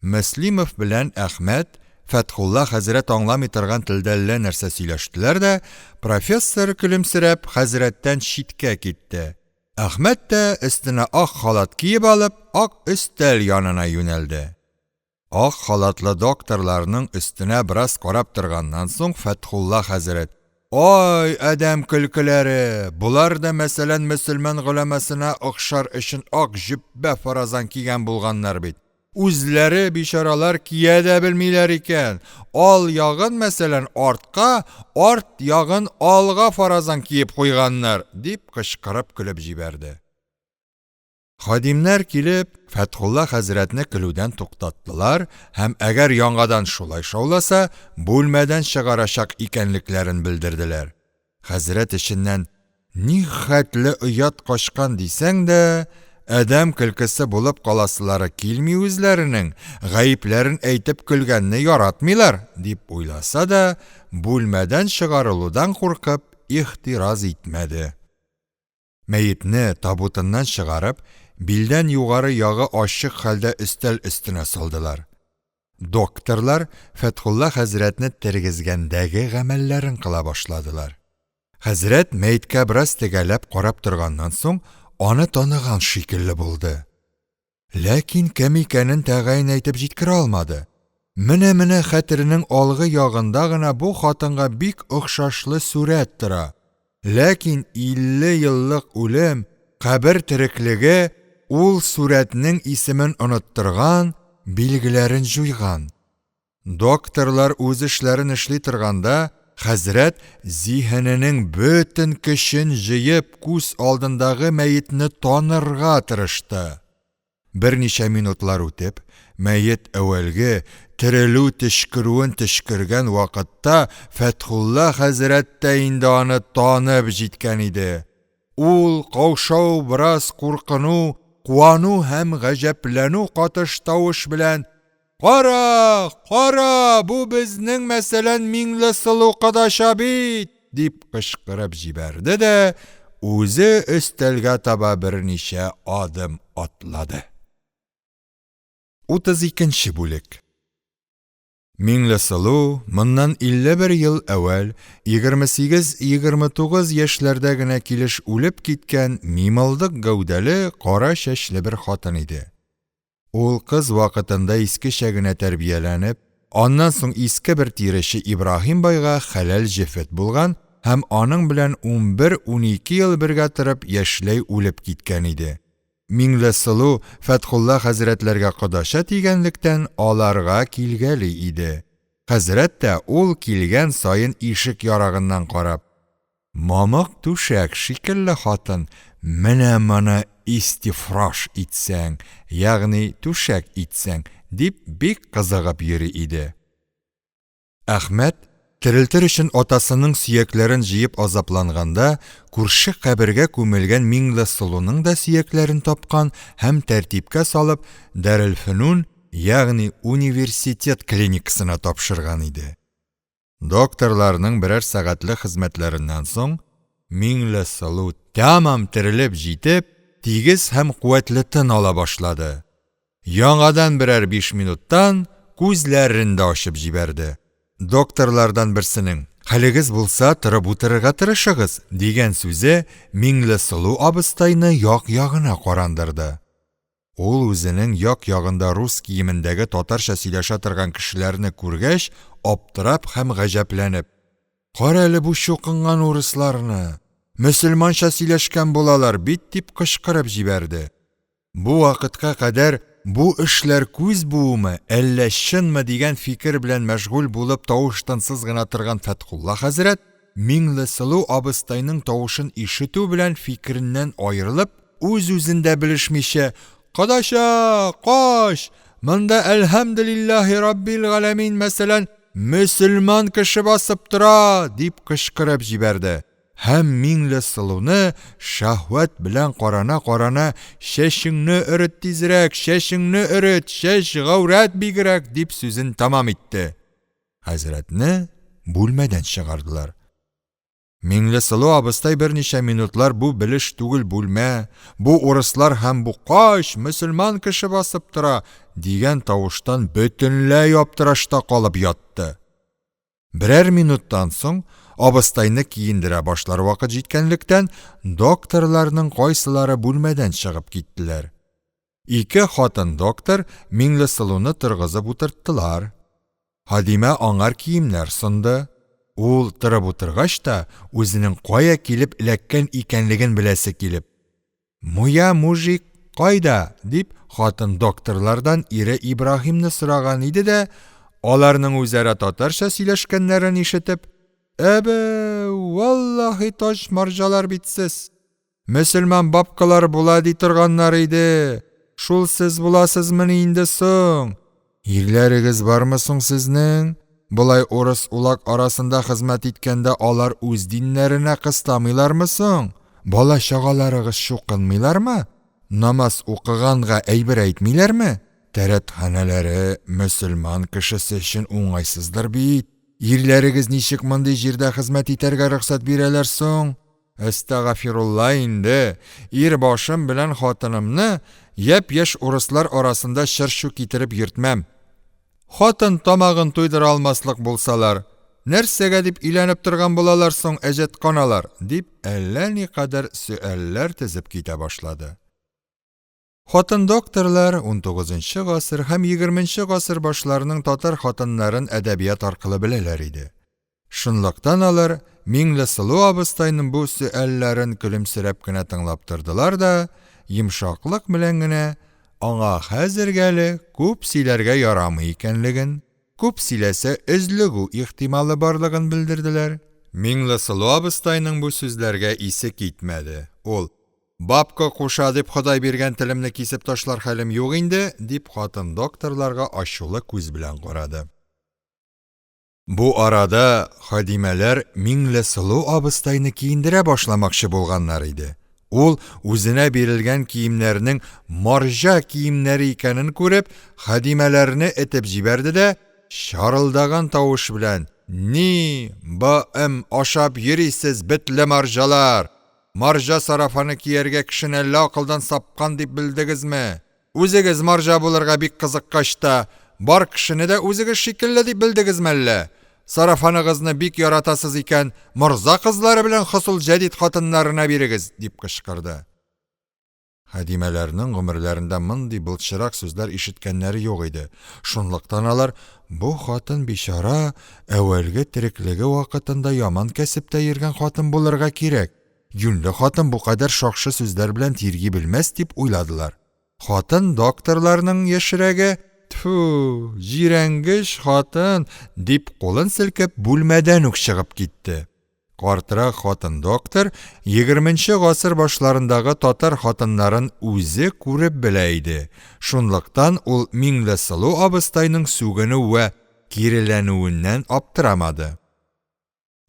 Мөслимов белән Әхмәт Фәтхулла хәзрәт аңламый торган телдә әллә нәрсә сөйләштеләр дә, профессор көлемсерәп хәзрәттән читкә китте. Әхмәт тә өстенә ак халат киеп алып, ак өстәл янына юнәлде. Ак халатлы докторларның өстенә бераз карап торганнан соң Фәтхулла хәзрәт: «Ой, адәм көлкеләре! Булар да мәсәлән мөселман гыйләмәсенә охшар өчен ак җөббә фаразан кигән булганнар бит. Үзләре бишаралар кия дә белмиләр икән. Ал ягын мәсәлән артка, арт ягын алга фаразан киеп куйганнар», дип кычкырып көлеп җибәрде. Хадимнәр килеп, Фәтхулла хәзрәтне көлүдән туктаттылар һәм әгәр яңадан шулай шауласа, бүлмәдән чыгарачак икәнлекләрен белдерделәр. Хәзрәт эченнән: «Ни хәтле оят качкан дисәң дә, әдәм көлкесе булып каласылары килми үзләренең, гаипләрен әйтеп көлгәнне яратмыйлар», дип уйласа да, бүлмәдән чыгарылудан куркып, ихтираз итмәде. Мәетне табутыннан чыгарып, билдән югары ягы ачык хәлдә өстәл өстенә салдылар. Докторлар Фәтхулла хәзрәтне тергезгәндәге гамәлләрен кыла башладылар. Хәзрәт мәеткә бераз тегәләп карап торганнан соң, аны таныган шикелле булды. Ләкин кем икәнен тәгаен әйтеп җиткерә алмады. Менә хәтеренең алгы ягында гына бу хатынга бик охшашлы сүрәт тора. Ләкин 50 еллык үлем, кабер тереклеге ул сүрәтнең исемен оныттырган, билгеләрен җуйган. Докторлар үз эшләрен эшли торганда, хәзрәт зиһененең бөтен көчен җыеп күз алдындагы мәетне танырга тырышты. Берничә минутлар үтеп, мәет әвәлге терелү төшкерүен төшкергән вакытта Фәтхулла хәзрәт тә инде аны танып җиткән иде. Ул каушау, бераз куркыну, куану һәм гаҗәпләнү катыш тавыш белән: «Кара, кара, бу безнең мәсәлән Миңлесылу кадаша бит!» дип кычкырып җибәрде дә, үзе өстәлгә таба берничә адым атлады. 32-нче бүлек. Миңлесылу моннан 51 ел әвәл 28-29 яшьләрдә генә килеш үлеп киткән мимылдык гәүдәле, кара чәчле бер хатын иде. Ул кыз вакытында искечә генә тәрбияләнеп, аннан соң иске бер тирешче Ибраһим байга хәләл җефет булган һәм аның белән 11-12 ел бергә торып яшьләй үлеп киткән иде. Миңлесылу Фәтхулла хәзрәтләргә кадаша тигәнлектән аларга килгәли иде. Хәзрәт тә ул килгән сайын ишек ярагыннан карап: «Мамык түшәк шикелле хатын, менә моны истифраш итсәң, ягъни түшәк итсәң», дип бик кызыгып йөри иде. Әхмәт терелтер өчен атасының сөякләрен җыеп азапланганда, күрше кабергә күмелгән Миңлесылуның да сөякләрен тапкан һәм тәртипкә салып, Дәрелфөнүн, ягъни университет клиникасына тапшырган иде. Докторларның берәр сәгатьле хезмәтләреннән соң, Миңлесылу тәмам терелеп җитеп, тигез һәм куәтле тын ала башлады. Яңадан берәр 5 минуттан күзләрен дә ачып җибәрде. Докторлардан берсенең: «Хәлегез булса, торып утырырга тырышыгыз», дигән сүзе Миңлесылу абыстайны як-ягына карандырды. Ул үзенең як-ягында рус киемендәге татарча сөйләшә торган кешеләрне күргәч, аптырап һәм гаҗәпләнеп: «Кара әле бу чукынган урысларны! Мөселманча сөйләшкән булалар бит», дип кычкырып җибәрде. Бу вакытка кадәр бу эшләр күз буумы, әллә чынмы дигән фикер белән мәшгуль булып тавыштансыз гына торган Фәтхулла хәзрәт, Миңлесылу абыстайның тавышын ишетү белән фикереннән аерылып, үз-үзендә белешмичә: «Кадаша, каш! Монда әлхәмдүлиллаһи раббил галәмин мәсәлән, мөселман кеше басып тора», дип кычкырып җибәрде. Һәм Миңлесылуны шahvat белән карана-карана «Шәшеңне өрет тизрәк, шәшеңне өрет, шәш гаврат бигрәк» дип сүзен тамам итте. Хәзрәтне бүлмәдән чыгардылар. Миңлесылу абыстай берничә минутлар бу белеш түгел бүлмә, бу урыслар һәм бу каш мөселман кеше басып тора дигән тавыштан бөтенләй аптырашта калып ятты. Берәр минуттан соң абыстайны киендерә башлар вакыт җиткәнлектән, докторларның кайсылары бүлмәдән чыгып киттеләр. Ике хатын доктор Миңлесылуны торгызып утырттылар. Хадимә аңар киемнәр сынды. Ул тырып утыргач та үзенең кая килеп эләккән икәнлеген беләсе килеп: «Муя мужик кайда?» дип хатын докторлардан ире Ибраһимны сораган иде дә, аларның үзара татарча сөйләшкәннәрен ишетеп: «Әбе, валлаһи таш марҗалар битсез. Мөселман бабкалар була ди торганнар иде. Шул сез буласызмыни инде соң? Ирләрегез бармы соң сезнең? Булай урыс улак арасында хезмәт иткәндә алар үз диннәренә кыстамыйлармы соң? Бала чагаларыгыз шукынмыйлармы? Намаз укыганга әйбер әйтмиләрме? Тәрәтханәләре мөселман кешесе өчен уңайсыздыр бит. Ирләрегез ничек мондый җирдә хезмәт итәргә рөхсәт бирәләр соң? Әстәгъфирулла инде. Ир башым белән хатынымны япь-яшь урыслар арасында шыршу китереп йөртмәм. Хатын тамагын туйдыра алмаслык булсалар, нәрсәгә дип иләнеп торган булалар соң әҗәтканалар?» дип әллә никадәр сөальләр тезеп китә башлады. Хатын докторлар 19-нчы гасыр һәм 20-нчы гасыр башларының татар хатыннарын әдәбият аркылы беләләр иде. Шунлыктан алар Миңлесылу абыстайның бу сөальләрен көлемсерәп кенә тыңлап тордылар да, йомшаклык белән генә аңа хәзергәле күп сөйләргә ярамый икәнлеген, күп сөйләсә өзлегү ихтималы барлыгын белдерделәр. Миңлесылу абыстайның бу сүзләргә исе китмәде. Ул: «Бабка куша дип Ходай биргән телемне кисеп ташлар хәлем юк инде», дип хатын докторларга ачулы күз белән карады. Бу арада хадимәләр Миңлесылу абыстайны киендерә башламакчы булганнар иде. Ул үзенә бирелгән киемнәрнең марҗа киемнәре икәнен күреп, хадимәләрне этеп җибәрде дә, шарылдаган тавыш белән: «Ни, баым ашап йөрисез битле марҗалар! Марҗа сарафаны кияргә кешене әллә акылдан сапкан дип белдегезме? Үзегез марҗа булырга бик кызыккач та, бар кешене дә үзегез шикелле дип белдегезме әллә? Сарафаныгызны бик яратасыз икән, морза кызлары белән хосул җәдид хатыннарына бирегез», дип кычкырды. Хадимәләрнең гомерләрендә мондый былчырак сүзләр ишеткәннәре юк иде. Шунлыктан алар: «Бу хатын бичара әүвәлге тереклеге вакытында яман кәсептә йөргән хатын булырга кирәк. Юнлы хатын бу кадәр шакшы сүзләр белән тирги белмәс» дип уйладылар. Хатын докторларның яшьрәге: «Тфу, җирәнгеш хатын», дип кулын селкеп бүлмәдән үк чыгып китте. Картрак хатын доктор 20-нчы гасыр башларындагы татар хатыннарын үзе күреп белә иде. Шунлыктан ул Миңлесылу абыстайның сүгенү вә киреләнүеннән аптырамады.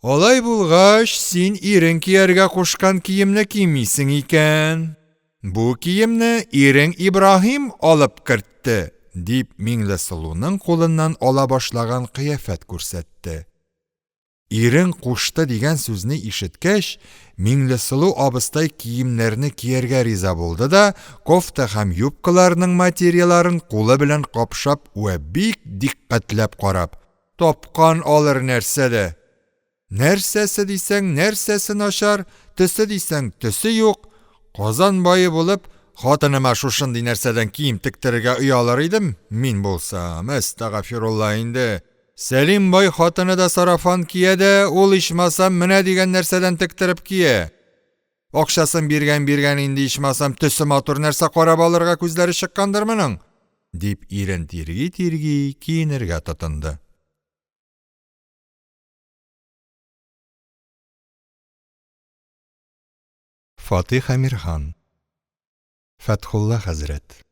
«Алай булгач, син ирең кияргә кушкан киемне кимисең икән. Бу киемне ирең Ибраһим алып кертте», дип Миңлесылуның кулыннан ала башлаган кыяфәт күрсәтте. Ирең кушты дигән сүзне ишеткәч, Миңлесылу абыстай киемнәрне кияргә риза булды да, кофта һәм юбкаларның материалларын кулы белән капшап вә бик диккатләп карап: «Тапкан алыр нәрсәдә? Нәрсәсе дисәң, нәрсәсе начар, төсе дисәң, төсе юк. Казан бае булып, хатыныма шушындый нәрсәдән кием тектерергә оялыр идем. Мин булсам, әстәгъфирулла инде. Сәлим бай хатыны да сарафан кия дә, ул ичмасам менә дигән нәрсәдән тектереп кия. Акчасын биргән инде ичмасам, төсе матур нәрсә карап алырга күзләре чыккандыр моның», дип ирен тирги киенергә тотынды. Фатих Әмирхан. Фәтхулла хәзрәт.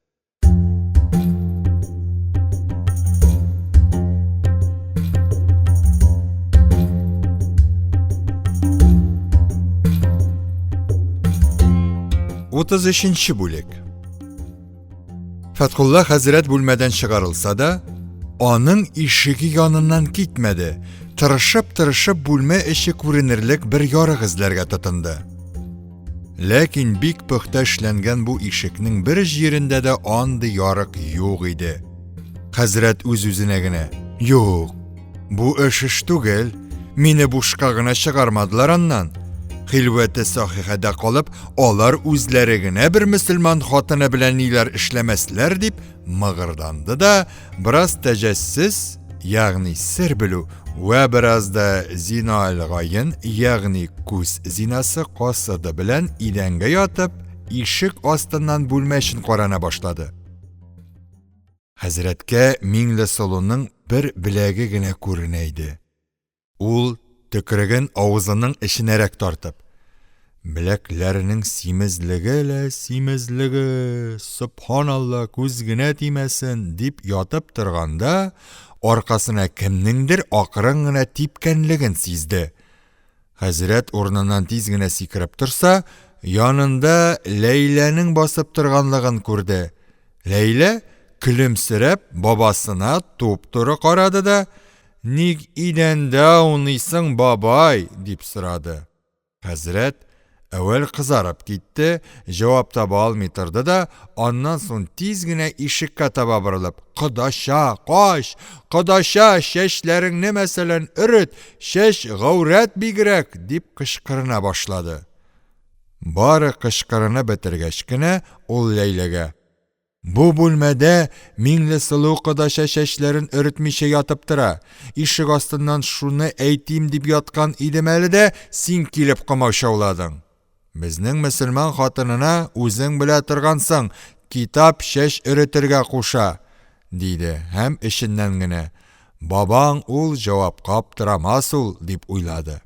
33-нче бүлек. Фәтхулла хәзрәт бүлмәдән чыгарылса да, аның ишеге яныннан китмәде. Тырышып бүлмә эче күренерлек бер ярык эзләргә тотынды. Ләкин бик пөхтә эшләнгән бу ишекнең бер җирендә дә андый ярык юк иде. Хәзрәт үз-үзенә генә: "Юк, бу эш түгел, мине бушка гына чыгармадылар аннан. Хилвәте сахихәдә калып, алар үзләре генә бер мөселман хатыны белән ниләр эшләмәсләр" дип мыгырданды да, бераз тәҗәссүс, ягъни сер белү вә бераз да зина алгайын, ягъни күз зинасы касыды белән идәнгә ятып, ишек астыннан бүлмә эчен карана башлады. Хәзрәткә Миңлесылуның бер беләге генә күренә иде. Ул төкреген авызының эченәрәк тартып, беләкләренең симезлеге, субханалла, күз генә тимәсен дип ятып торганда, аркасына кемнеңдер акрын гына типкәнлеген сизде. Хәзрәт урыныннан тиз генә сикереп торса, янында Ләйләнең басып торганлыгын күрде. Ләйлә күлемсерәп бабасына туп-туры карады да: "Ник идәндә уйныйсың, бабай?" дип сорады. Хәзрәт әвәл кызарып китте, җавап таба алмый торды да, аннан соң тиз генә ишеккә таба борылып: "Кодача, кач! Кодача, чәчләреңне мәсәлән өрет, чәч гәүрәт бигрәк" дип кычкырына башлады. Бары кычкырына бетергәч кенә ул Ләйләгә: "Бу бүлмәдә Миңлесылу кодача чәчләрен өртмичә ятып тора. Ишек астыннан шуны әйтим дип яткан идем әле дә, син килеп комачауладың. Безнең мөселман хатынына үзең белә торгансың, китап чәч өртергә куша", диде һәм эченнән генә: "Бабаң ул җавапка аптырамас ул" дип уйлады.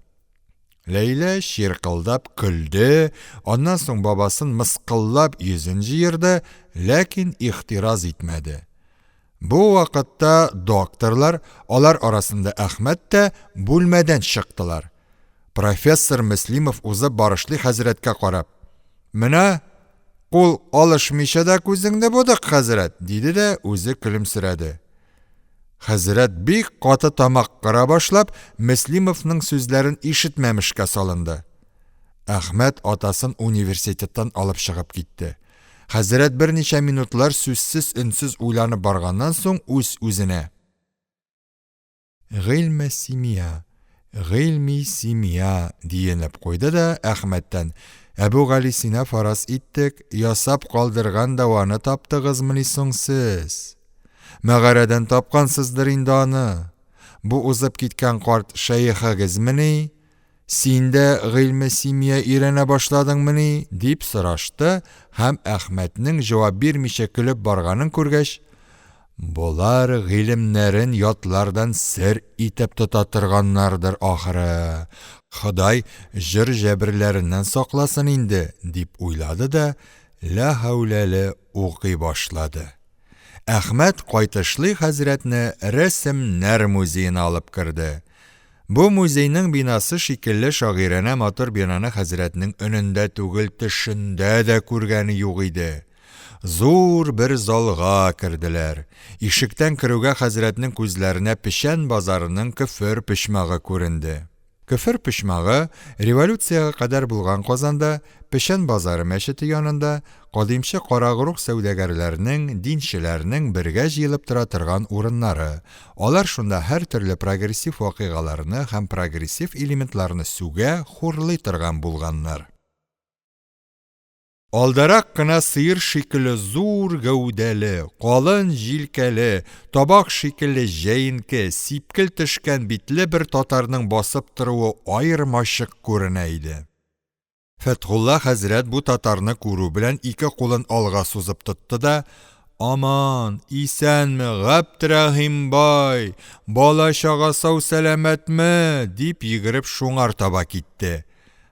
Ләйлә чиркылдап көлде, аннан соң бабасын мыскыллап йөзен җыерды, ләкин ихтираз итмәде. Бу вакытта докторлар, алар арасында Әхмәт тә, бүлмәдән чыктылар. Профессор Мөслимов узып барышлый хәзрәткә карап: "Менә кул алышмыйча да күзеңне будык, хәзрәт", диде дә үзе көлемсерәде. Хәзрәт бик каты тамак кыра башлап, Мөслимовның сүзләрен ишетмәмешкә салынды. Әхмәт атасын университеттан алып чыгып китте. Хәзрәт берничә минутлар сүзсез өнсез уйланып барганнан соң үз-үзенә: "Гыйльме симия" диенеп куйды да Әхмәттән: "Әбүгали Сина фараз иттек, ясап калдырган даваны таптыгызмыни соң сез? Мәгарәдән тапкансыздыр инде аны. Бу узып киткән карт шәехегезмени? Син дә гыйльме симия өйрәнә башладыңмыни?" дип сорашты һәм Әхмәтнең җавап бирмичә көлеп барганын күргәч: "Булар гыйлемнәрен ятлардан сер итеп тота торганнардыр ахыры. Ходай җыр җәберләреннән сакласын инде", дип уйлады да ла хәүләле укый башлады. Әхмәт кайтышлый хәзрәтне рәсемнәр музеена алып керде. Бу музейның бинасы шикелле шагыйрәнә матур бинаны хәзрәтнең önендә түгел, тышында да күргәне юк иде. Зур бер залга керделәр. Ишектән керүгә хәзрәтнең күзләренә печән базарының көфер пешмагы күренде. Көфер пешмагы революцияга кадәр булган Казанда печән базары мәчете янында кадимче карагырук сәүдәгәрләрнең, динчеләрнең бергә җыелып тора торган урыннары. Алар шунда һәр төрле прогрессив вакыйгаларны һәм прогрессив элементларны сүгә, хурлый торган булганнар. Алдарак кына сыер шикелле зур гәүдәле, калын җилкәле, табак шикелле җәенке, сипкел төшкән битле бер татарның басып торуы аермачык күренә иде. Фәтхулла хәзрәт бу татарны күрү белән ике кулын алга сузып тотты да: "Аман, исәнме, Габдрәхим бай, бала чага сау сәламәтме?" дип йөгереп шуңар таба китте.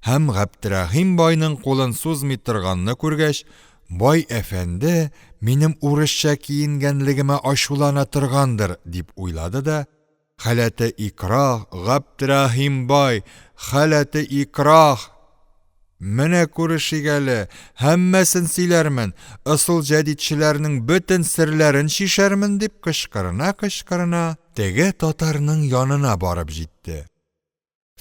Һәм Габдрәхим байның кулын сузмый торганны күргәч, бай әфәнде минем урысча киенгәнлегемә ачулана торгандыр дип уйлады да: "Халәте икрах, Габдрәхим бай, халәте икрах". Менә күрешик әле, һәммәсен сөйләрмен, ысул җәдитчеләрнең бөтен серләрен шишәрмен дип кычкырына, теге татарның янына барып җитте.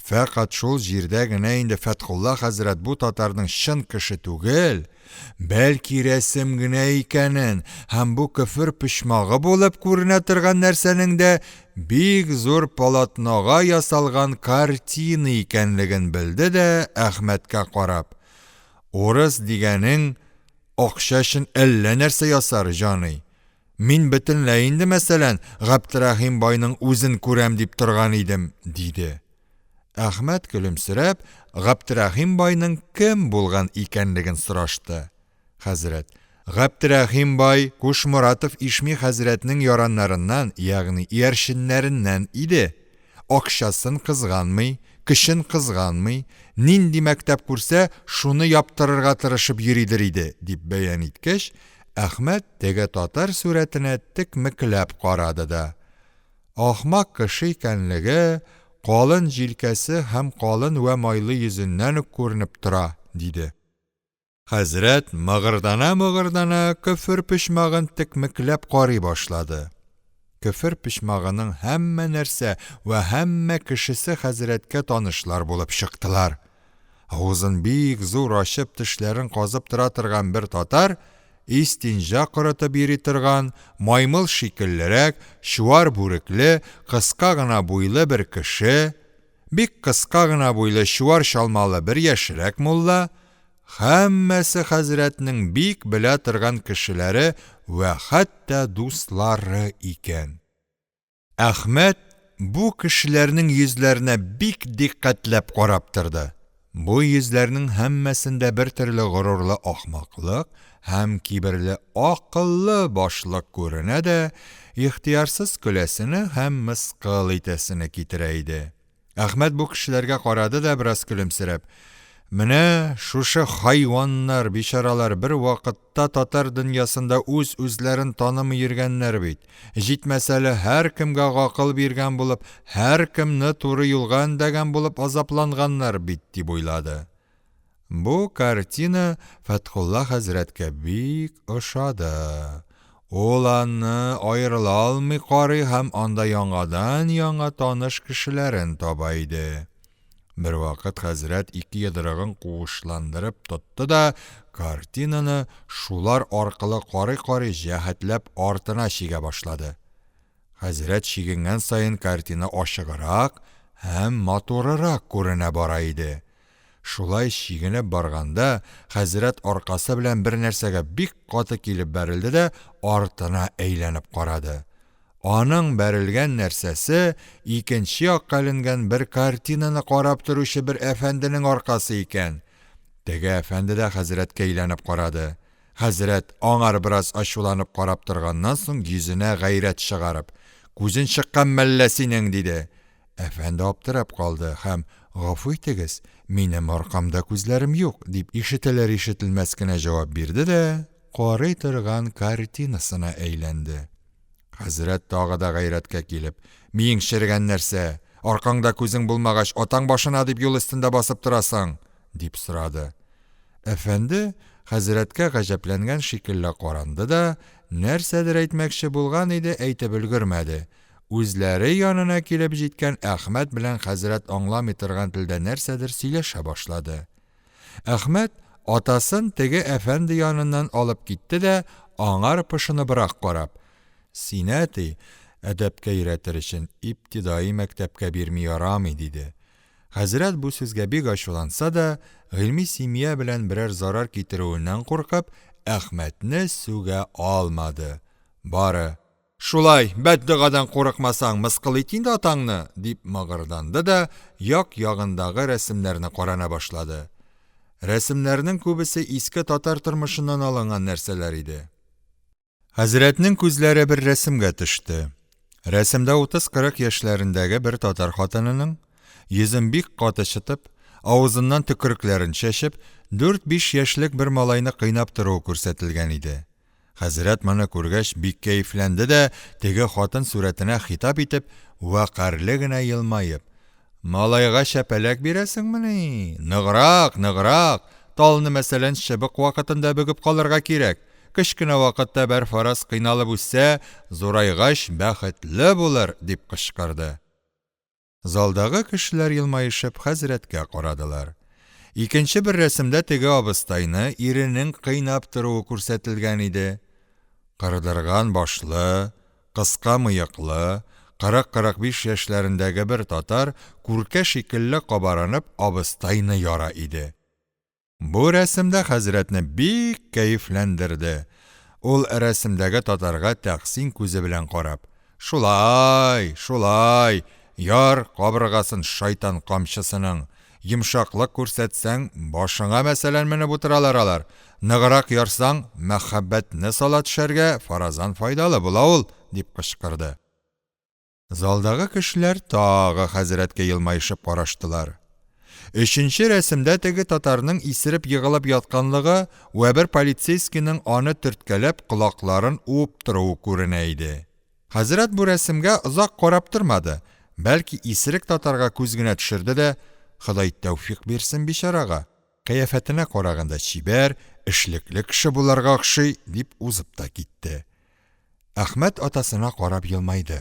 Фәкать шул җирдә генә инде Фәтхулла хәзрәт бу татарның чын кеше түгел, бәлки рәсем генә икәнен һәм бу көфер пишмагы булып күренә торган нәрсәнең дә бик зур полотнога ясалган картина икәнлеген белде дә Әхмәткә карап: "Урыс дигәнең акча өчен әллә нәрсә ясар, җаный. Мин бөтенләй инде мәсәлән Габдрахим байның үзен күрәм дип торган идем", диде. Әхмәт көлемсерәп, Габдрахим байның кем булган икәнлеген сорашты. Хәзрәт: "Габдрахим бай Кушмуратов Ишми хәзрәтнең яраннарыннан, ягъни иярченнәреннән иде. Акчасын кызганмый, көчен кызганмый, нинди мәктәп күрсә, шуны яптырырга тырышып йөридер иде", дип бәян иткәч, Әхмәт теге татар сурәтенә текмекләп карады да: "Ахмак кеше икәнлеге калын җилкәсе һәм калын вә майлы йөзеннән үк күренеп тора", диде. Хәзрәт мыгырдана көфер пишмагын текмекләп карый башлады. Көфер пишмагының һәммә нәрсә вә һәммә кешесе хәзрәткә танышлар булып чыктылар. Авызын бик зур ачып тешләрен казып тора торган бер татар, истинҗа корытып йөри торган, маймыл шикеллерәк, чуар бүрекле, кыска гына буйлы бер кеше, бик кыска гына буйлы чуар чалмалы бер яшьрәк мулла, һәммәсе хәзрәтнең бик белә торган кешеләре вә хәтта дуслары икән. Әхмәт бу кешеләрнең йөзләренә бик диккәтләп карап торды. Бу йөзләрнең һәммәсендә бер төрле горурлы ахмаклык һәм киберле акыллы башлык күренә дә, ихтиярсыз көләсене һәм мыскыл итәсене китерә иде. Әхмәт бу кешеләргә карады да бераз көлемсерәп: "Менә шушы хайваннар, бичаралар бер вакытта татар дөньясында үзләрен танымый йөргәннәр бит. Җитмәсә әле һәр кемгә гакыл биргән булып, һәр кемне туры юлга өндәгән булып азапланганнар бит", дип уйлады. Бу картина Фәтхулла хәзрәткә бик ошады. Ул аны аерыла алмый карый һәм анда яңа таныш кешеләрен таба иде. Бер вакыт хәзрәт ике йодрыгын куышландырып тотты да, картинаны шулар аркылы карый җәһәтләп артына чигә башлады. Хәзрәт чигенгән саен картина ачыграк һәм матурырак күренә бара иде. Шулай чигенеп барганда, хәзрәт аркасы белән бер нәрсәгә бик каты килеп бәрелде дә, артына әйләнеп карады. Аның бәрелгән нәрсәсе икенче якка эленгән бер картинаны карап торучы бер әфәнденең аркасы икән. Теге әфәнде дә хәзрәткә әйләнеп карады. Хәзрәт аңар бераз ачуланып карап торганнан соң йөзенә гайрәт чыгарып: "Күзен чыккан мәллә синең", диде. Әфәнде аптырап калды һәм: "Гафу итегез, минем аркамда күзләрем юк", дип ишетелер-ишетелмәс кенә җавап бирде дә, карый торган картинасына әйләнде. Хәзрәт тагы да гайрәткә килеп: "Миң шергән нәрсә, аркаңда күзең булмагач, атаң башына дип юл өстендә басып торасың", дип сорады. Әфәнде хәзрәткә гаҗәпләнгән шикелле каранды да, нәрсәдер әйтмәкче булган иде, әйтеп өлгермәде. Үзләре янына килеп җиткән Әхмәт белән хәзрәт аңламый торган телдә нәрсәдер сөйләшә башлады. Әхмәт атасын теге әфәнде яныннан алып китте дә, аңар пышыныбрак карап: "Син әти, әдәпкә өйрәтер өчен ибтидаи мәктәпкә бирми ярамый", диде. Хәзрәт бу сүзгә бик ачуланса да, гыйльми семья белән берәр зарар китерүеннән куркып, Әхмәтне сүгә алмады. Бары: "Шулай, бәддугадан курыкмасаң, мыскыл ит инде атаңны", дип мыгырданды да, як-ягындагы рәсемнәрне карана башлады. Рәсемнәрнең күбесе иске татар тормышыннан алынган нәрсәләр иде. Хәзрәтнең күзләре бер рәсемгә төште. Рәсемдә 30-40 яшьләрендәге бер татар хатынының, йөзен бик катышытып, авызыннан төкерекләрен чәчеп, 4-5 яшьлек бер малайны кыйнап торуы күрсәтелгән иде. Хәзрәт моны күргәч бик кәефләнде дә, теге хатын сурәтенә хитап итеп, вәкарьле генә елмаеп: Малайга шәпәләк бирәсеңмени? Ныграк. Талны мәсәлән чыбык вакытында бөгеп калырга кирәк. Кечкенә вакытта бер фараз кыйналып үссә, зурайгач бәхетле булыр, дип кычкырды. Залдагы кешеләр елмаешып хәзрәткә карадылар. Икенче бер рәсемдә теге абыстайны иренең кыйнап торуы күрсәтелгән иде. Кырдырган башлы, кыска мыеклы, 40-45 яшьләрендәге бер татар күркә шикелле кабаранып абыстайны яра иде. Бу рәсемдә хәзрәтне бик кәефләндерде. Ул рәсемдәге татарга тәхсин күзе белән карап, шулай, яр кабыргасын шайтан камчысының, йомшаклык күрсәтсәң, башыңа мәсәлән менеп утыралар алар. Ныграк ярсаң, мәхәббәтне сала төшәргә фаразан файдалы була ул, дип кычкырды. Залдагы кешеләр тагы хәзрәткә елмаешып караштылар. Өченче рәсемдә теге татарның исереп егылып ятканлыгы вә бер полицейскийның аны төрткәләп колакларын уып торуы күренә иде. Хәзрәт бу рәсемгә озак карап тормады, бәлки исерек татарга күз генә төшерде дә, Ходай тәүфик бирсен бичарага, кыяфәтенә караганда чибәр, эшлекле кеше буларга охшый, дип узып та китте. Әхмәт атасына карап елмайды.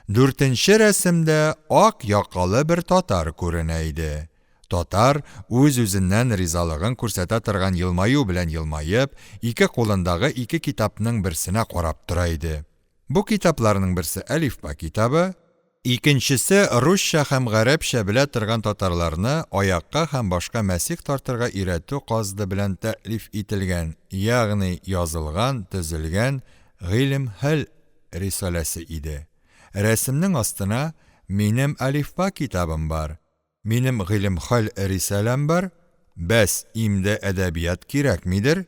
Дүртенче рәсемдә ак якалы бер татар күренә иде. Татар үз-үзеннән ризалыгын күрсәтә торган елмаю белән елмаеп, ике кулындагы ике китапның берсенә карап тора иде. Бу китапларның берсе әлифба китабы, икенчесе русча һәм гарәпчә белә торган татарларны аякка һәм башка мәсих тартырга өйрәтү касды белән тәэлиф ителгән, ягъни язылган, төзелгән гыйлем-хәл рисаләсе иде. Рәсемнең астына минем әлифба китабым бар, минем гыйлем-хәл рисаләм бар, бәс имдә әдәбият кирәкмидер?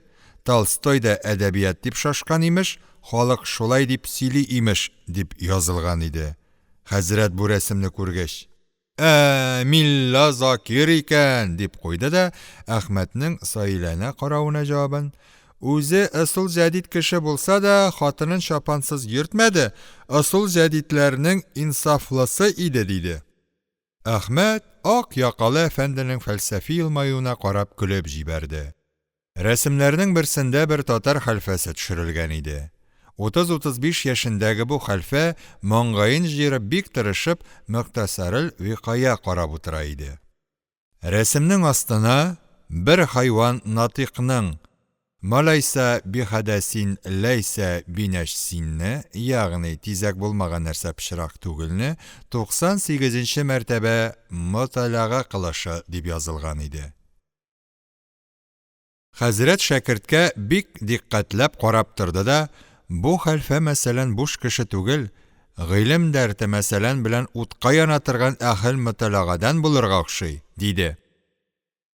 Толстой да әдәбият дип шашкан имеш, халык шулай дип сөйли имеш, дип язылган иде. Хәзрәт бу рәсемне күргәч, милла Закир икән, дип куйды да Әхмәтнең Саиләне каравына җавабын, үзе ысул җәдид кеше булса да, хатынын шапансыз йөртмәде, ысул җәдидләрнең инсафлысы иде, диде. Әхмәт ак якалы әфәнденең фәлсәфи елмаюына карап көлеп җибәрде. Рәсемнәрнең берсендә бер татар хәлфәсе төшерелгән иде. 30-35 яшендәге бу хәлфә маңгаен җыерып бик тырышып Мөхтәсарел Виқая карап утыра иде. Рәсемнең астына бер хайван натыйкның малайса бихадасин ләйсә бинәшсинне, ягъни тизәк булмаган нәрсә пычрак түгелне 98-нче мәртәбә муталага кылышы дип язылган иде. Хәзрәт шәкерткә бик диккатләп карап торды да, бу хәлфә мәсәлән буш кеше түгел, гыйлем дәрте мәсәлән белән утка яна торган әһел муталагадан булырга охшый, диде.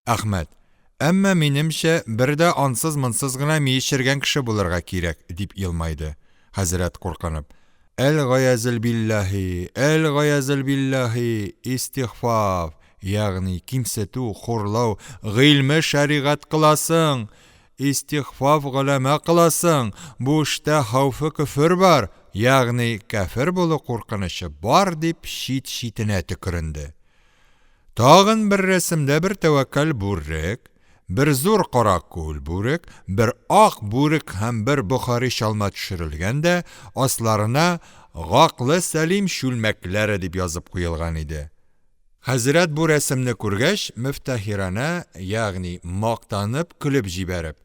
Әхмәт, әмма минемчә бердә ансыз-мансыз гына миешергән кеше булырга кирәк, дип елмайды. Хәзрәт куркынып, әл-гаязил биллаһи, истигфаф, ягъни кимсетү, хурлау, гыйлме шәригать кыласың, истигфаф гылама кыласың, бу эштә хауфы күфер бар, ягъни кафир булу куркынышы бар, дип чит-читенә төкеренде. Тагын бер рәсемдә бер тәвәккәл бүрек, бер зур кара күл бүрек, бер ак бүрек һәм бер Бухари чалма төшерелгән дә, асларына гақлы сәлим шүлмәкләре дип язып куелган иде. Хәзрәт бу рәсемне күргәч, мөфтәхирана, ягъни мактанып көлеп җибәреп,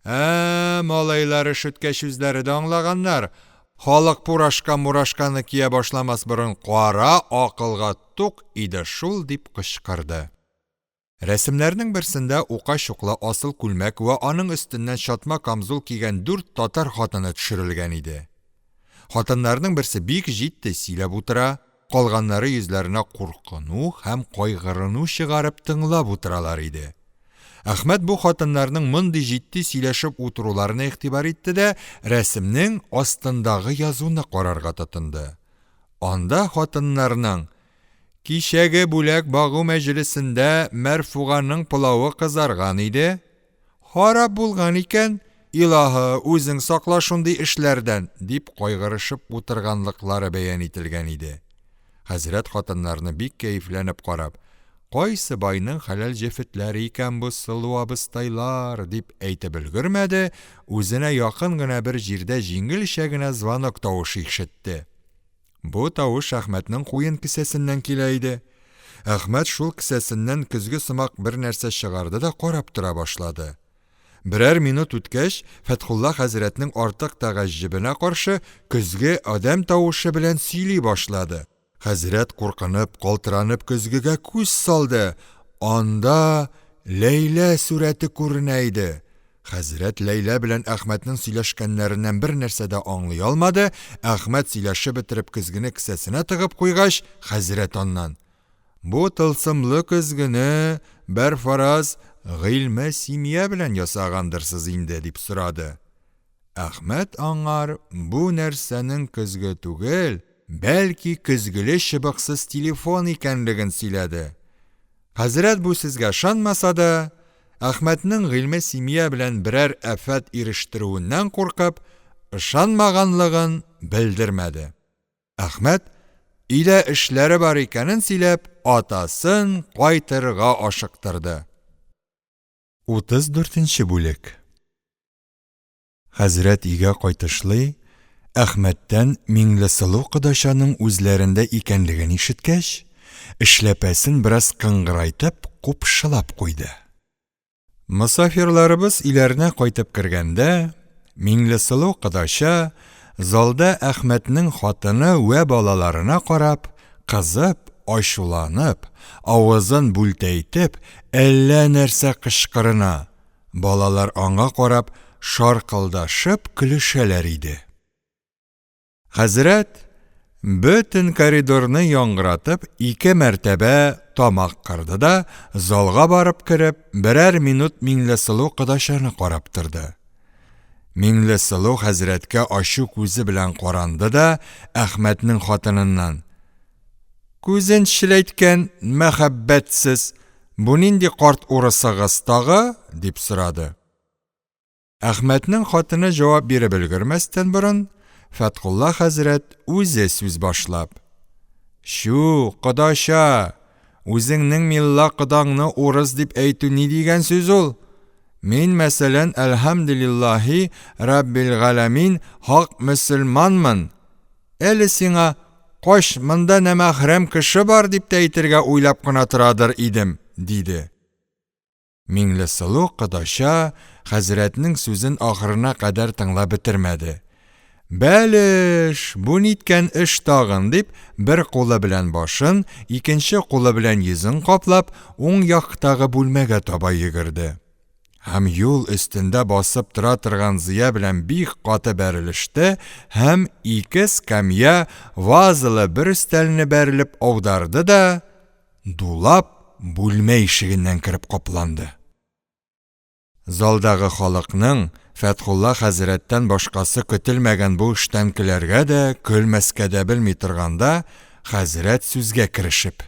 малайлары шүткәч үзләре дә аңлаганнар, халык пурашка-мурашканы кия башламас борын кара акылга тук иде шул, дип кычкырды. Рәсемнәрнең берсендә ука-чуклы асыл күлмәк вә аның өстеннән чатма камзул кигән 4 татар хатыны төшерелгән иде. Хатыннарның берсе бик җитди сөйләп утыра, калганнары йөзләренә куркыну һәм кайгырыну чыгарып тыңлап утыралар иде. Әхмәт бу хатыннарның мондый җитди сөйләшеп утыруларына игътибар итте дә, рәсемнең астындагы язуны карарга тотынды. Анда хатыннарның кичәге бүләк багу мәҗлесендә Мәрфуганың пылавы кызарган иде. Харап булган икән, илаһы, үзең сакла шундый эшләрдән, дип кайгырышып утырганлыклары бәян ителгән иде. Хәзрәт хатыннарны бик кәефләнеп карап, «Кайсы байның хәләл җефетләре икән бу сылу абыстайлар» дип әйтеп өлгермәде, үзенә якын гына бер җирдә җиңелчә генә звонок тавышы ишетте. Бу тавыш Әхмәтнең куен кесәсеннән килә иде. Әхмәт шул кесәсеннән көзге сымак бер нәрсә чыгарды да карап тора башлады. Берәр минут үткәч, Фәтхулла хәзрәтнең артык тәгаҗҗибенә каршы көзге адәм тавышы белән сөйли башлады. Хәзрәт куркынып, калтыранып көзгегә күз салды. Анда Ләйлә сурәте күренә иде. Хәзрәт Ләйлә белән Әхмәтнең сөйләшкәннәреннән бер нәрсә дә аңлый алмады. Әхмәт сөйләшеп бетереп көзгене кесәсенә тыгып куйгач, хәзрәт аннан: «Бу тылсымлы көзгене бер фараз гыйльме симия белән ясагандырсыз инде» дип сорады. Әхмәт аңар бу нәрсәнең көзге түгел, бәлки көзгеле чыбыксыз телефон икәнлеген сөйләде. Хәзрәт бу сүзгә ышанмаса да, Әхмәтнең гыйльме симия белән берәр афәт ирештерүеннән куркып, ышанмаганлыгын белдермәде. Әхмәт өйдә эшләре бар икәнен сөйләп, атасын кайтырга ашыктырды. 34-нче бүлек. Хәзрәт өйгә кайтышлый, Әхмәттән Миңлесылу кодашаның үзләрендә икәнлеген ишеткәч, эшләпәсен бераз кыңгырайтып, купшылап куйды. Мусафирларыбыз иләренә кайтып кергәндә, Миңлесылу кодаша залда Әхмәтнең хатыны вә балаларына карап, кызып, ачуланып, авызын бүлтәйтеп, әллә нәрсә кычкырына. Балалар аңа карап, шаркылдашып көлешәләр иде. Хәзрәт бөтен коридорны яңгыратып 2 мәртәбә тамак кырды да, залга барып кереп, берәр минут Миңлесылу кодашаны карап торды. Миңлесылу хәзрәткә ачу күзе белән каранды да, Әхмәтнең хатыныннан: «Күзен шиләйткән мәхәббәтсез, бу нинди карт урысыгыз тагы?» дип сорады. Әхмәтнең хатыны җавап биреп өлгермәстән борын, Фәтхулла хәзрәт үзе сүз башлап: «Шу, кодаша, үзеңнең милла кодаңны урыс дип әйтү ни дигән сүз ул? Мин, мәсәлән, әлхәмдүлиллаһи раббил галәмин, хак мөселманмын. Әле сиңа каш монда нәмәхрәм кеше бар дип әйтергә уйлап кына торадыр идем», диде. Миңлесылу кодаша хәзрәтнең сүзен ахырына кадәр тыңлап бетермәде. «Бәлеш, бу ниткән эш тагын» дип, бер кулы белән башын, икенче кулы белән йөзен каплап, уң яктагы бүлмәгә таба йөгерде. Һәм юл өстендә басып тора торган зыя белән бик каты бәрелеште, һәм 2 скамья вазылы бер өстәлне бәрелеп аударды да, дулап бүлмә ишегеннән кереп капланды. Залдагы халыкның Фәтхулла хәзрәттән башкасы көтелмәгән бу эштән көләргә дә, көлмәскә дә белми торганда, хәзрәт сүзгә керешеп: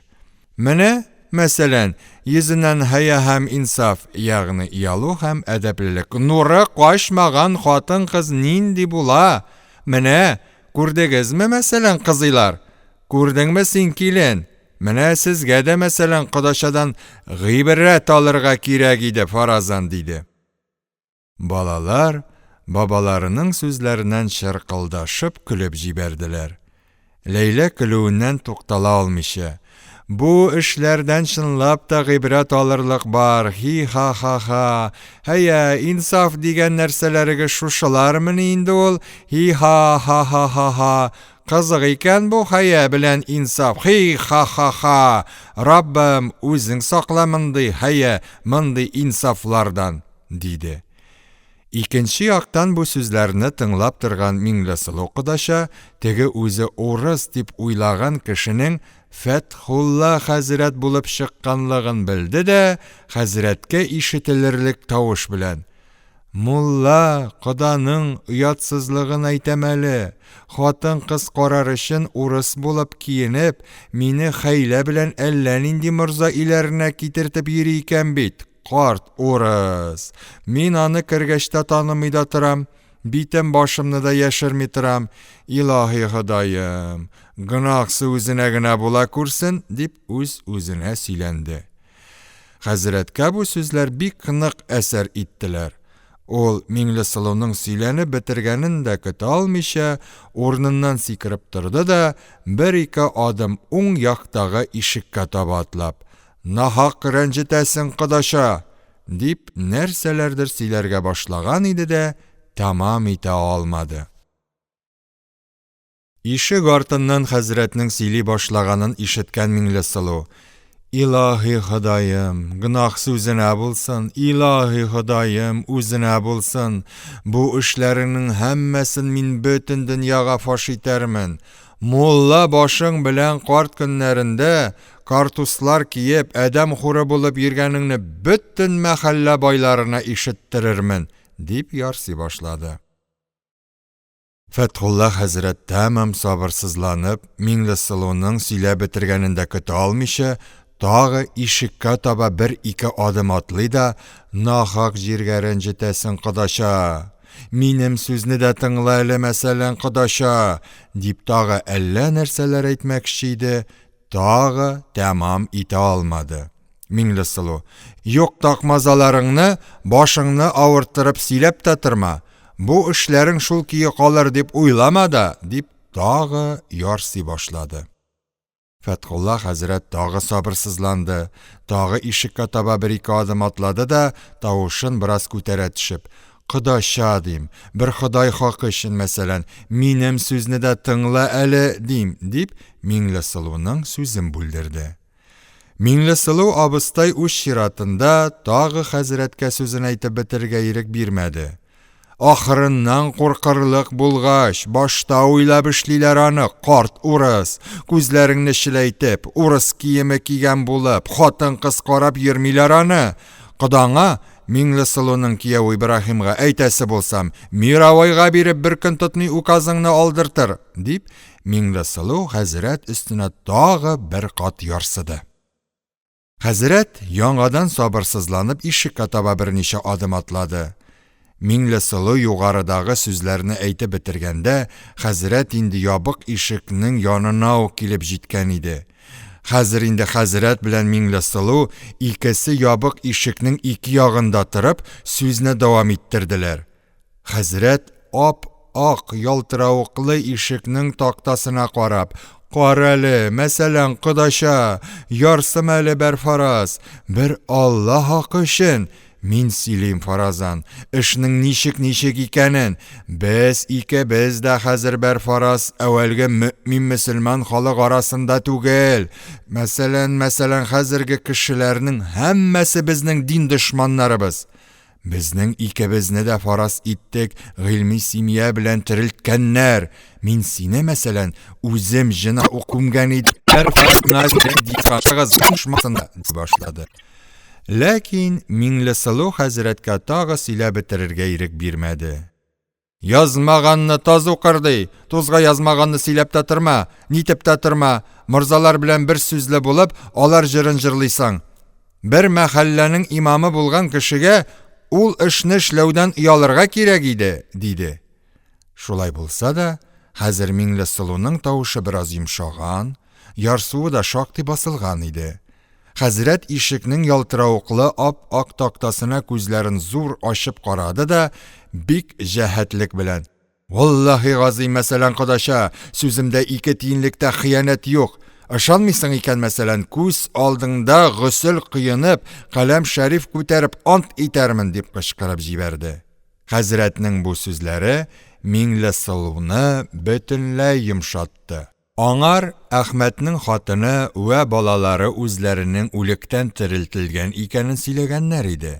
«Менә, мәсәлән, йөзеннән хәя һәм инсаф, ягъни ялу һәм әдәплелек нуры качмаган хатын-кыз нинди була? Менә, күрдегезме, мәсәлән, кызыйлар? Күрдеңме син, килен? Менә сезгә дә, мәсәлән, кодашадан гыйбрәт алырга кирәк иде фаразан», диде. Балалар бабаларының сүзләреннән шаркылдашып көлеп җибәрделәр. Ләйлә көлүеннән туктала алмыйча: «Бу эшләрдән чынлап та гыйбрәт алырлык бар, хи-ха-ха-ха. Хәя, инсаф дигән нәрсәләрегез шушылармыни инде ул? Хи-ха-ха-ха-ха. Кызык икән бу хәя белән инсаф. Хи-ха-ха-ха. Раббым, үзең сакла мондый хәя, мондый инсафлардан», диде. Икенче яктан бу сүзләрне тыңлап торган Миңлесылу кодаша, теге үзе урыс дип уйлаган кешенең Фәтхулла хәзрәт булып чыкканлыгын белде дә, хәзрәткә ишетелерлек тавыш белән: «Мулла, коданың уятсызлыгын әйтәм әле. Хатын-кыз карар өчен урыс булып киенеп, мине хәйлә белән әллә нинди морза иләренә китертеп йөри икән бит. Карт урыс. Мин аны кергәч тә танымый да торам. битем башымны да яшерми торам, илаһи Ходаем, гынаксы үзенә генә була күрсен, дип үз-үзенә сөйләнде. Хәзрәткә бу сүзләр бик нык әсәр иттеләр. Ул Миңлесылуның сөйләнеп бетергәнен дә көтә алмыйча, урыныннан сикереп торды да, бер-ике адым уң яктагы ишеккә таба атлап, «Нахак рәнҗетәсең, Кодаша!» дип нәрсәләрдер сөйләргә башлаган иде дә, тамам итә алмады. Ишек артыннан хәзрәтнең сөйли башлаганын ишеткән Миңлесылу: «Илаһи Ходаем, гынахсы үзенә булсын, илаһи Ходаем, үзенә булсын. Бу эшләреңнең һәммәсен мин бөтен дөньяга фаш итәрмен. Мулла башың белән карт көннәрендә картуслар киеп, әдәм хуры булып йөргәнеңне бөтен мәхәллә байларына ишеттерермен», дип ярсый башлады. Фәтхулла хәзрәт тәмам сабырсызланып, Миңлесылуның сөйләп бетергәнен дә көтә алмыйча, тагы ишеккә таба бер-ике адым атлый да, «Нахак җиргә рәнҗетәсең, Кодаша! Минем сүзне дә тыңла әле, мәсәлән, Кодаша!» дип тагы әллә нәрсәләр әйтмәкче иде, тагы тәмам итә алмады. Миңлесылу: «Юк такмазаларыңны, башыңны авырттырып сөйләп тә торма. Бу эшләрең шул көе калыр дип уйлама да», дип тагы ярсый башлады. Фәтхулла хәзрәт тагы сабырсызланды, тагы ишеккә таба бер-ике адым атлады да, тавышын бераз күтәрә төшеп, «Кодаша, дим, бер Ходай хакы өчен, мәсәлән, минем сүзне дә тыңла әле, дим», дип Миңлесылуның сүзен бүлдерде. Миңлесылу абыстай үз чиратында тагы хәзрәткә сүзен әйтеп бетергә ирек бирмәде. «Ахырыннан куркырлык булгач, башта уйлап эшлиләр аны, карт урыс, күзләреңне чиләйтеп, урыс киеме кигән булып, хатын-кыз карап йөрмиләр аны. Кодаңа, Миңлесылуның кияү Ибраһимга әйтәсе булсам, мировойга биреп бер көн тотмый указыңны алдыртыр», дип Миңлесылу хәзрәт өстенә тагы бер кат ярсыды. Хәзрәт яңадан сабырсызланып ишеккә таба берничә адым атлады. Миңлесылу югарыдагы сүзләрне әйтеп бетергәндә, хәзрәт инде ябык ишекнең янына ук килеп җиткән иде. Хәзер инде хәзрәт белән Миңлесылу икесе ябык ишекнең ике ягында торып, сүзне дәвам иттерделәр. Хәзрәт ап-ак ялтыравыклы ишекнең тактасына карап, «Кара әле, мәсәлән, Кодаша, ярсым әле бер фараз, бер Алла хакы өчен. Мин сөйлим фаразан, эшнең ничек икәнен. Без икебез дә хәзер бер фараз әвәлге мөэмин мөселман халык арасында түгел. Мәсәлән, хәзерге кешеләрнең һәммәсе безнең дин дошманнарыбыз. Безнең икебезне дә фараз иттек, гыйльми симия белән терелткәннәр. Мин сине, мәсәлән, үзем җына укымган идем, башлады. Ләкин Миңлесылу хәзрәткә тагы сөйләп бетерергә ирек бирмәде. «Язмаганны таз укырды, тузга язмаганны сөйләп тә торма, нитеп тә торма, морзалар белән бер сүзле булып, алар җырын җырлыйсың. Бер мәхәлләнең имамы булган кешегә ул эшне эшләүдән уялырга кирәк иде», диде. Шулай булса да, хәзер Миңлесылуның тавышы бераз йомшаган, ярсуы да шактый басылган иде. Хәзрәт ишекнең ялтыравыклы ап-ак тактасына күзләрен зур ачып карады да, бик җәһәтлек белән: «Валлаһи газим, мәсәлән, Кодаша, сүземдә ике тиенлектә хыянәт юк. Ышанмыйсың икән, мәсәлән, күз алдыңда гысөл кыенып, каләм шәриф күтәреп ант итәрмен», дип кычкырып җибәрде. Хәзрәтнең бу сүзләре Миңлесылуны бөтенләй йомшатты. Аңар Әхмәтнең хатыны вә балалары үзләренең үлектән терелтелгән икәнен сөйләгәннәр иде.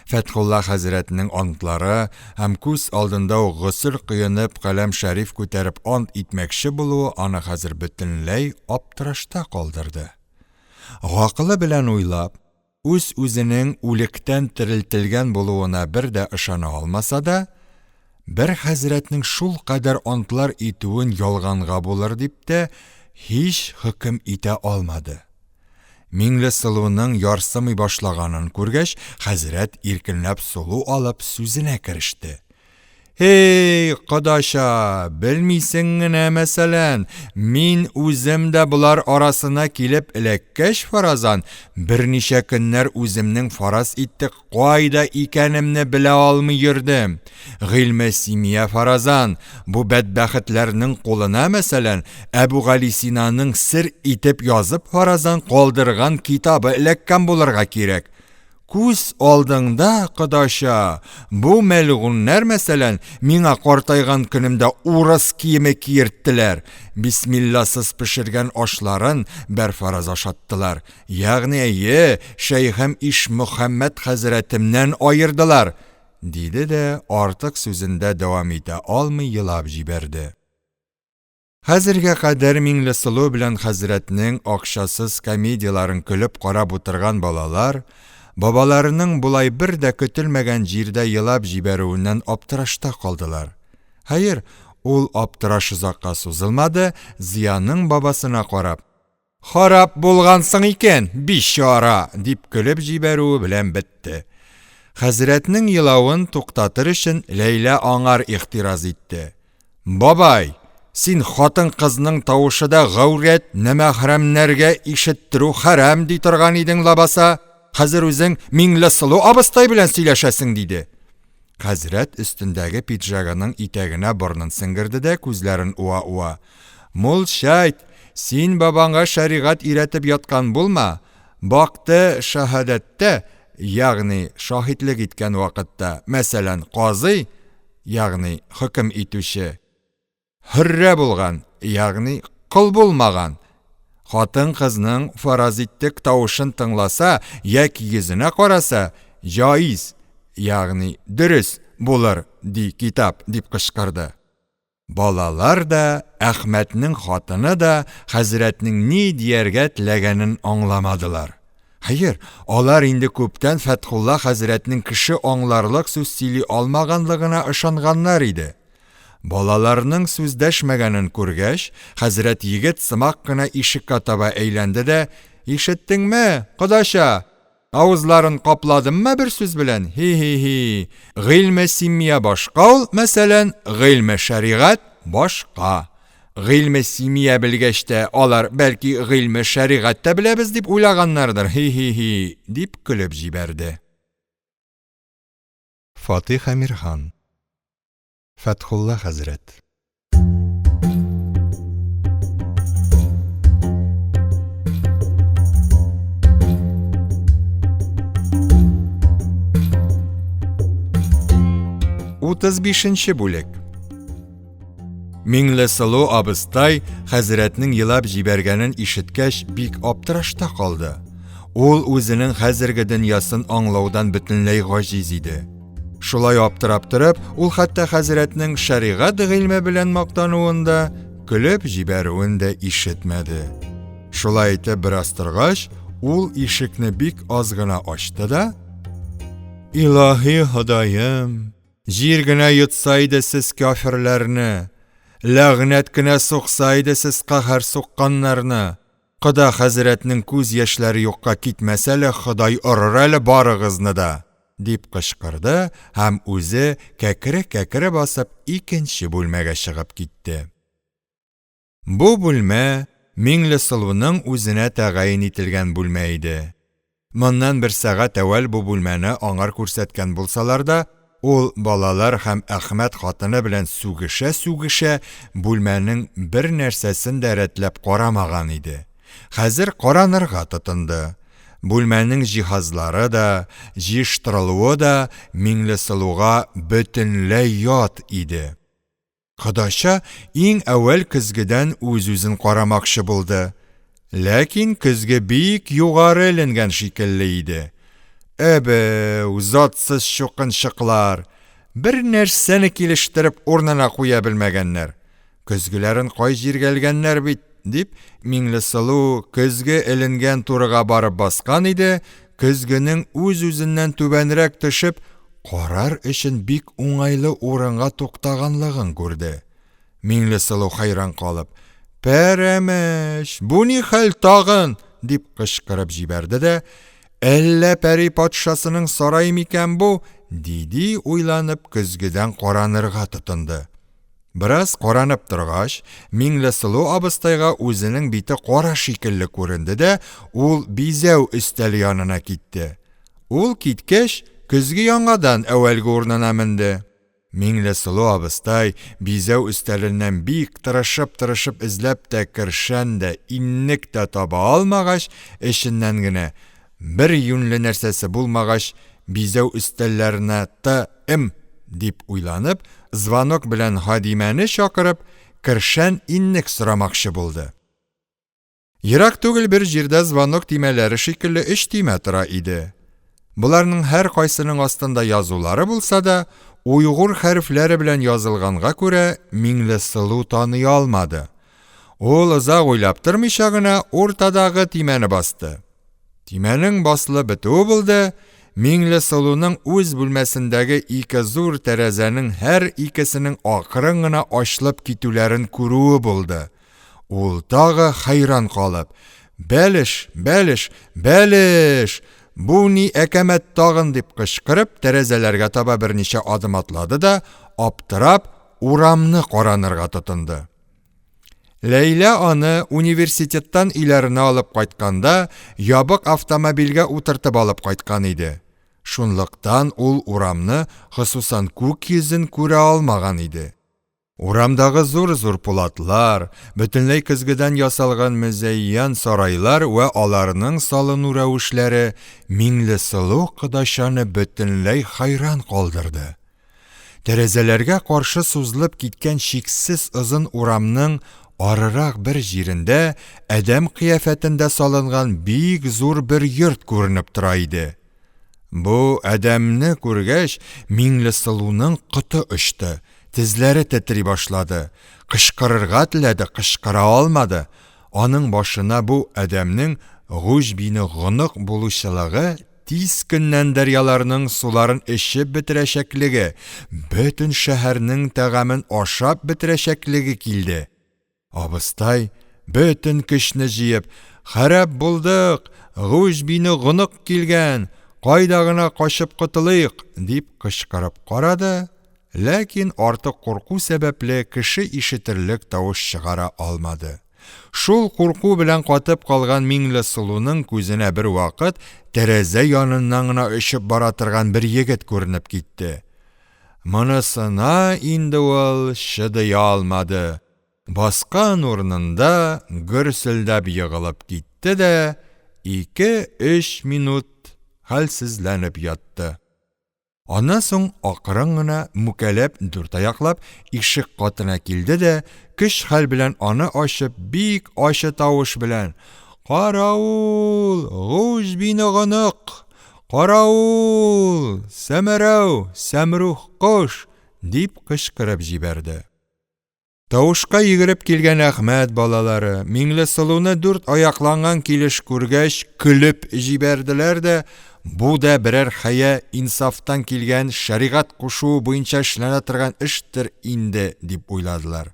Фәтхулла хәзрәтнең антлары һәм күз алдында гысөл кыенып каләм шәриф күтәреп ант итмәкче булуы аны хәзер бөтенләй аптырашта калдырды. Гакылы белән уйлап, үзенең үлектән терелтелгән булуына бер дә ышана алмаса да, бер хәзрәтнең шул кадәр антлар итүен ялганга булыр дип тә һич хөкем итә алмады. Миңлесылуның ярсымый башлаганын күргәч, хәзрәт иркенләп солу алып сүзенә кереште. Hey, Кадаша, белмисең генә мәсәлән, мин үзем дә булар арасына килеп эләккәч фаразан, берничә көннәр үземнең фараз иттек кайда икәнемне белә алмый йөрдем. Гыйльме симия фаразан, бу бәдбәхетләрнең кулына мәсәлән, Әбу Галисинаның сер итеп язып фаразан калдырган китабы эләккән булырга кирәк. Күз алдыңда, Кадаша, бу мәлгуннәр мәсәлән, миңа картайган көнемдә урыс киеме киерттеләр. Бисмилласыз пешергән ашларын бер фараз ашаттылар. Ягъни Шәйхем Иш Мөхәммәд хәзрәтемнән айырдылар, диде дә артык сүзендә дәвам итә алмый елап җибәрде. Хәзергә кадәр Миңлесылу белән хәзрәтнең акчасыз комедияларын көлеп карап утырган балалар, бабаларының булай бер дә көтелмәгән җирдә елап җибәрүеннән аптырашта калдылар. Хәер, ул аптыраш озакка сузылмады, Зияның бабасына карап, «Харап булгансың икән, бичара!» дип көлеп җибәрүе белән бетте. Хәзрәтнең елавын туктатыр өчен Ләйлә аңар ихтираз итте. «Бабай, син хатын кызның тавышыда гәүрәт нәмәхрәмнәргә ишеттерү хәрам ди торган идең лабаса. Хәзер үзең Миңлесылу абыстай белән сөйләшәсең», диде. Хәзрәт өстендәге пиджагының итәгенә борнын сеңгерде дә күзләрен уа-уа. «Мул шәйт, син бабаңа шәригать иретеп яткан булма. Бакты шәһадәттә, ягъни шаһидлек иткән вакытта, мәсәлән, казый, ягъни хөкем итүче, хөррә булган, ягъни кол булмаган. Хатын кызның фаразиттек тавышын тыңласа, яки йөзенә караса, җаиз, ягъни дөрес булыр, ди китап», дип кычкырды. Балалар да, Әхмәтнең хатыны да хәзрәтнең ни дияргә теләгәнен аңламадылар. Хәер, алар инде күптән Фәтхулла хәзрәтнең кеше аңларлык сүз сөйли алмаганлыгына ышанганнар иде. Балаларның сүздәшмәгәнен күргәч, хәзрәт егет сымак кына ишеккә таба әйләнде дә, «Ишеттеңме, Кадаша? Авызларын капладыммы бер сүз белән? Хи-хи-хи. Гыйльме симия башка ул, мәсәлән, гыйльме шәригать башка. Гыйльме симия белгәч тә, алар бәлки гыйльме шәригать та беләбез дип уйлаганнардыр. Хи-хи-хи», дип көлеп җибәрде. Фатих Әмирхан, Фәтхулла хәзрәт. Утыз бишенче бүлек. Миңлесылу абыстай хәзрәтнең елап җибәргәнен ишеткәч бик аптырашта калды. Ул үзенең хәзерге дөньясын аңлаудан бөтенләй гаҗиз иде. Шулай аптырап торып, ул хәтта хәзрәтнең шәригать гыйльме белән мактануында көлеп җибәрүен дә ишетмәде. Шулай итеп бераз торгач, ул ишекне бик аз гына ачты да, «Илаһи Ходаем, җир генә йотса иде сез кафирләрне, ләгънәт кенә сукса иде сез каһәр сукканнарны, Кода хәзрәтнең күз яшьләре юкка китмәсә лә, Ходай орыр әле барыгызны да», дип кычкырды һәм үзе кәкре-кәкре басып икенче бүлмәгә чыгып китте. Бу бүлмә Миңлесылуның үзенә тәгаен ителгән бүлмә иде. Моннан бер сәгать әввәл бу бүлмәне аңар күрсәткән булсалар да, ул балалар һәм Әхмәт хатыны белән сүгешә бүлмәнең бер нәрсәсен дә рәтләп карамаган иде. Хәзер каранырга тотынды. Бүлмәнең җиһазлары да, җыштырылуы да Миңлесылуга бөтенләй ят иде. Кадаша иң әввәл көзгедән үз-үзен карамакчы булды. Ләкин көзге бик югары эленгән шикелле иде. Затсыз чукынчыклар, бер нәрсәне килештереп урынына куя белмәгәннәр. Көзгеләрен кай җиргәлгәннәр бит, дип Миңлесылу көзге эленгән турыга барып баскан иде, көзгенең үз-үзеннән түбәнрәк төшеп, карар өчен бик уңайлы урынга туктаганлыгын күрде. Миңлесылу хайран калып, «Пәрәмәш, бу ни хәл тагын?» дип кычкырып җибәрде дә, «Әллә пәри патшасының сарае микән бу?» диди уйланып көзгедән каранырга тотынды. Біраз қаранып тұрғаш, Миңлесылу абыстайға өзінің бите қара шикелле көрінді де, ул бизәү өстәл янына китте. Ул киткәч, көзге яңадан әүвәлге урынына менде. Миңлесылу абыстай бизәү өстәленнән бик тырышып эзләп тә кершән дә, иннек тә таба алмагач, эшеннән генә бер юньле нәрсәсе булмагач, бизәү өстәлләренә Т.М. дип уйланып, звонок белән Хадимәне чакырып, кершән иннек сорамакчы булды. Ерак түгел бер җирдә звонок тимәләре шикелле 3 тимә тора иде. Буларның һәр кайсының астында язулары булса да, уйгыр хәрефләре белән язылганга күрә Миңлесылу таный алмады. Ул озак уйлап тормыйча гына уртадагы тимәне басты. Тимәнең басылып бетүе булды. Миңлесылуның үз бүлмәсендәге 2 зур тәрәзәнең һәр икесенең акрын гына ачылып китүләрен күрүе булды. Ул тагы хайран калып, «Бәлеш, бәлеш, бәлеш! Бу ни әкәмәт тагын!» дип кычкырып, тәрәзәләргә таба берничә адым атлады да, аптырап, урамны каранырга тотынды. Ләйлә аны университеттан иләренә алып кайтканда, ябык автомобильгә утыртып алып кайткан иде. Шунлыктан ул урамны, хосусан күк йөзен күрә алмаган иде. Урамдагы зур-зур пулатлар, бөтенләй көзгедән ясалган мөзәйян сарайлар ва аларның салыну рәвешләре Миңлесылу кодачаны бөтенләй хайран калдырды. Тәрәзәләргә каршы сузылып киткән чиксез озын урамның арырак бер җирендә әдәм кыяфәтендә салынган бик зур бер йорт күренеп тора иде. Бу әдәмне күргәч, Миңлесылуның коты очты, тезләре тетри башлады. Кычкырырга теләде, кычкыра алмады. Аның башына бу әдәмнең гүҗбине гынык булучылыгы, тиз көннән дәрьяларның суларын эчеп бетерәчәклеге, бөтен шәһәрнең тәгамын ашап бетерәчәклеге килде. Абыстай, бөтен көчне җыеп, «Харап булдык, гүҗбине гынык килгән, кайда гына качып котылыйк!» дип кычкырып карады, ләкин артык курку сәбәпле кеше ишетерлек тавыш чыгара алмады. Шул курку белән катып калган Миңлесылуның күзенә бер вакыт тәрәзә яныннан гына очып бара торган бер егет күренеп китте. Монысына инде ул чыдый алмады. Баскан урынында гөрселдәп егылып китте дә 2-3 минут хәлсезләнеп ятты. Аннан соң акрын гына мүкәләп дүртаяклап ишек катына килде дә, көч-хәл белән аны ачып, бик ачы тавыш белән «Караул! Гүҗбине гынык! Караул! Сәмәрәү! Сәмрух кош!» дип кычкырып җибәрде. Тавышка йөгереп килгән Әхмәт балалары Миңлесылуны 4 аякланган килеш күргәч көлеп җибәрделәр дә, бу да берәр хәя инсафтан килгән шәригать кушу буенча эшләнә торган эштер инде дип уйладылар.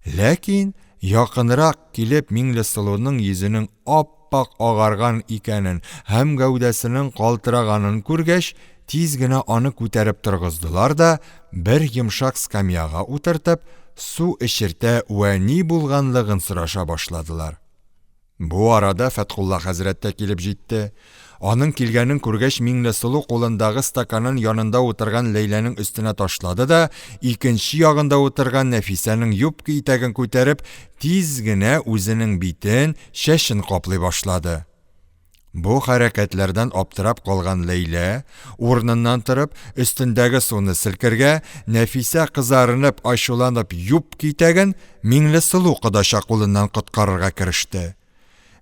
Ләкин якынрак килеп Миңлесылуның йөзенең ап-ак агарган икәнен һәм гәүдәсенең калтыраганын күргәч, тиз генә аны күтәреп торгыздылар да, бер йомшак скамьяга утыртып, су эчертә вә ни булганлыгын сораша башладылар. Бу арада Фәтхулла хәзрәт тә килеп җитте. Аның килгәнен күргәч, Миңлесылу кулындагы стаканын янында утырган Ләйләнең өстенә ташлады да, икенче ягында утырган Нәфисәнең юбка итәген күтәреп, тиз генә үзенең битен, чәчен каплый башлады. Бу хәрәкәтләрдән аптырап калган Ләйлә, урыныннан торып, өстендәге суны селкергә, Нәфисә кызарынып, ачуланып юбка итәген Миңлесылу кодача кулыннан коткарырга кереште.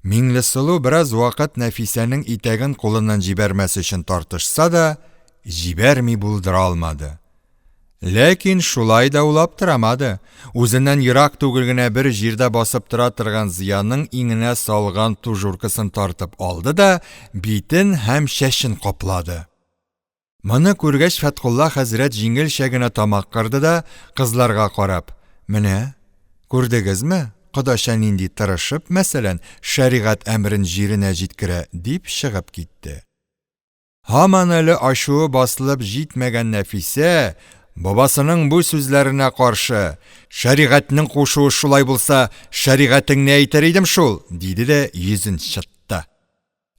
Миңлесылу бераз вакыт Нәфисәнең итәген кулыннан җибәрмәс өчен тартышса да, җибәрми булдыра алмады. Ләкин шулай да улап торамады. Үзеннән ерак түгел генә бер җирдә басып тора торган Зыянның иңенә салган тужуркасын тартып алды да, битен һәм чәчен каплады. Моны күргәч, Фәтхулла хәзрәт җиңелчә генә тамак кырды да, кызларга карап, «Менә, күрдегезме? Кодача нинди тырышып, мәсәлән, шәригать әмрен җиренә җиткерә», дип чыгып китте. Һаман әле ачуы басылып җитмәгән Нәфисә, бабасының бу сүзләренә каршы: "Шәригатьнең кушуы шулай булса, шәригатең не әйтер идем шул", диде дә йөзен чытты.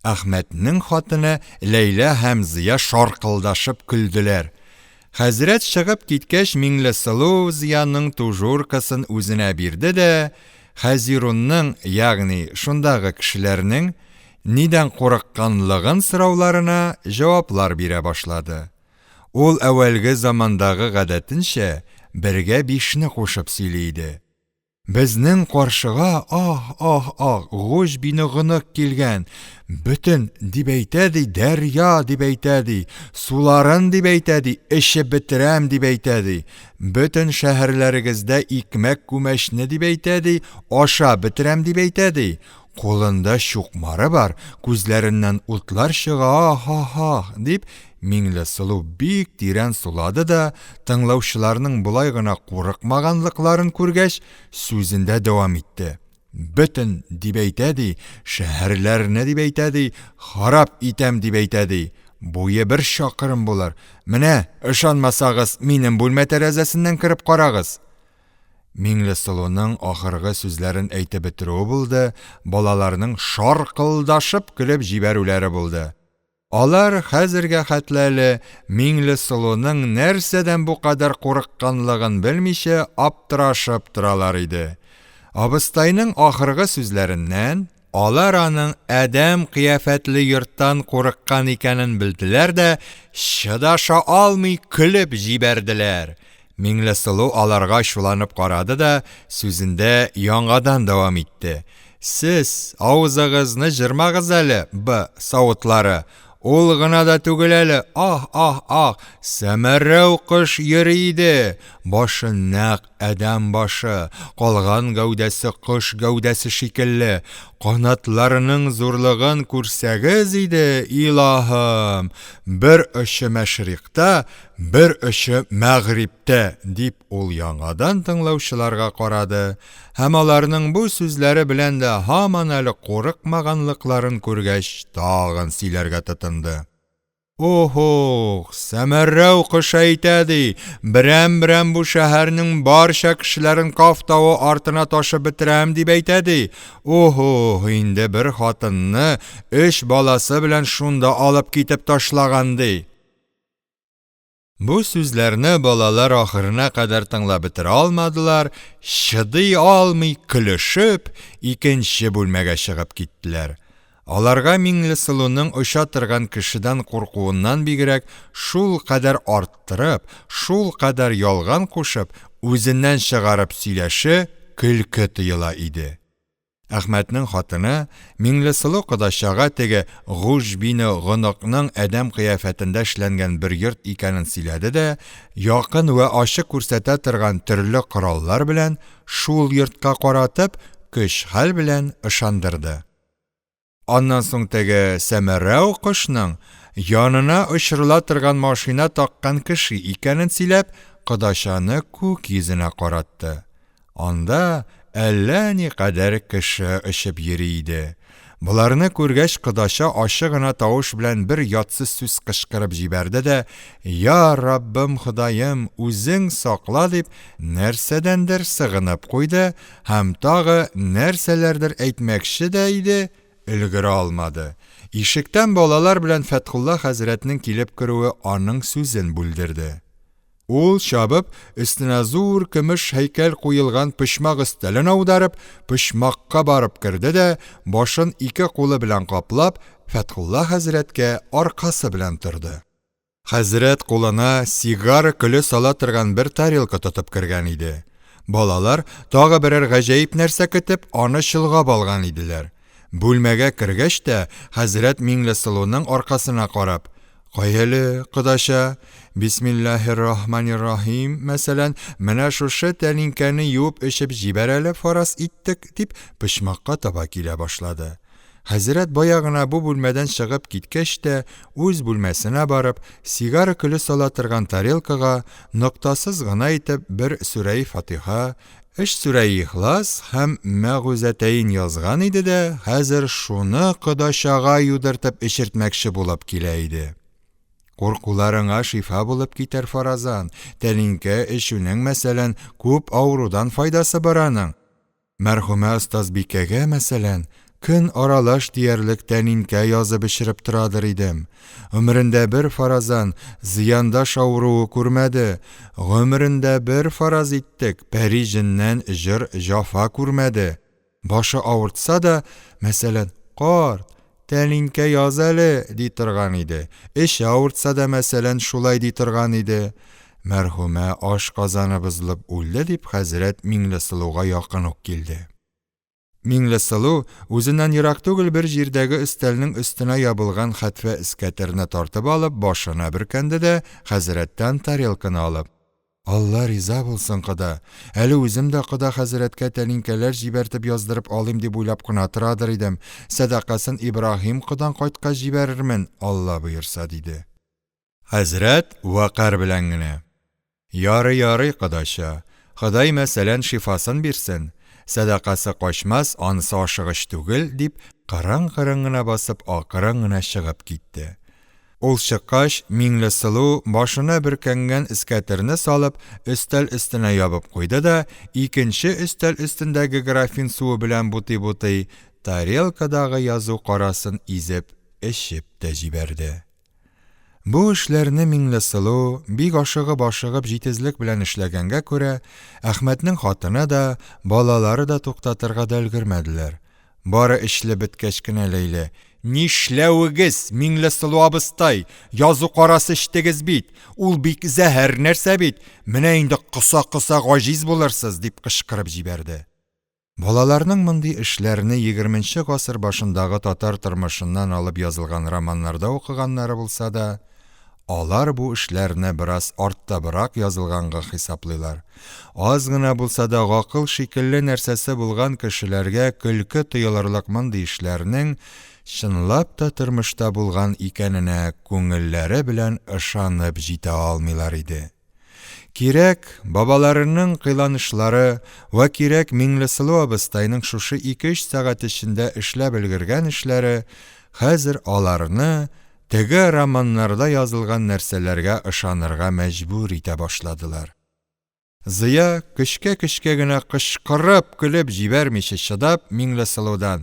Әхмәтнең хатыны Ләйлә һәм Зыя шаркылдашып көлделәр. Хәзрәт чыгып киткәч, Миңлесылу Зияның тужуркасын үзенә бирде дә, Хәзирунның, ягъни шундагы кешеләрнең нидән курыкканлыгын сорауларына җаваплар бирә башлады. Ул әүвәлге замандагы гадәтенчә бергә 5-не кушып сөйли иде. Безнең каршыга Гуж бине Гынык килгән. Бөтен дип әйтә ди, дәрья дип әйтә ди, суларын дип әйтә ди, эчеп бетерәм дип әйтә ди. Бөтен шәһәрләрегездә икмәк күмәчне дип әйтә ди, аша бетерәм дип әйтә ди. Кулында чукмары бар, күзләреннән утлар чыга, дип Миңлесылу бик тирән сулады да, тыңлаучыларның булай гына курыкмаганлыкларын күргәч, сүзендә дәвам итте. Бөтен дип әйтә ди, шәһәрләрне дип әйтә ди, харап итәм дип әйтә ди. Буе 1 чакрым булыр. Менә, ышанмасагыз, минем бүлмә тәрәзәсеннән киреп карагыз. Миңлесылуның ахыргы сүзләрен әйтеп бетерүе булды, балаларның шаркылдашып көлеп җибәрүләре булды. Алар хәзергә хәтле Миңлесылуның нәрсәдән бу кадәр курыкканлыгын белмичә аптырашып торалар иде. Абыстайның ахыргы сүзләреннән алар аның әдәм кыяфәтле йорттан курыккан икәнен белделәр дә, чыдаша алмый көлеп җибәрделәр. Миңлесылу аларга шуланып карады да, сүзендә яңадан дәвам итте. Сез авызыгызны җырмагыз әле, савытлары. Ул гына да түгел әле, Сәмәрәү кош йөри иде. Башы нәкъ әдәм башы, калган гәүдәсе кош гәүдәсе шикелле. Канатларының зурлыгын күрсәгез иде, илаһым. Бер очы мәшрикта, бер очы мәгърибтә, дип ул яңадан тыңлаучыларга карады. Һәм аларның бу сүзләре белән дә һаман әле курыкмаганлыкларын күргәч, тагын сөйләргә тотынды. Сәмәрәү кош әйтә ди, берәм бу шәһәрнең барча кешеләрен кафтавы артына ташып бетерәм дип әйтә ди. Инде бер хатынны 3 баласы белән шунда алып китеп ташлаган ди. Бу сүзләрне балалар ахырына кадәр тыңлап бетерә алмадылар, чыдый алмый көлешеп, икенче бүлмәгә чыгып киттеләр. Аларга Миңлесылуның оча торган кешедән куркуыннан бигрәк шул кадәр арттырып, шул кадәр ялган кушып, үзеннән чыгарып сөйләше көлке тоела иде. Әхмәтнең хатыны Миңлесылу кодашага теге Гуж бине Гыныкның әдәм кыяфәтендә эшләнгән бер йорт икәнен сөйләде дә, якын вә ачык күрсәтә торган төрле кораллар белән шул йортка каратып, көч-хәл белән ышандырды. Аннан соң теге Сәмәрәү кошның янына очырыла торган машина таккан кеше икәнен сөйләп, кодашаны күк йөзенә каратты. Анда әллә ни кадәр кеше очып йөри иде. Буларны күргәч, кодаша ачык гына тавыш белән бер ятсыз сүз кычкырып җибәрде дә, "Я Раббым, Ходаем, үзең сакла", дип нәрсәдәндер сыгынып куйды һәм тагы нәрсәләрдер әйтмәкче дә иде, өлгерә алмады. Ишектән балалар белән Фәтхулла хәзрәтнең килеп керүе аның сүзен бүлдерде. Ул чабып, өстенә зур көмеш һәйкәл куелган почмак өстәлен аударып, почмакка барып керде дә, башын 2 кулы белән каплап, Фәтхулла хәзрәткә аркасы белән торды. Хәзрәт кулына сигара көле сала торган бер тарелка тотып кергән иде. Балалар тагы берәр гаҗәеп нәрсә көтеп, аны чолгап алган иделәр. Бүлмәгә кергәч тә, хәзрәт Миңлесылуның аркасына карап, "Каялы, кодаша, бисмиллаһир-рахманир-рахим, мәсәлән, менә шушы тәлинкәне юып эчеп җибәр әле, фараз иттек", дип почмакка таба килә башлады. Хәзрәт бая гына бу бүлмәдән чыгып киткәч тә, үз бүлмәсенә барып, сигара көле сала торган тарелкага ноктасыз гына итеп бер сүрәи Фатиха, 3 сүрәи Ихлас һәм Мәгүзәтәйн язган иде дә, хәзер шуны кодашага юдыртып эчертмәкче булып килә иде. Куркуларыңа шифа булып китер фаразан. Тәлинкә эчүнең мәсәлән күп авырудан файдасы бар аның. Мәрхүмә остазбикәгә мәсәлән көн аралаш диярлек тәнинкә язып эчереп торадыр идем. Өмрендә бер фаразан зыяндаш авыруы күрмәде. Гомерендә бер фараз иттек, пәри җеннән җыр җафа күрмәде. Башы авыртса да, мәсәлән, карт, тәлинкә яз әле, ди торган иде. Эше авыртса да, мәсәлән, шулай ди торган иде. Мәрхүмә аш казаны бозылып үлде дип хәзрәт Миңлесылуга якын ук килде. Миңлесылу үзеннән ерак түгел бер җирдәге өстәлнең өстенә ябылган хәтфә эскәтерне тартып алып, башына бөркәнде дә, хәзрәттән тарелканы алып: Алла риза булсын, кода. Әле үзем дә кода хәзрәткә тәлинкәләр җибәртеп яздырып алыйм дип уйлап кына торадыр идем. Сәдакасын Ибраһим кодан кайткач җибәрермен, Алла боерса, диде. Хәзрәт вакар белән генә: Ярый, кодача. Ходай мәсәлән шифасын бирсен. Сәдакасы качмас, анысы ашыгыч түгел, дип караң-караң гына басып акырын гына чыгып китте. Ул чыккач, Миңлесылу башына бөркәнгән эскәтерне салып, өстәл өстенә ябып куйды да, икенче өстәл өстендәге графин суы белән бутый-бутый, тарелкадагы язу карасын изеп, эчеп тә җибәрде. Бу эшләрне Миңлесылу бик ашыгып җитезлек белән эшләгәнгә күрә, Әхмәтнең хатыны да, балалары да туктатырга да өлгермәделәр. Бары эшле беткәч кенә Ләйлә: Нишләвегез, Миңлесылу абыстай, язу карасы эчтегез бит, ул бик зәһәр нәрсә бит, менә инде кыса-кыса гаҗиз булырсыз, дип кычкырып җибәрде. Балаларның мондый эшләрне 20нче гасыр башындагы татар тормышыннан алып язылган романнарда укыганнары булса да, алар бу эшләрне бераз арттабырак язылганга хисаплыйлар. Аз гына булса да гакыл шикелле нәрсәсе булган кешеләргә көлке тоелырлык мондый эшләрнең чынлап та тормышта булган икәненә күңелләре белән ышанып җитә алмыйлар иде. Кирәк бабаларының кыйланышлары ва кирәк Миңлесылу абыстайның шушы 2-3 сәгать эчендә эшләп өлгергән эшләре хәзер аларны теге романнарда язылган нәрсәләргә ышанырга мәҗбүр итә башладылар. Зыя көчкә генә кычкырып көлеп җибәрмичә чыдап Миңлесылудан: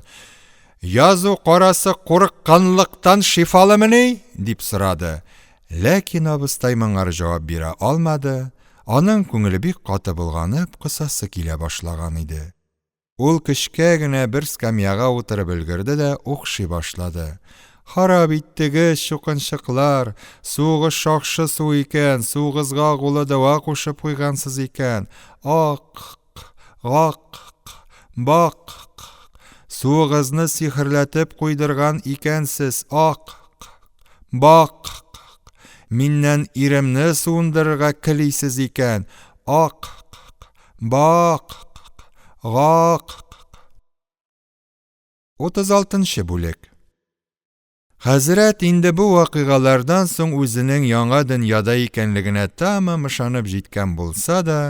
Язу карасы курыкканлыктан шифалымыни? Дип сорады. Ләкин абыстай моңар җавап бирә алмады. Аның күңеле бик каты булганып, кысасы килә башлаган иде. Ул көчкә генә бер скамьяга утырып өлгерде дә укшый башлады. Харап иттегез, чукынчыклар, сугыш шакшы су икән, сугызга гулы дәва кушып куйгансыз икән. Ак, бак, сугызны сихерләтеп куйдырган икәнсез. Ак, бак, миннән иремне суындырырга килисез икән. Ак, бак, гак. 36нчы бүлек. Хәзрәт инде бу вакыйгалардан соң үзенең яңа дөньяда икәнлегенә тәмам ышанып җиткән булса да,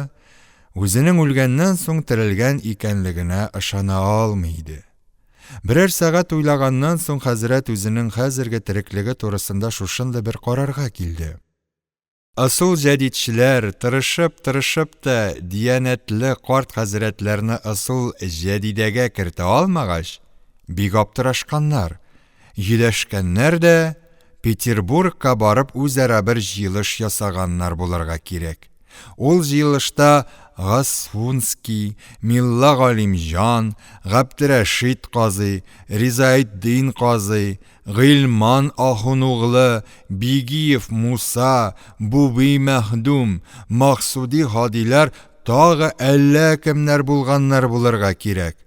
үзенең үлгәннән соң терелгән икәнлегенә ышана алмый иде. Берәр сәгать уйлаганнан соң хәзрәт үзенең хәзерге тереклеге турысында шушында бер карарга килде. Асыл җәдидчеләр тырышып та диянәтле карт хәзрәтләрне асыл җәдидәгә кертә алмагач, бик аптырашканнар. Йөдәшкәннәр дә Петербургка барып үзара бер җыелыш ясаганнар булырга кирәк. Ул җыелышта Гасфунский, Милла Галимҗан, Габдрәшит казый, Ризаэддин казый, Гыйльман ахун углы, Бигиев Муса, Буби Мәхдүм, Максуди Хадилар тагы әллә кемнәр булганнар булырга кирәк.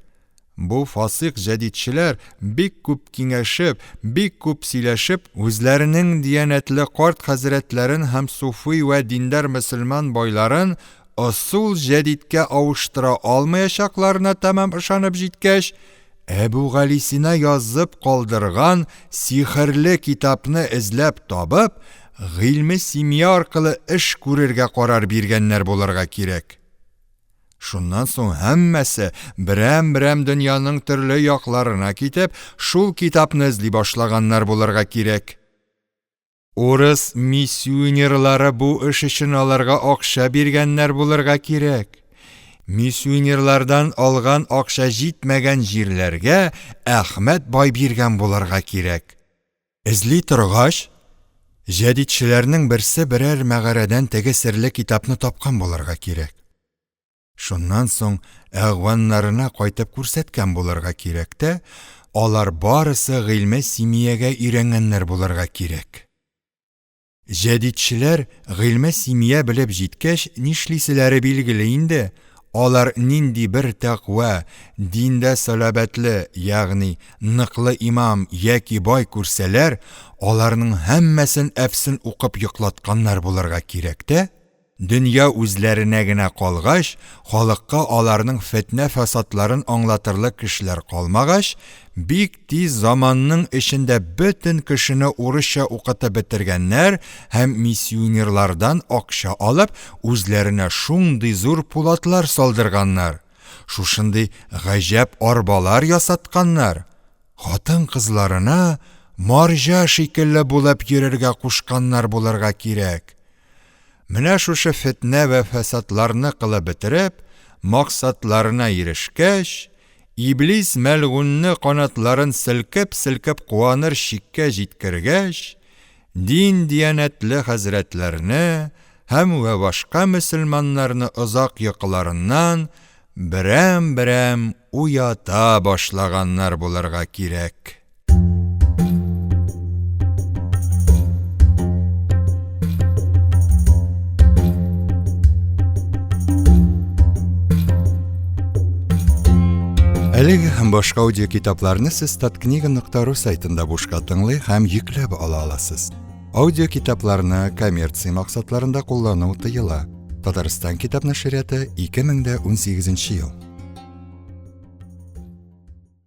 Бу фасык җәдидчеләр бик күп киңәшеп, бик күп сөйләшеп, үзләренең диянәтле карт хәзрәтләрен һәм суфи вә диндар мөселман байларын асыл җәдидкә авыштыра алмаячакларына тәмам ышанып җиткәч, Әбу Галисина язып калдырган сихерле китапны эзләп табып, гыйльме семья аркылы эш күрергә карар биргәннәр булырга кирәк. Шуннан соң һәммәсе берәм дөньяның төрле якларына китеп, шул китапны эзли башлаганнар булырга кирәк. Урыс миссионерлары бу эш өчен аларга акча биргәннәр булырга кирәк. Миссионерлардан алган акча җитмәгән җирләргә Әхмәт бай биргән булырга кирәк. Эзли торгач, җәдитчеләрнең берсе берәр мәгарәдән теге серле китапны тапкан булырга кирәк. Шуннан соң әгъваннарына кайтып күрсәткән булырга кирәк тә, алар барысы гыйльме симиягә өйрәнгәннәр булырга кирәк. Җәдитчеләр гыйльме симия белеп җиткәч, нишлиселәре билгеле инде. Алар нинди бер тәкъва, диндә салабәтле, ягъни ныклы имам яки бай күрсәләр, аларның һәммәсен әфсен укып йоклатканнар булырга кирәк тә, дөнья үзләренә генә калгач, халыкка аларның фетнә-фасатларын аңлатырлык кешеләр калмагач, бик тиз заманның эчендә бөтен кешене урысча укытып бетергәннәр һәм миссионерлардан акча алып, үзләренә шундый зур пулатлар салдырганнар. Шушындый гаҗәп арбалар ясатканнар. Хатын-кызларына марҗа шикелле булып йөрергә кушканнар булырга кирәк. Менә шушы фетнә вә фасатларны кылып бетереп, максатларына ирешкәч, Иблис мәлгунны канатларын селкеп-селкеп куаныр чиккә җиткергәч, дин диянәтле хәзрәтләрне һәм вә башка мөселманнарны озак йокыларыннан берәм-берәм уята башлаганнар булырга кирәк. Әлеге һәм башка аудиокитапларны сез tatkniga.ru сайтында бушка тыңлый һәм йөкләп ала аласыз. Аудиокитапларны коммерция максатларында куллану тыела. Татарстан китап нәшрияты 2018 ел.